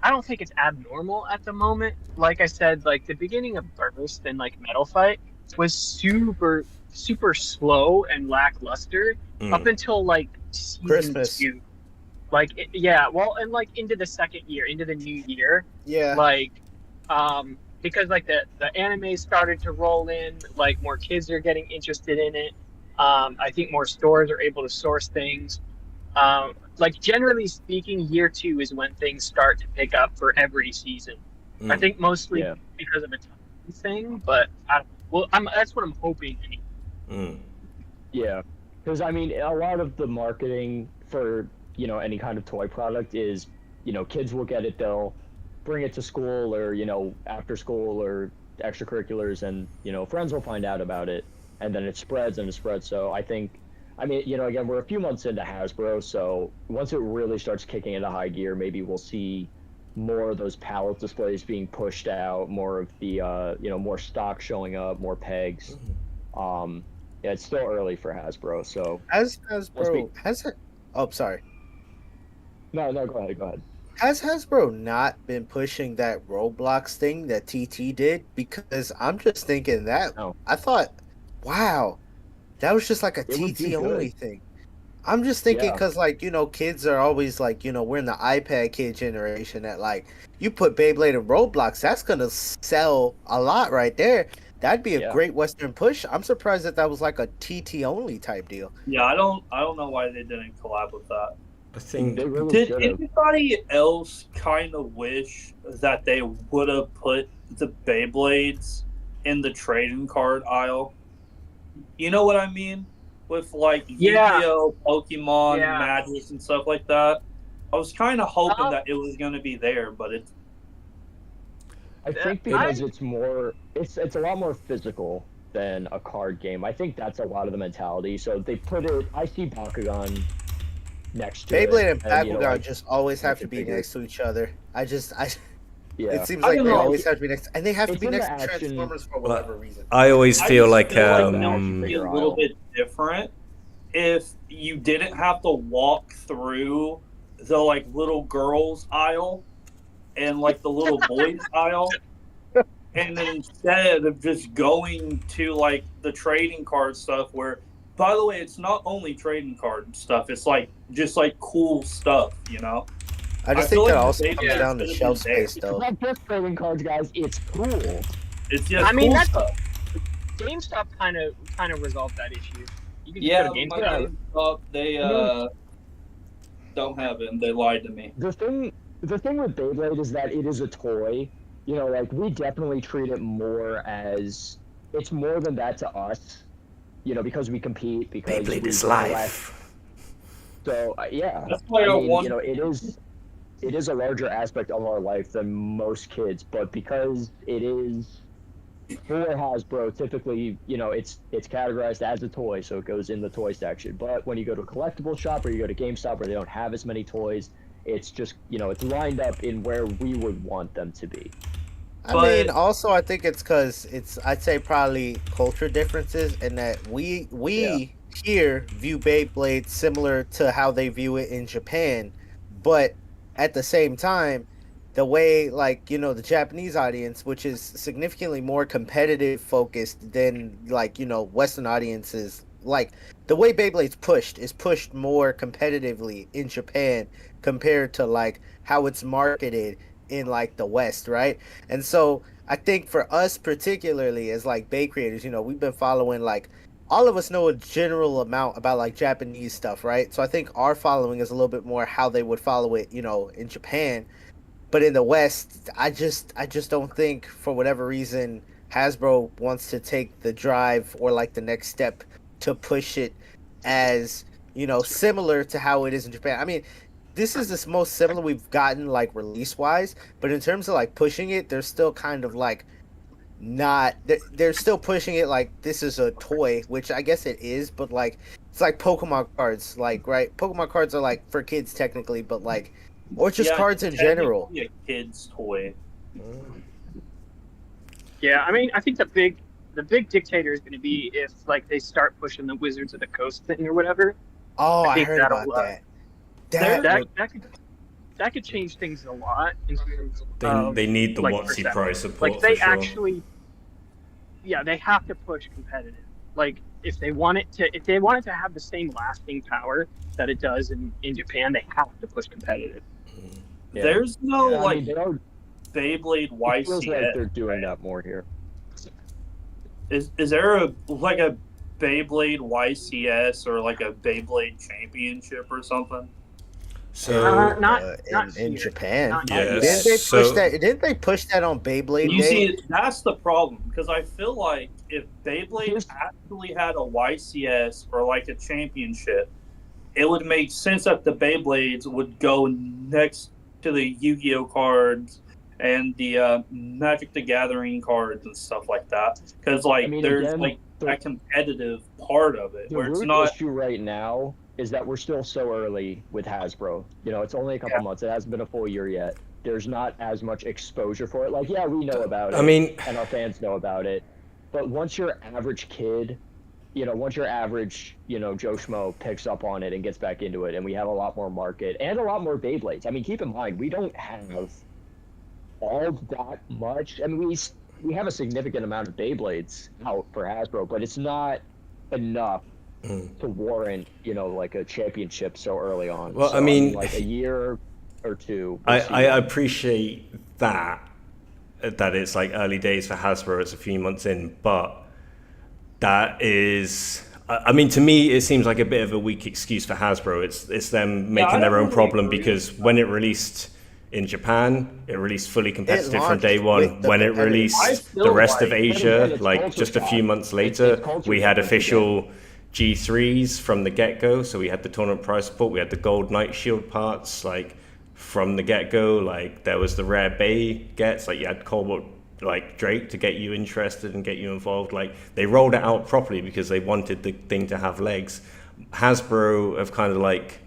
I don't think it's abnormal at the moment. Like I said, like the beginning of Burst and like Metal Fight was super slow and lackluster up until like season Christmas. 2. Like yeah, well, and like into the second year, into the new year. Yeah. Like, because like the anime started to roll in, like more kids are getting interested in it. I think more stores are able to source things. Like generally speaking, year 2 is when things start to pick up for every season. I think mostly because of a time thing, but that's what I'm hoping. Yeah, because I mean, a lot of the marketing for any kind of toy product is kids will get it, they'll bring it to school or after school or extracurriculars, and friends will find out about it, and then it spreads and it spreads. So I think, I mean, again, we're a few months into Hasbro, so once it really starts kicking into high gear, maybe we'll see more of those pallet displays being pushed out, more of the more stock showing up, more pegs. Yeah, it's still early for Hasbro, so Has it? Oh, sorry. No, go ahead. Has Hasbro not been pushing that Roblox thing that TT did? Because I'm just thinking that I thought, wow, that was just like a TT only thing. I'm just thinking because kids are always like, we're in the iPad kid generation that like you put Beyblade and Roblox, that's gonna sell a lot right there. That'd be a great Western push. I'm surprised that was like a TT only type deal. Yeah, I don't know why they didn't collab with that. I think did anybody else kind of wish that they would have put the Beyblades in the trading card aisle? You know what I mean? With like Yu-Gi-Oh, Pokemon, Magic, and stuff like that. I was kind of hoping that it was going to be there, but it's. I think because it's a lot more physical than a card game. I think that's a lot of the mentality. So they put it. I see Bakugan next to Beyblade it, and Bakugan just always have to be next to each other. It seems like they always have to be next, and they have to be next to Transformers for whatever reason. I always feel like be a little bit different if you didn't have to walk through the like little girls aisle and like the little boys aisle, and then instead of just going to like the trading card stuff where, by the way, it's not only trading card stuff, it's like just like cool stuff, I just think that also comes down to shelf space, though. It's not just trading cards, guys. It's cool. It's just cool stuff. GameStop kind of resolved that issue. You can Yeah, go to my GameStop. GameStop, they don't have it. And they lied to me. The thing with Beyblade is that it is a toy. Like we definitely treat it more as it's more than that to us. Because we compete. Because Beyblade is life. So yeah, that's why it is a larger aspect of our life than most kids, but because it is for Hasbro, typically, it's categorized as a toy, so it goes in the toy section. But when you go to a collectible shop or you go to GameStop where they don't have as many toys, it's just, it's lined up in where we would want them to be. I mean, also, I think it's because I'd say probably culture differences, and that we here view Beyblade similar to how they view it in Japan, but at the same time, the way, like, the Japanese audience, which is significantly more competitive focused than, like, Western audiences, like, the way Beyblade's pushed more competitively in Japan compared to, like, how it's marketed in, like, the West, right? And so I think for us particularly as, like, Bay creators, we've been following, like, all of us know a general amount about like Japanese stuff, right? So I think our following is a little bit more how they would follow it, in Japan. But in the West, I just don't think for whatever reason Hasbro wants to take the drive or like the next step to push it as, similar to how it is in Japan. I mean, this is the most similar we've gotten like release wise, but in terms of like pushing it, they're still kind of like they're still pushing it like this is a toy, which I guess it is, but like it's like Pokemon cards, like, right? Pokemon cards are like for kids technically, but like, or just cards in general. A kid's toy. Yeah, I mean, I think the the big dictator is going to be if like they start pushing the Wizards of the Coast thing or whatever. Oh, I think heard that'll, about that. That could change things a lot in terms They, of they need the like, WotC perception. prize support Like they for sure. actually, yeah, they have to push competitive. Like if they want it to have the same lasting power that it does in Japan, they have to push competitive. Yeah. There's no Yeah, I like mean, they are, Beyblade YCS. it feels like they're doing that more here. Is there a Beyblade YCS or like a Beyblade Championship or something? So in Japan, yes. Didn't they push that on Beyblade You Day? see, that's the problem because I feel like if Beyblade actually had a YCS or like a championship, it would make sense that the Beyblades would go next to the Yu-Gi-Oh cards and the Magic the Gathering cards and stuff like that. Because like there's again, like that competitive part of it The where it's root not. issue right now is that we're still so early with Hasbro. You know, it's only a couple months. It hasn't been a full year yet. There's not as much exposure for it. Like, yeah, we know about it. I mean, and our fans know about it. But once your average kid, once your average, Joe Schmo picks up on it and gets back into it, and we have a lot more market and a lot more Beyblades. I mean, keep in mind, we don't have all that much. I mean, we have a significant amount of Beyblades out for Hasbro, but it's not enough to warrant, like a championship so early on. Well, so, I mean, like a year or two. I appreciate that it's like early days for Hasbro. It's a few months in, but that is. I mean, to me, it seems like a bit of a weak excuse for Hasbro. It's them making their own problem because when it released in Japan, it released fully competitive from day one. When it released the rest of Asia, like just a few months later, we had official G3s from the get-go. So we had the tournament prize support, we had the gold Night Shield parts, like from the get-go. Like there was the rare Bay gets, like you had Cobalt, like Drake to get you interested and get you involved. Like they rolled it out properly because they wanted the thing to have legs. Hasbro have kind of like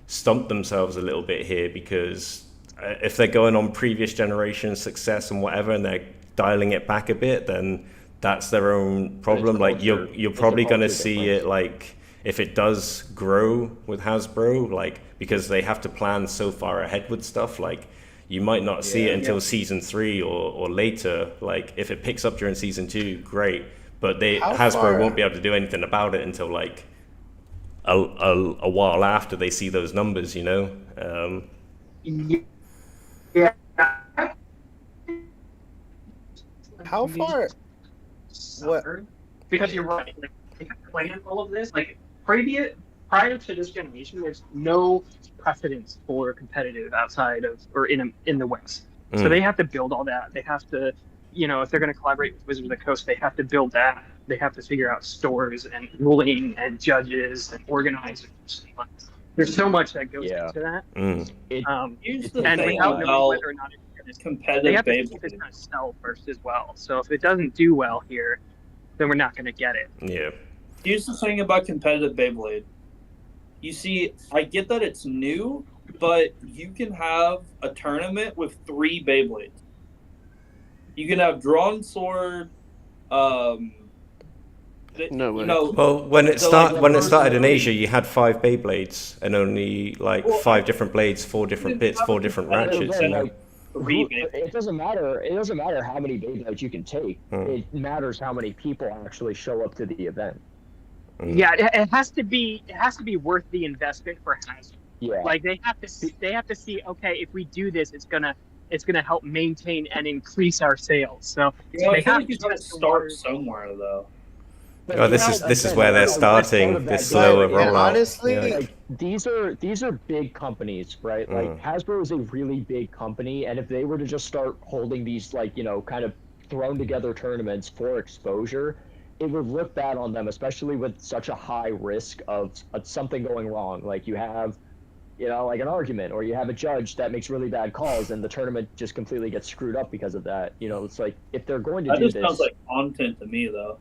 stumped themselves a little bit here because if they're going on previous generation success and whatever and they're dialing it back a bit, then that's their own problem. Like you're probably going to see it, like if it does grow with Hasbro, like because they have to plan so far ahead with stuff, like you might not see it until season 3 or later. Like if it picks up during season 2, great, but Hasbro won't be able to do anything about it until like a while after they see those numbers, Yeah. How far? What? Because you're right. Like, they have planned all of this. Like prior to this generation, there's no precedence for competitive outside of or in the West. So they have to build all that. They have to, if they're going to collaborate with Wizards of the Coast, they have to build that. They have to figure out stores and ruling and judges and organizers. There's so much that goes into that. Here's the and thing without knowing about whether or not it's competitive they have to see if Beyblade. it's going to sell first as well. So if it doesn't do well here, then we're not going to get it. Yeah. Here's the thing about competitive Beyblade. You see, I get that it's new, but you can have a tournament with 3 Beyblades. You can have drawn sword. No way. Well, when it started in Asia, you had 5 Beyblades and only like 5 different blades, 4 different bits, 4 different ratchets. It doesn't matter. It doesn't matter how many Beyblades you can take. It matters how many people actually show up to the event. Yeah, it has to be worth the investment for Hasbro. Yeah. Like they have to see, okay, if we do this, it's gonna help maintain and increase our sales. So I feel like you gotta start somewhere though. Oh, this is where they're starting this slower rollout. Honestly, like, these are big companies, right? Like Hasbro is a really big company, and if they were to just start holding these kind of thrown together tournaments for exposure, it would look bad on them, especially with such a high risk of something going wrong. Like you have, like an argument, or you have a judge that makes really bad calls, and the tournament just completely gets screwed up because of that. It's like if they're going to do this. That just sounds like content to me, though.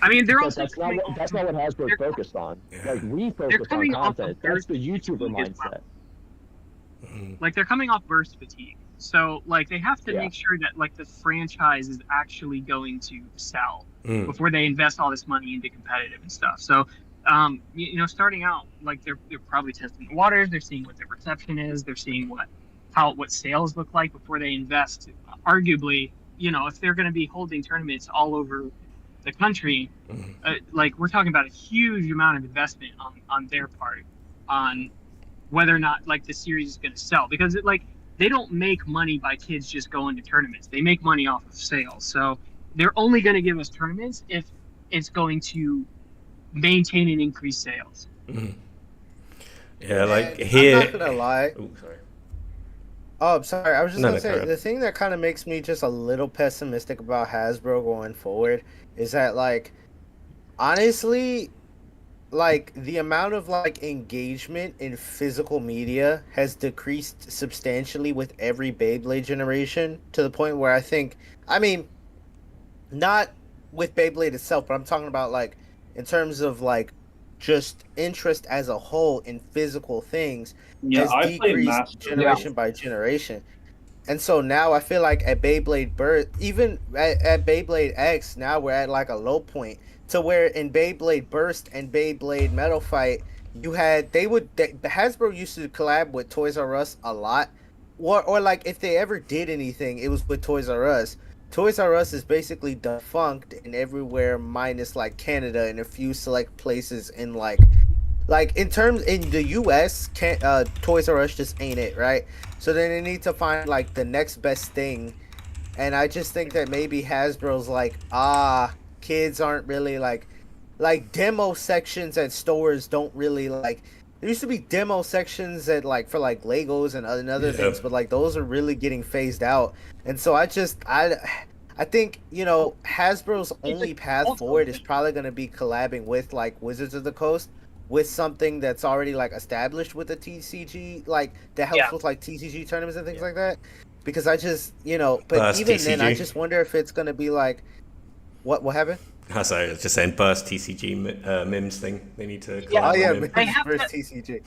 I mean, they're also that's not what Hasbro's focused on. Like we focus on content. That's the YouTuber mindset. Like they're coming off burst fatigue, so like they have to make sure that like the franchise is actually going to sell. before they invest all this money into competitive and stuff. So, starting out, like they're probably testing the waters. They're seeing what their reception is. They're seeing what sales look like before they invest. Arguably, if they're going to be holding tournaments all over the country, like we're talking about a huge amount of investment on their part on whether or not like the series is going to sell, because they don't make money by kids just going to tournaments. They make money off of sales. So they're only going to give us tournaments if it's going to maintain and increase sales. Yeah, like And here. I'm not gonna lie. Oh, sorry. Oh, I'm sorry. I was just No, gonna no, say carry on. the thing that kind of makes me just a little pessimistic about Hasbro going forward is that, like, honestly, like the amount of like engagement in physical media has decreased substantially with every Beyblade generation, to the point where I mean, not with Beyblade itself, but I'm talking about like in terms of like just interest as a whole in physical things has I played decreased Master. generation by generation. And so now I feel like at Beyblade Burst, even at Beyblade X, now we're at like a low point, to where in Beyblade Burst and Beyblade Metal Fight, Hasbro used to collab with Toys R Us a lot, or like if they ever did anything, it was with Toys R Us. Toys R Us is basically defunct in everywhere minus like Canada and a few select places in like in the US, Toys R Us just ain't it, right? So then they need to find like the next best thing, and I just think that maybe Hasbro's like, kids aren't really like demo sections at stores don't really like. There used to be demo sections at like for like Legos and other things, but like those are really getting phased out, and so I think Hasbro's only path forward is probably going to be collabing with like Wizards of the Coast, with something that's already like established with the TCG, like that helps with like TCG tournaments and things like that. Because I just, but Burst even TCG. then, I just wonder if it's gonna be like, what happened? Oh, sorry, I was just saying Burst TCG Mims thing. They need to. Oh yeah, Mims. Mims versus TCG.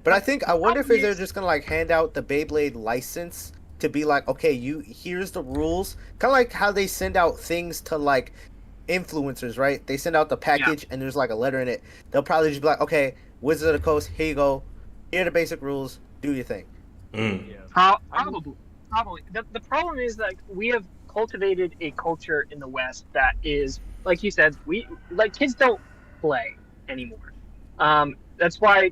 But I wonder if they're just gonna like hand out the Beyblade license to be like, okay, here's the rules, kind of like how they send out things to like influencers, right? They send out the package and there's like a letter in it. They'll probably just be like, okay, Wizards of the Coast, here you go, here are the basic rules, do your thing. Probably. The problem is like we have cultivated a culture in the West that is, like you said, kids don't play anymore. That's why,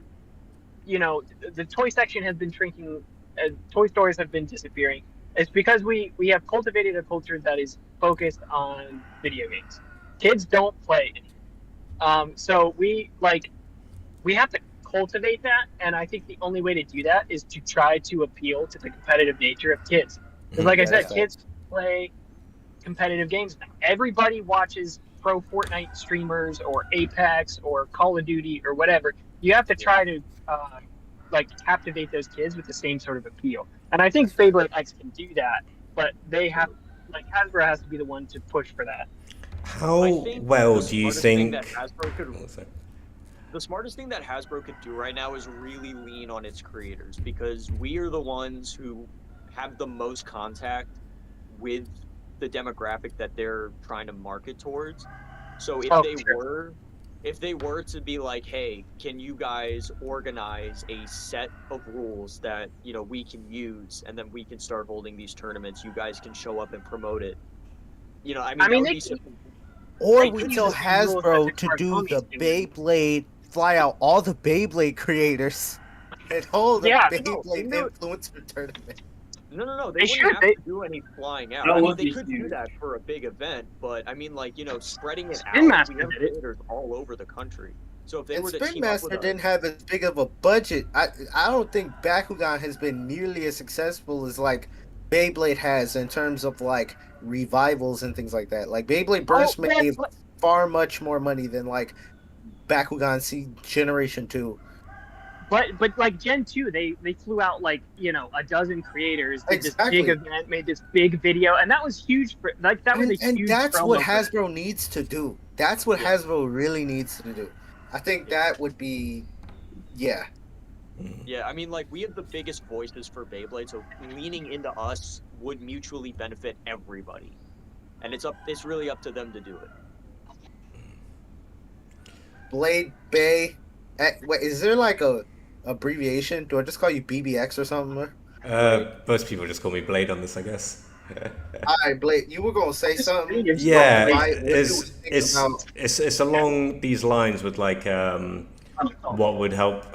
the toy section has been shrinking, toy stores have been disappearing. It's because we have cultivated a culture that is focused on video games. Kids don't play anymore. So we have to cultivate that, and I think the only way to do that is to try to appeal to the competitive nature of kids. Because like I said, kids play competitive games now. Everybody watches pro Fortnite streamers or Apex or Call of Duty or whatever. You have to try to captivate those kids with the same sort of appeal. And I think Beyblade X can do that, but they have Hasbro has to be the one to push for that. How well do you think? The smartest thing that Hasbro could do right now is really lean on its creators, because we are the ones who have the most contact with the demographic that they're trying to market towards. So if they were to be like, hey, can you guys organize a set of rules that we can use, and then we can start holding these tournaments, you guys can show up and promote it. Or we tell Hasbro to do the Beyblade, fly out all the Beyblade creators and hold the Beyblade influencer tournament. No. They wouldn't have to do any flying out. They could do that for a big event, but spreading it out. We have creators all over the country. So if they were to Spin team up Master with didn't have as big of a budget. I don't think Bakugan has been nearly as successful as like Beyblade has in terms of like revivals and things like that. Like Beyblade Burst made far much more money than like Bakugan Generation 2. But like Gen 2, they flew out like a dozen creators, did this big event, made this big video, and that was huge for and that's what Hasbro needs to do. That's what Hasbro really needs to do. I think that would be Yeah, we have the biggest voices for Beyblade, so leaning into us would mutually benefit everybody. And it's really up to them to do it. Blade Bay. Wait, is there like a abbreviation? Do I just call you BBX or something? Most people just call me Blade on this, I guess. All right, Blade, you were gonna say something. Yeah, What it's along these lines with like what would help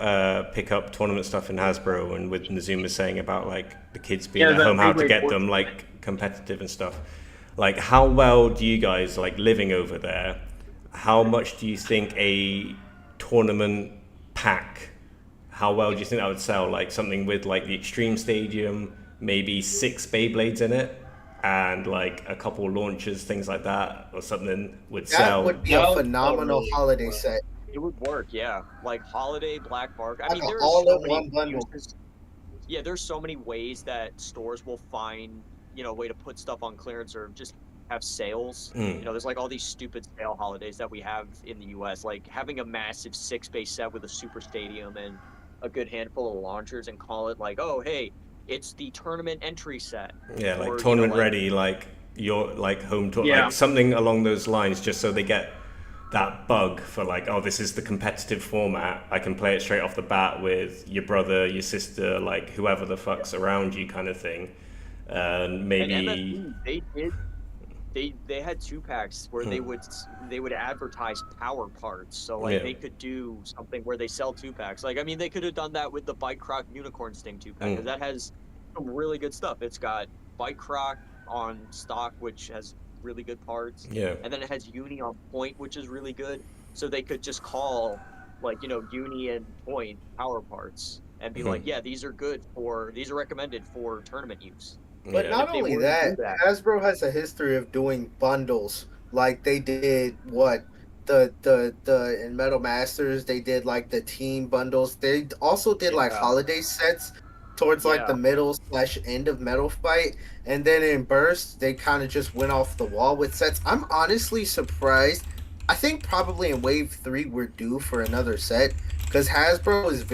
pick up tournament stuff in Hasbro, and with Nazuma saying about like the kids being at home, how to get them like competitive and stuff. Like, how well do you guys like living over there? How much do you think a tournament pack? How well do you think that would sell? Like something with like the Extreme Stadium, maybe 6 Beyblades in it, and like a couple launchers, things like that, or something would sell. That would be a phenomenal holiday set. It would work, yeah. Like holiday black mark. I Like mean, an there's all-in-one bundle. Yeah, there's so many ways that stores will find, you know, a way to put stuff on clearance or just have sales. You know, there's like all these stupid sale holidays that we have in the U.S. Like having a massive 6-base set with a super stadium and a good handful of launchers and call it like, oh, hey, it's the tournament entry set. Yeah, like or, tournament you know, like, ready, like your like home tour, like something along those lines, just so they get that bug for like, oh, this is the competitive format. I can play it straight off the bat with your brother, your sister, like whoever the fuck's around you, kind of thing. And maybe and MFP, they had 2-packs where they would advertise power parts, so like they could do something where they sell 2-packs. Like, I mean, they could have done that with the Bike Croc Unicorn Sting 2-pack, because that has some really good stuff. It's got Bike Croc on stock, which has really good parts, and then it has Uni on point, which is really good. So they could just call, like, you know, Uni and point power parts and be like, yeah, these are recommended for tournament use. But not only that, Hasbro has a history of doing bundles. Like they did in Metal Masters, they did like the team bundles. They also did like holiday sets towards like the middle/end of Metal Fight, and then in Burst they kind of just went off the wall with sets. I'm honestly surprised. I think probably in Wave 3 we're due for another set, because Hasbro is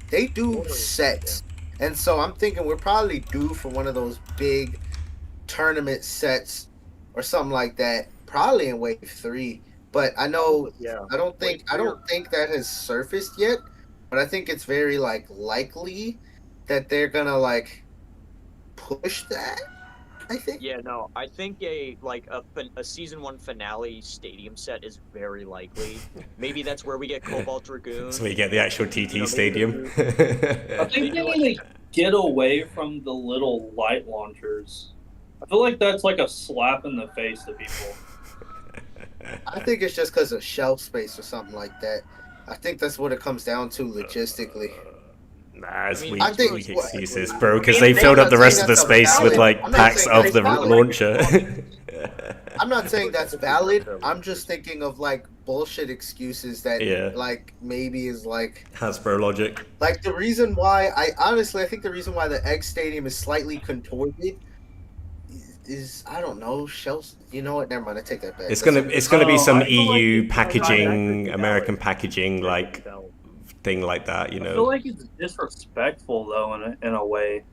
they do sets. And so I'm thinking we're probably due for one of those big tournament sets or something like that, probably in Wave 3. But I know I don't think that has surfaced yet, but I think it's very like likely that they're gonna like push that. I think. Yeah, no, I think a season 1 finale stadium set is very likely. Maybe that's where we get Cobalt Dragoon. So we get the actual TT stadium. I think they need to get away from the little light launchers. I feel like that's like a slap in the face to people. I think it's just because of shelf space or something like that. I think that's what it comes down to logistically. Nah, it's weak excuses, bro, because they filled up the rest of the space with like packs of the launcher. I'm not saying that's valid. I'm just thinking of like bullshit excuses that like maybe is like Hasbro logic. Like the reason why I think the reason why the X Stadium is slightly contorted is I don't know, shells. You know what? Never mind. I take that back. It's gonna be some EU packaging, American packaging like thing like that, you know. I feel like it's disrespectful though in a way.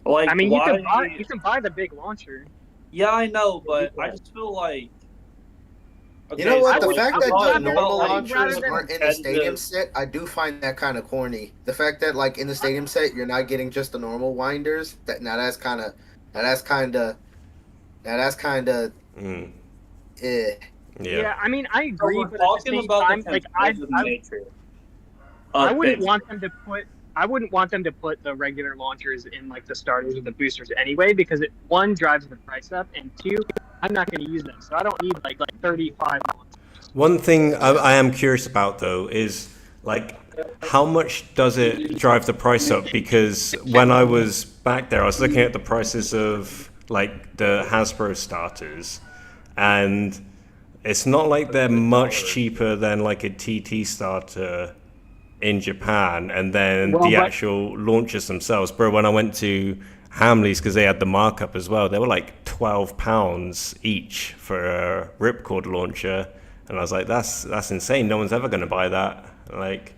Like, I mean, you can buy the big launcher. Yeah, I know, but I just feel like. Okay, you know what? The fact that the normal launchers aren't in the stadium set, I do find that kind of corny. The fact that like in the stadium set, you're not getting just the normal winders. That's kind of. Yeah, I mean, I agree, but at the same time, like I wouldn't want them to put the regular launchers in like the starters or the boosters anyway, because it, 1, drives the price up, and 2, I'm not going to use them, so I don't need like 35 launchers. One thing I am curious about though is like how much does it drive the price up? Because when I was back there, I was looking at the prices of like the Hasbro starters, and it's not like they're much cheaper than like a TT starter in Japan, and then the actual launchers themselves, bro. When I went to Hamley's, because they had the markup as well, they were like £12 each for a ripcord launcher, and I was like, that's insane. No one's ever going to buy that, like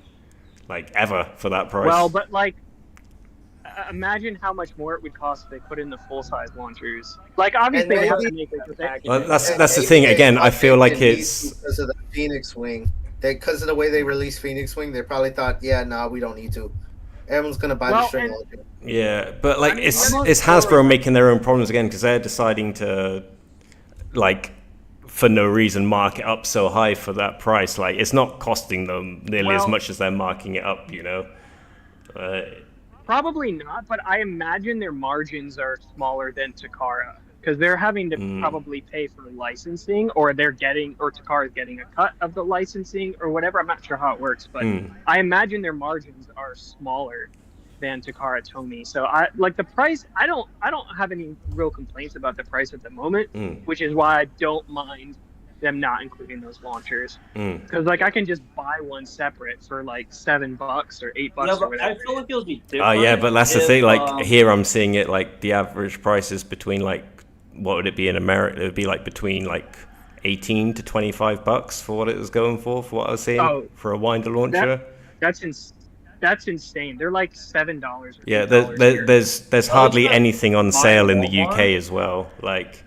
ever, for that price. Well, but like, imagine how much more it would cost if they put in the full size launchers. Like, obviously they have to make it. Well, that's the thing. Again, I feel like it's because of the Phoenix wing. because of the way they released Phoenix Wing, they probably thought, yeah, nah, we don't need to. Everyone's gonna buy the string launcher. Yeah, but like I mean, it's I'm it's not sure. Hasbro making their own problems again because they're deciding to, like, for no reason mark it up so high for that price. Like it's not costing them nearly as Well- much as they're marking it up. You know. Probably not, but I imagine their margins are smaller than Takara because they're having to probably pay for licensing, or Takara is getting a cut of the licensing or whatever. I'm not sure how it works, but I imagine their margins are smaller than Takara Tomy. So I like the price. I don't have any real complaints about the price at the moment, which is why I don't mind them not including those launchers. Because like I can just buy one separate for like $7 or $8 Yeah, or but whatever. I feel like it would be Oh different. yeah, but that's the if, thing. Like here, I'm seeing it like the average price is between like, what would it be in America? It would be like between like $18 to $25 for what it was going for what I was seeing for a winder launcher. That's insane. They're like $7. Or Yeah, $8 there's hardly anything on sale in the UK as well. Like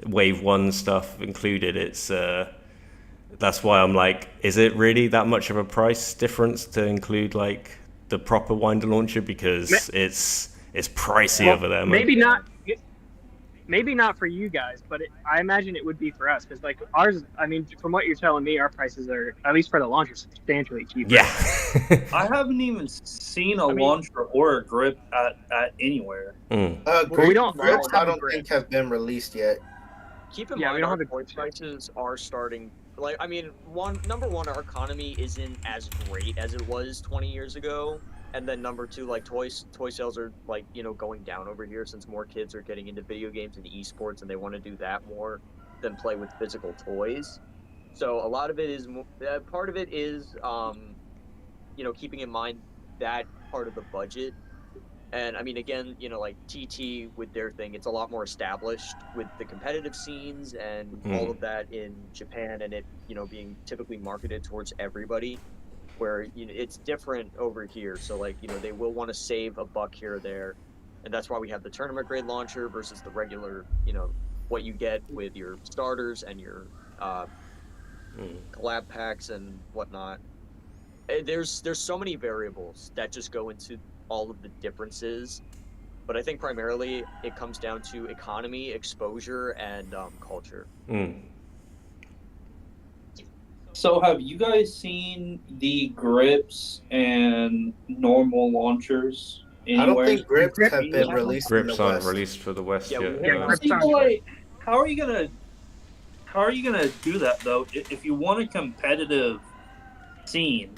Wave 1 stuff included. It's that's why I'm like, is it really that much of a price difference to include like the proper winder launcher, because it's pricey over there, man. Maybe not for you guys, but I imagine it would be for us because like ours. I mean, from what you're telling me, our prices are, at least for the launcher, substantially cheaper. Yeah. I haven't even seen a launcher or a grip at anywhere. Grips, I don't think have been released yet. Keep in Yeah, we mind, don't our have toy prices are starting. Like, I mean, number one, our economy isn't as great as it was 20 years ago, and then number two, like toy sales are like going down over here since more kids are getting into video games and esports, and they want to do that more than play with physical toys. So a lot of it is part of it is keeping in mind that part of the budget. And I mean, again, like TT with their thing, it's a lot more established with the competitive scenes and all of that in Japan, and it, being typically marketed towards everybody, where it's different over here. So like, they will want to save a buck here or there, and that's why we have the tournament grade launcher versus the regular, what you get with your starters and your collab packs and whatnot. There's so many variables that just go into all of the differences, but I think primarily it comes down to economy, exposure, and culture. So have you guys seen the grips and normal launchers anywhere? I don't think grips have been released. Grips aren't released for the West yet. How are you gonna do that though? If you want a competitive scene,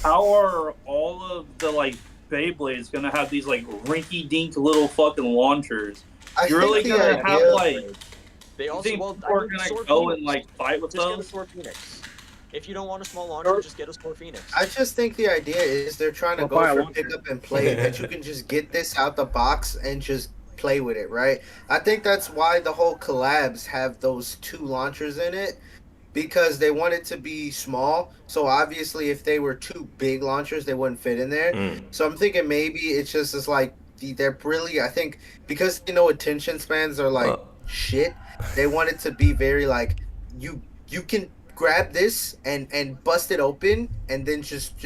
how are all of the like Beyblades gonna have these like rinky-dink little fucking launchers? You're really gonna have like? They also people are gonna go and like fight with just those? Get a Sword Phoenix. If you don't want a small launcher, just get a Sword Phoenix. I just think the idea is they're trying to go for pick up and play, that you can just get this out the box and just play with it, right? I think that's why the whole collabs have those 2 launchers in it, because they want it to be small. So obviously if they were 2 big launchers, they wouldn't fit in there. So I'm thinking maybe it's just as like they're really, I think because attention spans are like shit, they want it to be very like you can grab this and bust it open and then just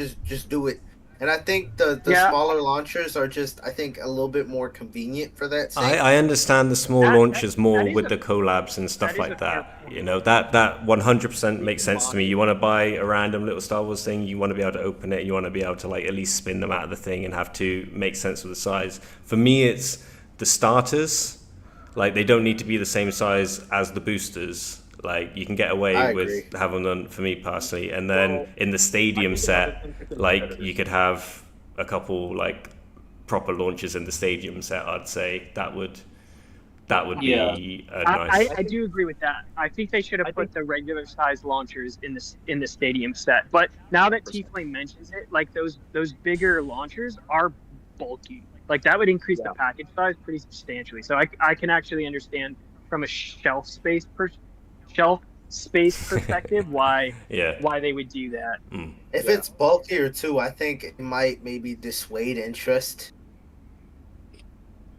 do it. And I think the smaller launchers are just, I think, a little bit more convenient for that sake. I understand the small launchers more with the collabs and stuff like that. That 100% makes sense to me. You want to buy a random little Star Wars thing, you want to be able to open it, you want to be able to like at least spin them out of the thing and have to make sense of the size. For me, it's the starters. Like they don't need to be the same size as the boosters. Like you can get away with having them, for me personally, and then in the stadium set, like you could have a couple like proper launches in the stadium set. I'd say that would be nice. I do agree with that. I think they should have put the regular size launchers in the stadium set. But now that T-Flame mentions it, like those bigger launchers are bulky. Like that would increase the package size pretty substantially. So I can actually understand from a shelf space perspective why they would do that. If it's bulkier too, I think it might maybe dissuade interest.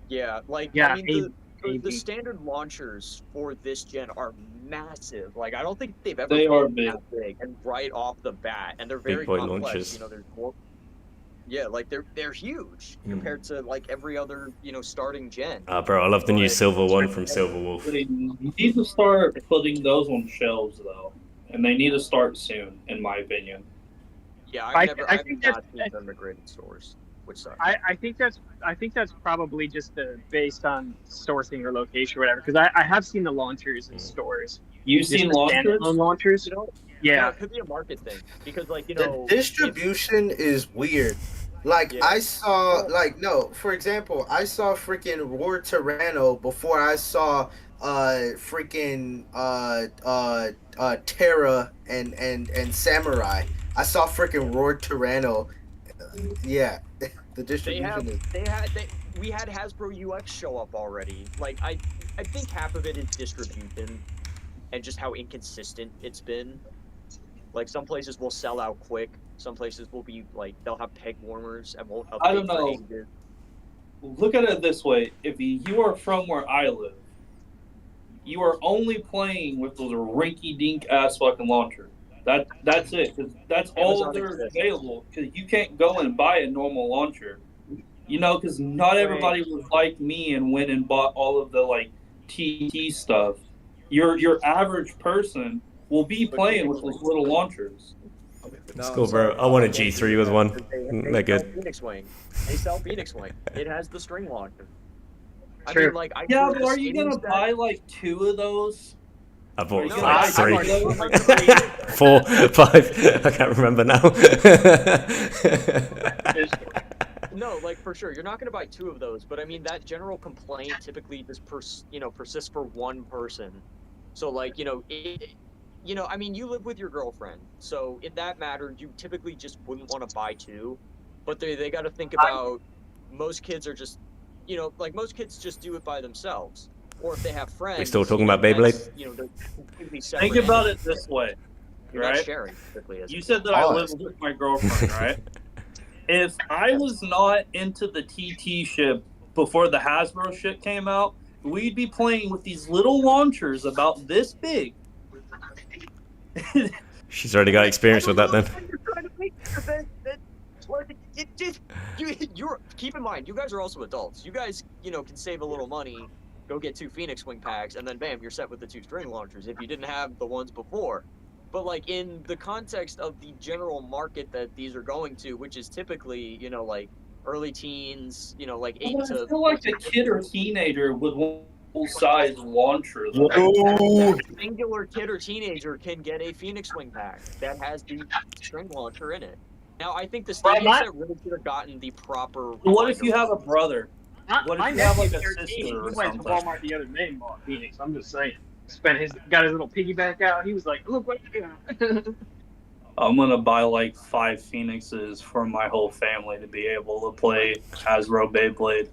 Yeah, like I mean the standard launchers for this gen are massive. Like I don't think they've ever They are been that big and right off the bat, and they're very Big boy complex. launchers. You know, there's more. Yeah, like they're huge compared to like every other starting gen. Bro, I love the new silver one from Silver Wolf. They need to start putting those on shelves though, and they need to start soon, in my opinion. Yeah, I I've think not seen them at graded stores, which sucks. I think that's probably just based on sourcing or location or whatever. Because I have seen the launchers in stores. You've Just seen the launchers? standalone launchers? Yeah, it could be a market thing because like The distribution is weird. Like I saw, for example, I saw freaking Roar Tyranno before I saw freaking Terra and Samurai. I saw freaking Roar Tyranno. Yeah, the distribution we had Hasbro UX show up already. Like I think half of it is distribution and just how inconsistent it's been. Like some places will sell out quick. Some places will be like they'll have peg warmers and won't update I don't for know. ages. Look at it this way: if you are from where I live, you are only playing with those rinky-dink ass fucking launchers. That's it. 'Cause that's all Amazon there's exists. available. Because you can't go and buy a normal launcher. You know, because not everybody was like me and went and bought all of the like TT stuff. Your average person will be playing with those little launchers. Let's go, bro. I want a G3 with one. They're good. Phoenix Wing. They sell Phoenix Wing. It has the string launcher. I True. mean, like, Yeah, but are you gonna buy like 2 of those? I bought No, like I 3. bought 4, 5. I can't remember now. No, like for sure, you're not gonna buy 2 of those. But I mean, that general complaint typically just persists for one person. So like, I mean, you live with your girlfriend, so in that matter, you typically just wouldn't want to buy 2. But they got to think about most kids are just, like most kids just do it by themselves, or if they have friends. We still talking about Beyblade? They're completely separate. Think about it this way, You're not right? sharing typically. You said that I live with my girlfriend, right? If I was not into the TT ship before the Hasbro shit came out, we'd be playing with these little launchers about this big. She's already got experience with that then. You're keep in mind, you guys are also adults. You guys, can save a little money, go get 2 Phoenix Wing packs, and then bam, you're set with the 2 string launchers if you didn't have the ones before. But like in the context of the general market that these are going to, which is typically, like early teens, like 8 to. I feel like a kid or teenager would want full-size launcher. That singular kid or teenager can get a Phoenix Wing pack that has the string launcher in it. Now, I think the stadium set really should have gotten the proper. What if you have a brother? What if you have like a 13, sister he or went to something? Walmart the other day and bought Phoenix. I'm just saying. Got his little piggyback out. He was like, "Look what I got." I'm gonna buy like 5 Phoenixes for my whole family to be able to play Hasbro Beyblade.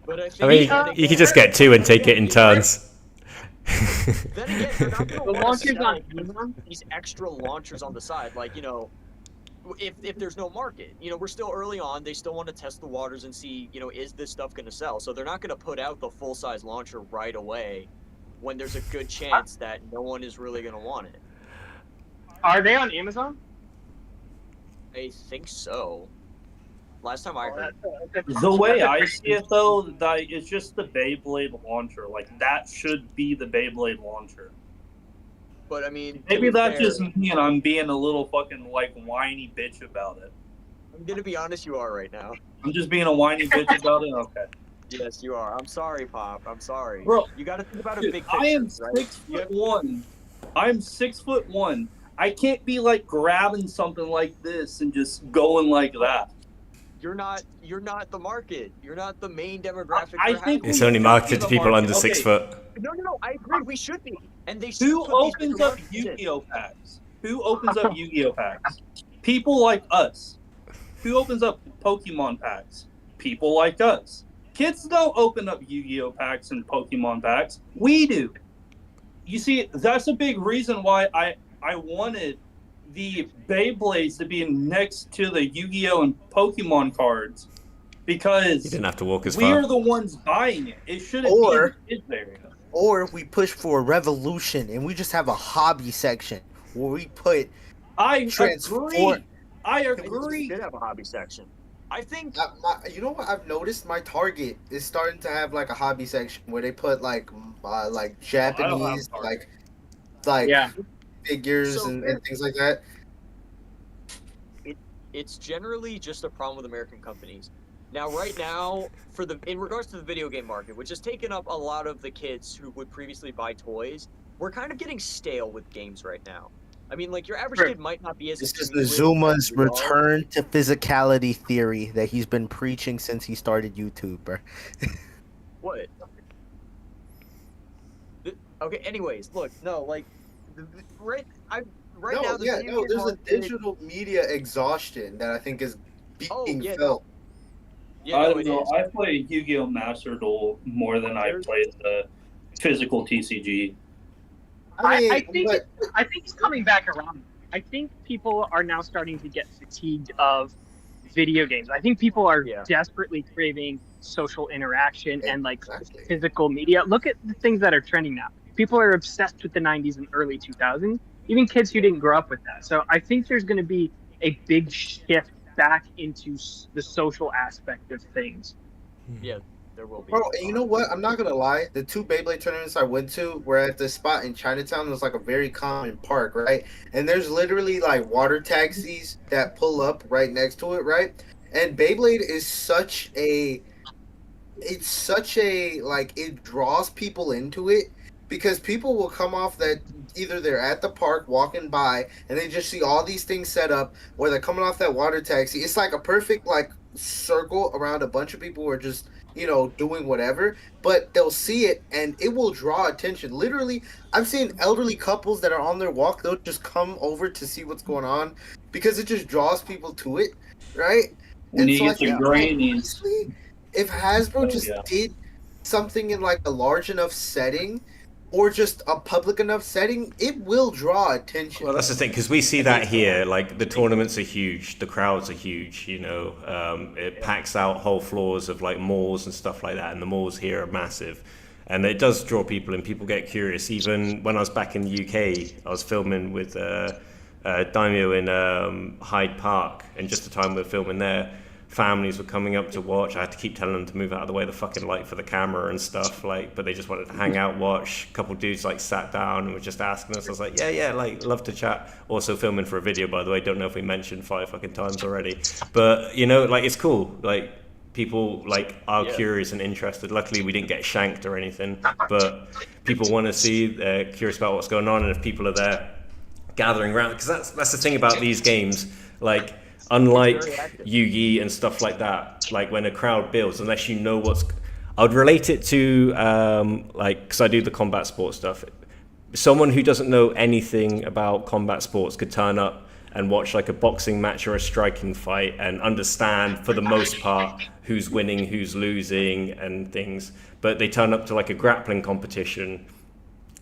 But I think I mean, you could just get 2 and take it in turns. Then again, you're not going to want launchers to on sell these extra launchers on the side. Like, if there's no market, we're still early on. They still want to test the waters and see, is this stuff going to sell? So they're not going to put out the full-size launcher right away when there's a good chance that no one is really going to want it. Are they on Amazon? I think so. Last time I heard. The way I see it though, that it's just the Beyblade launcher. Like that should be the Beyblade launcher. But I mean, Maybe that's just me and I'm being a little fucking like whiny bitch about it. I'm gonna be honest, you are right now. I'm just being a whiny bitch about it? Okay. Yes, you are. I'm sorry, Pop. I'm sorry. Bro, you gotta think about a dude, big picture, I am right? 6'1". I'm 6'1". I can't be like grabbing something like this and just going like that. You're not the market. You're not the main demographic. I think It's only marketed to people under 6 foot. No, I agree. We should be, and they should. Who put these opens bigger up markets in. Yu-Gi-Oh packs? Who opens up Yu-Gi-Oh packs? People like us. Who opens up Pokemon packs? People like us. Kids don't open up Yu-Gi-Oh packs and Pokemon packs. We do. You see, that's a big reason why I wanted the Beyblades to be next to the Yu-Gi-Oh and Pokemon cards, because You didn't have to walk as we far. are the ones buying it. It shouldn't be the kids there. Or we push for a revolution and we just have a hobby section where we put I agree. I I think we should have a hobby section. I think you know what I've noticed? My Target is starting to have like a hobby section where they put like Japanese figures So and things like that. It's generally just a problem with American companies. Now, right now, in regards to the video game market, which has taken up a lot of the kids who would previously buy toys, we're kind of getting stale with games right now. I mean, like, your average kid might not be as... This is the Zuma's return to physicality theory that he's been preaching since he started YouTube, bro. What? Okay, anyways, look, no, like, right now... there's a digital media exhaustion that I think is being felt. Yeah, I don't know. I play Yu-Gi-Oh! Master Duel more than I play the physical TCG. I think it's coming back around. I think people are now starting to get fatigued of video games. I think people are desperately craving social interaction and like physical media. Look at the things that are trending now. People are obsessed with the 90s and early 2000s. Even kids who didn't grow up with that. So I think there's going to be a big shift back into the social aspect of things. Yeah, there will be. Bro, and you know what? I'm not gonna lie. The 2 Beyblade tournaments I went to were at this spot in Chinatown. It was like a very common park, right? And there's literally like water taxis that pull up right next to it, right? And Beyblade is such a like, it draws people into it. Because people will come off that either they're at the park walking by and they just see all these things set up, or they're coming off that water taxi. It's like a perfect like circle around a bunch of people who are just, doing whatever. But they'll see it and it will draw attention. Literally, I've seen elderly couples that are on their walk. They'll just come over to see what's going on because it just draws people to it, right? When you get your grannies. If Hasbro just did something in like a large enough setting, or just a public enough setting, it will draw attention. Well, that's the thing, because we see that here. Like, the tournaments are huge, the crowds are huge, it packs out whole floors of like malls and stuff like that, and the malls here are massive. And it does draw people, and people get curious. Even when I was back in the UK, I was filming with Daimyo in Hyde Park, and just the time we were filming there, families were coming up to watch. I had to keep telling them to move out of the way of the fucking light for the camera and stuff, but they just wanted to hang out, watch. A couple dudes sat down and were just asking us. I was like, yeah, love to chat. Also filming for a video, by the way. Don't know if we mentioned 5 fucking times already, but it's cool. Like, people are curious and interested. Luckily, we didn't get shanked or anything, but people want to see. They're curious about what's going on, and if people are there gathering around, because that's the thing about these games, like. Unlike Yu-Gi and stuff like that, like when a crowd builds, unless you know I would relate it to, because I do the combat sports stuff. Someone who doesn't know anything about combat sports could turn up and watch like a boxing match or a striking fight and understand, for the most part, who's winning, who's losing, and things. But they turn up to like a grappling competition,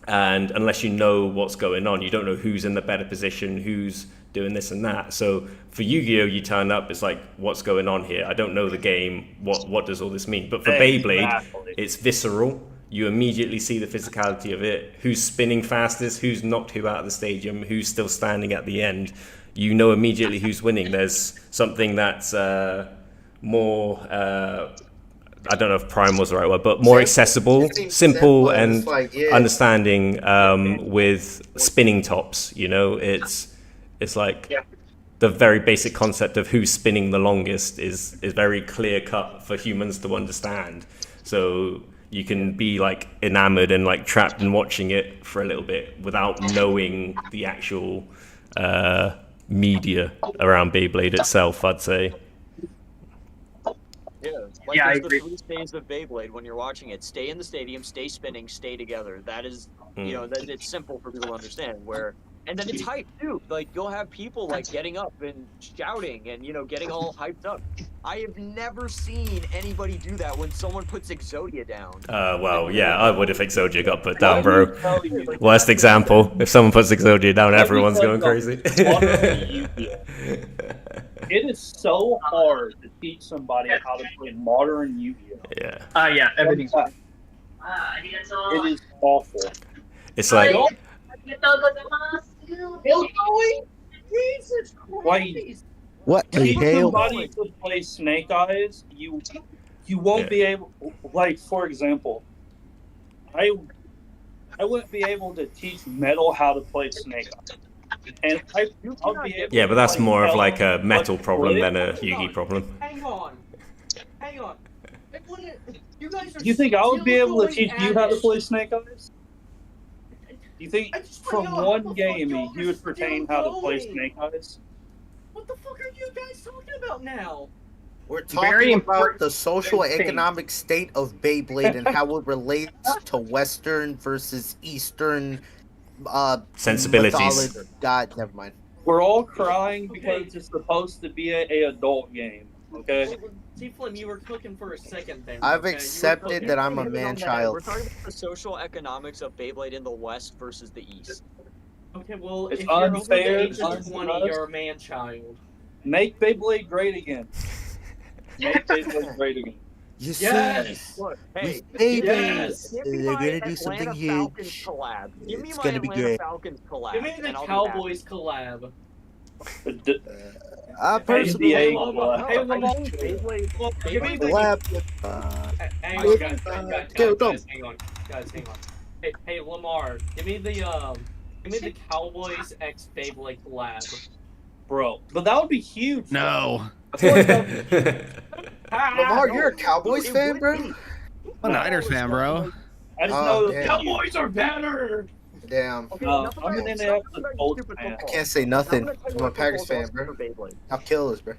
and unless you know what's going on, you don't know who's in the better position, who's doing this and that. So for Yu-Gi-Oh, you turn up, it's like, what's going on here? I don't know the game. What does all this mean? But for Beyblade, it's visceral. You immediately see the physicality of it. Who's spinning fastest? Who's knocked who out of the stadium? Who's still standing at the end? You know immediately who's winning. There's something that's more. I don't know if prime was the right word, but more accessible, simple, and understanding with spinning tops. It's like the very basic concept of who's spinning the longest is very clear cut for humans to understand. So you can be like enamored and like trapped in watching it for a little bit without knowing the actual media around Beyblade itself, I'd say. Yeah, I agree. The 3 stays of Beyblade when you're watching it: stay in the stadium, stay spinning, stay together. That is, that it's simple for people to understand. And then it's hype too. Like, you'll have people like getting up and shouting and getting all hyped up. I have never seen anybody do that when someone puts Exodia down. Well, yeah, I would if Exodia got put down, bro. Worst example: if someone puts Exodia down, everyone's going crazy. It is so hard to teach somebody how to play modern Yu-Gi-Oh. Yeah. Everything's fine. It is awful. It's like Like, What the teach hell? somebody to play Snake Eyes, you won't be able. Like, for example, I wouldn't be able to teach Metal how to play Snake Eyes, and I'll be able. yeah, but that's to, more of tell like a him metal what to problem play. than a Yugi problem. Hang on. You guys are Do you think I would be still able to going teach you at how to it. play Snake Eyes? Do you think from one game you would pertain how to play Snake Eyes? What the fuck are you guys talking about now? We're Very talking about important the social thing. economic state of Beyblade and how it relates to Western versus Eastern Sensibilities. mythology. God, never mind. We're all crying because it's supposed to be a adult game. Okay. T-Flim, you were cooking for a second there. I've okay? You were accepted cooking. that I'm a We're man-child. talking about the social economics of Beyblade in the West versus the East. Okay, well, It's if you're over the unfair, age of unjust. 20, you're a man-child. Make Beyblade great again. Make Beyblade great again. You Yes! Look, With hey, Beyblades, give me they're my gonna do something Atlanta huge. Falcons collab. Give me It's my gonna be Atlanta great. Falcons collab. Give me the and I'll be Cowboys collab. I personally NBA Hey, Lamar, give me the... collab with Hang on, guys, Dude, hang on. Guys, hang on. Hey, Lamar, give me the Cowboys X Beyblade collab. Bro, but that would be huge. No. Lamar, you're a Cowboys fan, bro? I'm a Niners fan, bro. I just Oh, know damn. Cowboys are better! Damn. I'm an Indianapolis Colts fan. I can't say nothing. I'm a Packers fan, bro. I'll kill us, bro.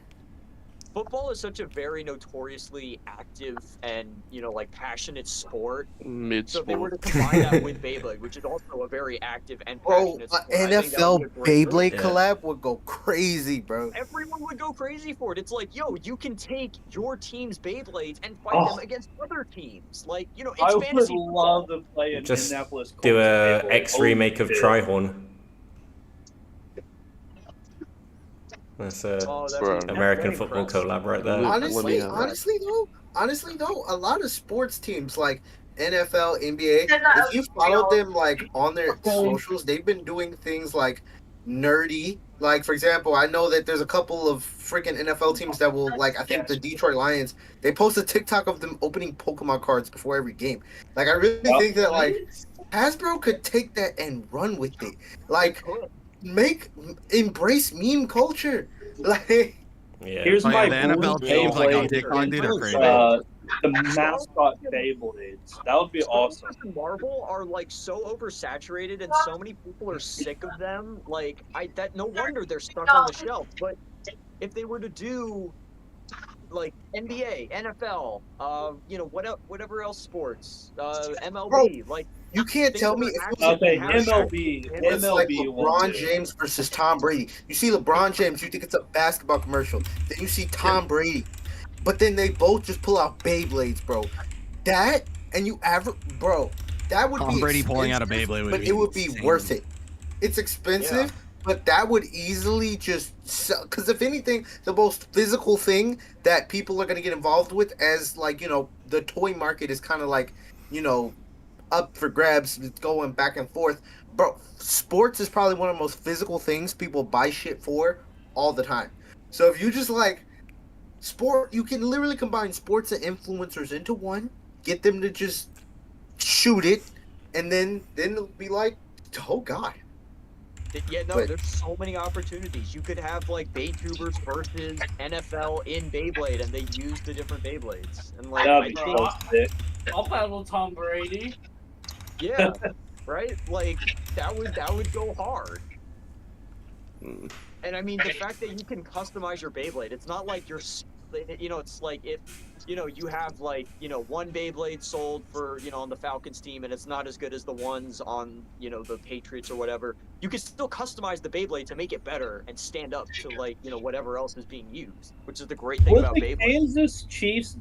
Football is such a very notoriously active and, like, passionate sport. So if they were to combine that with Beyblade, which is also a very active and Bro, passionate sport, I think that NFL would be a great Beyblade move. collab would go crazy, bro. Everyone would go crazy for it. It's like, yo, you can take your team's Beyblades and fight them against other teams. Like, it's I would fantasy love to play an Just Indianapolis Colts. do a Beyblade. X remake of shit. Trihorn. That's a American football collab right there. Honestly though, a lot of sports teams like NFL, NBA, if you follow them like on their socials, they've been doing things like nerdy. Like for example, I know that there's a couple of freaking NFL teams that will like. I think the Detroit Lions. They post a TikTok of them opening Pokemon cards before every game. Like I really think that like Hasbro could take that and run with it. Like embrace meme culture. Like Here's Oh, my yeah, the NFL teams like on TikTok, dude, are crazy. the mascot Beyblades. That would be awesome. and Marvel are like so oversaturated and so many people are sick of them. Like no wonder they're stuck on the shelf. But if they were to do like NBA, NFL, whatever else sports, MLB, like you can't things tell that me are if actually MLB. it's like MLB LeBron James versus Tom Brady. You see LeBron James, you think it's a basketball commercial. Then you see Tom Brady. But then they both just pull out Beyblades, bro. That and you bro, that would be Tom Brady pulling out a expensive, Beyblade would but be it would be insane. worth it. It's expensive, but that would easily just sell. Because if anything, the most physical thing that people are going to get involved with, as like the toy market is kind of like up for grabs, it's going back and forth. Bro, sports is probably one of the most physical things people buy shit for all the time. So if you just like sport, you can literally combine sports and influencers into one, get them to just shoot it, and then it'll be like, oh god. Yeah, no, there's so many opportunities. You could have like Baytubers versus NFL in Beyblade, and they use the different Beyblades. And like, I'll battle Tom Brady. Yeah, right. Like that would go hard. And I mean, the fact that you can customize your Beyblade, it's not like you're, it's like if, you have like, one Beyblade sold for, on the Falcons team and it's not as good as the ones on, the Patriots or whatever. You can still customize the Beyblade to make it better and stand up to like, whatever else is being used, which is the great thing about the Beyblade. Kansas Chiefs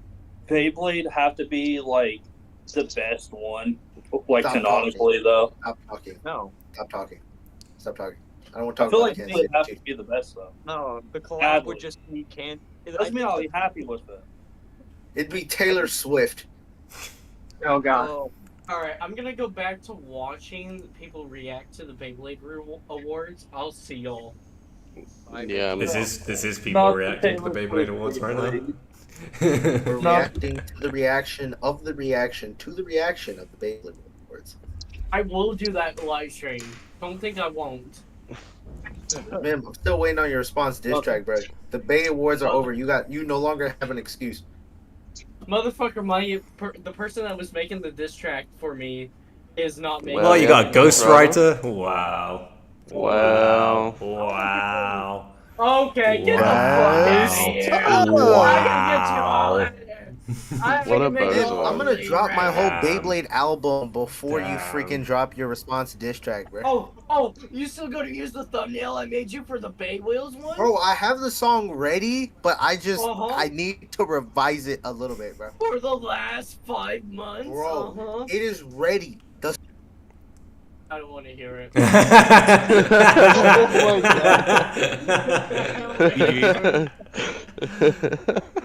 Beyblade have to be like the best one, like canonically though? Stop talking. No. Stop talking. I don't want to I talk feel about like Kansas they City have Chiefs. to be the best though. No, the collab Sadly. would just be Doesn't mean I'll be happy with it. It'd be Taylor Swift. Oh god. Alright, I'm gonna go back to watching people react to the Beyblade Awards. I'll see y'all. Yeah, This is people reacting to the Beyblade Awards right now. We're reacting to the reaction of the reaction to the reaction of the Beyblade Awards. I will do that live stream. Don't think I won't. Man, I'm still waiting on your response diss track, bro. The Bay Awards are over. You no longer have an excuse. Motherfucker, the person that was making the diss track for me is not making. Well, you got a it. ghostwriter. Wow. Wow. Wow. Okay, get the fuck out of here. Wow. What a bozo. I'm gonna drop my whole Beyblade album before you freaking drop your response diss track, bro. Oh, you still gonna use the thumbnail I made you for the Bay Wheels one? Bro, I have the song ready, but I need to revise it a little bit, bro. For the last 5 months? Bro, it is ready. I don't want to hear it.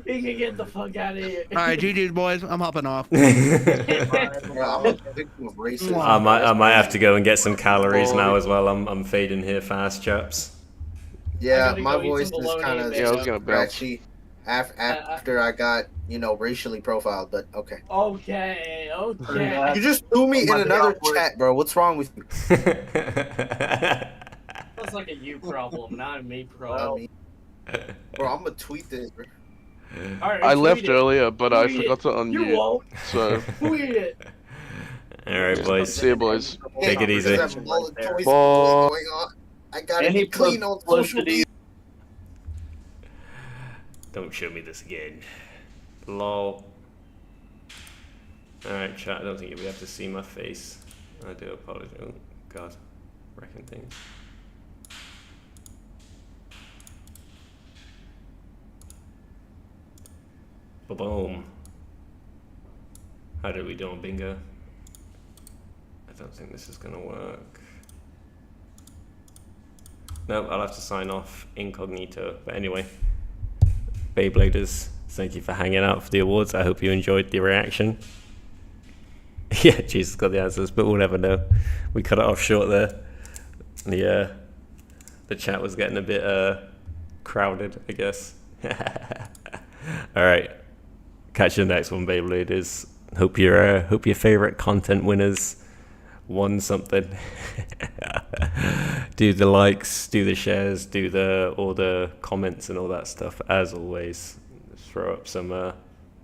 You can get the fuck out of here. All right, GG's boys. I'm hopping off. I might have to go and get some calories now as well. I'm fading here fast, chaps. Yeah, my voice is kind of I was gonna bounce. scratchy after I got, racially profiled, but okay. Okay. You just threw me in another chat, bro. What's wrong with you? That's like a you problem, not a me problem. Bro, I'm gonna tweet this, bro. Right, I left earlier, but I forgot to unmute. You won't. So. Tweet it. All right, boys. See you, boys. Take it easy. Bye. I gotta be clean on social media. Don't show me this again. Lol. Alright, chat, I don't think you'll be able to see my face. I do apologize. Oh, God. Wrecking things. Ba-boom. How did we do on bingo? I don't think this is gonna work. Nope, I'll have to sign off incognito. But anyway, Beybladers, thank you for hanging out for the awards. I hope you enjoyed the reaction. Yeah, Jesus got the answers, but we'll never know. We cut it off short there. The chat was getting a bit crowded, I guess. Alright. Catch you in the next one, Beybladers. Hope your favorite content winners won something. Do the likes, do the shares, do all the comments and all that stuff. As always, throw up some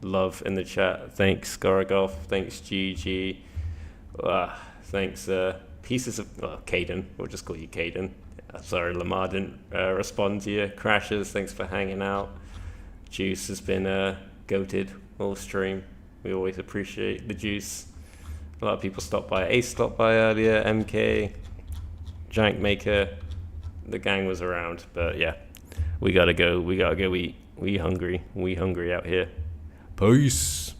love in the chat. Thanks Gorogov, thanks GG, thanks pieces of Caden. We'll just call you Caden. Sorry, Lamar didn't respond to you. Crashes, thanks for hanging out. Juice has been goated all stream. We always appreciate the juice. A lot of people stopped by. Ace stopped by earlier. MK, Jank Maker, the gang was around. But yeah, we gotta go. We gotta go eat. We hungry. We hungry out here. Peace.